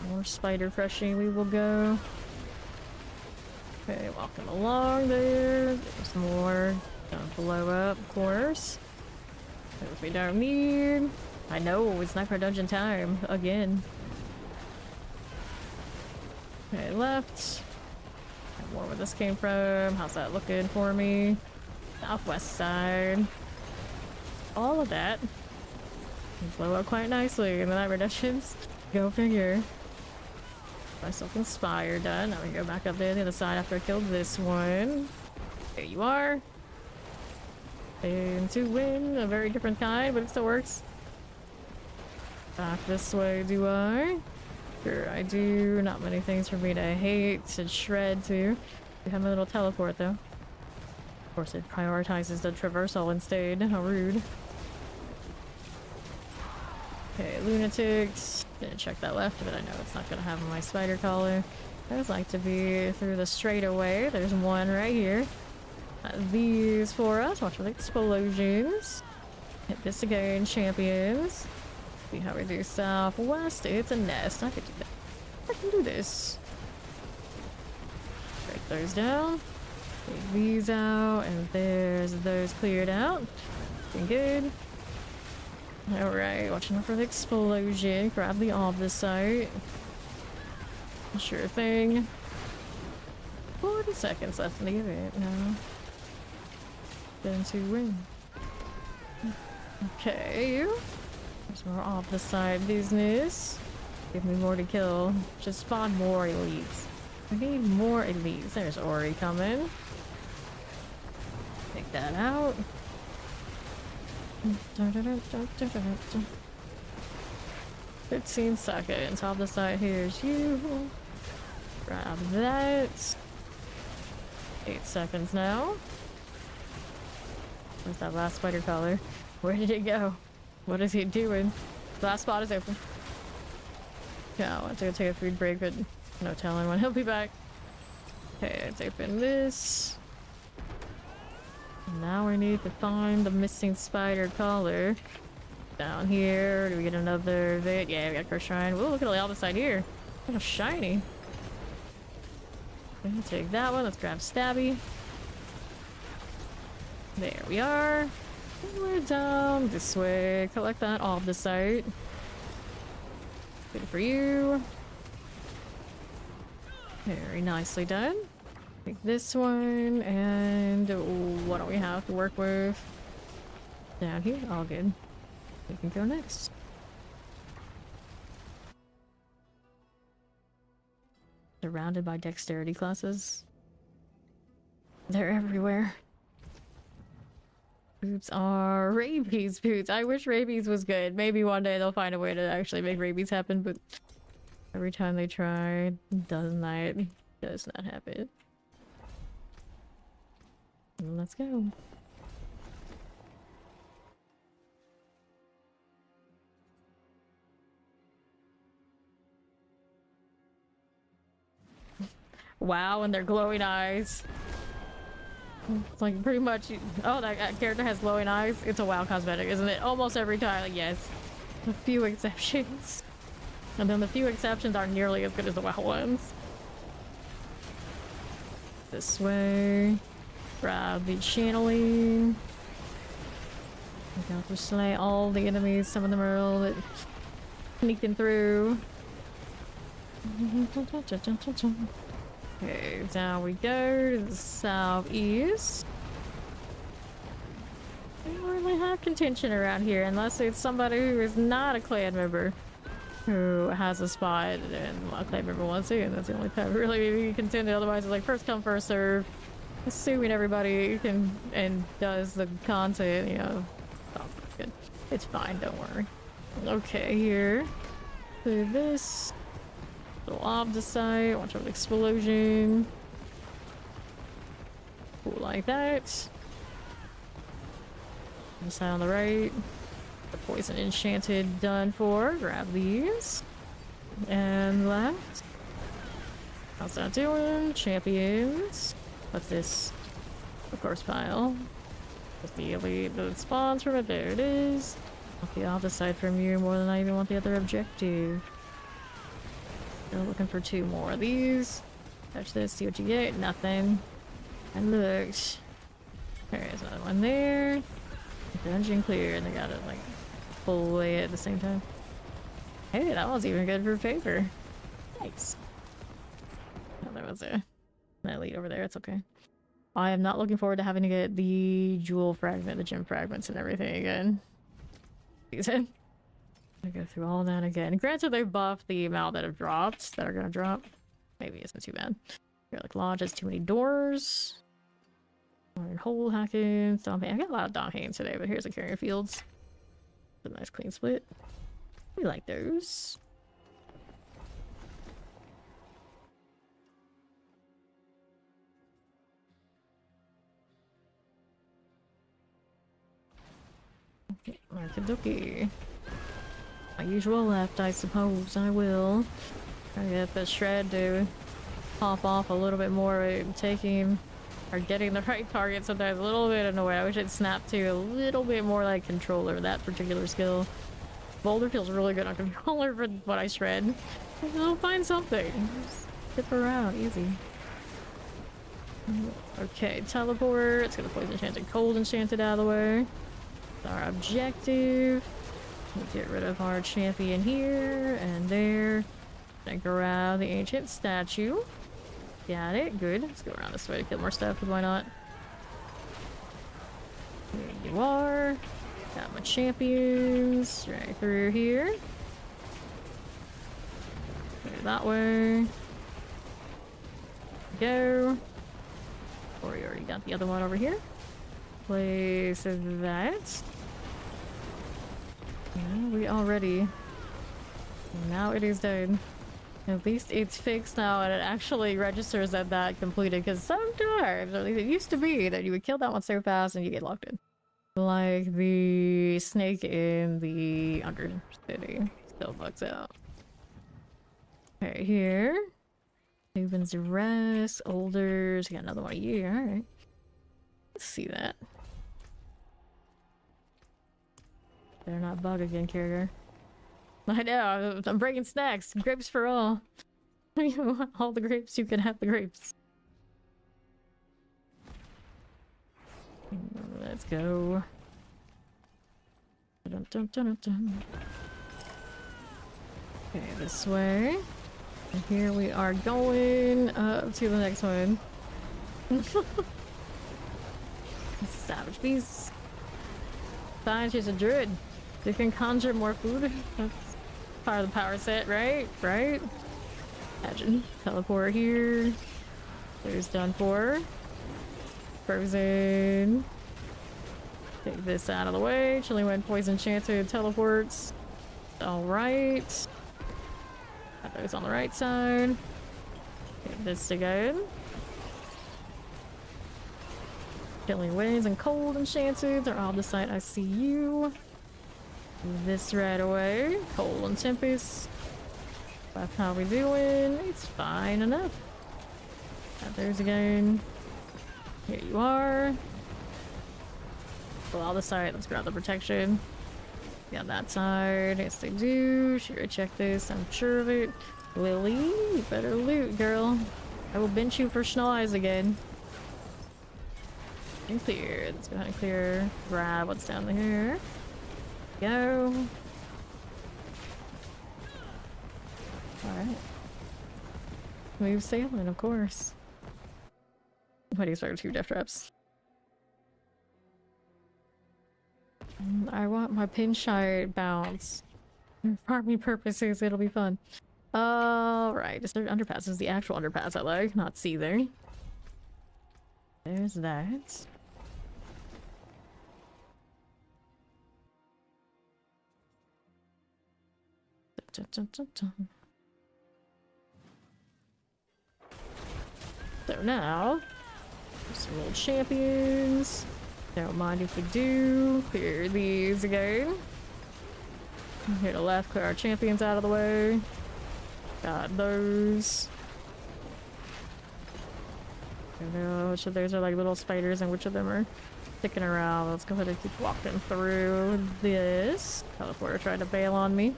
More spider crushing we will go. Okay, walking along there. There's more. Gonna blow up, of course. Those we don't need. I know, it's Nightmare Dungeon time. Again. Okay, left. Got more where this came from. How's that looking for me? Southwest side. All of that. Blow up quite nicely in the Nightmare Dungeons. Go figure. Myself Inspire done. Now we go back up there to the other side after I killed this one. There you are. And to win, a very different kind, but it still works. Back this way, do I? Sure, I do. Not many things for me to hate, to shred to. We have a little teleport, though. Of course, it prioritizes the traversal instead. How rude. Okay, lunatics. Didn't check that left, but I know it's not gonna have my spider collar. I would like to be through the straightaway. There's one right here. These for us. Watch for the explosions. Hit this again, champions. See how we do southwest. It's a nest. I could do that. I can do this. Break those down. Take these out, and there's those cleared out. Looking good. Alright, watching out for the explosion. Grab the Oblisite. Sure thing. 40 seconds left in the event now. Then to win. Okay. There's more Oblisite business. Give me more to kill. Just spawn more elites. I need more elites. There's Ori coming. Take that out. 15 seconds. Oblisite, here's you. Grab that. 8 seconds now. Where's that last spider collar? Where did it go? What is he doing? The last spot is open. Yeah, I want to go take a food break, but no telling when he'll be back. Okay, let's open this. Now we need to find the missing spider collar. Down here, do we get another bit? Yeah, we got Curse Shrine. Ooh, look at the other side here. Kind of shiny. Okay, take that one. Let's grab Stabby. There we are. And we're down this way. Collect that off the site. Good for you. Very nicely done. Take this one, and what do we have to work with? Down here, all good. We can go next. Surrounded by dexterity classes. They're everywhere. Boots are rabies boots. I wish rabies was good. Maybe one day they'll find a way to actually make rabies happen, but every time they try, does not happen. Let's go. Wow, and their glowing eyes. It's like pretty much, oh, that character has glowing eyes. It's a WoW cosmetic, isn't it? Almost every time, like, yes. A few exceptions. And then the few exceptions aren't nearly as good as the WoW ones. This way. Grab the channeling. We got to slay all the enemies. Some of them are a little bit sneaking through. Okay, down we go to the southeast. We don't really have contention around here unless it's somebody who is not a clan member who has a spot and a clan member wants to, and that's the only time really we contend. Otherwise it's like first come first serve, assuming everybody can and does the content, you know. Oh, good. It's fine, don't worry. Okay, here. Do this. Little obdicite, watch out for the explosion. Cool, like that. This side on the right. The poison enchanted done for. Grab these. And left. How's that doing? Champions. What's this? Of course, pile. Just the elite that spawns from it. There it is. Want the obdicite from you more than I even want the other objective. Still looking for two more of these. Touch this, see what you get. Nothing. And looked. There's another one there. Dungeon clear, and they got it like full away at the same time. Hey, that was even good for paper. Nice. Oh, there was an elite over there. It's okay. I am not looking forward to having to get the jewel fragment, the gem fragments, and everything again. Season. I go through all that again. Granted, they've buffed the amount that have dropped, that are gonna drop. Maybe it's not too bad. Here, like lodges, too many doors. Iron hole hacking, stomping. I got a lot of Domhain today, but here's the carrier fields. A nice clean split. We like those. Okay, Markadoki. My usual left, I suppose I will. I get the shred to pop off a little bit more, taking or getting the right target. Sometimes a little bit annoying. I wish it snapped to a little bit more like controller, that particular skill. Boulder feels really good on controller for what I shred. I'll find something. Just skip around, easy. Okay, teleport. It's gonna poison enchanted, cold enchanted out of the way. That's our objective. Get rid of our champion here and there. And grab the ancient statue. Got it. Good. Let's go around this way to kill more stuff, because why not? Here you are. Got my champions right through here. Go that way. Go. Or we already got the other one over here. Place that. Yeah, we already. Now it is done. At least it's fixed now and it actually registers that completed, because sometimes, or at least it used to be, that you would kill that one so fast and you get locked in. Like the snake in the Undercity still bugs out. Okay, here. Ruben's Rest, Olders, got another one of you, alright. Let's see that. Better not bug again, carrier. I know, I'm bringing snacks. Grapes for all. You want all the grapes, you can have the grapes. Let's go. Dun, dun, dun, dun, dun. Okay, this way. And here we are going up to the next one. Savage beast. Fine, she's a druid. You can conjure more food. That's part of the power set, right? Right? Imagine. Teleport here. There's done for. Frozen. Take this out of the way. Chilling when poison chanted teleports. Alright. Got those on the right side. Get this to go. Chilling winds and cold enchanted are all the site. I see you. Do this right away. Cold and tempest. That's how we doing. It's fine enough. Got those again. Here you are. Well, all the side. Let's grab the protection. Got that side. Yes, they do. Should I check this? I'm sure of it. Lily, you better loot, girl. I will bench you for snow eyes again. And clear. Let's go ahead and clear. Grab what's down here. Go. Alright. Smooth sailing, of course. What do you expect 2 death traps? I want my pinshire bounce. For farming purposes, it'll be fun. Alright, just underpass is the actual underpass I like, not seething. There's that. Dun, dun, dun, dun. So now, some old champions. Don't mind if we do. Clear these again. Here to left, clear our champions out of the way. Got those. I don't know which of those are like little spiders and which of them are sticking around. Let's go ahead and keep walking through this. Teleporter tried to bail on me.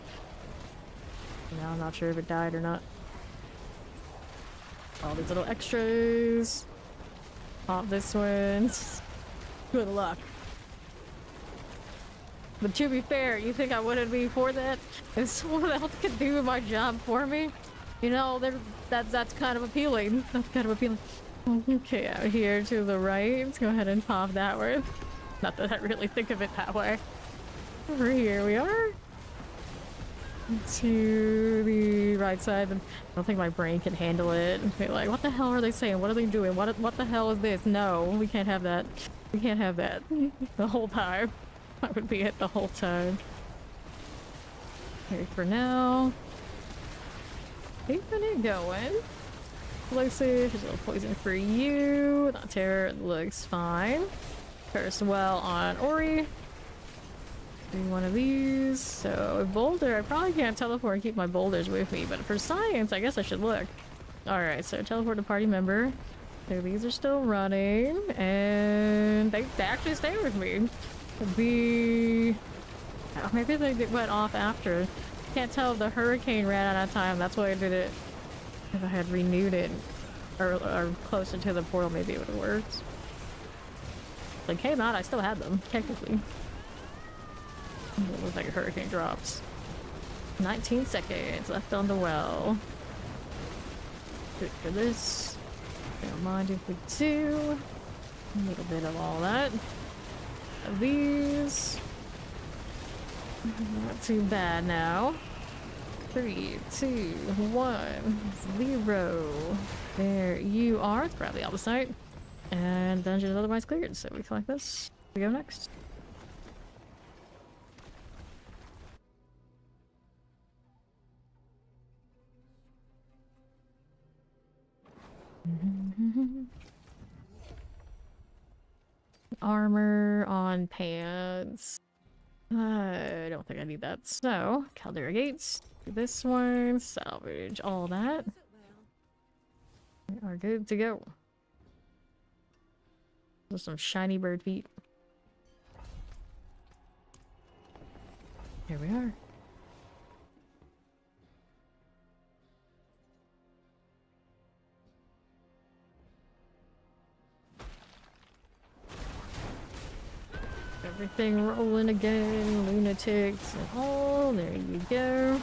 Now I'm not sure if it died or not. All these little extras. Pop this one. Good luck. But to be fair, you think I wouldn't be for that? If someone else could do my job for me, you know, that's kind of appealing. That's kind of appealing. Okay, out here to the right. Let's go ahead and pop that one. Not that I really think of it that way. Over here we are. To the right side. I don't think my brain can handle it. Be like, what the hell are they saying? What are they doing? What the hell is this? No, we can't have that. We can't have that the whole time. I would be it the whole time. Okay, for now. Keeping it going. Explosive, just a little poison for you. Not terror, looks fine. Curse well on Ori. Do one of these. So Boulder, I probably can't teleport and keep my boulders with me, but for science, I guess I should look. Alright, so teleport to party member. So these are still running, and they actually stay with me. Oh, maybe they went off after. Can't tell if the hurricane ran out of time. That's why I did it. If I had renewed it or closer to the portal, maybe it would have worked. They came out, I still had them, technically. It looks like a hurricane drops. 19 seconds left on the well. Good for this. Don't mind if we do. A little bit of all that. Of these. Not too bad now. 3, 2, 1, 0. There you are. It's probably all the site. And dungeon is otherwise cleared. So we collect this. We go next. Armor on pants. I don't think I need that. So, Caldera Gates. Do this one. Salvage all that. We are good to go. There's some shiny bird feet. Here we are. Everything rolling again, lunatics and all. There you go.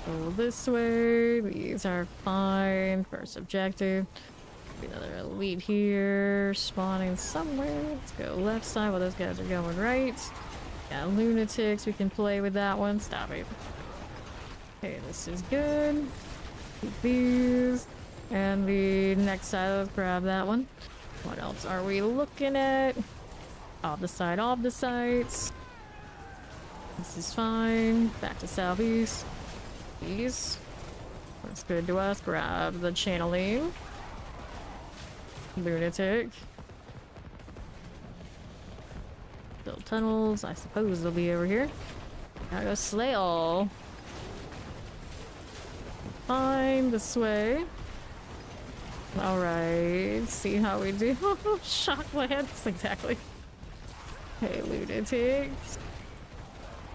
Go this way. These are fine. First objective. Another elite here. Spawning somewhere. Let's go left side while those guys are going right. Got lunatics. We can play with that one. Stop it. Okay, this is good. Keep these. And the next side, let's grab that one. What else are we looking at? Off the sides. This is fine. Back to southeast. East. Looks good to us. Grab the channeling. Lunatic. Build tunnels. I suppose they'll be over here. Gotta go slay all. Fine, this way. Alright, see how we do. Shocklands, exactly. Hey, lunatics.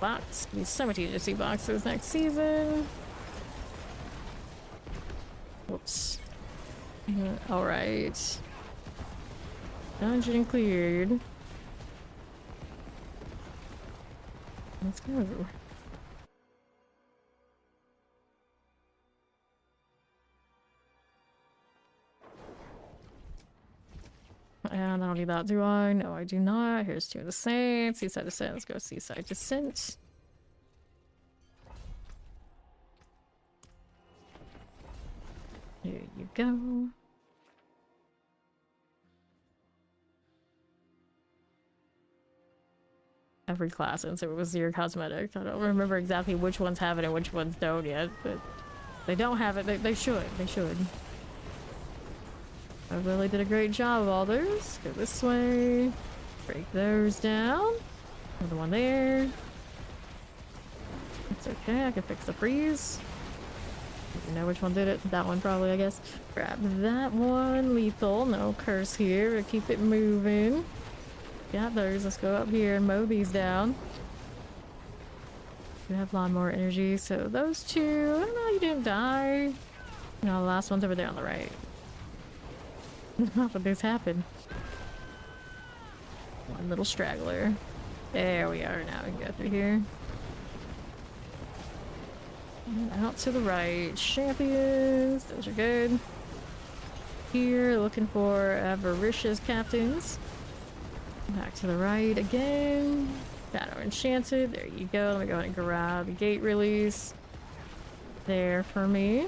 Box. Be so much easier to see boxes next season. Whoops. Alright. Dungeon cleared. Let's go. And I don't need that, do I? No, I do not. Here's Two of the Saints. Seaside Descent. Let's go Seaside Descent. Here you go. Every class, since it was your cosmetic. I don't remember exactly which ones have it and which ones don't yet, but they don't have it. They should. They should. I really did a great job of all those. Go this way. Break those down. Another one there. It's okay, I can fix the freeze. You know which one did it? That one probably, I guess. Grab that one. Lethal. No curse here. We'll keep it moving. Got those. Let's go up here and mow these down. You have a lot more energy. So those two, I don't know, you didn't die. No, the last one's over there on the right. How did this happen? One little straggler. There we are. Now we can go through here. And out to the right. Champions. Those are good. Here, looking for avaricious captains. Back to the right again. Shadow Enchanted. There you go. Let me go ahead and grab the gate release. There for me.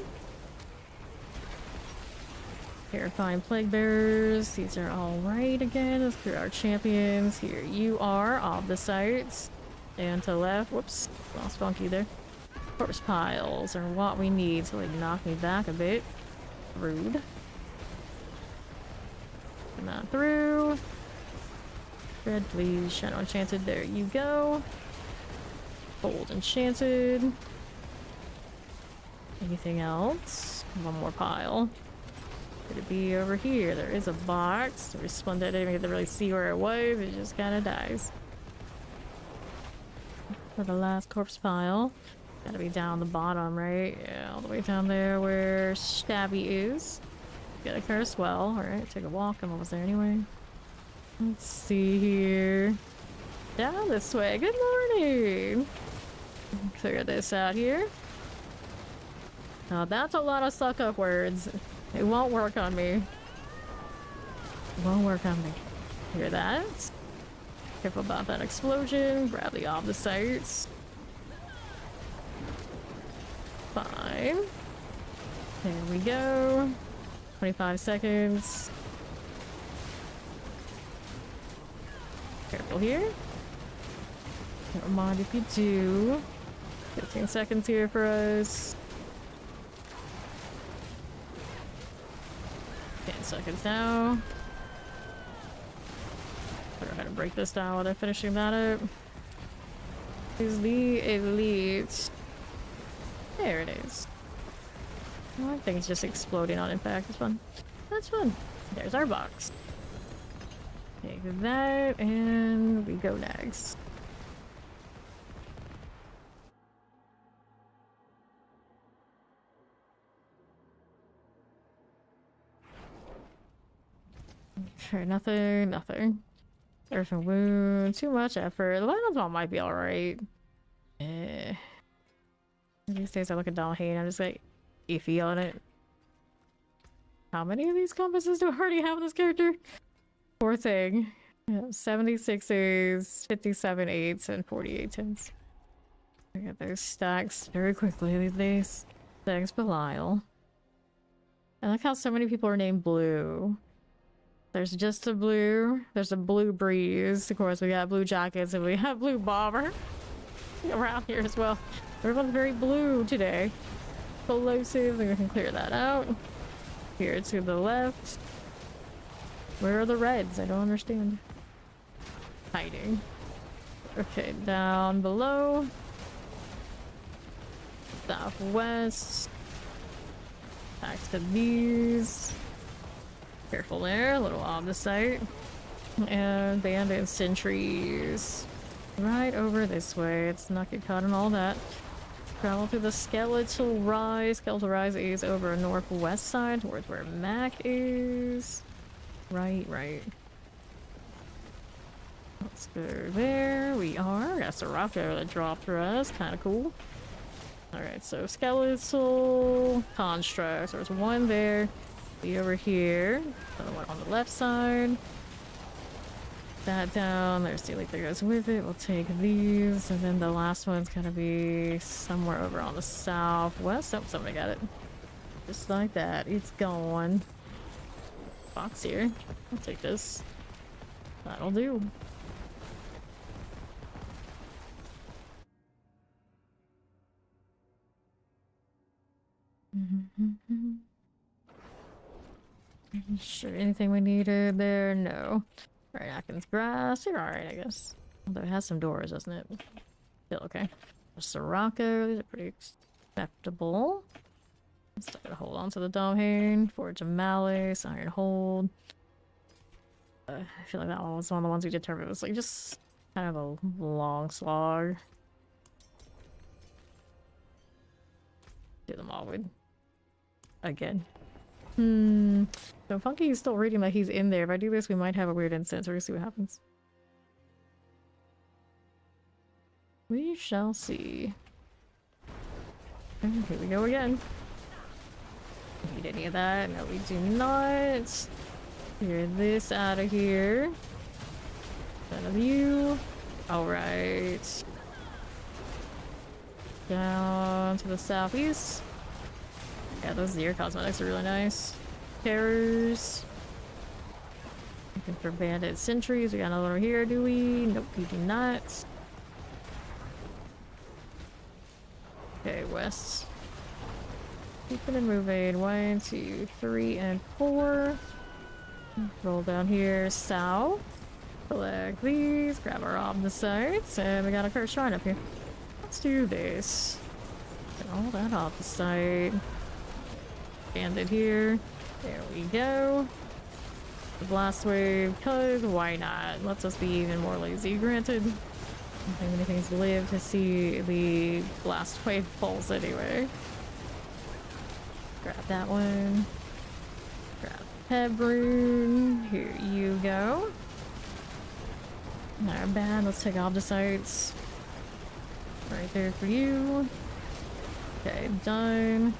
Terrifying Plague Bearers. These are all right again. Let's clear our champions. Here you are. Off the sites. And to the left. Whoops. Lost Funky there. Corpse piles are what we need so they can knock me back a bit. Rude. Come on through. Red, please. Shadow Enchanted. There you go. Gold Enchanted. Anything else? One more pile. Could it be over here? There is a box. Resplendent. I didn't even get to really see where it was. It just kind of dies. For the last corpse pile. Gotta be down the bottom, right? Yeah, all the way down there where Stabby is. Get a curse well. Alright, take a walk. I'm almost there anyway. Let's see here. Down this way. Good morning! Clear this out here. Now that's a lot of suck-up words. It won't work on me. It won't work on me. Hear that? Careful about that explosion. Grab the opposites. Fine. There we go. 25 seconds. Careful here. Don't mind if you do. 15 seconds here for us. 10 seconds now. Figure out how to break this down while they're finishing that up. Is the elite. There it is. Oh, that thing's just exploding on impact. It's fun. That's fun. There's our box. Take that, and we go next. Okay, nothing. Earth and Wound, too much effort. The Lionel's Ball might be alright. These days I look at Dalhane, I'm just like iffy on it. How many of these compasses do I already have in this character? Poor thing. Yeah, 76 A's, 57 8s, and 48 10s. I get those stacks very quickly these days. Thanks, Belial. I like how so many people are named Blue. There's just a Blue. There's a Blue Breeze. Of course, we got Blue Jackets, and we have Blue Bomber around here as well. Everyone's very blue today. Explosive. We can clear that out. Here to the left. Where are the reds? I don't understand. Hiding. Okay, down below. Southwest. Back to these. Careful there, a little on the site. And bandit sentries. Right over this way. Let's not get caught in all that. Travel through the Skeletal Rise. Skeletal Rise is over northwest side towards where Mac is. Right. Let's go there. We are. Got a rock there that dropped for us. Kind of cool. Alright, so Skeletal Constructs. There's one there. Be over here. Another one on the left side. That down. There's the elite that goes with it. We'll take these. And then the last one's gonna be somewhere over on the southwest. Oh, somebody got it. Just like that. It's gone. Box here. I'll take this. That'll do. Sure, anything we needed there? No. Alright, Atkins grass. You're alright, I guess. Although it has some doors, doesn't it? Still okay. Sirocco, these are pretty acceptable. Still gotta hold on to the Domhane. Forge of Malice, Iron Hold. I feel like that one was one of the ones we determined was like just kind of a long slog. Do them all with again. So Funky is still reading that he's in there. If I do this, we might have a weird instance. We're gonna see what happens. We shall see. Here we go again. Need any of that? No, we do not. Clear this out of here. None of you. Alright. Down to the southeast. Yeah, those deer cosmetics are really nice. Terrors. Looking for bandit sentries. We got another one over here, do we? Nope, we do not. Okay, west. Keeping and moving. 1, 2, 3, and 4. Roll down here, south. Collect these. Grab our omnisites. And we got a cursed shrine up here. Let's do this. Get all that off the site. Bandit here. There we go. The blast wave, cause why not? Lets us be even more lazy. Granted, I don't think anything's lived to see the blast wave pulse anyway. Grab that one. Grab Hebrune. Here you go. Not bad. Let's take off the sites. Right there for you. Okay, done.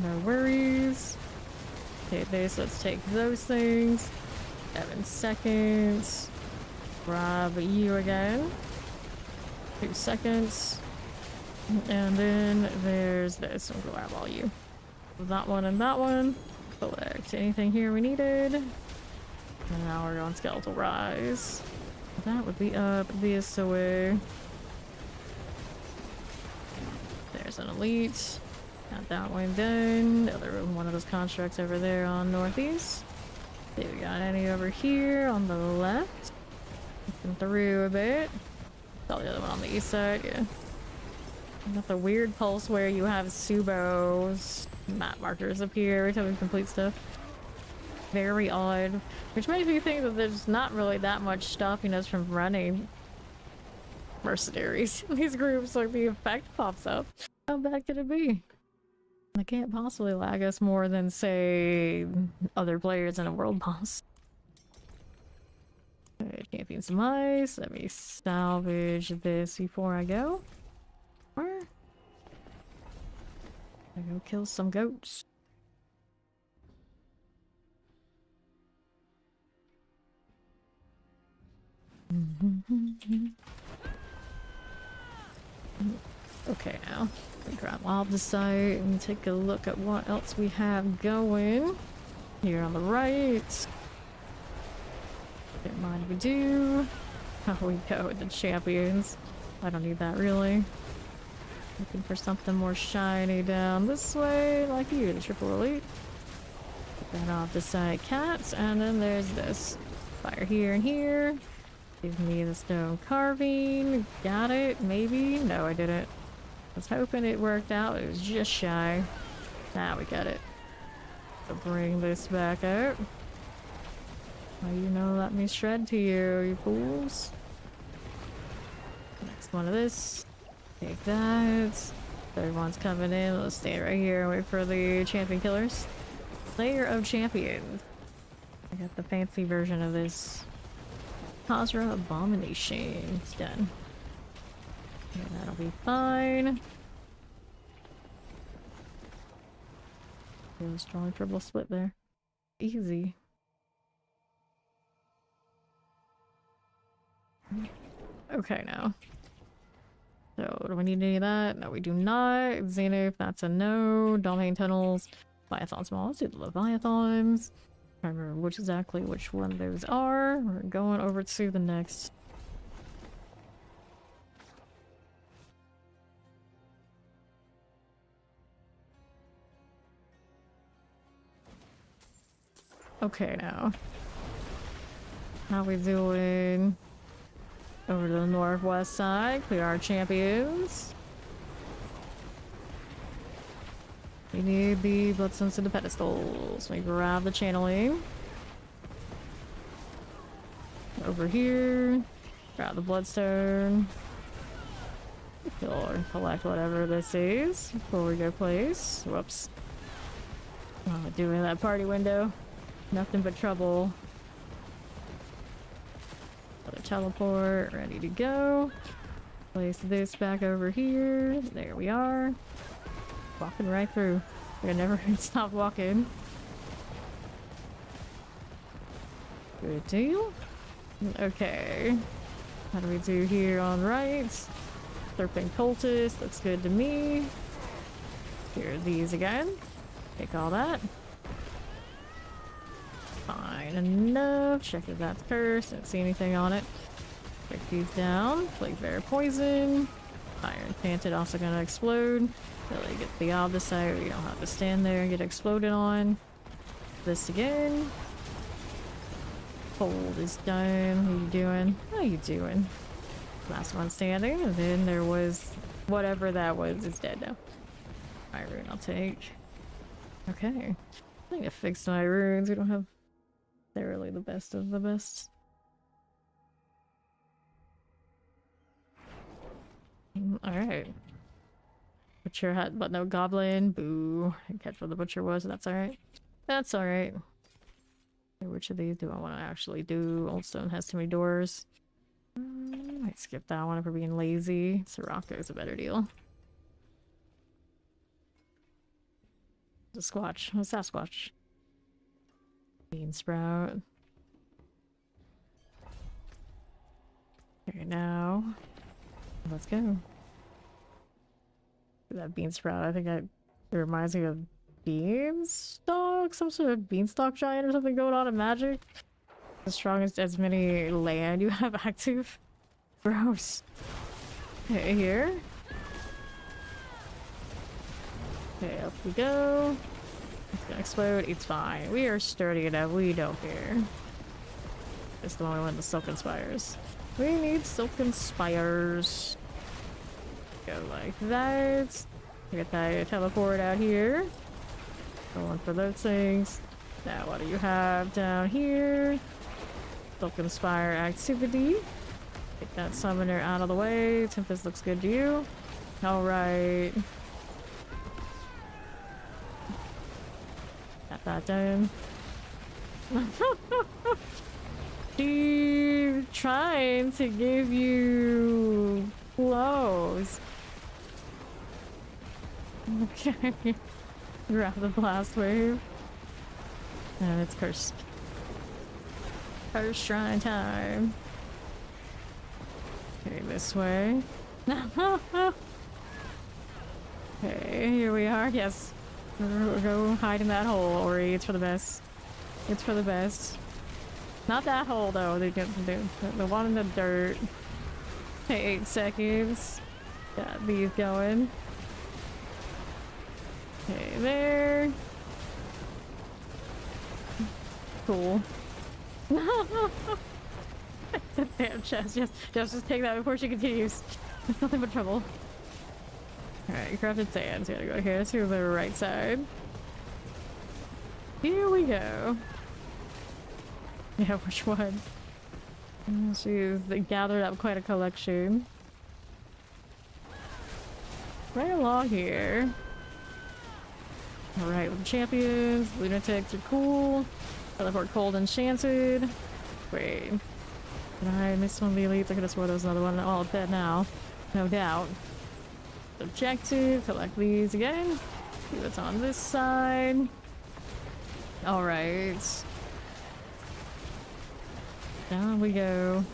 No worries. Okay, base, let's take those things. 7 seconds. Grab you again. 2 seconds. And then there's this. We'll grab all you. That one and that one. Collect anything here we needed. And now we're on Skeletal Rise. That would be up this way. There's an elite. Got that one done. The other one of those constructs over there on northeast. See, we got any over here on the left. Looking through a bit. Saw the other one on the east side, yeah. Got the weird pulse where you have Subo's map markers appear every time we complete stuff. Very odd. Which makes me think that there's not really that much stopping us from running mercenaries in these groups, like the effect pops up. How bad could it be? They can't possibly lag us more than, say, other players in a world boss. Okay, Champion some ice. Let me salvage this before I go. Or I go kill some goats. Okay, now we grab off the site and take a look at what else we have going here on the right. Don't mind we do. How we go with the champions. I don't need that really. Looking for something more shiny down this way, like you, the triple elite. Get that off the side, cats, and then there's this fire here and here. Give me the stone carving. Got it? Maybe? No, I didn't. I was hoping it worked out. It was just shy. Now we got it. So bring this back out. Well, you know, let me shred to you, you fools. Next one of this. Take that. Third one's coming in. Let's stay right here and wait for the champion killers. Slayer of Champions. I got the fancy version of this. Hazra Abomination. It's done. Yeah, that'll be fine. Really strong triple split there. Easy. Okay, now. So, do we need any of that? No, we do not. Xenith, that's a no. Domain tunnels. Leviathan small. Let's do the Leviathans. I don't remember which one those are. We're going over to the next. Okay, now. How we doing? Over to the northwest side, clear our champions. We need the bloodstones to the pedestals. We grab the channeling. Over here, grab the bloodstone. Kill or collect whatever this is before we go place. Whoops. Oh, doing that party window. Nothing but trouble. Another teleport, ready to go. Place this back over here. There we are. Walking right through. I never stop walking. Good deal. Okay. How do we do here on right? Serpent cultist, looks good to me. Here are these again. Take all that. Fine enough. Check if that's cursed. Didn't see anything on it. Break these down. Plague bear poison. Fire enchanted also gonna explode. Really get the opposite. You don't have to stand there and get exploded on. This again. Hold is done. What are you doing? How you doing? Last one standing. And then there was whatever that was. It's dead now. My rune I'll take. Okay. I need to fix my runes. We don't have. They're really the best of the best. Alright. Butcher hat, but no goblin. Boo. I didn't catch what the butcher was. That's alright. That's alright. Which of these do I want to actually do? Old Stone has too many doors. Might skip that one if we're being lazy. Sirocco's a better deal. The Squatch. What's that Squatch? Bean Sprout. Okay, now let's go. That Bean Sprout, I think it reminds me of Beanstalk, some sort of Beanstalk giant or something going on in Magic. As strong as many land you have active. Gross. Okay, here. Okay, up we go. It's gonna explode. It's fine. We are sturdy enough. We don't care. It's the only one the Silken Spires. We need Silken Spires. Go like that. Get that teleport out here. Going for those things. Now what do you have down here? Silken Spire activity. Get that summoner out of the way. Tempest looks good to you. Alright. Got that done. She's trying to give you clothes. Okay. Grab the blast wave. And it's cursed. Cursed shrine time. Okay, this way. Okay, here we are. Yes. Go hide in that hole, Ori. It's for the best. It's for the best. Not that hole, though. The one in the dirt. Okay, 8 seconds. Got these going. Okay, there. Cool. Damn, just take that before she continues. It's nothing but trouble. Alright, crafted sand. So we gotta go here to the right side. Here we go. Yeah, which one? She's gathered up quite a collection. Right along here. Alright, with the champions, lunatics are cool. Teleport cold enchanted. Wait. Did I miss one of the elites? I could have swore there was another one. Oh, it's dead now. No doubt. Objective, collect these again. See what's on this side. Alright. Down we go.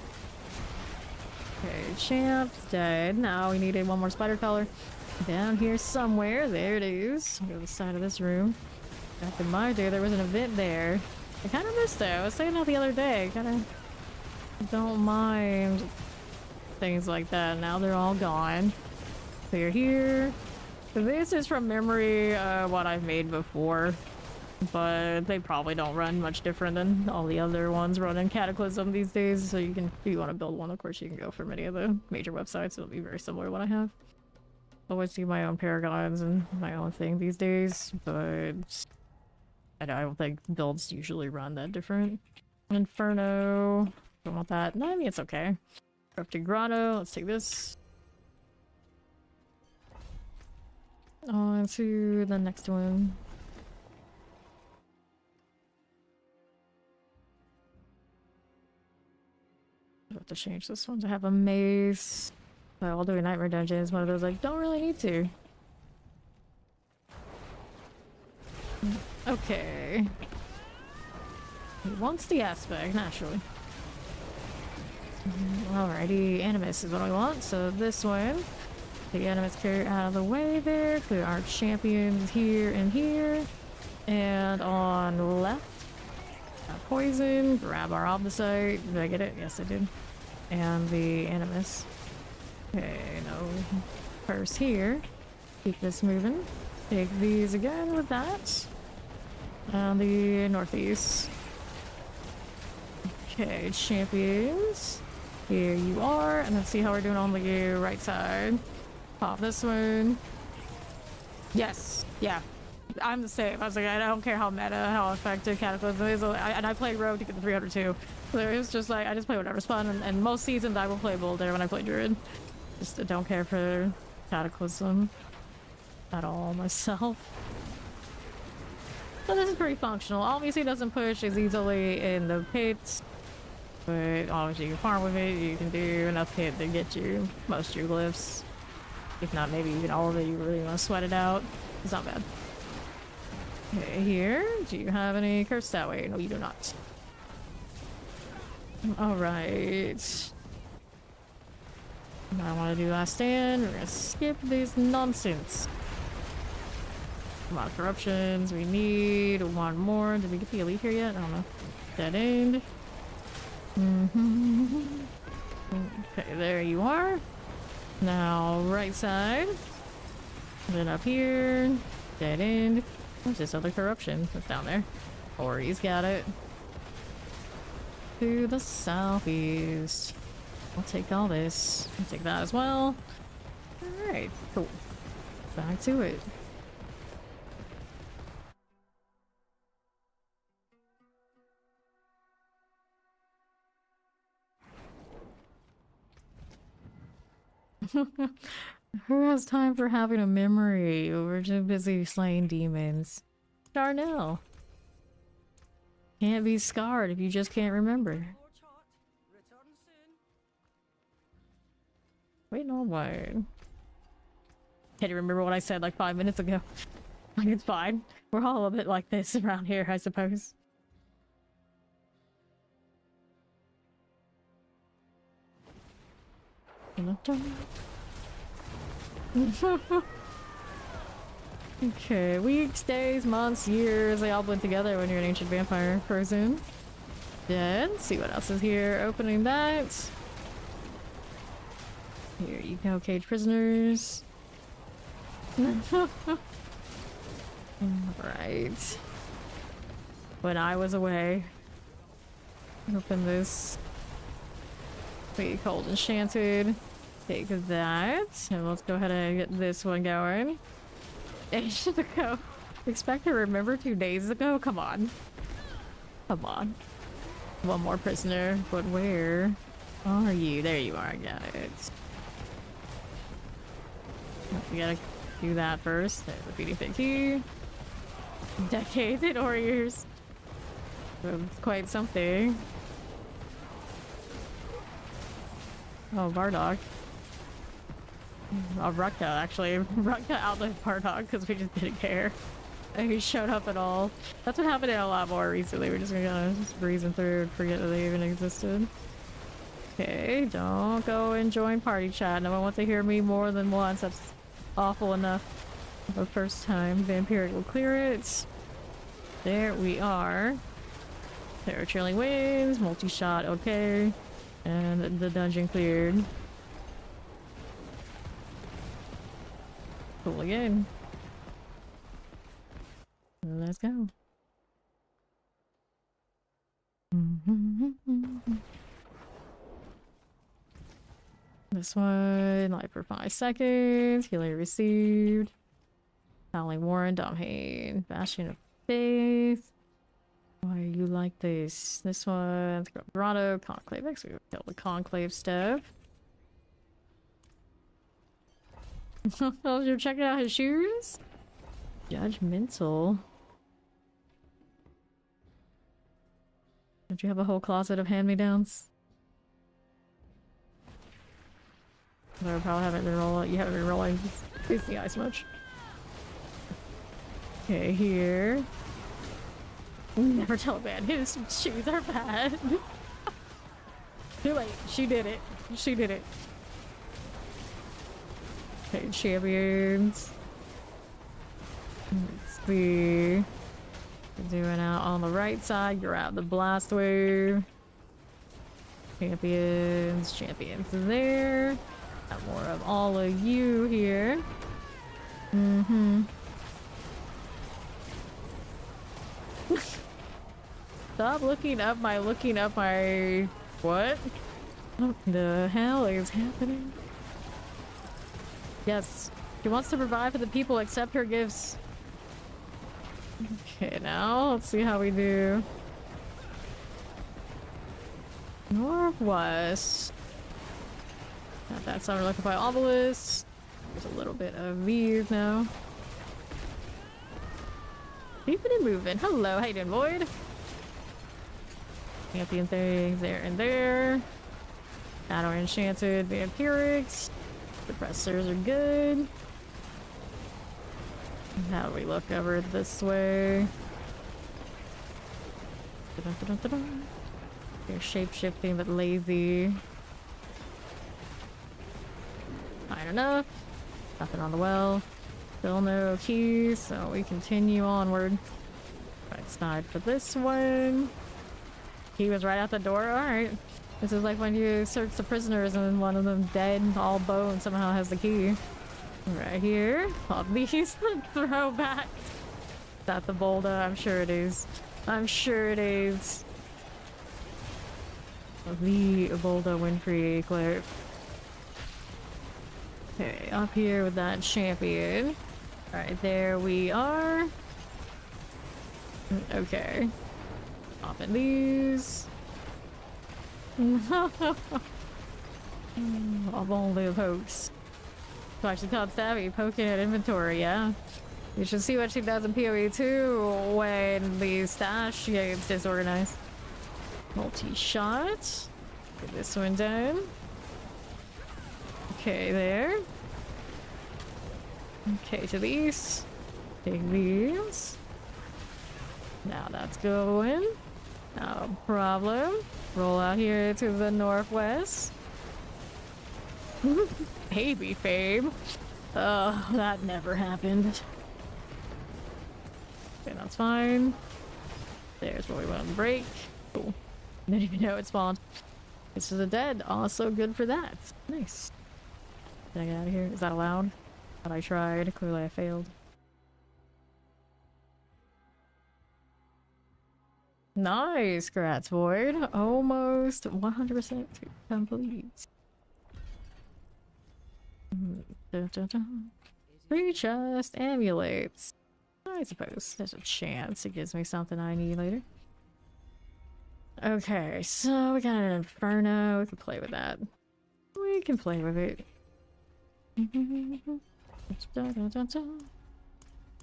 Okay, champ's dead. Now we needed one more spider color. Down here somewhere. There it is. Go to the side of this room. Back in my day, there was an event there. I kind of missed it. I was saying that the other day. Kind of don't mind things like that. Now they're all gone. So you're here. This is from memory what I've made before. But they probably don't run much different than all the other ones running Cataclysm these days. So you can, if you want to build one, of course you can go for many of the major websites. It'll be very similar to what I have. Always do my own paragons and my own thing these days, but I don't think builds usually run that different. Inferno, don't want that. No, I mean it's okay. Corrupted Grotto, let's take this. On to the next one. I have to change this one to have a maze. I'll do a nightmare dungeon. It's one of those like, don't really need to. Okay. He wants the aspect, naturally. Alrighty, Animus is what I want. So this one, the Animus carrier out of the way there. Clear our champions here and here. And on the left, poison. Grab our Omnisite. Did I get it? Yes, I did. And the Animus. Okay, no purse here. Keep this moving. Take these again with that. And the northeast. Okay, champions. Here you are. And let's see how we're doing on the right side. Pop this one. Yes. Yeah. I'm the same. I was like, I don't care how meta, how effective Cataclysm is. And I played Rogue to get the 300 too. So it was just like, I just play whatever's fun. And most seasons I will play Boulder when I play Druid. Just don't care for Cataclysm at all myself. So this is pretty functional. Obviously it doesn't push as easily in the pits. But obviously you can farm with it. You can do enough hit to get you most of your glyphs. If not, maybe even all of it. You really want to sweat it out. It's not bad. Okay, here. Do you have any curse that way? No, you do not. Alright. I want to do last stand. We're gonna skip this nonsense. A lot of corruptions. We need one more. Did we get the elite here yet? I don't know. Dead end. Okay, there you are. Now, right side. Then up here. Dead end. Where's this other corruption that's down there? Ori's got it. To the southeast. I'll take all this. I'll take that as well. Alright, cool. Back to it. Who has time for having a memory? We're too busy slaying demons. Darnell. Can't be scarred if you just can't remember. Wait, no, what? Can't even remember what I said like 5 minutes ago. Like, it's fine. We're all a bit like this around here, I suppose. Okay, weeks, days, months, years, they all blend together when you're an ancient vampire person. Then, see what else is here. Opening that. Here you go, cage prisoners. Right. When I was away. Open this. Be cold enchanted. Take that. And let's go ahead and get this one going. Days ago. Expect to remember 2 days ago? Come on. Come on. One more prisoner, but where are you? There you are, I got it. We gotta do that first. There's the beating big key. Decades in warriors. It's quite something. Oh, Bardock. Oh, Rukka, actually. Rukka outlived Bardock because we just didn't care. He showed up at all. That's what happened in a lot more recently. We're just gonna just breezing through and forget that they even existed. Okay, don't go and join party chat. No one wants to hear me more than once. That's awful enough. The first time. Vampiric will clear it. There we are. There are trailing winds, multi-shot, okay. And the dungeon cleared. Cool again. Let's go. This one, life for 5 seconds. Healing received. Howling Warren, Domhain, Bastion of Faith. Why are you like this? This one, Grotto, Conclave. Next, we will kill the Conclave stuff. Oh, you're checking out his shoes? Judgmental. Don't you have a whole closet of hand-me-downs? I probably haven't been rolling. You haven't been rolling the ice much. Okay, here. Never tell a man his shoes are bad. Too late. She did it. She did it. Okay, champions. Let's see. Doing out on the right side. You're out the blast wave. Champions. Champions there. Got more of all of you here. Stop looking up my what? What the hell is happening? Yes, she wants to provide for the people, accept her gifts. Okay, now let's see how we do. Northwest. Got that summer looking by obelisk. There's a little bit of these now. Keeping it moving. Hello, how you doing, Void? Champion things there and there. Shadow enchanted vampirics. Suppressors are good. How do we look over this way? They're shape-shifting but lazy. Fine enough. Nothing on the well. Still no keys, so we continue onward. Right side for this one. He was right out the door. Alright. This is like when you search the prisoners and one of them dead, all bone, somehow has the key. Right here. All these throwback. Is that the Boulder? I'm sure it is. I'm sure it is. The Boulder Winfrey clip. Okay, up here with that champion. Alright, there we are. Okay. Popping these. I've only pokes. So actually called Savvy, poking at inventory, yeah. You should see what she does in PoE 2 when the stash gets disorganized. Multi-shot. Get this one done. Okay, there. Okay, to the east. Take these. Now that's going. No problem. Roll out here to the northwest. Baby fame. Oh, that never happened. Okay, that's fine. There's where we want to break. Cool. Didn't even know it spawned. This is a dead. Also good for that. Nice. Can I get out of here? Is that allowed? But I tried. Clearly I failed. Nice, Grats Void. Almost 100% complete. Free chest amulets. I suppose there's a chance it gives me something I need later. Okay, so we got an Inferno. We can play with that. We can play with it.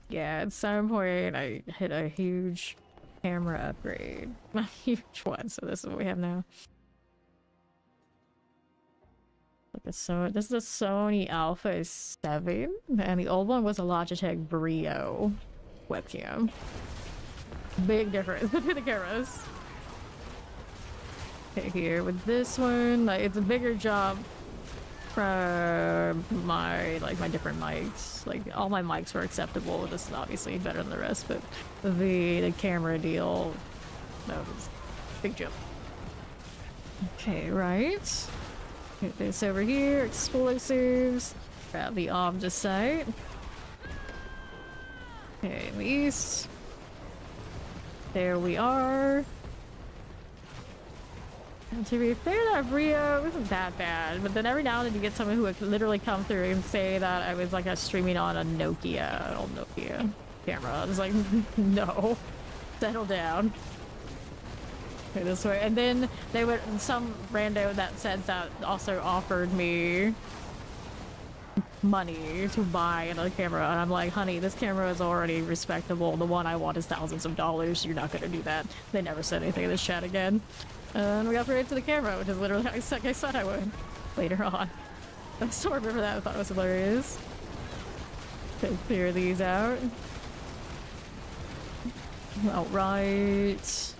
Yeah, at some point I hit a huge camera upgrade. A huge one, so this is what we have now. Like this is a Sony Alpha 7, and the old one was a Logitech Brio webcam. Big difference between the cameras. Okay, here with this one, like, it's a bigger jump from my different mics. Like all my mics were acceptable. This is obviously better than the rest, but the camera deal, that was a big jump. Okay, right. Get this over here. Explosives. Grab the object site. Okay, in the east. There we are. And to be fair, that Brio isn't that bad, but then every now and then you get someone who would literally come through and say that I was like streaming on a Nokia, an old Nokia camera. I was like, no, settle down. Okay, this way. And then they would, some rando that said that also offered me money to buy another camera, and I'm like, honey, this camera is already respectable. The one I want is thousands of dollars. You're not gonna do that. They never said anything in this chat again. And we upgraded to the camera, which is literally like I said I would later on. I still remember that. I thought it was hilarious. Okay, clear these out. Alright.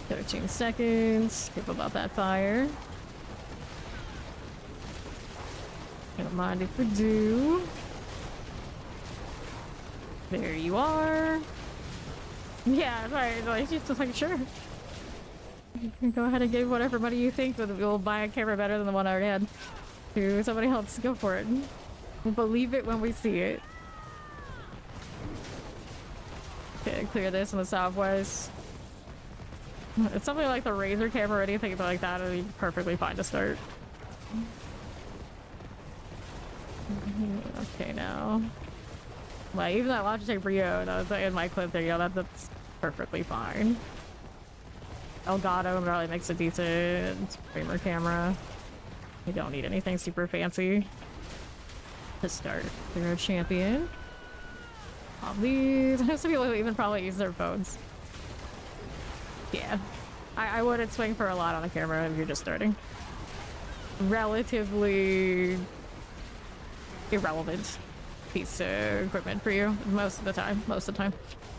13 seconds. Careful about that fire. Don't mind if we do. There you are. Yeah, right. Like, just like, sure. You can go ahead and give whatever money you think that will buy a camera better than the one I already had to somebody else. Go for it. We'll believe it when we see it. Okay, clear this in the southwest. It's something like the Razer camera or anything like that would be perfectly fine to start. Okay, now. Like, even that Logitech Brio that was in my clip there, that's perfectly fine. Elgato probably makes a decent gamer camera. You don't need anything super fancy to start. They're a champion. All these. Some people even probably use their phones. Yeah. I wouldn't swing for a lot on the camera if you're just starting. Relatively irrelevant piece of equipment for you most of the time.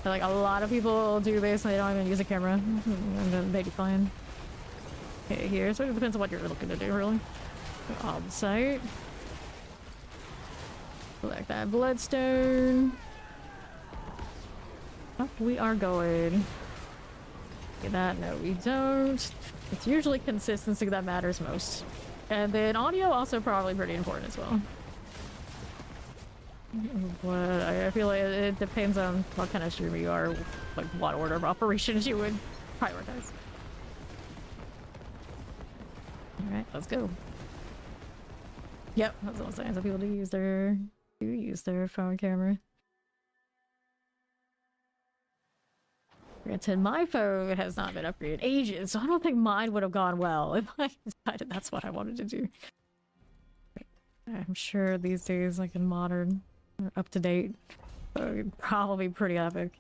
Like, a lot of people do this and they don't even use a camera, and then they do fine. Okay, here, so it depends on what you're looking to do, really. On the site. Select that bloodstone. Oh, we are going. Get that? No, we don't. It's usually consistency that matters most. And then audio also probably pretty important as well. But I feel like it depends on what kind of streamer you are, like what order of operations you would prioritize. Alright, let's go. Yep, that's what I'm saying. Some people do use their phone camera. Granted, my phone has not been upgraded in ages, so I don't think mine would have gone well if I decided that's what I wanted to do. I'm sure these days, like in modern, up to date, probably pretty epic.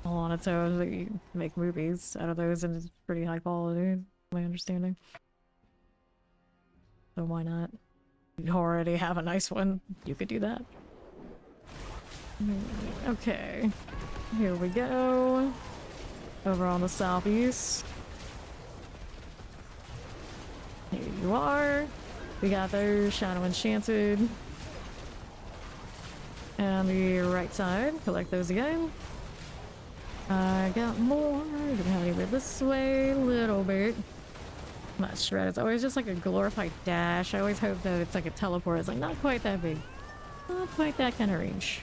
All on its own, that you make movies out of those, and it's pretty high quality, my understanding. So why not? You already have a nice one. You could do that. Okay. Here we go. Over on the southeast. Here you are. We got those Shadow Enchanted. And the right side. Collect those again. I got more. Do we have any bit this way? A little bit. Not shred. It's always just like a glorified dash. I always hope that it's like a teleport. It's like not quite that big. Not quite that kind of range.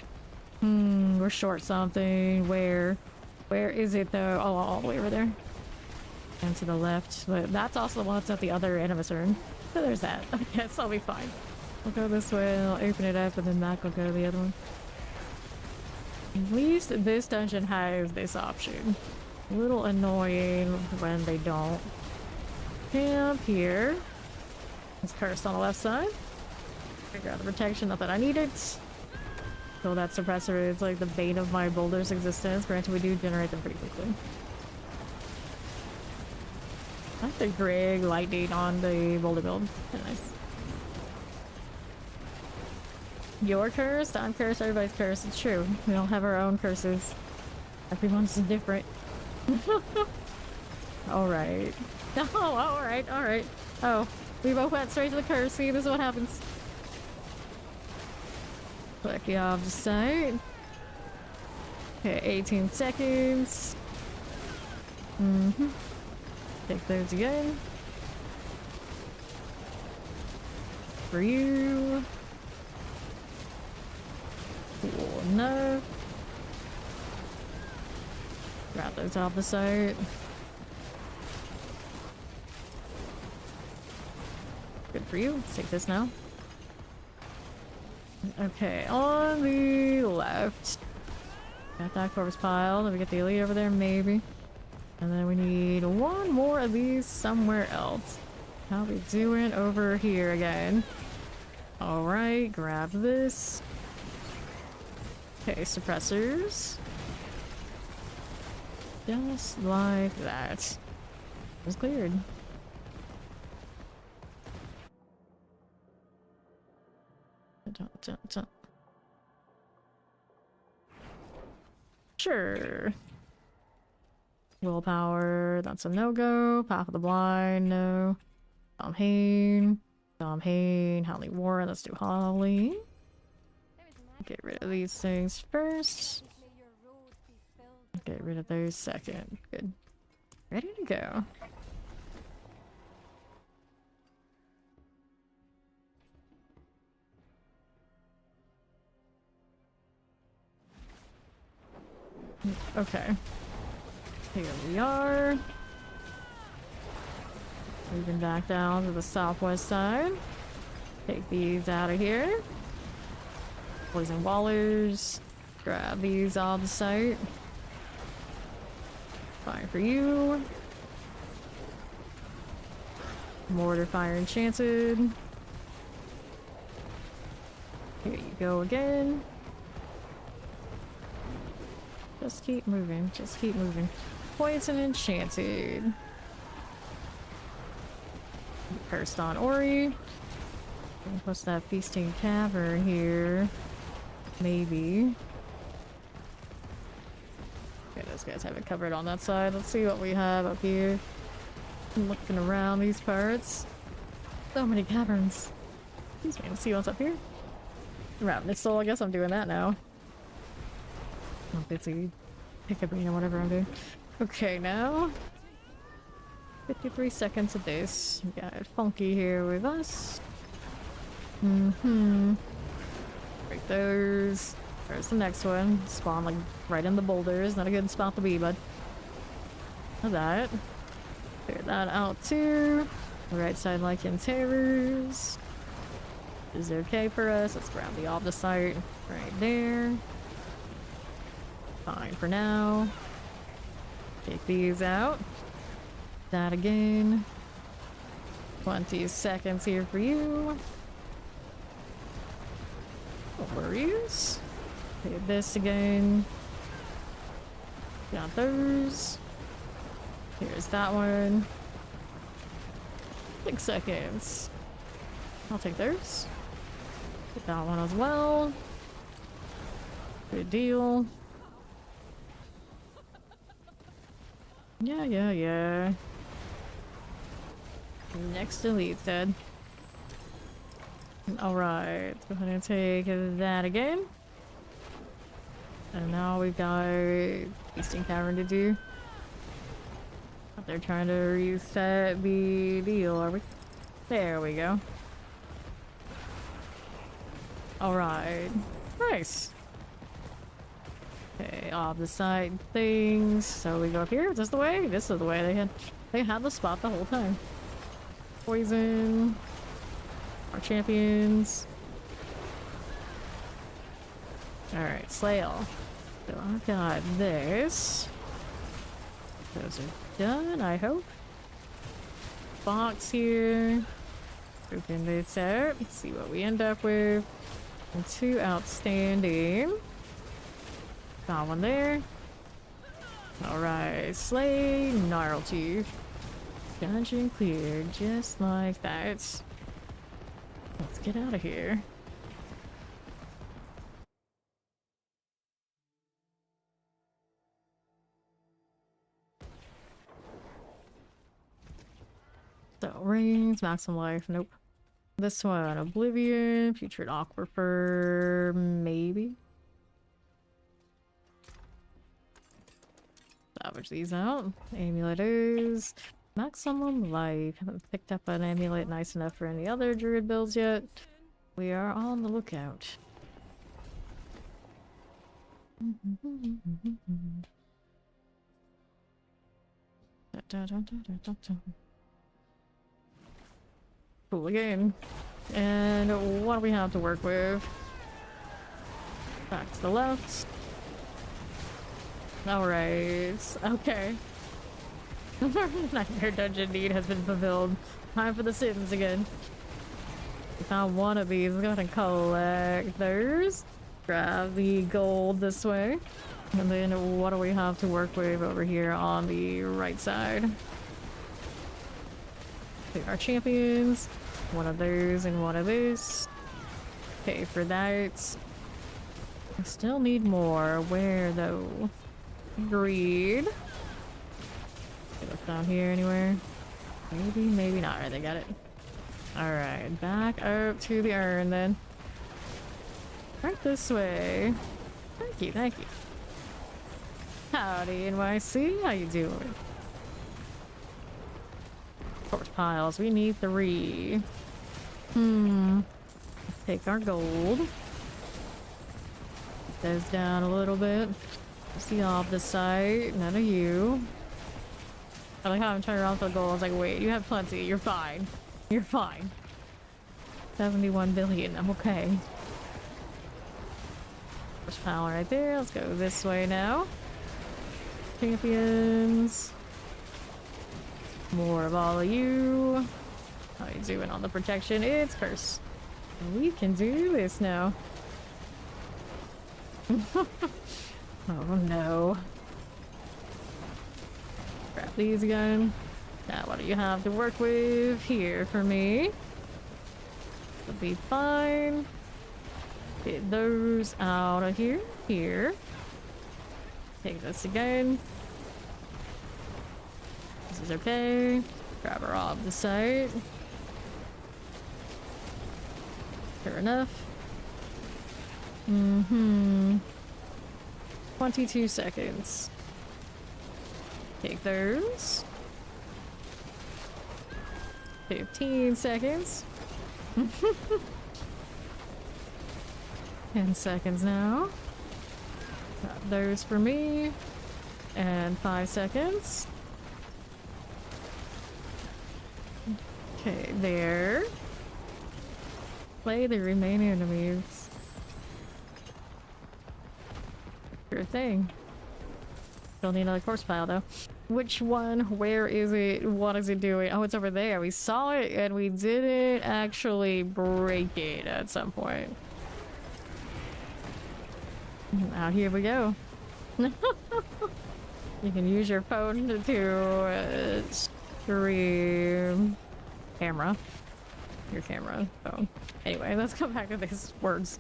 We're short something. Where? Where is it though? Oh, all the way over there. And to the left. But that's also the one that's at the other end of a turn. So there's that. I guess I'll be fine. We'll go this way and I'll open it up and then Mac will go to the other one. At least this dungeon has this option. A little annoying when they don't. Camp here. It's cursed on the left side. Figure out the protection, not that I need it. So that suppressor is like the bane of my Boulder's existence. Granted, we do generate them pretty quickly. I like the Grig lightning on the Boulder build. Kinda nice. You're cursed, I'm cursed, everybody's cursed. It's true. We don't have our own curses. Everyone's different. Alright. Oh, alright, alright. Oh, we both went straight to the curse. See, this is what happens. Click the off the side. Okay, 18 seconds. Take those again. For you. Cool enough. Grab those off the side. Good for you. Let's take this now. Okay, on the left. Got that corpse pile. Did we get the elite over there? Maybe. And then we need one more of these somewhere else. How we doing over here again? Alright, grab this. Okay, suppressors. Just like that. It was cleared. Sure. Willpower, that's a no-go. Path of the Blind, no. Dom Hain, Holly Warren, let's do Holly. Get rid of these things first. Get rid of those second. Good. Ready to go. Okay. Here we are. Moving back down to the southwest side. Take these out of here. Poison Wallers. Grab these off the site. Fire for you. Mortar Fire Enchanted. Here you go again. Just keep moving. Just keep moving. Poison Enchanted. Cursed on Ori. What's that Feasting Cavern here? Maybe. Okay, those guys have it covered on that side. Let's see what we have up here. I'm looking around these parts. So many caverns. Excuse me, let's see what's up here. Ravenous Soul, I guess I'm doing that now. Oh, Bitsy. Pick-a-bean or whatever I'm doing. Okay, now. 53 seconds of this. We got Funky here with us. Break those. There's the next one. Spawn like right in the boulders. Not a good spot to be, bud. Look at that. Clear that out too. The right side like in terrors. Is okay for us. Let's grab the off the site right there. Fine for now. Take these out. That again. 20 seconds here for you. No worries. Okay, this again. Got those. Here's that one. 6 seconds. I'll take those. Get that one as well. Good deal. Yeah. Next elite's dead. Alright, let's go ahead and take that again. And now we've got Feasting Cavern to do. They're trying to reset the deal, are we? There we go. Alright. Nice. Okay, off the side things. So we go up here. Is this the way? This is the way. They had the spot the whole time. Poison. Our champions. Alright, slay all. So I've got this. Those are done, I hope. Box here. Open this out. Let's see what we end up with. And 2 outstanding. Got one there. Alright, slay gnarltooth. Dungeon cleared, just like that. Let's get out of here. So, rings, maximum life, nope. This one, Oblivion, Putrid Aquifer, maybe. Salvage these out. Amulet is maximum life. Haven't picked up an amulet nice enough for any other druid builds yet. We are on the lookout. Cool again. And what do we have to work with? Back to the left. Alright. Okay. Nightmare dungeon need has been fulfilled. Time for the Sims again. We found one of these. Let's go ahead and collect those. Grab the gold this way. And then what do we have to work with over here on the right side? Take our champions. One of those and one of those. Okay, for that. I still need more. Where though? Greed. Look down here anywhere. Maybe, maybe not. Alright, they got it. Alright, back up to the urn then. Right this way. Thank you, thank you. Howdy, NYC. How you doing? Corpse piles. We need 3. Take our gold. Put those down a little bit. See off the side. None of you. I like how I'm turning around for the gold. I was like, wait, you have plenty. You're fine. You're fine. 71 billion. I'm okay. There's power right there. Let's go this way now. Champions. More of all of you. How you doing on the protection? It's curse. We can do this now. Oh no. Grab these again. Now what do you have to work with here for me? It'll be fine. Get those out of here. Here. Take this again. This is okay. Grab her off the site. Fair enough. 22 seconds. Take those. 15 seconds. 10 seconds now. Got those for me. And 5 seconds. Okay, there. Play the remaining enemies. Sure thing. Still need another corpse pile though. Which one? Where is it? What is it doing? Oh, it's over there. We saw it and we didn't actually break it at some point. Out here we go. You can use your phone to stream camera. your camera. So anyway, let's come back to these words.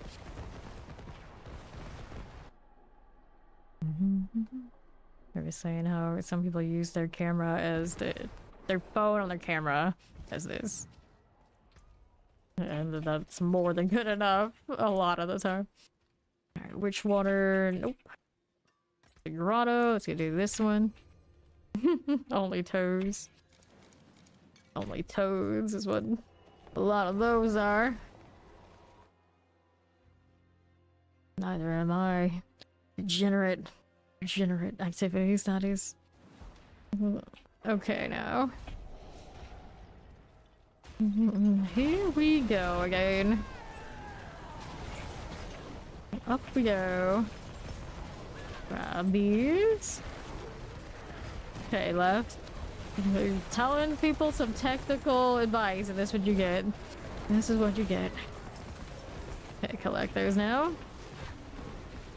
I was saying how some people use their camera as their phone on their camera as this. And that's more than good enough a lot of the time. Alright, witch water. Nope. Grotto. Let's go do this one. Only toes. Only toads is what a lot of those are. Neither am I. Degenerate activities, that is. Okay, now. Here we go again. Up we go. Grab these. Okay, left. You're telling people some technical advice, and this is what you get. This is what you get. Okay, collect those now.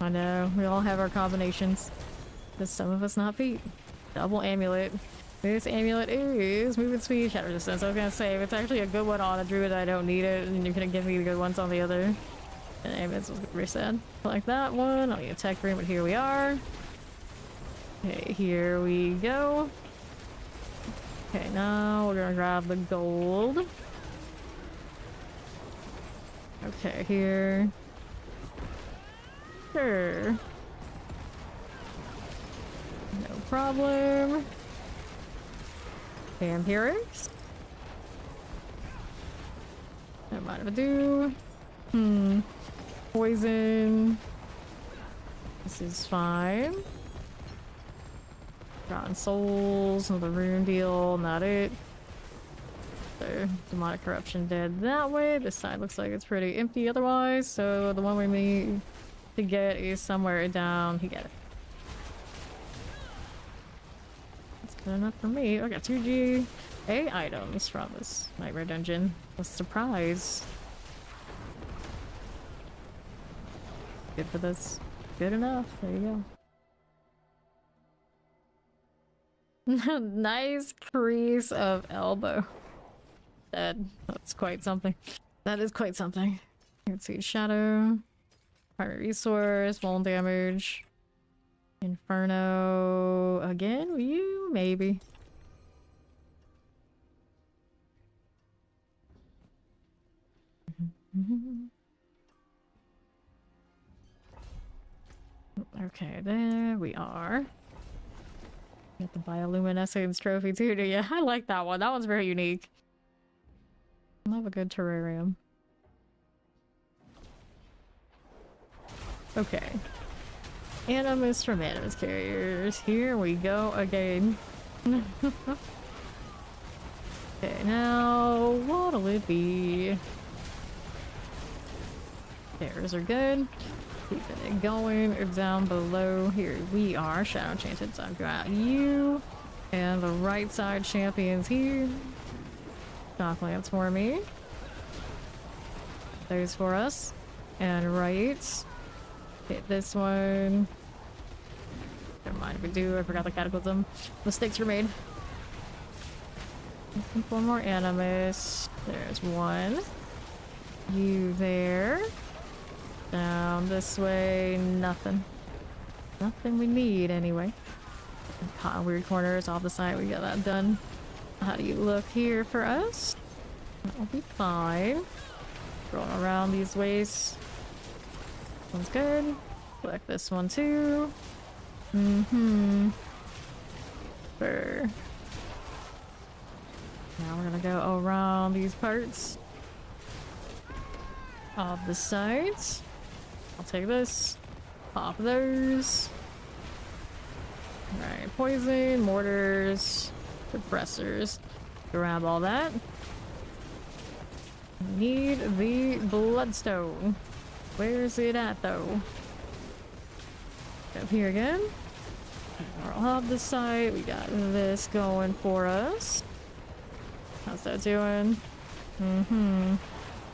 I know, we all have our combinations. Just some of us not feet. Double amulet. This amulet is movement speed, shadow resistance. I was gonna say, if it's actually a good one on a druid, I don't need it, and you're gonna give me the good ones on the other. And amulets was pretty sad. Like that one, I'll need a tech room, but here we are. Okay, here we go. Okay, now we're gonna grab the gold. Okay, here. Sure. No problem. Vampirics. Don't mind if I do. Poison. This is fine. Rotten souls, another rune deal, not it. So, demonic corruption dead that way. This side looks like it's pretty empty otherwise, so the one we need to get is somewhere down. You get it. That's good enough for me. I got 2 GA items from this nightmare dungeon. A surprise. Good for this. Good enough. There you go. Nice crease of elbow. That's quite something. That is quite something. Let's see. Shadow. Primary resource. Vuln damage. Inferno. Again? You? Maybe. Okay, there we are. Got the bioluminescence trophy too, do you? I like that one. That one's very unique. I love a good terrarium. Okay. Animus from Animus Carriers. Here we go again. Okay, now what'll it be? Stairs are good. Keeping it going down below. Here we are. Shadow Enchanted. So I've got you. And the right side champions here. Shocklands for me. Those for us. And right. Hit this one. Never mind if we do. I forgot the cataclysm. Mistakes were made. One more Animus. There's one. You there. Down this way, nothing. Nothing we need anyway. Caught in weird corners off the side, we got that done. How do you look here for us? That'll be fine. Rolling around these ways. One's good. Collect this one too. Sure. Now we're gonna go around these parts. Off the sides. I'll take this. Pop those. Alright, poison, mortars, suppressors. Grab all that. Need the bloodstone. Where's it at though? Up here again. We're off the side. We got this going for us. How's that doing?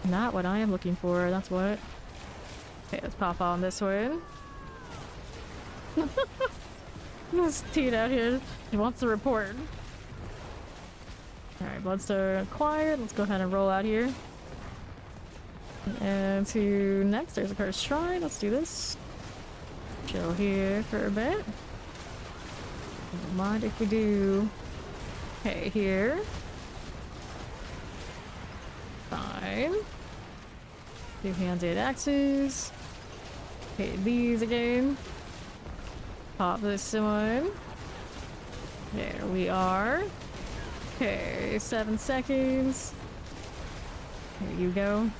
Not what I am looking for, that's what. Okay, let's pop on this one. This teen out here, he wants to report. Alright, bloodstone acquired. Let's go ahead and roll out here. And to next, there's a cursed shrine. Let's do this. Chill here for a bit. Don't mind if we do. Okay, here. Fine. Two-handed axes. Okay, these again. Pop this one. There we are. Okay, 7 seconds. There you go.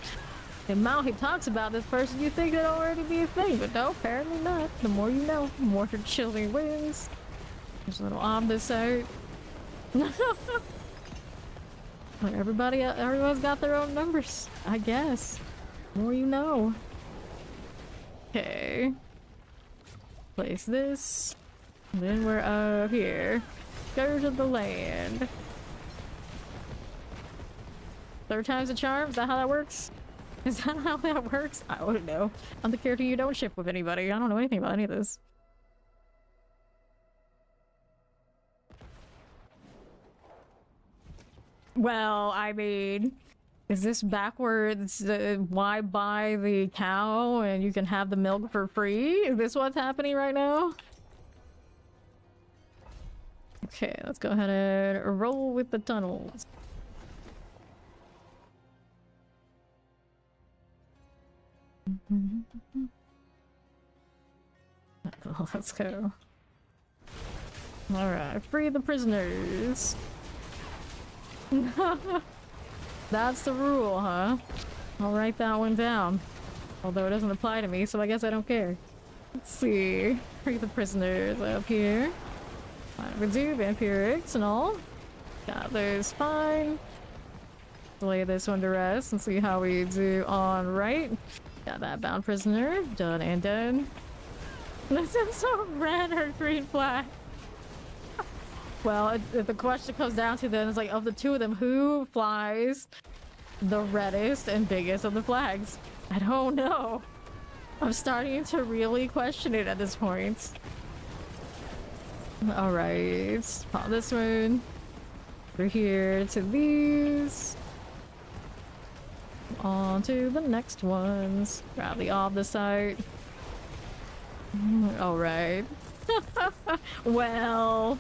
The amount he talks about this person, you think it'd already be a thing, but no, apparently not. The more you know, the more your chilling wins. There's a little on this side. Everyone's got their own numbers, I guess. The more you know. Okay. Place this. And then we're up here. Scourge of the land. 3rd time's a charm? Is that how that works? Is that how that works? I wouldn't know. I'm the character you don't ship with anybody. I don't know anything about any of this. Well, I mean, is this backwards? Why buy the cow and you can have the milk for free? Is this what's happening right now? Okay, let's go ahead and roll with the tunnels. Let's go. Alright, free the prisoners. That's the rule, huh? I'll write that one down. Although it doesn't apply to me, so I guess I don't care. Let's see. Free the prisoners up here. We do vampirics and all. Got those fine. Lay this one to rest and see how we do on right. Got that bound prisoner. Done and done. This is so red or green flag. Well, the question comes down to then is like, of the two of them, who flies the reddest and biggest of the flags? I don't know. I'm starting to really question it at this point. Alright, pop this one. We're here to these. On to the next ones. Grab the opposite. Alright. Well,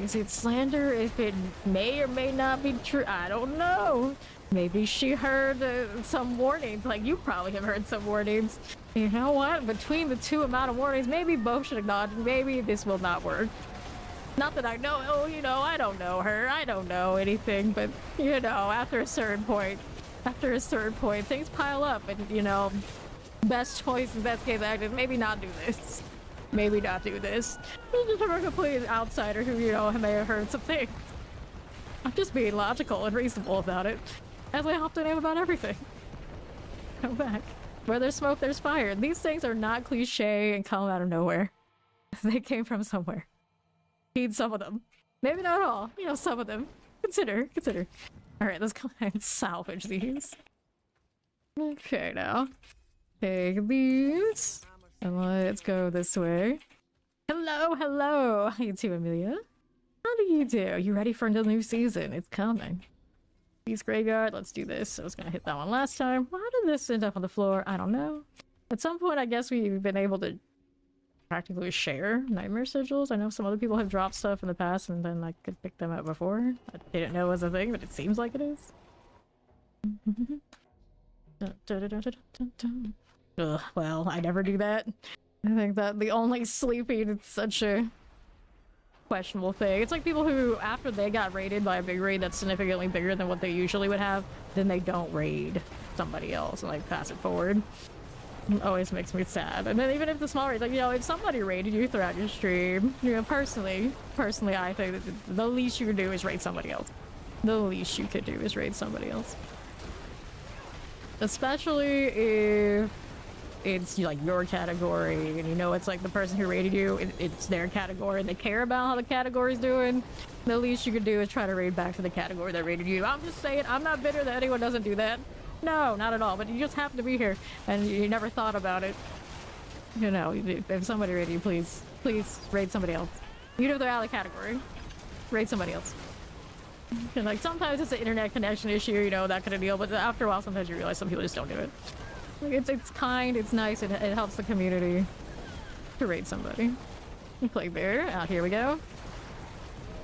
is it slander if it may or may not be true? I don't know. Maybe she heard some warnings, like you probably have heard some warnings. You know what? Between the two amount of warnings, maybe both should acknowledge maybe this will not work. Not that I know, oh, you know, I don't know her. I don't know anything, but, you know, after a certain point, things pile up and, you know, best choice in best case active, maybe not do this. Maybe not do this. Just a complete outsider who, you know, may have heard some things. I'm just being logical and reasonable about it, as I often am about everything. Come back. Where there's smoke, there's fire. These things are not cliche and come out of nowhere. They came from somewhere. Need some of them. Maybe not all. You know, some of them. Consider. Alright, let's go ahead and salvage these. Okay, now. Take these. And let's go this way. Hello! How you doing, Amelia? How do you do? You ready for the new season? It's coming. East Graveyard, let's do this. I was gonna hit that one last time. Why did this end up on the floor? I don't know. At some point, I guess we've been able to practically share nightmare sigils. I know some other people have dropped stuff in the past and then I could pick them up before. I didn't know it was a thing, but it seems like it is. Ugh, well, I never do that. I think that the only sleeping is such a questionable thing. It's like people who, after they got raided by a big raid that's significantly bigger than what they usually would have, then they don't raid somebody else and like pass it forward. It always makes me sad. And then even if the small raid, like, you know, if somebody raided you throughout your stream, you know, personally, I think that the least you could do is raid somebody else. The least you could do is raid somebody else. Especially if it's like your category and you know it's like the person who raided you, it's their category and they care about how the category's doing. The least you could do is try to raid back to the category that raided you. I'm just saying, I'm not bitter that anyone doesn't do that. No, not at all, but you just happen to be here and you never thought about it. You know, if somebody raided you, please raid somebody else. Even if they're out of the category, raid somebody else. And like sometimes it's an internet connection issue, you know, that kind of deal. But after a while, sometimes you realize some people just don't do it. Like, it's kind, it's nice, it helps the community to raid somebody. Play bear. Out here we go.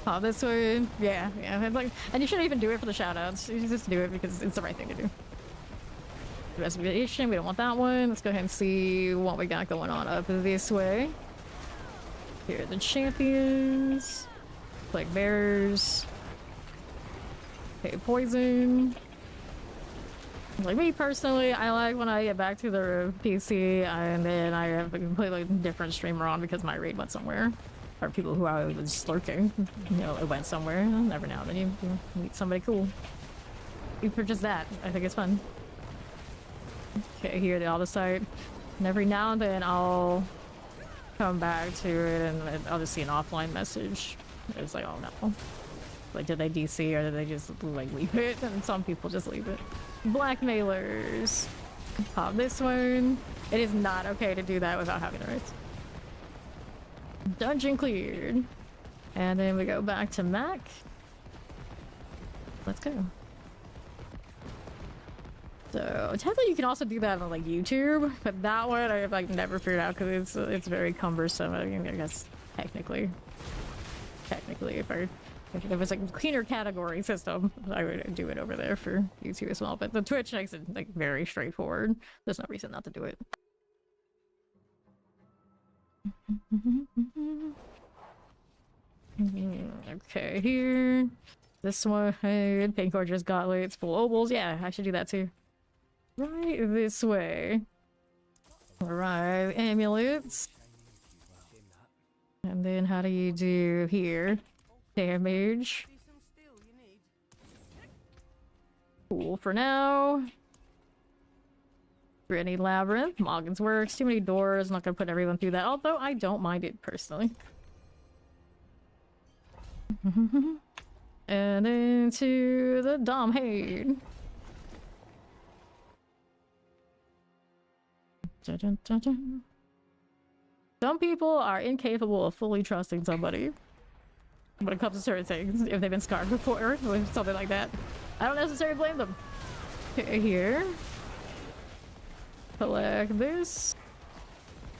Oh, this one. Yeah. And you shouldn't even do it for the shoutouts. You just do it because it's the right thing to do. Investigation. We don't want that one. Let's go ahead and see what we got going on up this way. Here are the champions. Plague bearers. Okay, poison. Like me personally, I like when I get back to the PC and then I have a completely different streamer on because my raid went somewhere. Or people who I was lurking, you know, it went somewhere. Every now and then you meet somebody cool. Even for just that, I think it's fun. Okay, here the auto site. And every now and then I'll come back to it and I'll just see an offline message. It's like, oh no. Like, did they DC or did they just like leave it? And some people just leave it. Blackmailers. Pop this one. It is not okay to do that without having the rights. Dungeon cleared. And then we go back to Mac. Let's go. So technically you can also do that on like YouTube, but that one I've like never figured out because it's very cumbersome. I mean, I guess technically if there was like a cleaner category system, I would do it over there for YouTube as well. But the Twitch makes it like very straightforward. There's no reason not to do it. Okay, here. This one, Pink Gorgeous Gauntlets, full obols. Yeah, I should do that too. Right this way. Alright, amulets. And then how do you do here? Damage. Cool for now. Granny Labyrinth. Moggin's Works. Too many doors. Not gonna put everyone through that. Although I don't mind it personally. And then to the Domhade. Dun, dun, dun, dun. Some people are incapable of fully trusting somebody when it comes to certain things, if they've been scarred before or something like that. I don't necessarily blame them. Okay, here. Collect this.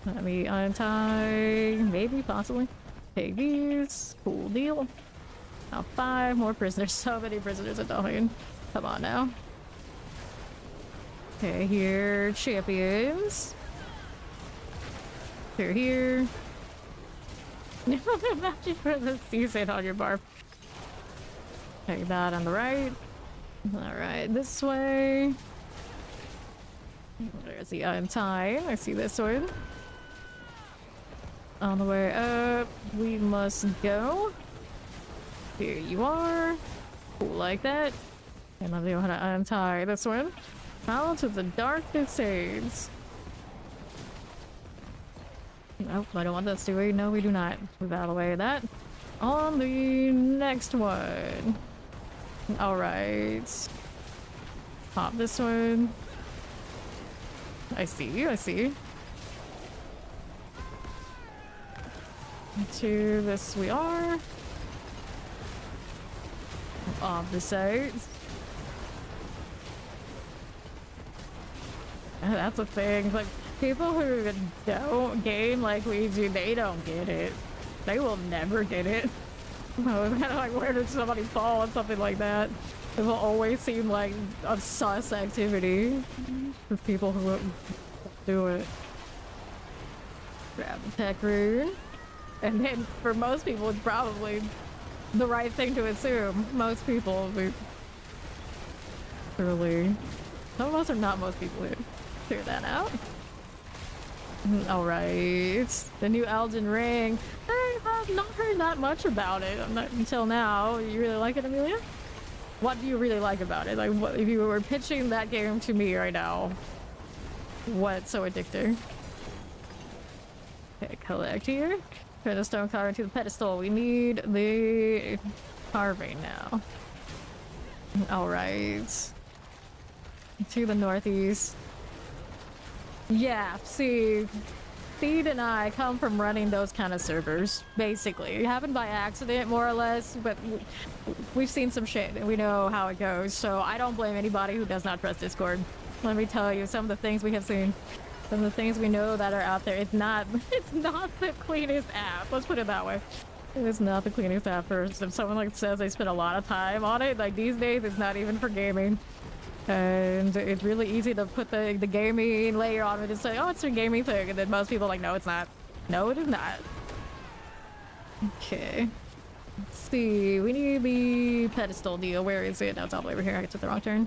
Let me untie. Maybe, possibly. Take these. Cool deal. Now 5 more prisoners. So many prisoners at Domhade. Come on now. Okay, here. Champions. Here. Imagine for the season on your barb. Take that on the right. Alright, this way. There's the untie. I see this one. On the way up, we must go. Here you are. Cool, like that. And I'm going to untie this one. Out to the Dark Crusades. Nope, I don't want this, do we? No, we do not. Move out of the way of that. On the next one. Alright. Pop this one. I see, I see. To this we are. Off the sides. That's a thing. Like, people who don't game like we do, they don't get it. They will never get it. It's kind of like, where did somebody fall on something like that? It will always seem like a sus activity for people who won't do it. Grab the tech rune. And then for most people, it's probably the right thing to assume. Most people, surely. Some of us are not most people who figure that out. Alright. The new Elden Ring. I have not heard that much about it until now. You really like it, Amelia? What do you really like about it? Like, what, if you were pitching that game to me right now, what's so addicting? Okay, collect here. Turn the stone carving to the pedestal. We need the carving now. Alright. To the northeast. Yeah, see, Speed and I come from running those kind of servers, basically. It happened by accident, more or less, but we've seen some shit and we know how it goes, so I don't blame anybody who does not trust Discord. Let me tell you, some of the things we have seen, some of the things we know that are out there, it's not the cleanest app. Let's put it that way. It's not the cleanest app. First, if someone like says they spend a lot of time on it, like these days, it's not even for gaming. And it's really easy to put the gaming layer on it and say, oh, it's a gaming thing. And then most people are like, no, it's not. No, it is not. Okay. Let's see. We need the pedestal deal. Where is it? No, it's all the way over here. I took the wrong turn.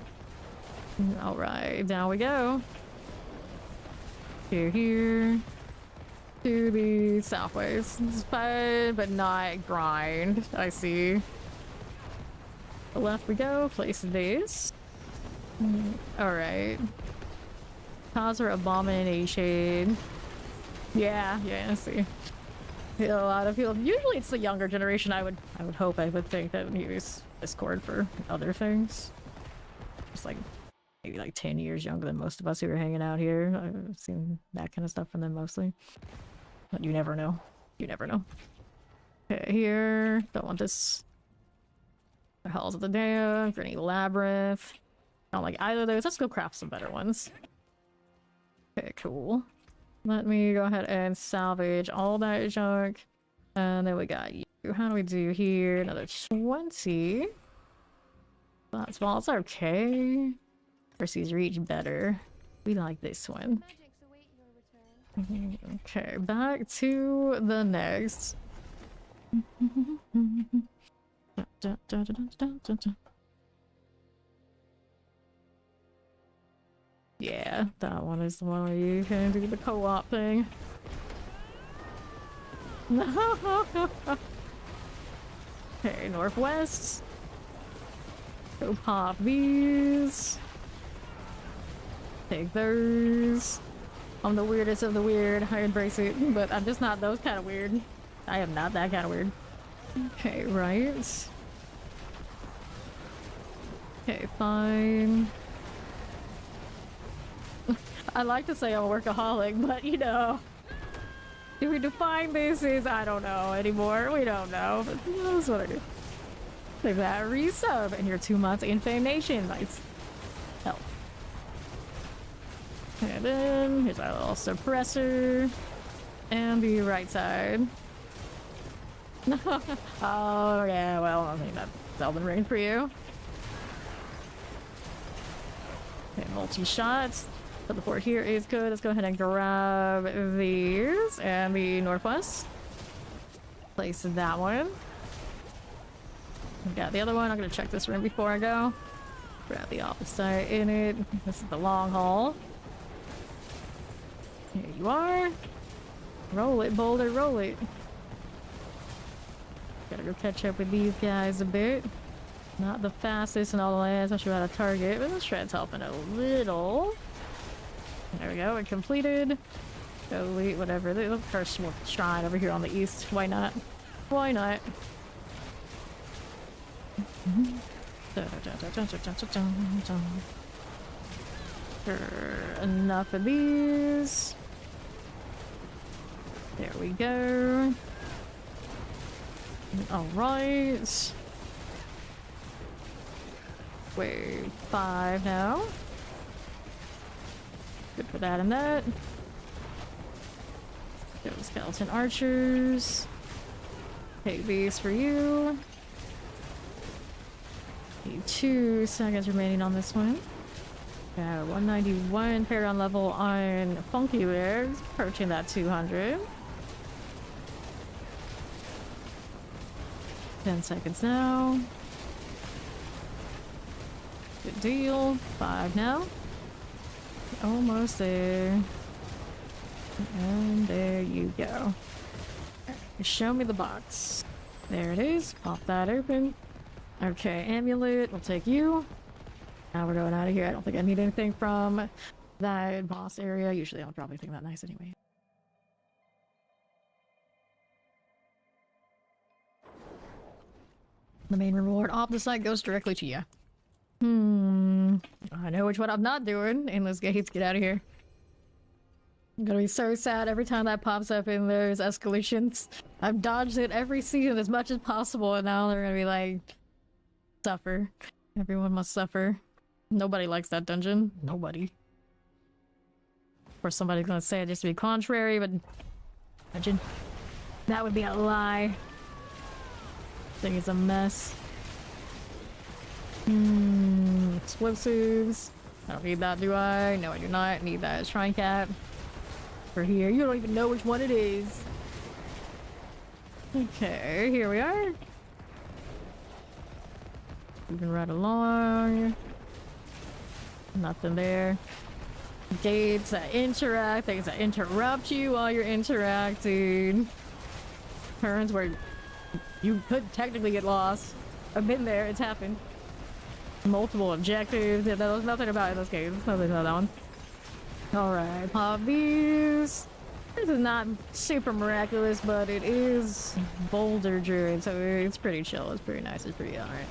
All right, down we go. Here. To the southways. It's fun, but not grind. I see. The left we go. Place these. Alright. Cause or abomination. Yeah, I see. A lot of people. Usually it's the younger generation. I would hope, I would think that use Discord for other things. Just like maybe like 10 years younger than most of us who are hanging out here. I've seen that kind of stuff from them mostly. But you never know. You never know. Okay, here. Don't want this. The Halls of the Damned, for any labyrinth. I don't like either of those. Let's go craft some better ones. Okay, cool. Let me go ahead and salvage all that junk. And then we got you. How do we do here? Another 20. That's small. It's okay. Versus reach better. We like this one. Magics await your return. Okay, back to the next. Yeah, that one is the one where you can do the co-op thing. Okay, northwest. Go pop these. Take those. I'm the weirdest of the weird. I embrace it, but I'm just not those kind of weird. I am not that kind of weird. Okay, right. Okay, fine. I like to say I'm a workaholic, but you know, do we define this as I don't know anymore? We don't know, but that's what I do. Look at that resub, and you're 2 months in Fame Nation. Nice. Help. And then here's our little suppressor, and the right side. Oh yeah, well I mean that's Elden Ring for you. Okay, multi-shots. So the port here is good. Let's go ahead and grab these and the northwest. Place that one. We got the other one. I'm gonna check this room before I go. Grab the opposite in it. This is the long haul. Here you are. Roll it, Boulder, roll it. Gotta go catch up with these guys a bit. Not the fastest in all the lands. Not sure how to target, but this shred's helping a little. There we go, it completed. Elite, whatever. The first shrine over here on the east. Why not? Why not? Enough of these. There we go. Alright. Wave 5 now. Good for that and that. Go skeleton archers. Take these for you. Need 2 seconds remaining on this one. Yeah, 191 paragon level on Funky Legs, approaching that 200. 10 seconds now. Good deal. 5 now. Almost there. And there you go. Show me the box. There it is. Pop that open. Okay, amulet. We'll take you. Now we're going out of here. I don't think I need anything from that boss area. Usually I don't drop anything that nice anyway. The main reward off the site goes directly to you. I know which one I'm not doing. Endless gates, get out of here. I'm gonna be so sad every time that pops up in those escalations. I've dodged it every season as much as possible, and now they're gonna be like, suffer. Everyone must suffer. Nobody likes that dungeon. Nobody. Of course, somebody's gonna say it just to be contrary, but imagine that would be a lie. Thing is a mess. Explosives. I don't need that, do I? No, I do not need that. Shrine cap. For here. You don't even know which one it is. Okay, here we are. Moving right along. Nothing there. Gates that interact, things that interrupt you while you're interacting. Turns where you could technically get lost. I've been there, it's happened. Multiple objectives. There was nothing about it in this game. Nothing about that one. Alright, pop these. This is not super miraculous, but it is Boulder Druid, so it's pretty chill. It's pretty nice. It's pretty alright.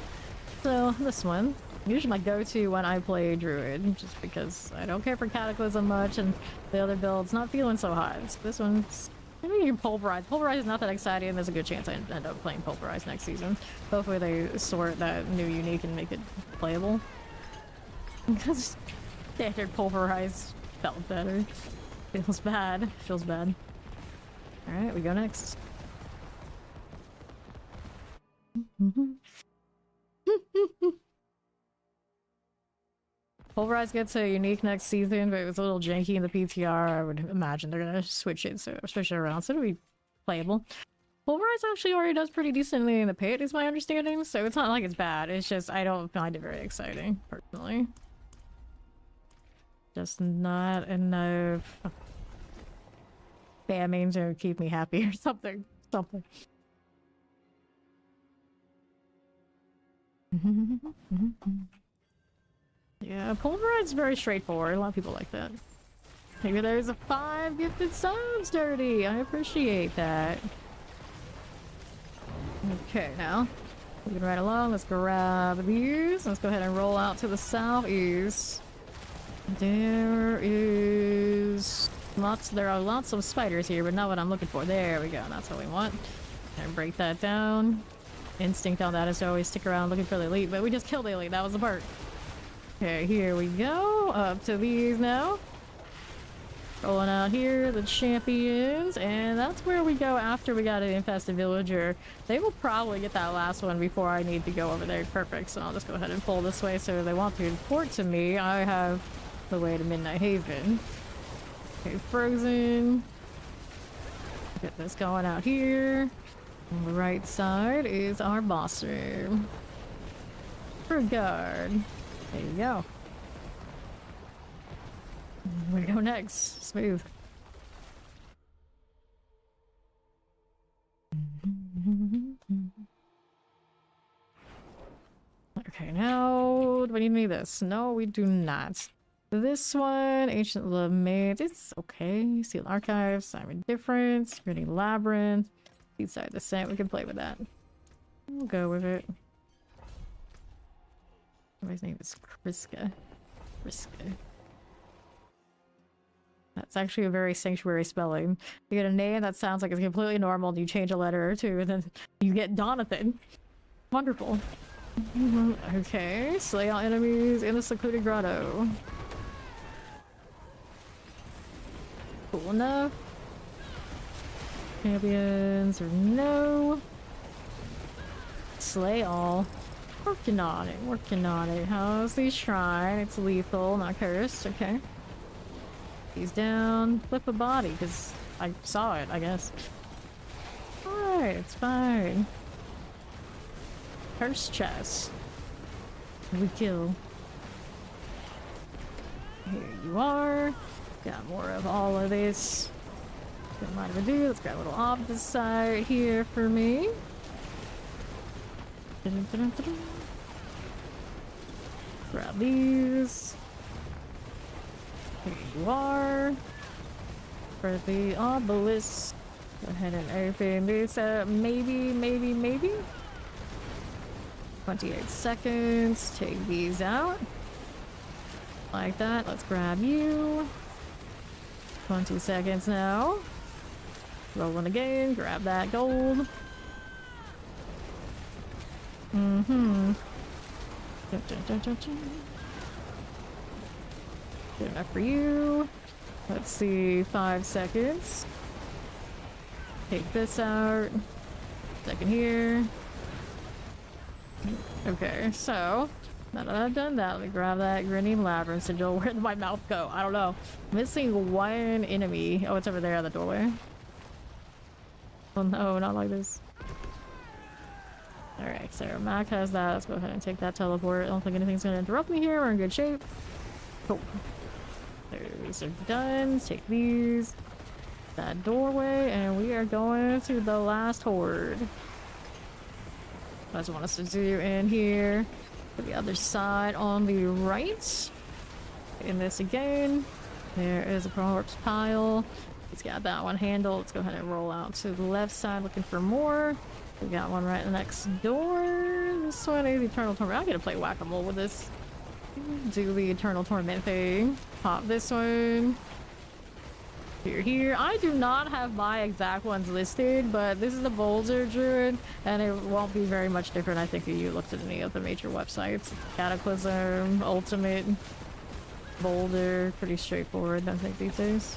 So, this one. Usually my go-to when I play Druid, just because I don't care for Cataclysm much, and the other build's not feeling so hot. So this one's... Maybe you can Pulverize. Pulverize is not that exciting, and there's a good chance I end up playing Pulverize next season. Hopefully they sort that new unique and make it playable. Because standard Pulverize felt better. Feels bad. Feels bad. Alright, we go next. Pulverize gets a unique next season, but it was a little janky in the PTR. I would imagine they're gonna switch it around, so it'll be playable. Pulverize actually already does pretty decently in the pit, is my understanding, so it's not like it's bad. It's just I don't find it very exciting, personally. Just not enough spamming to keep me happy or something. Something. Yeah, Pulverize is very straightforward. A lot of people like that. Maybe there's a 5 gifted subs, Dirty. I appreciate that. Okay, now moving right along. Let's grab these. Let's go ahead and roll out to the southeast. There are lots of spiders here, but not what I'm looking for. There we go. That's what we want. And break that down. Instinct on that is to always stick around looking for the elite, but we just killed the elite. That was the part. Okay, here we go. Up to these now. Rolling out here, the champions, and that's where we go after we got an infested villager. They will probably get that last one before I need to go over there. Perfect, so I'll just go ahead and pull this way, so if they want to report to me, I have the way to Midnight Haven. Okay, frozen. Get this going out here. On the right side is our boss room. For guard. There you go. Where we go next? Smooth. Okay, now do we need this? No, we do not. This one, Ancient Lament, it's okay. Sealed Archives, Simon Difference, Reading Labyrinth, Seaside Descent, we can play with that. We'll go with it. His name is Kriska. Kriska. That's actually a very sanctuary spelling. You get a name that sounds like it's completely normal, and you change a letter or two, and then you get Donathan. Wonderful. Okay, slay all enemies in the secluded grotto. Cool enough. Champions or no. Slay all. Working on it, working on it. How's the shrine? It's lethal, not cursed. Okay. He's down. Flip a body, because I saw it, I guess. Alright, it's fine. Curse chest. We kill. Here you are. Got more of all of this. Don't mind if I do. Let's grab a little off the side here for me. Grab these. Here you are. For the obelisk. Go ahead and open this up. Maybe. 28 seconds. Take these out. Like that. Let's grab you. 20 seconds now. Rolling again, grab that gold. Mm-hmm. Good enough for you. Let's see, 5 seconds. Take this out. Second here. Okay, so now that I've done that, let me grab that grinning labyrinth sigil. Where did my mouth go? I don't know. Missing one enemy. Oh, it's over there at the doorway. Oh no, not like this. Alright, so Mac has that. Let's go ahead and take that teleport. I don't think anything's gonna interrupt me here. We're in good shape. Cool. These are done. Take these. That doorway, and we are going to the last horde. I just want us to do in here. To the other side on the right. In this again. There is a corpse pile. He's got that one handled. Let's go ahead and roll out to the left side looking for more. We got one right next door. This one is Eternal Torment. I'm gonna play whack-a-mole with this. Do the Eternal Torment thing. Pop this one. Here. I do not have my exact ones listed, but this is the Boulder Druid, and it won't be very much different, I think, if you looked at any of the major websites. Cataclysm, Ultimate, Boulder, pretty straightforward, I think, these days.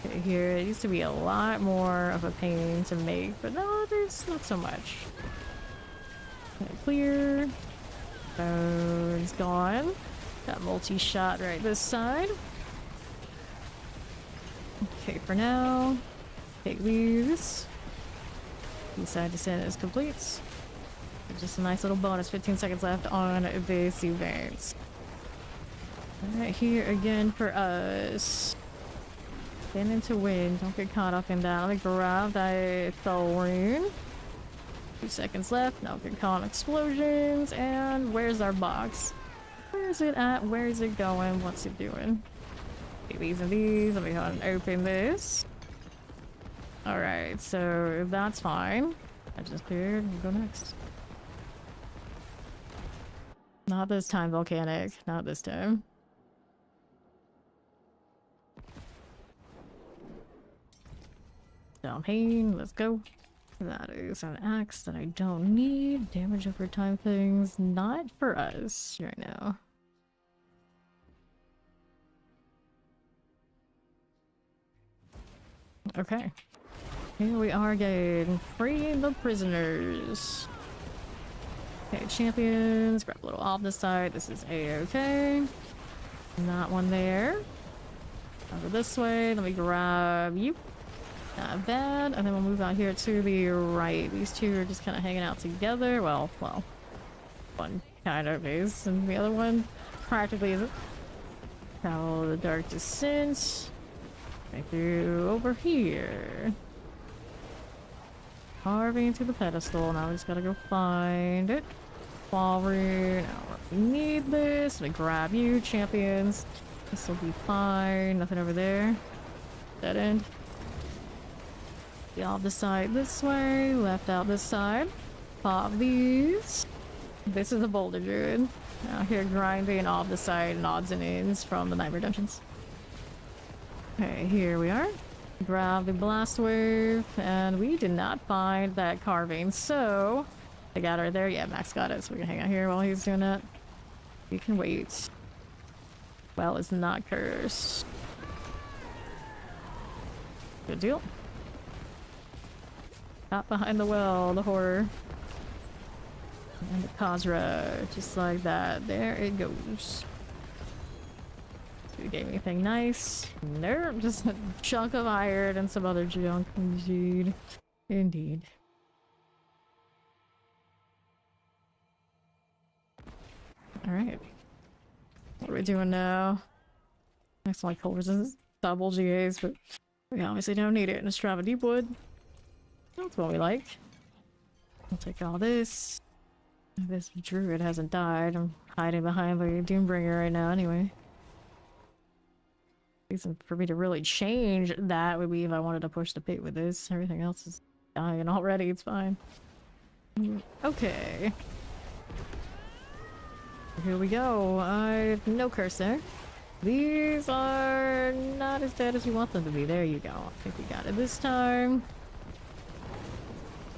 Okay, here, it used to be a lot more of a pain to make, but no, there's not so much. Okay, clear. It's gone. Got multi-shot right this side. Okay, for now, take these. Side descent is complete. Just a nice little bonus. 15 seconds left on this event. Alright, here again for us. Stand into wind. Don't get caught up in that. Let me grab that thorn. 2 seconds left. Now get caught in explosions. And where's our box? Where is it at? Where is it going? What's it doing? Okay, these and these. Let me go ahead and open this. Alright, so that's fine. I just cleared. We'll go next. Not this time, volcanic. Not this time. Down pain. Let's go. That is an axe that I don't need. Damage over time things. Not for us right now. Okay. Here we are again. Freeing the prisoners. Okay, champions. Grab a little off the side. This is A-okay. Not one there. Over this way. Let me grab you. Not bad. And then we'll move out here to the right. These two are just kind of hanging out together. Well, one kind of is, and the other one practically isn't. Follow the dark descent. Right through over here. Carving to the pedestal. Now we just gotta go find it. Wall room. Now we need this. Let me grab you, champions. This will be fine. Nothing over there. Dead end. Off the side this way, left out this side. Pop these. This is a Boulder Druid. Now here grinding off the side and odds and ends from the Nightmare Dungeons. Okay, here we are. Grab the blast wave, and we did not find that carving, so I got her there. Yeah, Max got it, so we can hang out here while he's doing that. We can wait. Well, it's not cursed. Good deal. Not behind the well, the horror. And the Khazra, just like that. There it goes. Do we get anything nice? Nope, just a chunk of iron and some other junk. Indeed. Indeed. Alright. What are we doing now? Next one, cold resistance. Double GAs, but we obviously don't need it in a Strava Deepwood. That's what we like. I'll take all this. This druid hasn't died. I'm hiding behind the Doombringer right now anyway. Reason for me to really change that would be if I wanted to push the pit with this. Everything else is dying already. It's fine. Okay. Here we go. No curse there. These are not as dead as you want them to be. There you go. I think we got it this time.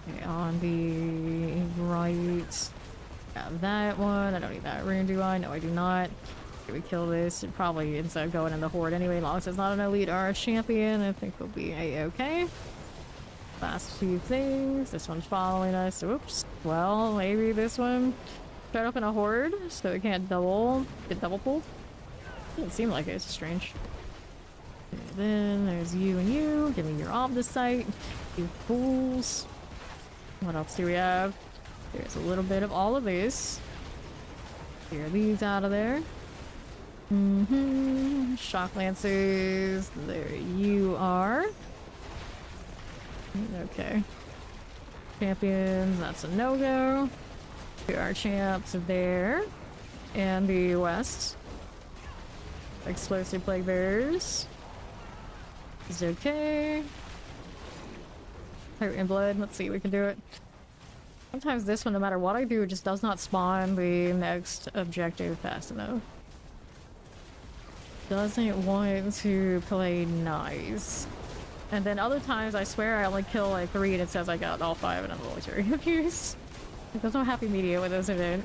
Okay, on the right. Got that one. I don't need that rune, do I? No, I do not. Okay, we kill this. It probably ends up going in the horde anyway, as long as it's not an elite or a champion. I think we'll be a-okay. Last few things. This one's following us. Oops. Well, maybe this one showed up in a horde, so it can't get double pulled. Doesn't seem like it. It's strange. Okay, then there's you and you. Give me your Omnisite. You fools. What else do we have? There's a little bit of all of this. Clear these out of there. Shock Lancers. There you are. Okay. Champions, that's a no-go. Here are champs there. And the west. Explosive Plague Bearers. Is okay. Heart and blood. Let's see if we can do it. Sometimes this one, no matter what I do, it just does not spawn the next objective fast enough. Doesn't want to play nice. And then other times, I swear I only kill like 3 and it says I got all 5 and I'm always very confused. There's no happy medium with this event.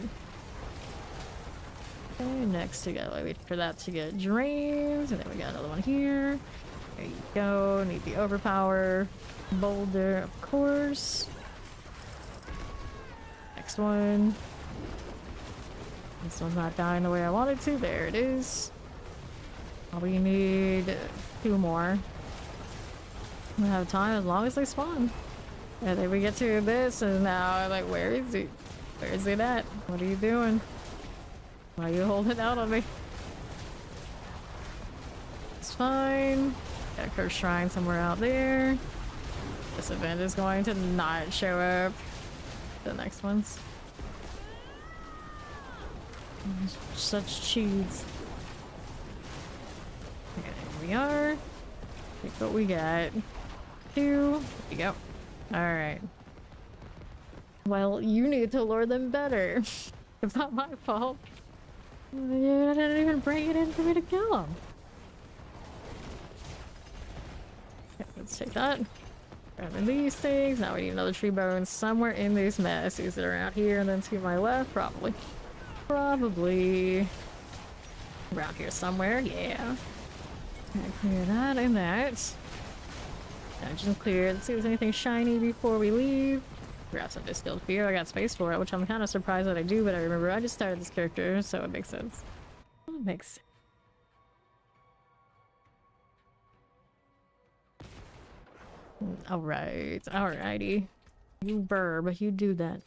Okay, next we gotta wait for that to get drained. And then we got another one here. There you go. Need the overpower. Boulder, of course. Next one. This one's not dying the way I wanted to. There it is. We need 2 more. We have time as long as they spawn. And then we get to this, and now I'm like, where is he? Where is it at? What are you doing? Why are you holding out on me? It's fine. Got a cursed shrine somewhere out there. This event is going to not show up. The next ones. Such cheese. Okay, here we are. Take what we got. 2. Here you go. Alright. Well, you need to lure them better. It's not my fault. You didn't even bring it in for me to kill them. Okay, let's take that. Grabbing these things. Now we need another tree bone somewhere in this mess. Is it around here and then to my left? Probably. Probably around here somewhere. Yeah. Okay, clear that and that. Dungeon cleared. Let's see if there's anything shiny before we leave. Grab some distilled beer. I got space for it, which I'm kind of surprised that I do, but I remember I just started this character, so it makes sense. It makes sense. Alright, alrighty. You burb, you do that.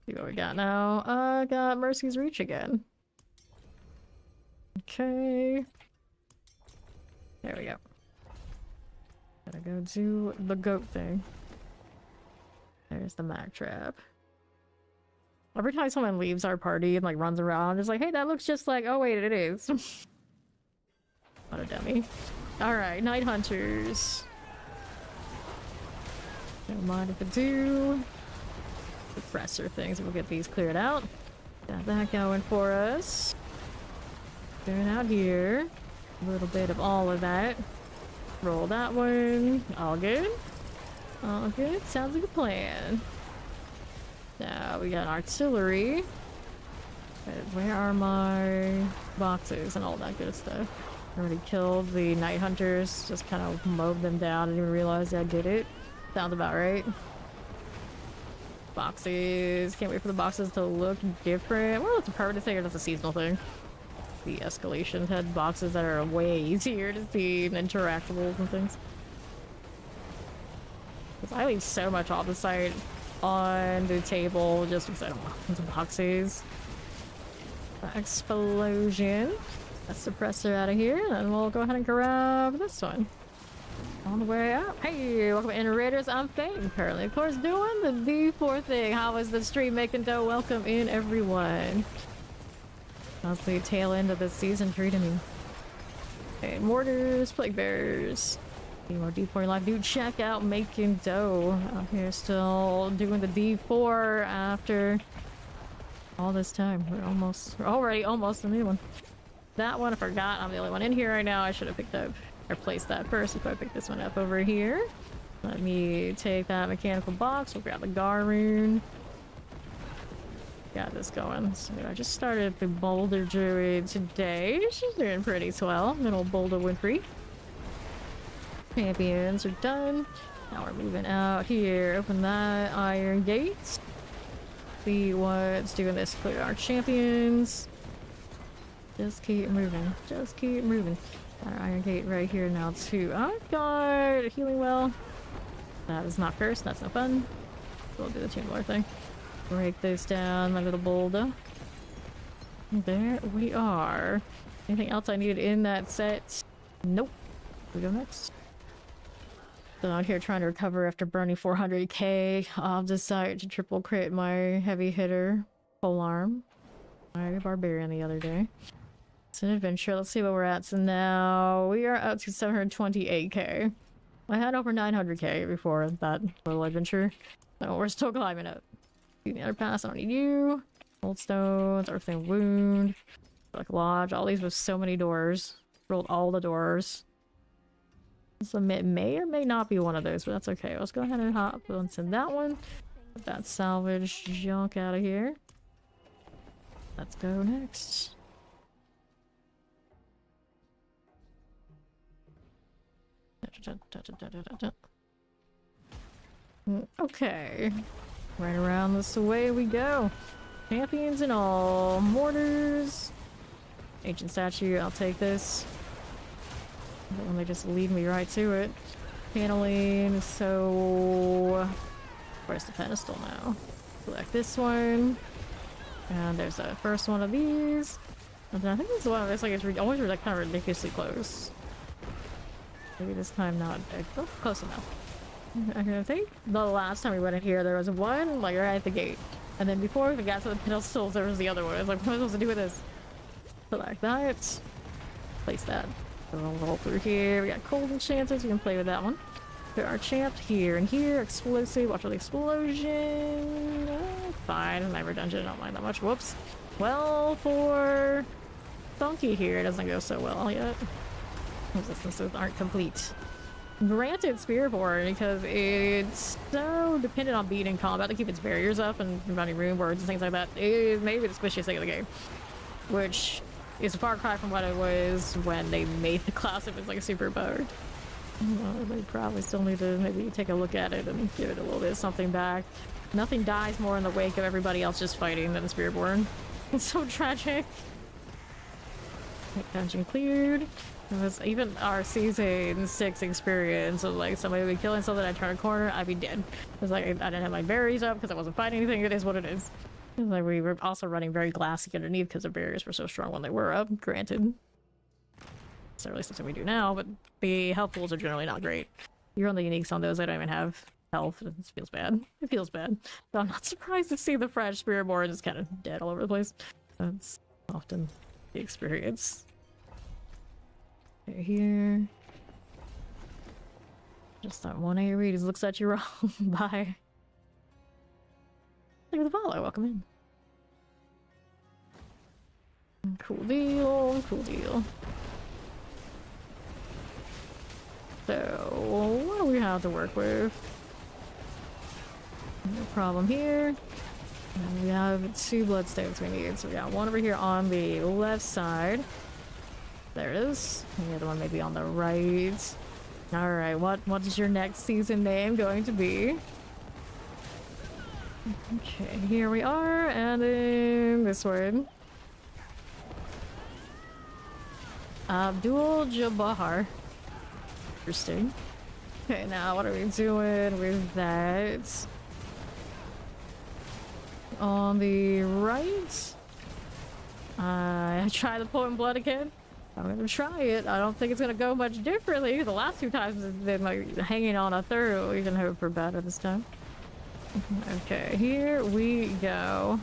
See what we got now. I got Mercy's Reach again. Okay. There we go. Gotta go do the goat thing. There's the Mac trap. Every time someone leaves our party and like runs around, it's like, hey, that looks just like, oh wait, it is. What a dummy. Alright, Night Hunters. Don't mind if I do. Suppressor things, we'll get these cleared out. Got that going for us. Going out here. A little bit of all of that. Roll that one. All good. All good. Sounds like a plan. Now we got artillery. Where are my boxes and all that good stuff? I already killed the night hunters. Just kind of mowed them down. I didn't even realize I did it. Sounds about right. Boxes. Can't wait for the boxes to look different. Well, it's a permanent thing or just a seasonal thing. The escalations had boxes that are way easier to see and interactables and things. Because I leave so much off the site on the table just because I don't want tons of boxes. Explosion. A suppressor out of here, and we'll go ahead and grab this one. On the way up. Hey, welcome in, Raiders. I'm Fame, currently, of course, doing the D4 thing. How is the stream making dough? Welcome in, everyone. How's the tail end of the season treating me? Okay, mortars, plague bearers. Any more D4 live. Dude, check out making dough. Out here still doing the D4 after all this time. We're already almost a new one. that one. I forgot I'm the only one in here right now. I should have picked up or placed that first before I picked this one up over here. Let me take that mechanical box. We'll grab the Garoon. Got this going. So I just started the Boulder Druid today. She's doing pretty swell. Little Boulder Winfrey. Champions are done. Now we're moving out here. Open that iron gate. See what's doing this for our champions. Just keep moving. Just keep moving. Our iron gate right here now too. Oh god, healing well. That is not cursed. That's no fun. We'll do the Chamber thing. Break this down, my little boulder. There we are. Anything else I needed in that set? Nope. We go next. So out here trying to recover after burning 400k. I'll decide to triple crit my heavy hitter polearm. My barbarian the other day. It's an adventure. Let's see what we're at. So now we are up to 728k. I had over 900k before that little adventure. So we're still climbing up. The other pass, I don't need you. Old stones, earthling wound, like lodge. All these with so many doors. Rolled all the doors. So it may or may not be one of those, but that's okay. Let's go ahead and hop onto that one. Get that salvage junk out of here. Let's go next. Okay. Right around this way we go. Champions and all. Mortars. Ancient statue, I'll take this. And they just lead me right to it. Paneling, so... Where's the pedestal now? Select this one. And there's the first one of these. And then I think this is one of this, like, it's always like kind of ridiculously close. Maybe this time not. Oh, close enough. I think the last time we went in here, there was one, like, right at the gate. And then before we got to the pedestals, there was the other one. I was like, what am I supposed to do with this? Select that. Place that. So we'll roll through here. We got cold enchanters. We can play with that one. There are champs here and here. Explosive. Watch for the explosion. Fine. My dungeon. I don't mind that much. Whoops. Well, for Funky here, it doesn't go so well yet. Resistances aren't complete. Granted Spearborn, because it's so dependent on being in combat to keep its barriers up and running rune words and things like that. It is maybe the squishiest thing of the game. Which is a far cry from what it was when they made the class if it's like a super powered. They probably still need to maybe take a look at it and give it a little bit of something back. Nothing dies more in the wake of everybody else just fighting than the Spearborn. It's so tragic. Dungeon cleared. It was even our season 6 experience of like somebody would be killing something, I'd turn a corner, I'd be dead. It was like I didn't have my berries up because I wasn't fighting anything. It is what it is. It was like we were also running very glassy underneath because the barriers were so strong when they were up, granted. It's not really something we do now, but the health pools are generally not great. You're on the uniques on those, I don't even have health. It feels bad. It feels bad. So I'm not surprised to see the fresh Spearborn just kind of dead all over the place. That's often the experience. Here. Just that one A read looks at you wrong. Bye. Thank you for the follow. Welcome in. Cool deal. Cool deal. So, what do we have to work with? No problem here. And we have 2 bloodstones we need. So we got one over here on the left side. There it is. And the other one maybe on the right. Alright, what is your next season name going to be? Okay, here we are, and then this one. Abdul Jabbar. Interesting. Okay, now what are we doing with that? On the right, I try the Potent Blood again. I'm gonna try it. I don't think it's gonna go much differently. The last 2 times it's been like hanging on a third. We can hope for better this time. Okay, here we go.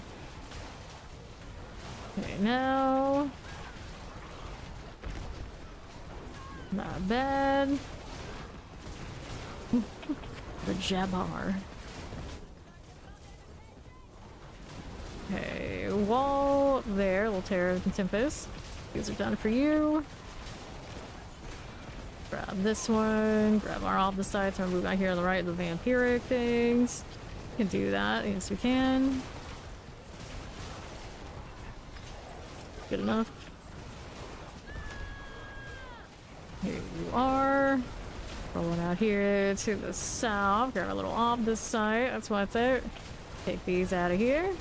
Okay, now. Not bad. The Jabbar. Okay, wall there. Little Terror of Tempest. These are done for you. Grab this one. Grab our off the side. So I'm moving out here on the right, the vampiric things. We can do that. Yes, we can. Good enough. Here you are. Rolling out here to the south. Grab a little off this side. That's what's out. Take these out of here.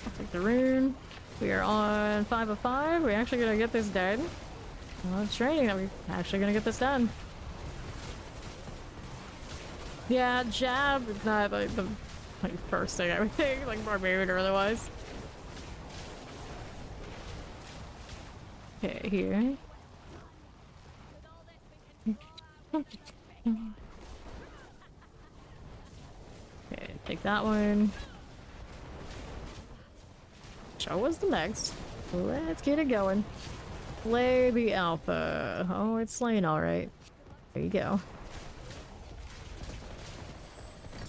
I'll take the rune. We are on 5 of 5. We're actually gonna get this done. Well, it's training that we're actually gonna get this done. Yeah, jab is not like the first thing I would think, like barbarian or otherwise. Okay, here. Okay, take that one. Show us the next. Let's get it going. Slay the alpha. Oh, it's slain alright. There you go.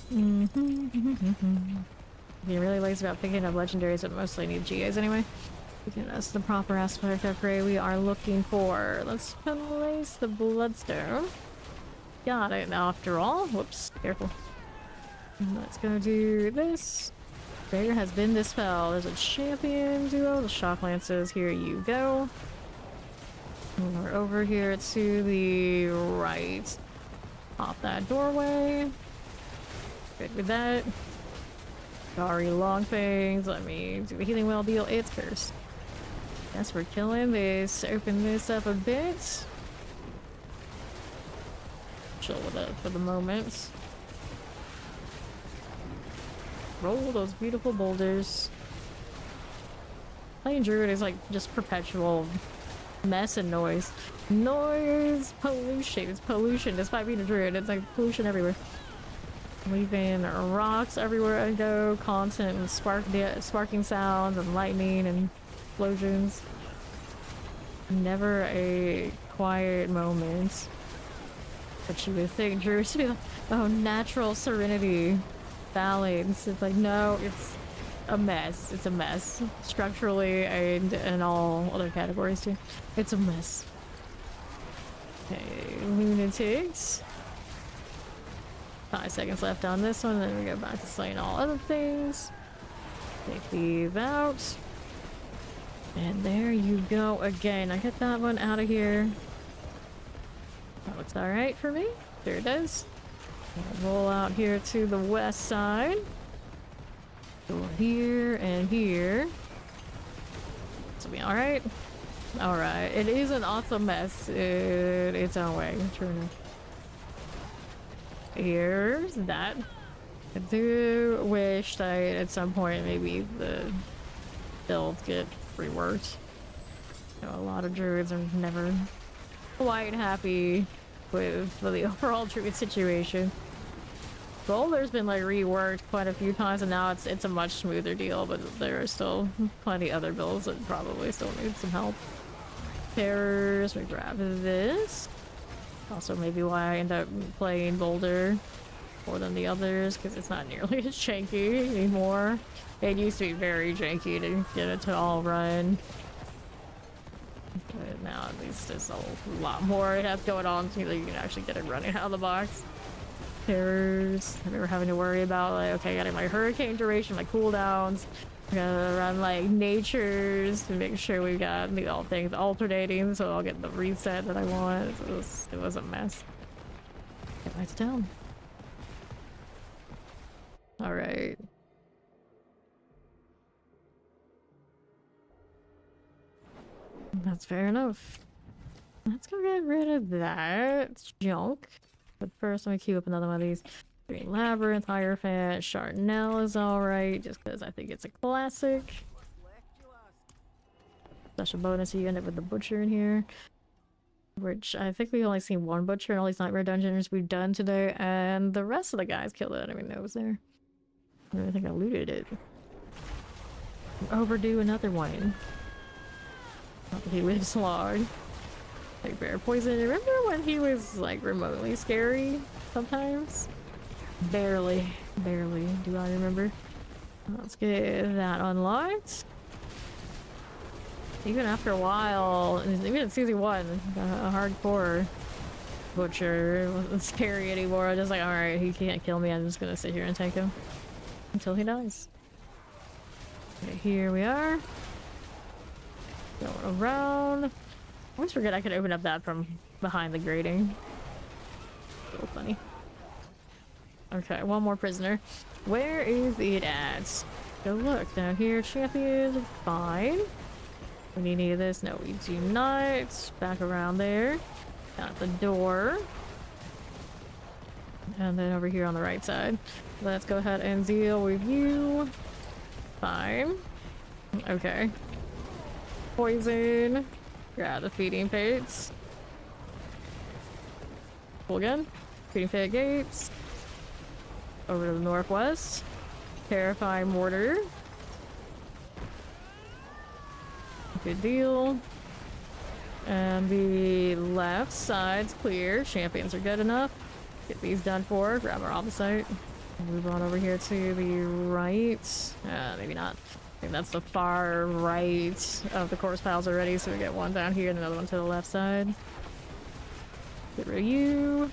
He really likes about picking up legendaries, but mostly need GAs anyway. That's the proper aspect upgrade we are looking for. Let's place the bloodstone. Got it after all. Whoops, careful. Let's go do this. Barrier has been dispelled. There's a champion duo, the shock lances. Here you go. And we're over here to the right. Off that doorway. Good with that. Sorry, long things. Let me do the healing well deal. It's cursed. Guess we're killing this. Open this up a bit. Chill with it for the moment. Roll those beautiful boulders. Playing Druid is like just perpetual mess and noise. Noise, pollution. It's pollution. Despite being a Druid, it's like pollution everywhere. Leaving rocks everywhere I go. Constant sparking sounds and lightning and explosions. Never a quiet moment. But you would think Druids would be like, oh, natural serenity. Balance. It's like, no, it's a mess. It's a mess. Structurally and in all other categories too. It's a mess. Okay, lunatics. 5 seconds left on this one, then we go back to slaying all other things. Take these out. And there you go again. I get that one out of here. That looks alright for me. There it is. Roll out here to the west side. Go here and here. This will be alright. Alright. It is an awesome mess in its own way. True enough. Here's that. I do wish that at some point maybe the builds get reworked. You know, a lot of druids are never quite happy with the overall druid situation. Boulder's been like reworked quite a few times and now it's a much smoother deal, but there are still plenty other builds that probably still need some help. Terrors, we grab this. Also maybe why I end up playing Boulder more than the others, because it's not nearly as janky anymore. It used to be very janky to get it to all run. But now at least there's a lot more it has going on so that you can actually get it running out of the box. Terrors. I remember having to worry about like, okay, I got my hurricane duration, my cooldowns. I gotta run like natures to make sure we got all things alternating so I'll get the reset that I want. It was a mess. Get lights down. Alright. That's fair enough. Let's go get rid of that. It's junk. But first, let me queue up another one of these. Green Labyrinth, Hierophant, Charnel is alright, just because I think it's a classic. Special bonus, you end up with the Butcher in here. Which, I think we only seen one Butcher in all these Nightmare Dungeons we've done today, and the rest of the guys killed it. I didn't even know it was there. I don't even think I looted it. Overdue another one. Not that he lives long. Like Bear Poison. Remember when he was like remotely scary sometimes? Barely do I remember. Let's get that unlocked. even after a while, even in season 1, a hardcore butcher wasn't scary anymore. I'm just like, alright, he can't kill me, I'm just gonna sit here and tank him until he dies. Okay, here we are. Going around. I always forget I could open up that from behind the grating. So funny. Okay, one more prisoner. Where is it at? Go look down here. Champion, fine. We need any of this? No, we do not. Back around there. Got the door. And then over here on the right side. Let's go ahead and deal with you. Fine. Okay. Poison. Grab the feeding pits. Pull again. Feeding pit gates. Over to the northwest. Terrifying mortar. Good deal. And the left side's clear. Champions are good enough. Get these done for. Grab our opposite. Move on over here to the right. Maybe not. I think that's the far right of the corpse piles already. So we get one down here and another one to the left side. Get rid of you.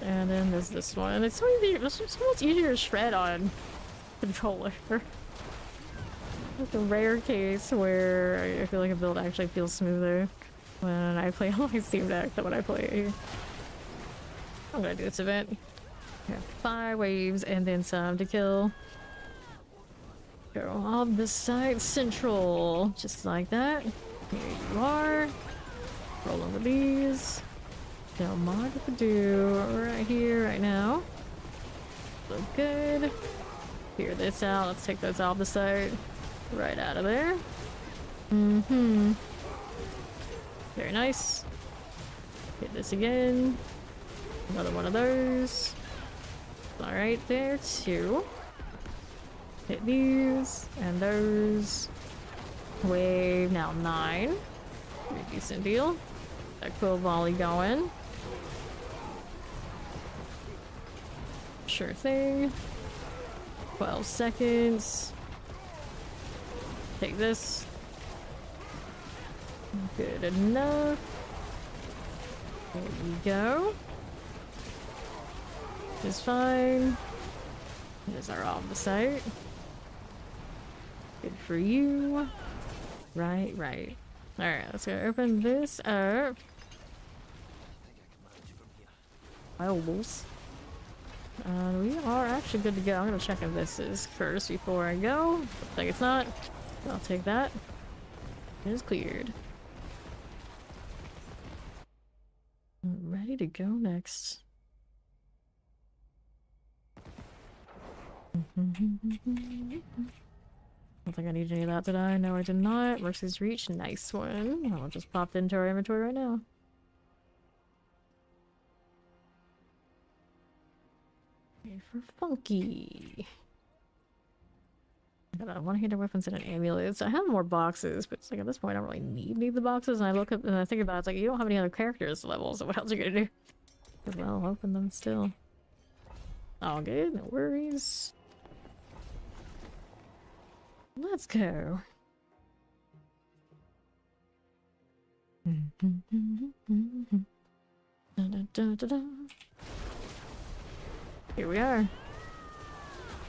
And then there's this one. It's so easy. It's so much easier to shred on controller. It's a rare case where I feel like a build actually feels smoother when I play on my Steam Deck than when I play. I'm gonna do this event. We have 5 waves and then some to kill. Go on this side central, just like that. Here you are. Roll over these. Don't mind what to do right here, right now. Look good. Clear this out. Let's take those off the side. Right out of there. Mm-hmm. Very nice. Hit this again. Another one of those. Alright, there too. Hit these and those. Wave now 9. Pretty decent deal. That cool volley going. Sure thing. 12 seconds. Take this. Good enough. There you go. Is fine. There's our opposite. Good for you. Right. Alright, let's go open this up. Elbows. We are actually good to go. I'm gonna check if this is first before I go. Looks like it's not. I'll take that. It is cleared. I'm ready to go next. I don't think I need any of that, did I? No, I did not. Mercy's Reach, nice one. I'll just pop into our inventory right now. Here for Funky. I got a one-handed weapons and an amulet. So I have more boxes, but it's like at this point I don't really need the boxes. And I look up and I think about it, it's like you don't have any other characters level, so what else are you gonna do? Well, I'll open them still. All good, no worries. Let's go. Here we are.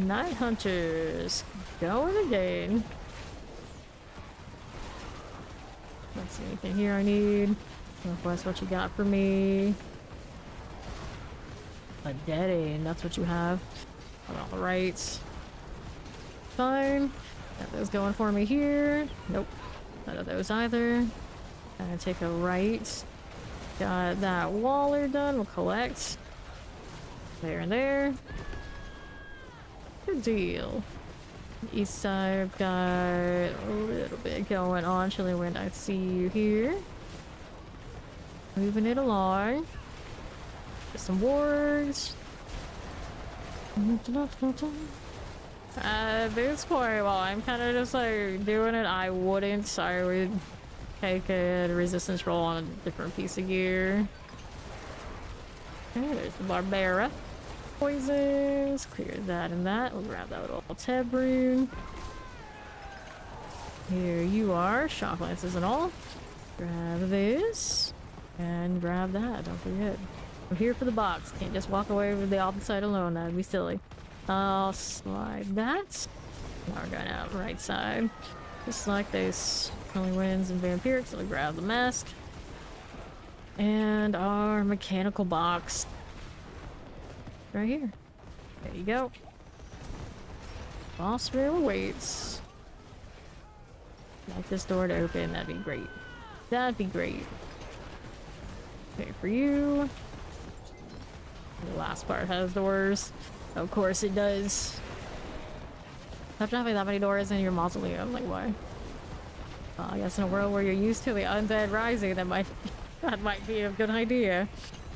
Night Hunters. Going again. Let's see anything here I need. Northwest, what you got for me? A dead end, that's what you have. On the right. Fine. Got those going for me here. Nope. None of those either. Gonna take a right. Got that Waller done. We'll collect. There and there. Good deal. East side, I've got a little bit going on. Chilly Wind, I see you here. Moving it along. Get some wargs. At this point, while I'm kind of just like doing it, I would take a resistance roll on a different piece of gear. Okay, there's the Barbara. Poisons, clear that and that. We'll grab that little Teb rune. Here you are, shock lances and all. Grab this and grab that. Don't forget. I'm here for the box. Can't just walk away with the opposite side alone. That'd be silly. I'll slide that. Now we're going out right side. Just like this. Only wins and vampiric, so we grab the mask. And our mechanical box. Right here. There you go. Boss room awaits. Like this door to open, that'd be great. That'd be great. Okay, for you. The last part has doors. Of course it does. After having that many doors in your mausoleum, like why? I guess in a world where you're used to the undead rising, that might be a good idea.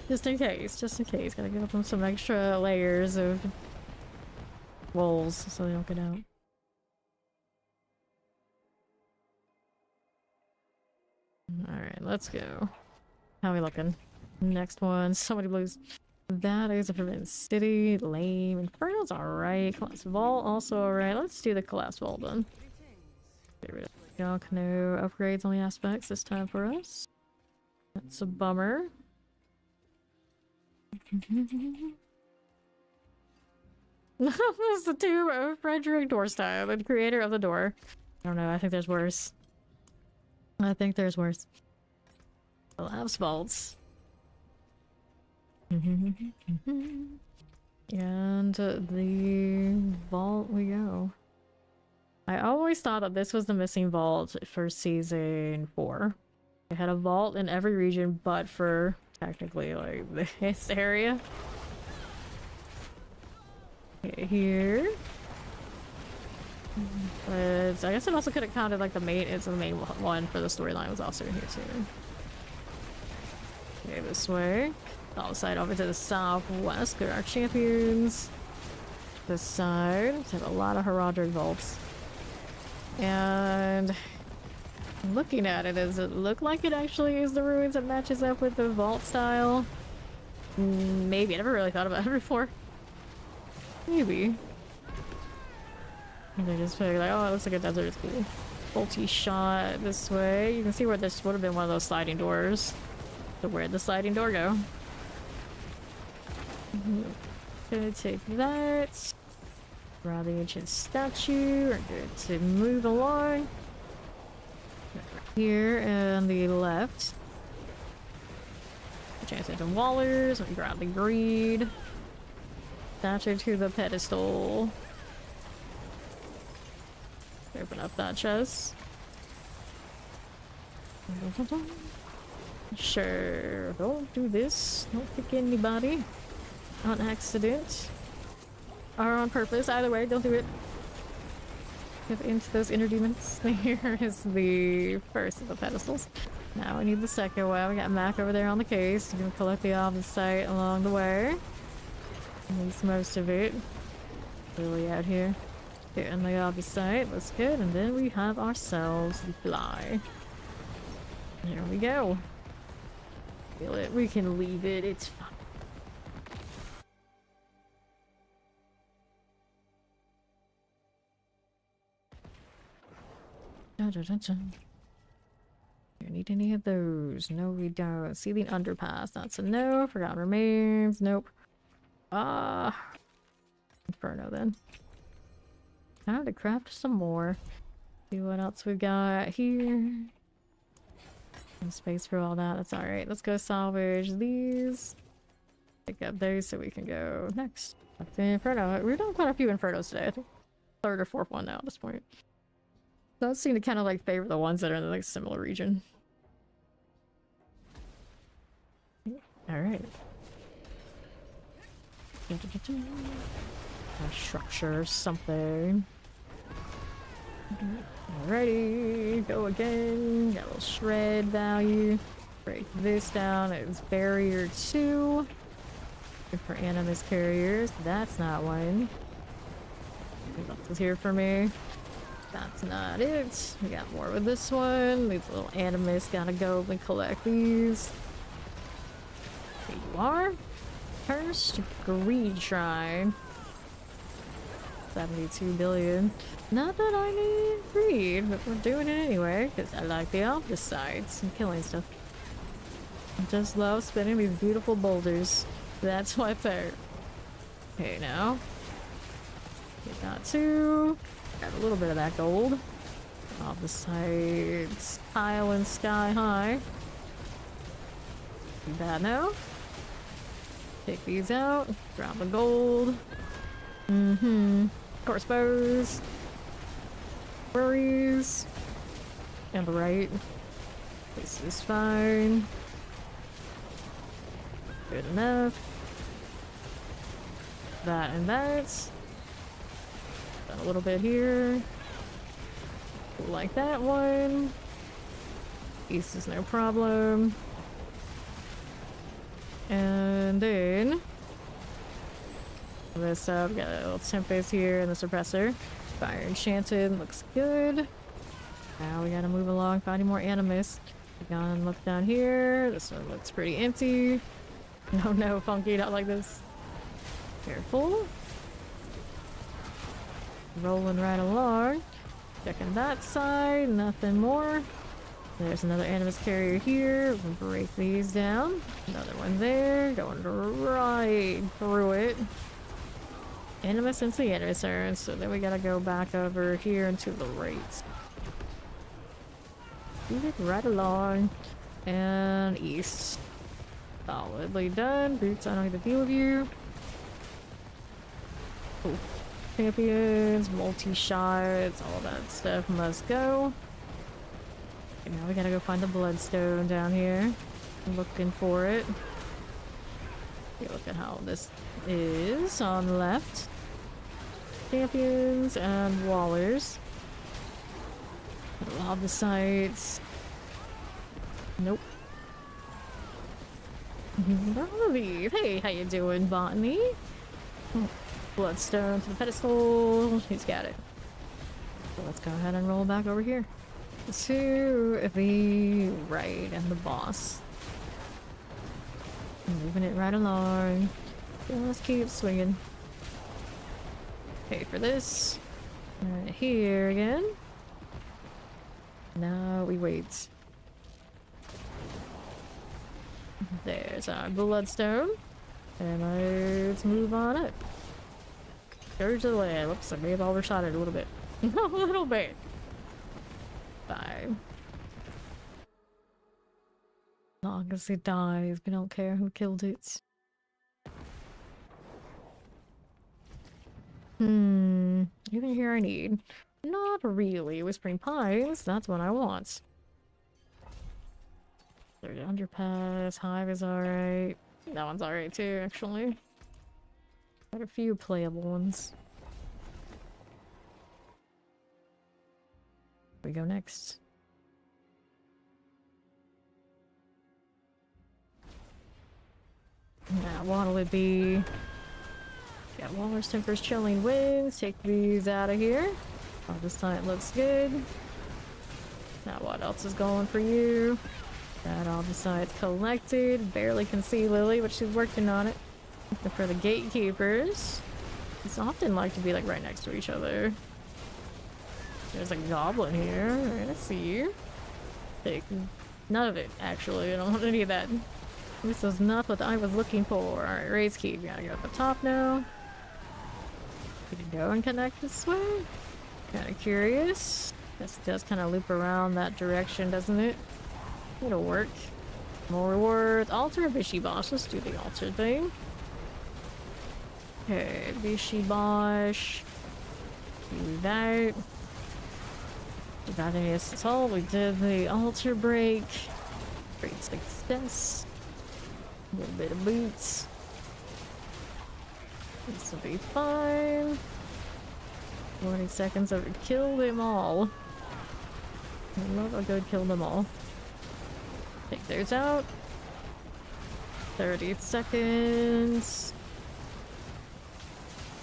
Just in case, Gotta give them some extra layers of walls so they don't get out. Alright, let's go. How are we looking? Next one, so many blues. That is a Forbidden City, lame. Inferno's alright. Collapse Vault also alright. Let's do the Collapse Vault then. Get rid of junk, no upgrades on the aspects this time for us. That's a bummer. This is the tomb of Frederick Dorstein, the creator of the door. I don't know, I think there's worse. Collapse vaults. And the vault we go. I always thought that this was the missing vault for season 4. It had a vault in every region but for technically like this area. Okay, here. But I guess it also could have counted like the main one for the storyline was also in here too. Okay, this way. All the side over to the southwest. Good, our champions. This side. We have a lot of heraldry vaults. And looking at it, does it look like it actually is the ruins that matches up with the vault style? Maybe. I never really thought about it before. Maybe. And they just figured like, oh, it looks like a desert. It's cool. Bolty shot this way. You can see where this would have been one of those sliding doors. So where'd the sliding door go? Gonna take that. Grab the ancient statue. We're going to move along. Here and the left. Chance into Wallers. We grab the greed. Statue to the pedestal. Open up that chest. Sure, don't do this. Don't pick anybody. On accident. Or on purpose. Either way, don't do it. Get into those inner demons. Here is the first of the pedestals. Now we need the second one. We got Mac over there on the case. We're gonna collect the opposite along the way. At least most of it. Really out here. Getting the opposite. That's good. And then we have ourselves the fly. There we go. Feel it. We can leave it. It's fine. Dun, dun, dun, dun. Do you need any of those? No, we don't. Sealing underpass. That's a no. Forgotten remains. Nope. Inferno then. Time to craft some more. See what else we got here. And space for all that. That's alright. Let's go salvage these. Pick up those so we can go next. That's the Inferno. We've done quite a few Infernos today. I think third or fourth one now at this point. Does seem to kind of like favor the ones that are in the like similar region. Alright. A structure or something. Alrighty, go again. Got a little shred value. Break this down. It's barrier 2. Good for animus carriers. That's not one. What else is here for me? That's not it. We got more with this one. These little animus gotta go and collect these. There you are. Cursed Greed Shrine. 72 billion. Not that I need greed, but we're doing it anyway, because I like the opposite sides and killing stuff. I just love spinning these beautiful boulders. That's what's there. Okay, now. We got two. Got a little bit of that gold. Off the sides, island sky high. Do that now. Take these out. Drop the gold. Crossbows. Worries. And the right. This is fine. Good enough. That and that. Done a little bit here. Like that one. East is no problem. And then this we got a little tempest here and the suppressor. Fire enchanted, looks good. Now we gotta move along, finding more animus. We gotta look down here. This one looks pretty empty. No, funky, not like this. Careful. Rolling right along. Checking that side, nothing more. There's another animus carrier here. We'll break these down. Another one there, going right through it. Animus into the animus urn, so then we gotta go back over here and to the right. Move it right along. And east. Solidly done. Boots, I don't need to deal with you. Cool. Champions, multi-shots, all that stuff must go. Okay, now we gotta go find the bloodstone down here. I'm looking for it. Okay, look at how this is on the left. Champions and wallers. Rob the sites. Nope. Lovely. Hey, how you doing, Botany? Bloodstone to the pedestal. He's got it. So let's go ahead and roll back over here to the right and the boss. Moving it right along. Let's keep swinging. Okay, for this. Here again. Now we wait. There's our bloodstone. And let's move on up. Surge to the land. Whoops, I may have overshot it a little bit. A little bit. 5. Long as it dies, we don't care who killed it. Anything here I need? Not really. Whispering Pines, that's what I want. Third underpass, Hive is alright. That one's alright too, actually. Quite a few playable ones. Where we go next? Now, what'll it be? Got Walrus Temper's Chilling Winds. Take these out of here. Oh, this time it looks good. Now, what else is going for you? That all the sides collected. Barely can see Lily, but she's working on it. For the gatekeepers, these often like to be like right next to each other. There's a goblin here. Alright, I see you. Take none of it, actually. I don't want any of that. This was not what I was looking for. Alright, raise key. We gotta go at the top now. We can go and connect this way. Kinda curious. This does kind of loop around that direction, doesn't it? It'll work. More rewards. Altar Bishy Boss. Let's do the altar thing. Okay, Bishy Bosh. Do that. Without any assault, we did the altar break. Great success. A little bit of boots. This will be fine. 20 seconds of it. Kill them all. I love a good kill them all. Take theirs out. 30 seconds.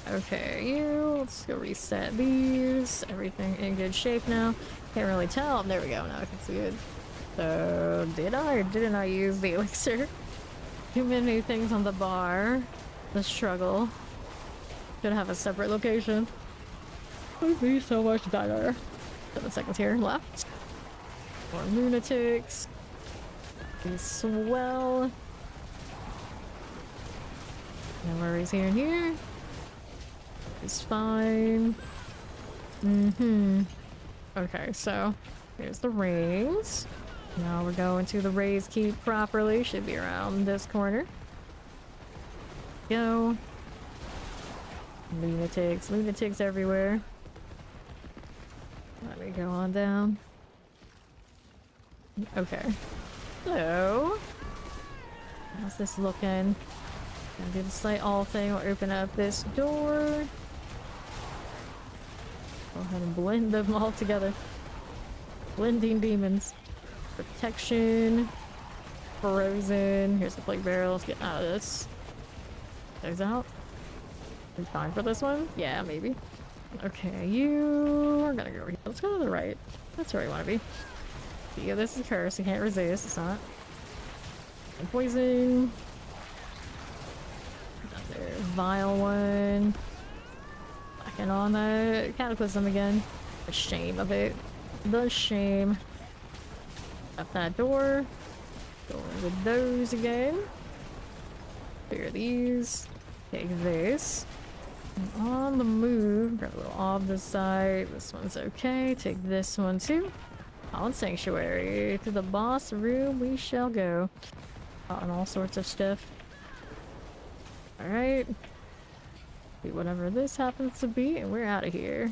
Okay, you. Let's go reset these. Everything in good shape now. Can't really tell. There we go. Now I can see it. So, did I or didn't I use the elixir? Too many things on the bar. The struggle. Should have a separate location. Would be so much better. 7 seconds here left. More lunatics. Be swell. No worries here and here. It's fine. Okay, so here's the raise. Now we're going to the raise keep properly. Should be around this corner. Go. Lunatics everywhere. Let me go on down. Okay. So, how's this looking? Gonna do the slight all thing. We'll open up this door. Go ahead and blend them all together. Blending demons. Protection. Frozen. Here's the plague barrel. Let's get out of this. Those out. We fine for this one? Yeah, maybe. Okay, you are gonna go over here. Let's go to the right. That's where we want to be. Yeah, this is a curse. You can't resist. It's not. And poison. Another vile one. Backing on that cataclysm again. The shame of it. The shame. Up that door. Going with those again. Clear these. Take this. And on the move. Grab a little off the side. This one's okay. Take this one too. On Sanctuary. To the boss room we shall go. And all sorts of stuff. Alright. Do whatever this happens to be, and we're out of here.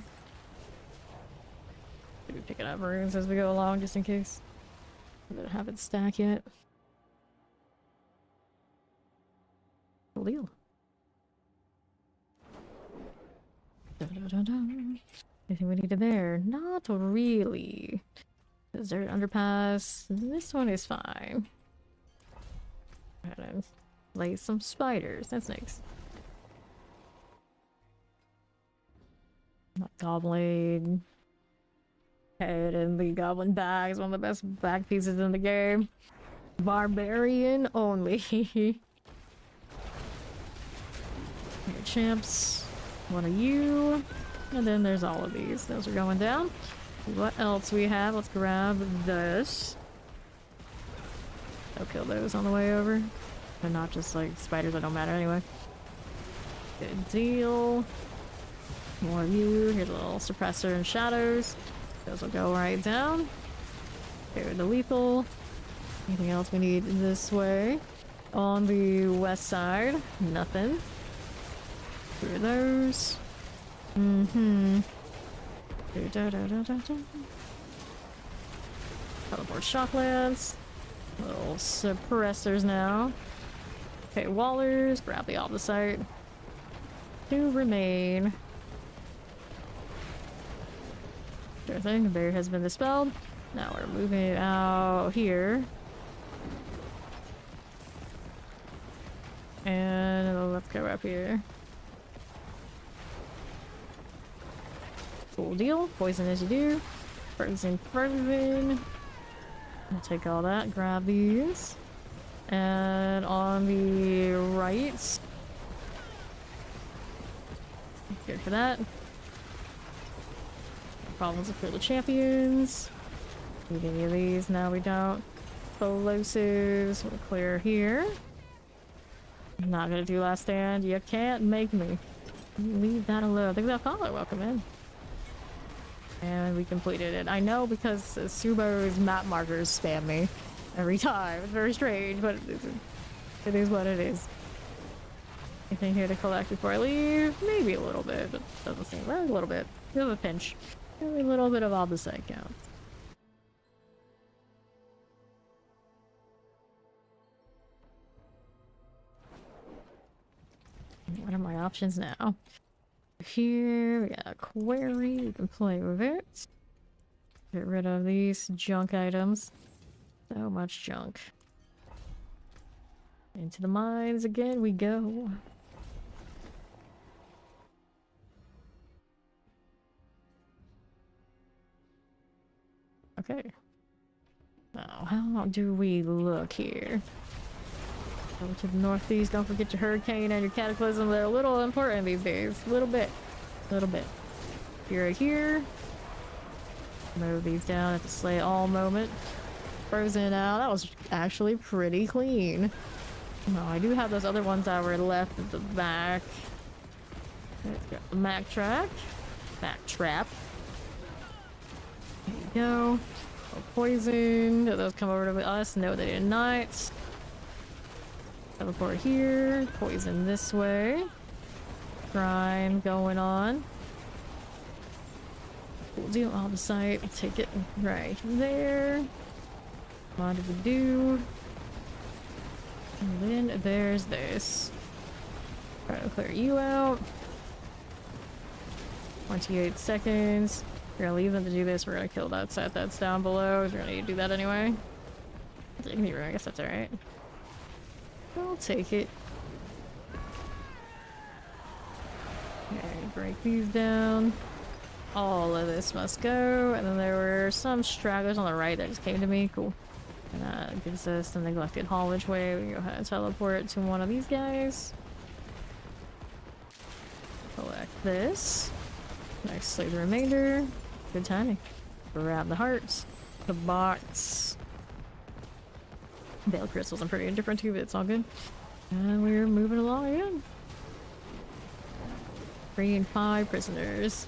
Maybe picking up runes as we go along, just in case. I don't have it stacked yet. Cool deal. Anything we needed there? Not really. Desert underpass. This one is fine. Go ahead and lay some spiders. That's nice. Goblin head and the goblin bag is one of the best bag pieces in the game. Barbarian only. Here, champs. One of you. And then there's all of these. Those are going down. What else we have? Let's grab this. I'll kill those on the way over. They're not just like spiders that don't matter anyway. Good deal. More of you. Here's a little suppressor and shadows. Those will go right down. Here, the lethal. Anything else we need this way? On the west side, nothing. Through those. Teleport shock lance. Little suppressors now. Okay, wallers. Grab the opposite. 2 remain. Sure thing, the barrier has been dispelled. Now we're moving out here. And let's go up here. Cool deal. Poison as you do. Frozen. I'll take all that. Grab these. And on the right. Good for that. Problems with the champions. Need any of these? No, we don't. Explosives. We'll clear here. I'm not gonna do last stand. You can't make me. Leave that alone. I think that follow. Welcome in. And we completed it. I know because Subo's map markers spam me every time. It's very strange, but it is what it is. Anything here to collect before I leave? Maybe a little bit, but doesn't seem well, a little bit. You have a pinch. A little bit of all the side counts. What are my options now? Here, we got a query, we can play with it. Get rid of these junk items. So much junk. Into the mines again we go. Okay. Now, how do we look here? Go to the northeast. Don't forget your hurricane and your cataclysm. They're a little important these days. A little bit. A little bit. You're right here. Move these down at the slay all moment. Frozen out. That was actually pretty clean. No, I do have those other ones that were left at the back. Let's get the Mac track. Mac trap. There you go. Oh, poison. Did those come over to us? No, they did not. Teleport here. Poison this way. Crime going on. We'll do on the site. Take it right there. What do we do? And then there's this. Try to clear you out. 28 seconds. We're gonna leave them to do this. We're gonna kill that set that's down below. We're gonna need to do that anyway. I guess that's alright. I'll take it. Okay, break these down. All of this must go. And then there were some stragglers on the right that just came to me. Cool. And that gives us the neglected haulage way. We can go ahead and teleport to one of these guys. Collect this. Next, slay the remainder. Good timing. Grab the hearts. The box. Veil crystals, I'm pretty indifferent to, but it's all good. And we're moving along again. Freeing 5 prisoners.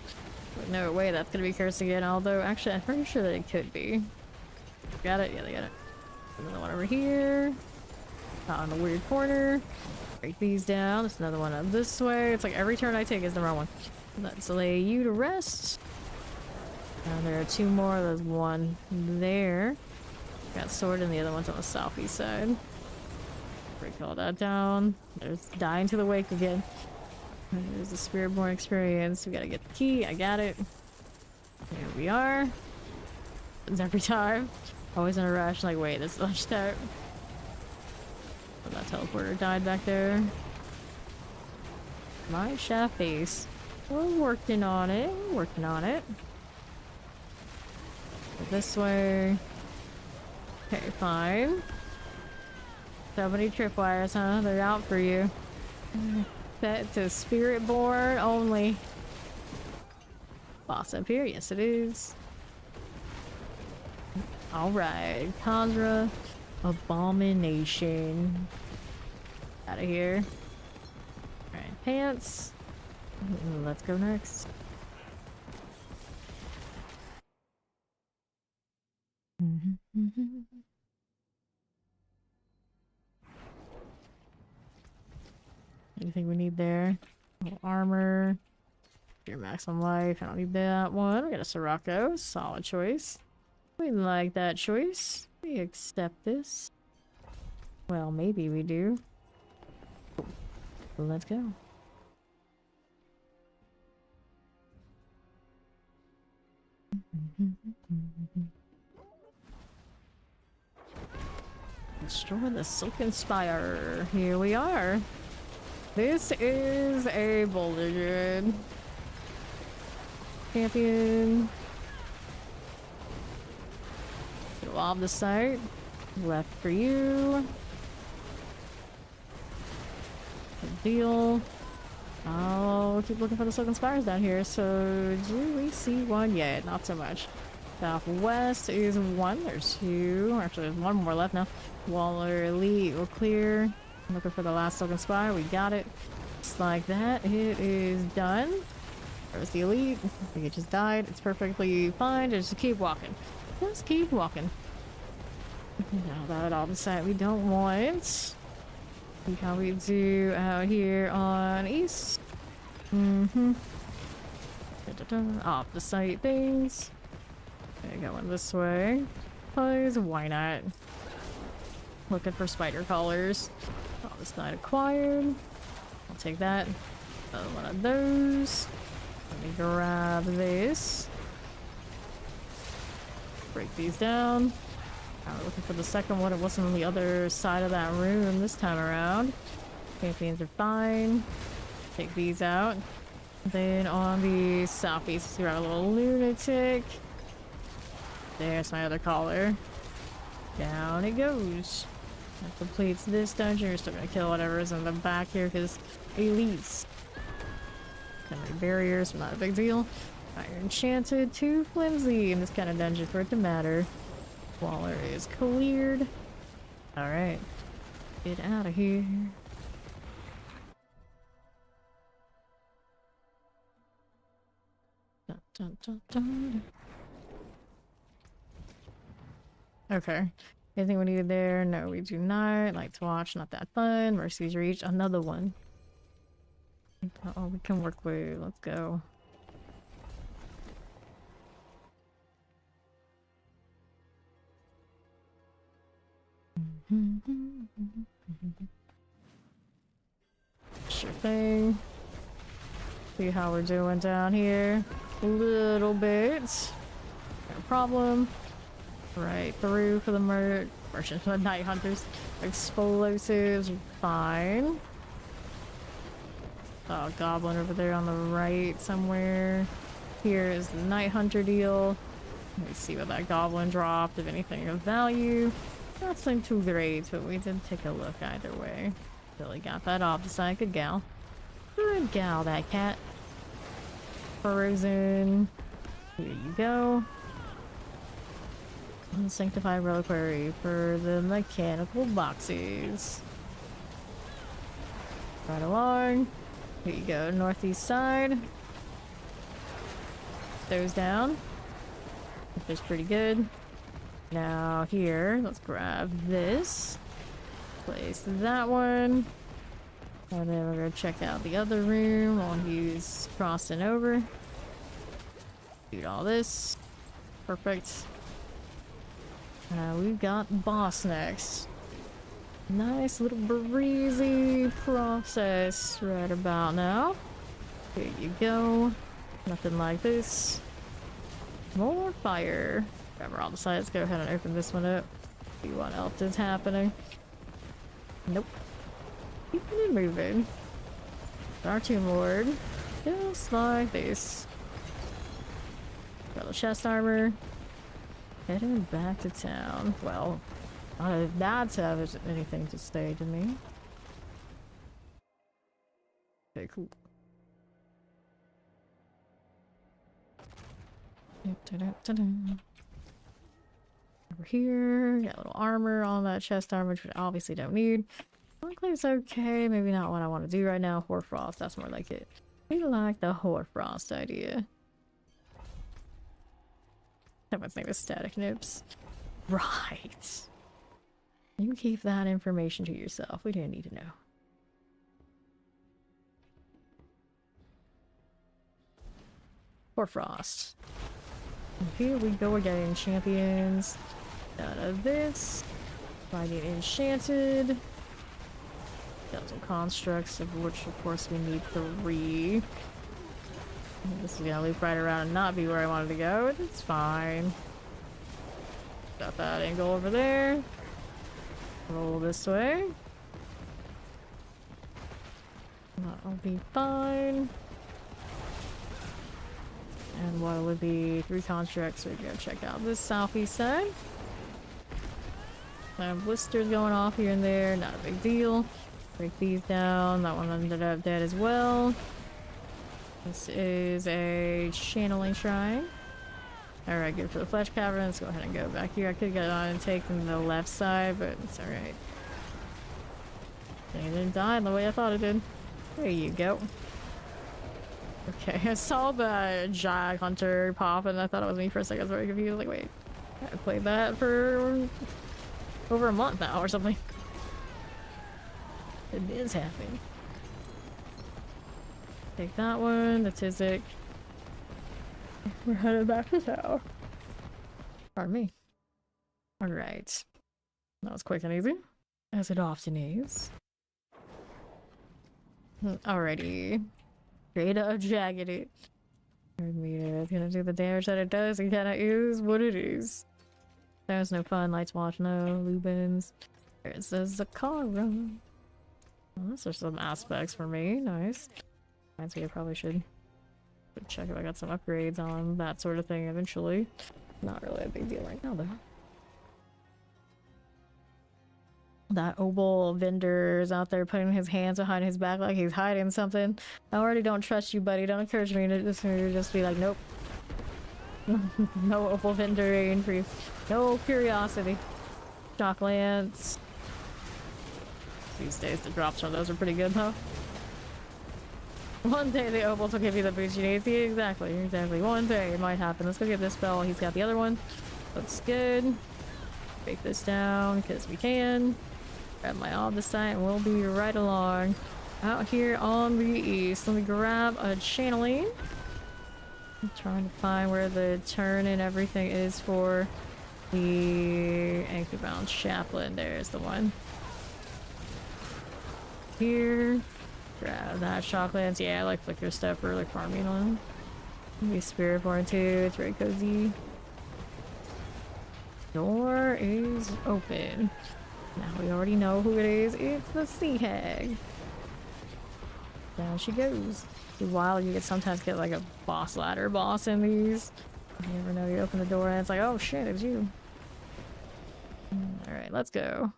But no way that's gonna be cursed again, although actually I'm pretty sure that it could be. Got it? Yeah, they got it. Another one over here. Out in the weird corner. Break these down. There's another one up this way. It's like every turn I take is the wrong one. Let's lay you to rest. And there are 2 more. There's one there. Got sword and the other one's on the southeast side. Break all that down. There's dying to the wake again. There's the Spiritborn experience. We gotta get the key. I got it. Here we are. It's every time. Always in a rush. Like, wait, this is lunchtime. Oh, that teleporter died back there. My shaft base. We're working on it. We're working on it. Go this way. Okay, fine. So many tripwires, huh? They're out for you. Set to Spiritborn only. Boss up here? Yes, it is. Alright, Conjura Abomination. Out of here. Alright, pants. Let's go next. Anything we need there? Armor. Your maximum life. I don't need that one. We got a Sirocco. Solid choice. We like that choice. We accept this. Well, maybe we do. Let's go. Destroy the Silken Spire. Here we are. This is a Boulder Druid. Champion. Go off the site. Left for you. Good deal. I'll keep looking for the Silken Spires down here. So, do we see one yet? Not so much. Southwest is one. There's 2. Actually, there's 1 more left now. Waller Elite will clear. I'm looking for the last Silken Spire. We got it. Just like that. It is done. There's the Elite. I think it just died. It's perfectly fine. Just keep walking. Just keep walking. Now that all the site we don't want. See how we do out here on East. Off the site things. Okay, going this way. Because why not? Looking for spider collars. Oh, this not acquired. I'll take that. Another one of those. Let me grab this. Break these down. Now we're looking for the second one. It wasn't on the other side of that room this time around. Champions are fine. Take these out. Then on the southeast, we have a little lunatic. There's my other collar. Down it goes. That completes this dungeon. We're still gonna kill whatever's in the back here because elites. Got my barriers, not a big deal. Iron enchanted, too flimsy in this kind of dungeon for it to matter. Waller is cleared. Alright. Get out of here. Dun, dun, dun, dun. Okay. Anything we needed there? No, we do not. Like to watch, not that fun. Mercy's Reach, another one. Oh, we can work with. Let's go. Sure thing. See how we're doing down here. A little bit. No problem. Right through for the merchant, the night hunters. Explosives, fine. Oh, goblin over there on the right somewhere. Here is the night hunter deal. Let me see what that goblin dropped, if anything of value. Nothing too great, but we did take a look either way. Really got that off the side. Good gal. Good gal, that cat. Frozen. Here you go. Sanctified reliquary for the mechanical boxes. Right along. Here you go, northeast side. Those down. Which is pretty good. Now here, let's grab this. Place that one. And then we're gonna check out the other room while he's crossing over. Do all this. Perfect. We've got boss next. Nice little breezy process right about now. Here you go. Nothing like this. More fire. Grab all the sides. Go ahead and open this one up. See what else is happening. Nope. Keeping it moving. Our Tomb Lord. Just like this. Got the chest armor. Heading back to town. Well, that's anything to say to me. Okay, cool. Over here, got a little armor on that chest armor, which we obviously don't need. Enclave's okay, maybe not what I want to do right now. Hoarfrost, that's more like it. We like the Hoarfrost idea. That one's name is Static Nips. Right. You keep that information to yourself. We didn't need to know. Hoarfrost. And here we go again, champions. Out of this. Fighting enchanted. Skeletal constructs, of which of course we need 3. This is gonna loop right around and not be where I wanted to go, but it's fine. Got that angle over there. Roll this way. That'll be fine. And what would be 3 constructs? We're gonna check out this southeast side. Blisters going off here and there, not a big deal. Break these down. That one ended up dead as well. This is a channeling shrine. Alright, good for the flesh cavern. Let's go ahead and go back here. I could get on and take from the left side, but it's alright. It didn't die the way I thought it did. There you go. Okay, I saw the Jag Hunter pop and I thought it was me for a second. I was very confused. Like, wait, I played that for over a month now or something. It is happening. Take that one, the Tizik. We're headed back to town. Pardon me. Alright. That was quick and easy. As it often is. Alrighty. Straight-up jagged it. It's gonna do the damage that it does and kinda is what it is. There's no fun, lights watch, no Lubins. There's the Zakara. Well, those are some aspects for me, nice. Reminds me I probably should check if I got some upgrades on that sort of thing eventually. Not really a big deal right now though. That Obol vendor is out there putting his hands behind his back like he's hiding something. I already don't trust you, buddy. Don't encourage me to just be like, nope, No opal vendor increase. No curiosity. Shock lance. These days the drops from those are pretty good, huh? One day the opals will give you the boost you need. See, exactly. One day it might happen. Let's go get this spell. He's got the other one. Looks good. Break this down because we can. Grab my Obdicite and we'll be right along. Out here on the east. Let me grab a channeling. I'm trying to find where the turn and everything is for the anchor-bound chaplain. There's the one. Here. Grab that shock lance. Yeah, I like flicker stuff for like farming on. Maybe spirit born too. It's very cozy. Door is open. Now we already know who it is. It's the sea hag. Down she goes. While you sometimes get like a boss ladder boss in these. You never know. You open the door and it's like, oh shit, it's you. All right, let's go.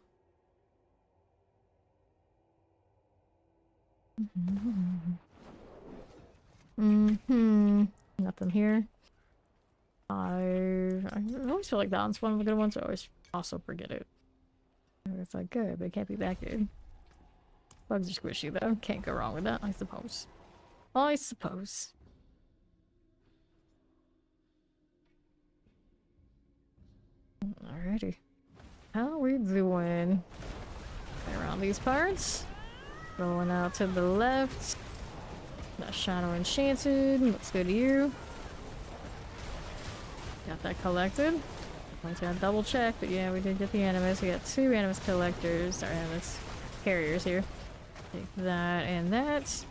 Nothing here. I always feel like that one's one of the good ones. I always also forget it. It's like good, but it can't be that good. Bugs are squishy though. Can't go wrong with that, I suppose. I suppose. Alrighty. How are we doing? Around these parts. Rolling out to the left. That Shadow Enchanted. Looks good to you. Got that collected. I gotta double check, but yeah, we did get the animus. We got 2 animus collectors, or animus carriers here. Take that and that.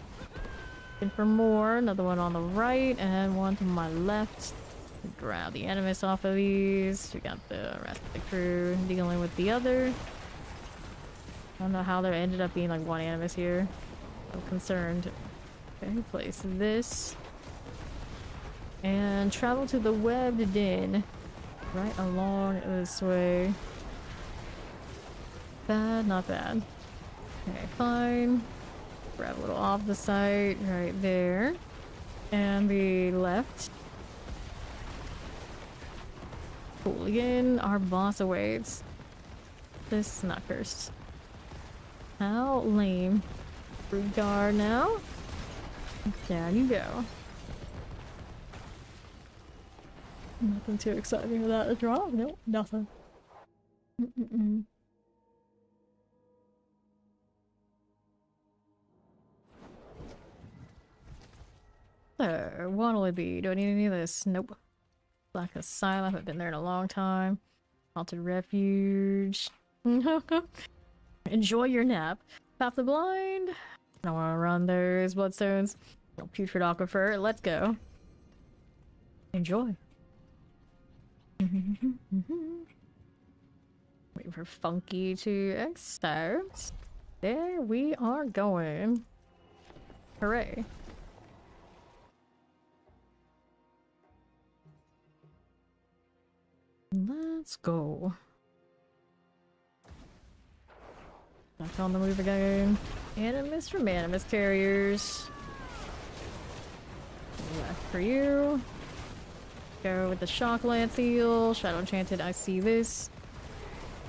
Looking for more. Another one on the right and one to my left. Grab the animus off of these. We got the rest of the crew dealing with the other. I don't know how there ended up being like 1 animus here. I'm concerned. Okay, place this. And travel to the webbed den. Right along this way. Bad, not bad. Okay, fine. Grab a little off the site right there. And the left. Cool. Again, our boss awaits. This not cursed. How lame. Regard now. Down you go. Nothing too exciting about the draw. Nope, nothing. So, what'll it be? Do I need any of this? Nope. Black Asylum, haven't been there in a long time. Haunted Refuge. Enjoy your nap. Pop the blind. I don't want to run those bloodstones. Putrid Aquifer. Let's go. Enjoy. Waiting for Funky to accept. There we are going. Hooray. Let's go. Back on the move again. Animus from Animus carriers. Left for you. Go with the Shock Lance Eel. Shadow Enchanted, I see this.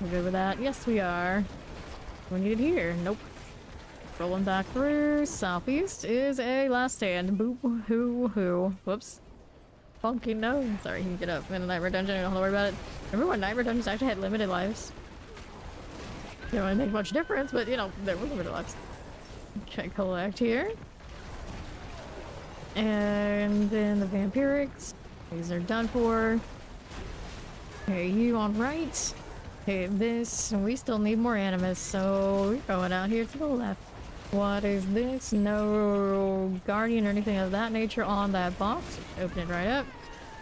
We're good with that. Yes, we are. We need it here. Nope. Rolling back through. Southeast is a last stand. Boop. Hoo. Whoops. Funky no. Sorry, you can get up in a Nightmare Dungeon. I don't have to worry about it. Remember when Nightmare Dungeons actually had limited lives? They don't make much difference, but you know, there were limited lives. Okay, collect here. And then the Vampirics. These are done for. Okay, you on right. Okay, this. We still need more animus, so we're going out here to the left. What is this? No guardian or anything of that nature on that box. Open it right up.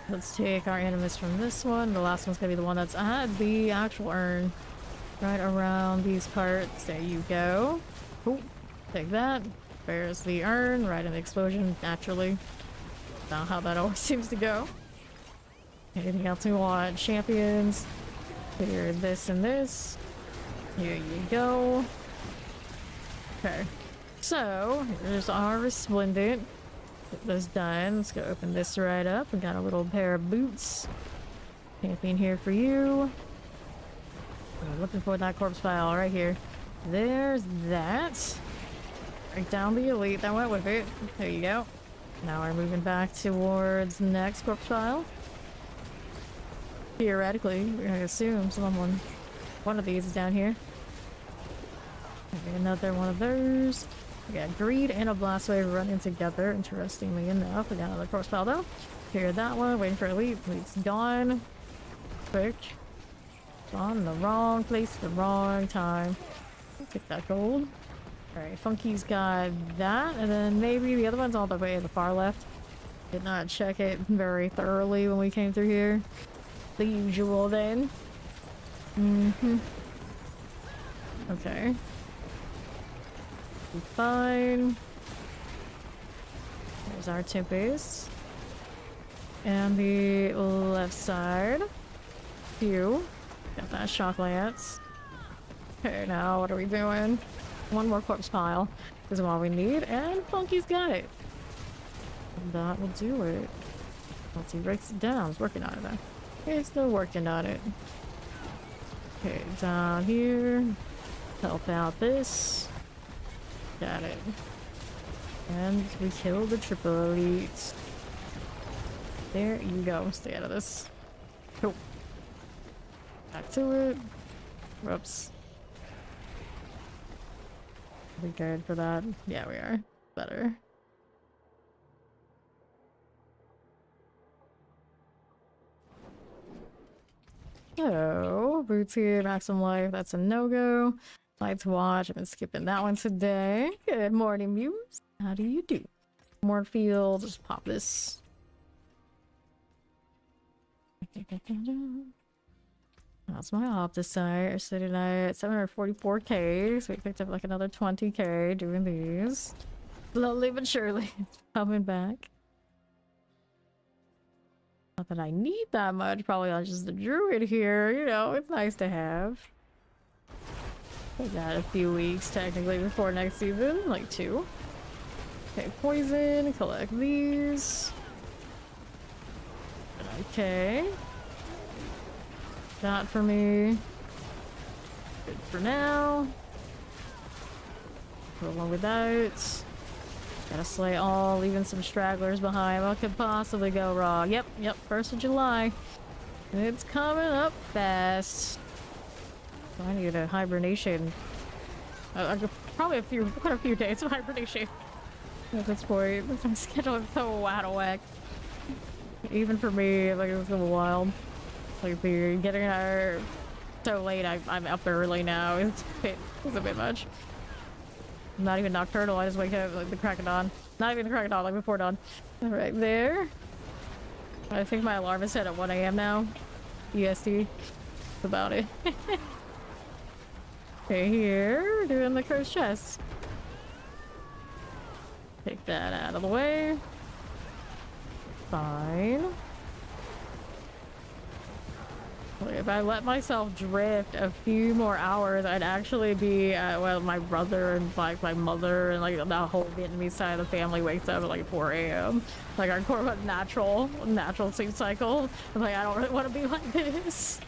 Let's take our animus from this one. The last one's gonna be the one that's at the actual urn. Right around these parts. There you go. Ooh, take that. There's the urn. Right in the explosion, naturally. Not how that always seems to go. Anything else we want? Champions. Here, this and this. Here you go. Okay. So, here's our Resplendent. Get this done. Let's go open this right up. We got a little pair of boots. Camping here for you. I'm looking for that corpse file right here. There's that. Break down the elite that went with it. There you go. Now we're moving back towards the next corpse file. Theoretically, I assume one of these is down here. Okay, another one of those. We got greed and a blast wave running together. Interestingly enough, we got another corpse file though. Here, that one. Waiting for elite. Elite's gone. Quick. On the wrong place, the wrong time. Get that gold. Alright, Funky's got that, and then maybe the other one's all the way at the far left. Did not check it very thoroughly when we came through here. The usual then. Okay. Be fine. There's our tempest. And the left side. Few. Got that shock lance. Okay, now what are we doing? One more corpse pile is all we need, and Funky's got it. And that will do it. Once he breaks it down, he's working on it now. He's still working on it. Okay, down here. Help out this. Got it. And we killed the triple elite. There you go. Stay out of this. Cool. Back to it. Whoops. We good for that? Yeah, we are. Better. So, boots here, maximum life, that's a no-go. Lights watch, I've been skipping that one today. Good morning, Muse. How do you do? More field, just pop this. That's my Optus site. Sitting at 744k, so we picked up like another 20k doing these. Slowly but surely, it's coming back. Not that I need that much, probably not just the druid here, you know, it's nice to have. We got a few weeks technically before next season, like 2. Okay, poison, collect these. Okay. Not for me. Good for now. Go along with that. Gotta slay all, leaving some stragglers behind. What could possibly go wrong? Yep, 1st of July. It's coming up fast. So I need a hibernation. Probably quite a few days of hibernation at this point. My schedule is so out of whack. Even for me, like, it's a little wild. Like, getting her so late, I'm up early now. It's a bit much. I'm not even nocturnal, I just wake up like the crack of dawn. Not even the crack of dawn, like before dawn. Right there. I think my alarm is set at 1 AM now. EST. That's about it. Okay, here, we're doing the cursed chest. Take that out of the way. Fine. If I let myself drift a few more hours, I'd actually be well, my brother and like my mother and like the whole Vietnamese side of the family wakes up at like 4 AM. Like our core natural sleep cycle. I'm like, I don't really want to be like this.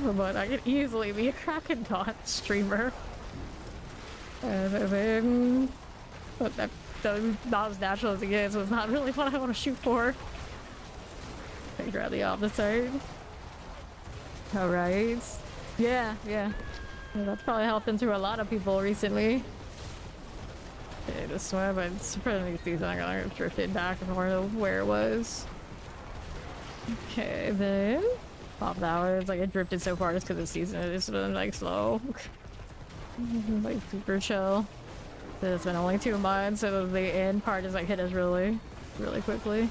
But I could easily be a crack and dawn streamer. And then but that's not as natural as it gets, so it's not really what I want to shoot for. I grab the opposite. Alright. Yeah. That's probably helping through a lot of people recently. Okay, this one, but it's pretty season. I'm gonna drift it back and forth where it was. Okay, then pop that one. It's like it drifted so far just because the season is been like slow. Like super chill. It's been only 2 months, so the end part is like hit us really quickly.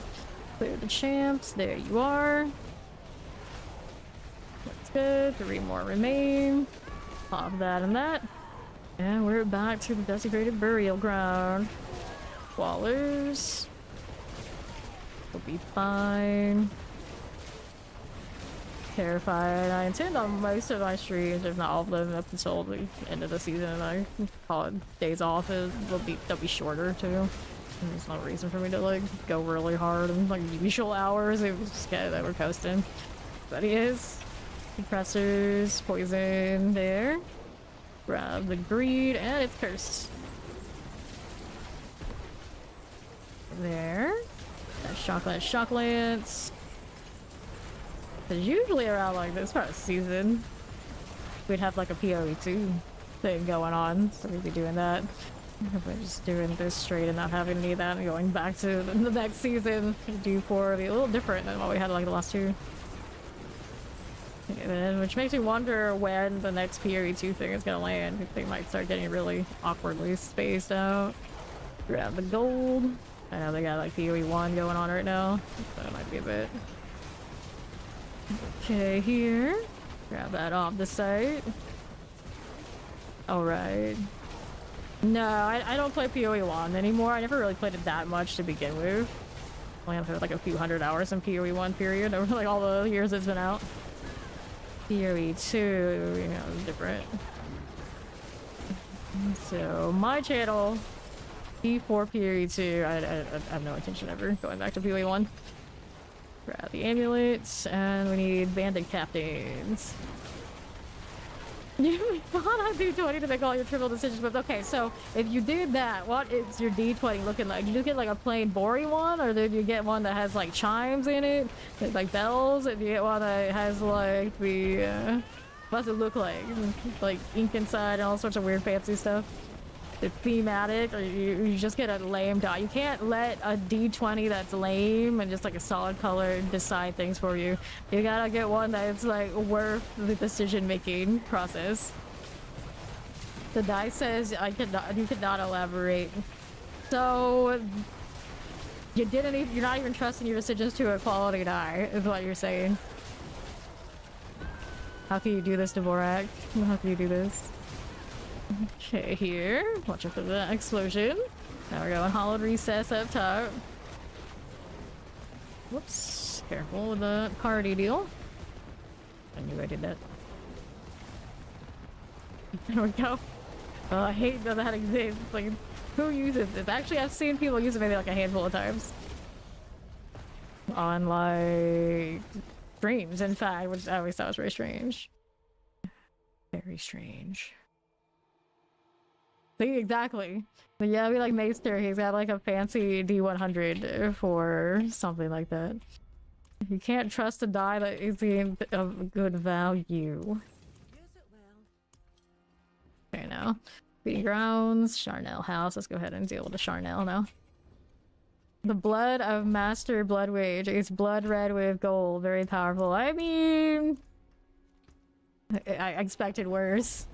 Clear the champs. There you are. That's good. 3 more remain. Pop that and that. And we're back to the desecrated burial ground. Wallers. We'll be fine. Terrified. I intend on most of my streams, if not all of them, up until the end of the season. I call it days off. They'll be shorter too. There's no reason for me to like go really hard in like usual hours. It was just good that we're coasting. But he is. Compressors, poison there. Grab the greed, and it's cursed. There. That shock lance. Because usually around like this part of the season, we'd have like a PoE2 thing going on, so we'd be doing that. If we're just doing this straight and not having any of that and going back to the next season, D4 be a little different than what we had like the last two. Which makes me wonder when the next PoE2 thing is gonna land. They might start getting really awkwardly spaced out. Grab the gold. I know they got like PoE1 going on right now, so it might be a bit. Okay, here. Grab that off the site. Alright. No, I don't play PoE1 anymore. I never really played it that much to begin with. Only have like a few hundred hours in PoE1 period over like all the years it's been out. PoE2, you know, is different. So my channel, P4 PoE2, I have no intention ever going back to PoE1. Grab the amulets, and we need bandit captains. You thought I'd do 20 to make all your trivial decisions, but okay, so if you did that, what is your D20 looking like? Did you get like a plain boring one, or did you get one that has like chimes in it? Like bells? Did you get one that has like the, what's it look like? Like ink inside and all sorts of weird fancy stuff? The thematic, or you just get a lame die. You can't let a D20 that's lame and just like a solid color decide things for you. You gotta get one that's like worth the decision-making process. The die says you could not elaborate. So you're not even trusting your decisions to a quality die, is what you're saying. How can you do this, Dvorak? How can you do this? Okay, here. Watch out for the explosion. Now we're going hollowed recess up top. Whoops. Careful with the party deal. I knew I did that. There we go. Oh, I hate that that exists. Like, who uses this? Actually, I've seen people use it maybe like a handful of times. On, like, streams, in fact, which I always thought was very strange. Very strange. See, exactly. But yeah, we like Maester. He's got like a fancy D100 for something like that. You can't trust a die that isn't of good value. Okay, now. Feeding grounds, Charnel House. Let's go ahead and deal with the Charnel now. The blood of Master Bloodwage. It's blood red with gold. Very powerful. I mean, I expected worse.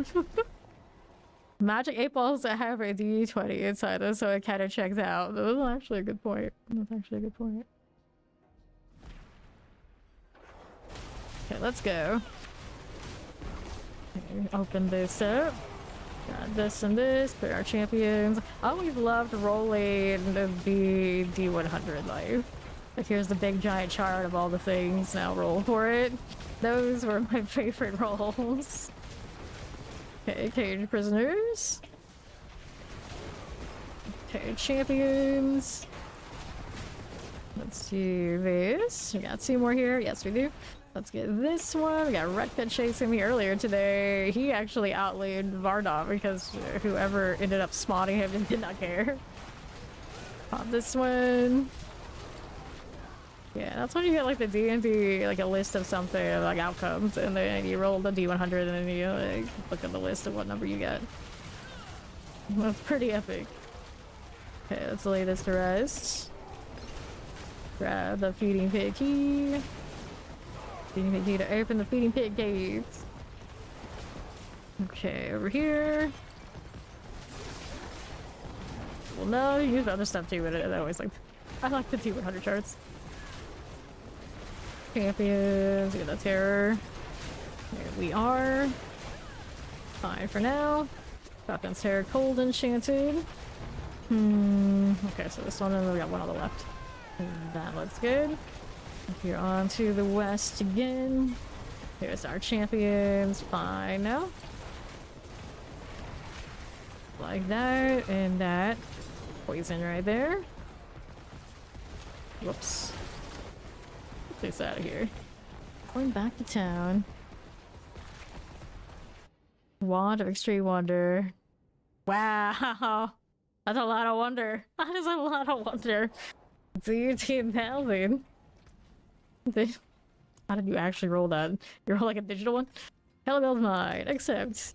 Magic 8 balls that have a D20 inside them, so it kind of checks out. That's actually a good point. That's actually a good point. Okay, let's go. Okay, open this up. Got this and this. Put our champions. I always loved rolling the D100 life. Like, here's the big giant chart of all the things. Now roll for it. Those were my favorite rolls. Okay, cage prisoners. Okay, champions. Let's do this. We got 2 more here. Yes, we do. Let's get this one. We got Redcut chasing me earlier today. He actually outlaid Vardov because whoever ended up spotting him did not care. Pop this one. Yeah, that's when you get like the D&D, like a list of something, like outcomes, and then you roll the D100 and then you like, look at the list of what number you get. That's pretty epic. Okay, let's lay this to rest. Grab the feeding pit key. Feeding pit key to open the feeding pit gates. Okay, over here. Well, no, you use other stuff too, but I always like, I like the D100 charts. Champions, we got the terror. Here we are. Fine for now. Falcon's terror cold enchanted. Okay, so this one, and we got one on the left. That looks good. Here on to the west again. Here's our champions. Fine now. Like that, and that. Poison right there. Whoops. Get this out of here. Going back to town. Wand of Extreme Wonder. Wow! That's a lot of wonder. That is a lot of wonder. It's 18,000. How did you actually roll that? You roll like a digital one? Hellbell's mine. Accept.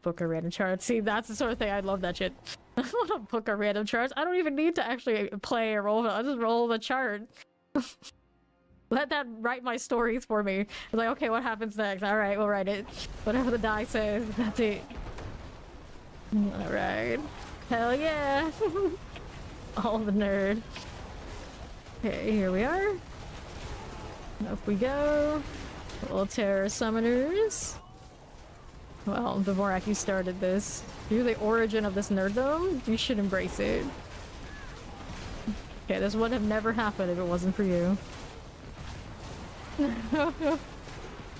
Book a random chart. See, that's the sort of thing. I love that shit. I want to book a random chart. I don't even need to actually play or roll. I just roll the chart. Let that write my stories for me. It's like, okay, what happens next? Alright, we'll write it. Whatever the die says, that's it. Alright. Hell yeah! All the nerd. Okay, here we are. Up we go. Little terror summoners. Well, Dvorak, you started this. You're the origin of this nerddom. You should embrace it. Okay, this would have never happened if it wasn't for you.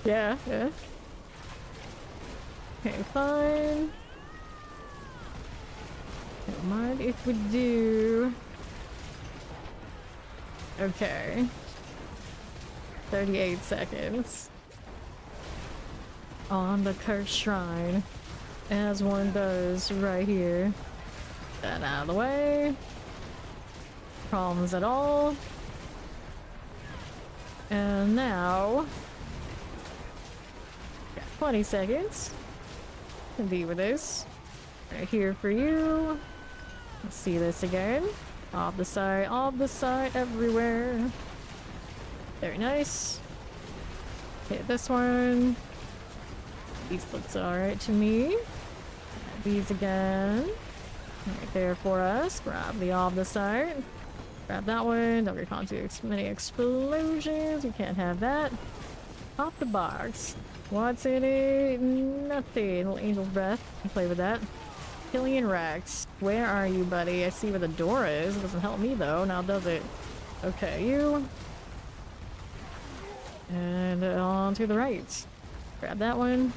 Yeah. Okay, fine. Don't mind if we do. Okay. 38 seconds. On the cursed shrine. As one does right here. That out of the way. Problems at all. And now... got 20 seconds. Can deal with this. Right here for you. Let's see this again. Off the side, everywhere. Very nice. Hit this one. These looks alright to me. These again. Right there for us. Grab the off the side. Grab that one. Don't get caught too many explosions. You can't have that. Pop the box. What's in it? Nothing. Little angel's breath. Play with that. Killian Rex. Where are you, buddy? I see where the door is. It doesn't help me though. Now does it? Okay, you. And on to the right. Grab that one.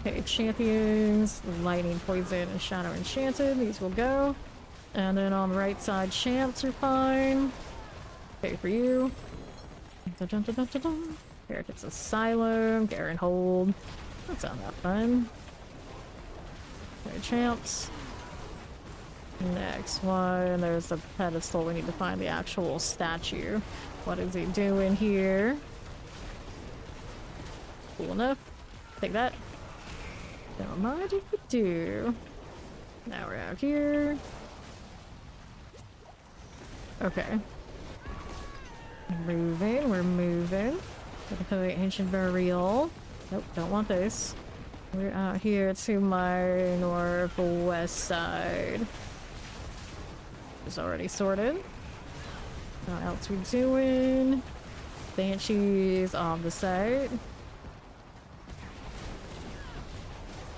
Okay, champions. Lightning, poison, and shadow enchanted. These will go. And then on the right side, champs are fine. Okay, for you. Heretics Asylum. Garen Hold. That's not that fun. Okay, champs. Next one. There's the pedestal. We need to find the actual statue. What is he doing here? Cool enough. Take that. Don't mind if we do. Now we're out here. Okay. We're moving. Gonna play Ancient Burial. Nope, don't want this. We're out here to my northwest side. It's already sorted. What else we doing? Banshees on the side.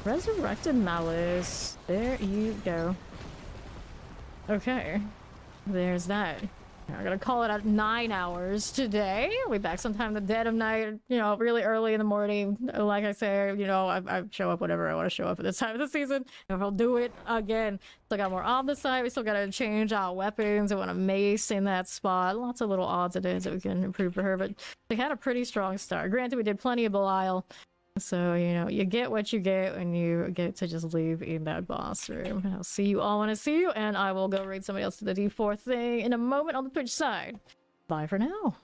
Resurrected Malice. There you go. Okay. There's that. I'm gonna call it at 9 hours today. I'll be back sometime in the dead of night, you know, really early in the morning. Like I say, you know, I show up whenever I want to show up at this time of the season. And I'll do it again. Still got more on the side. We still gotta change out weapons. I want a mace in that spot. Lots of little odds and ends that we can improve for her, but they had a pretty strong start. Granted, we did plenty of Belial. So, you know, you get what you get when you get to just leave in that boss room. I'll see you all when I see you, and I will go raid somebody else to the D4 thing in a moment on the Twitch side. Bye for now.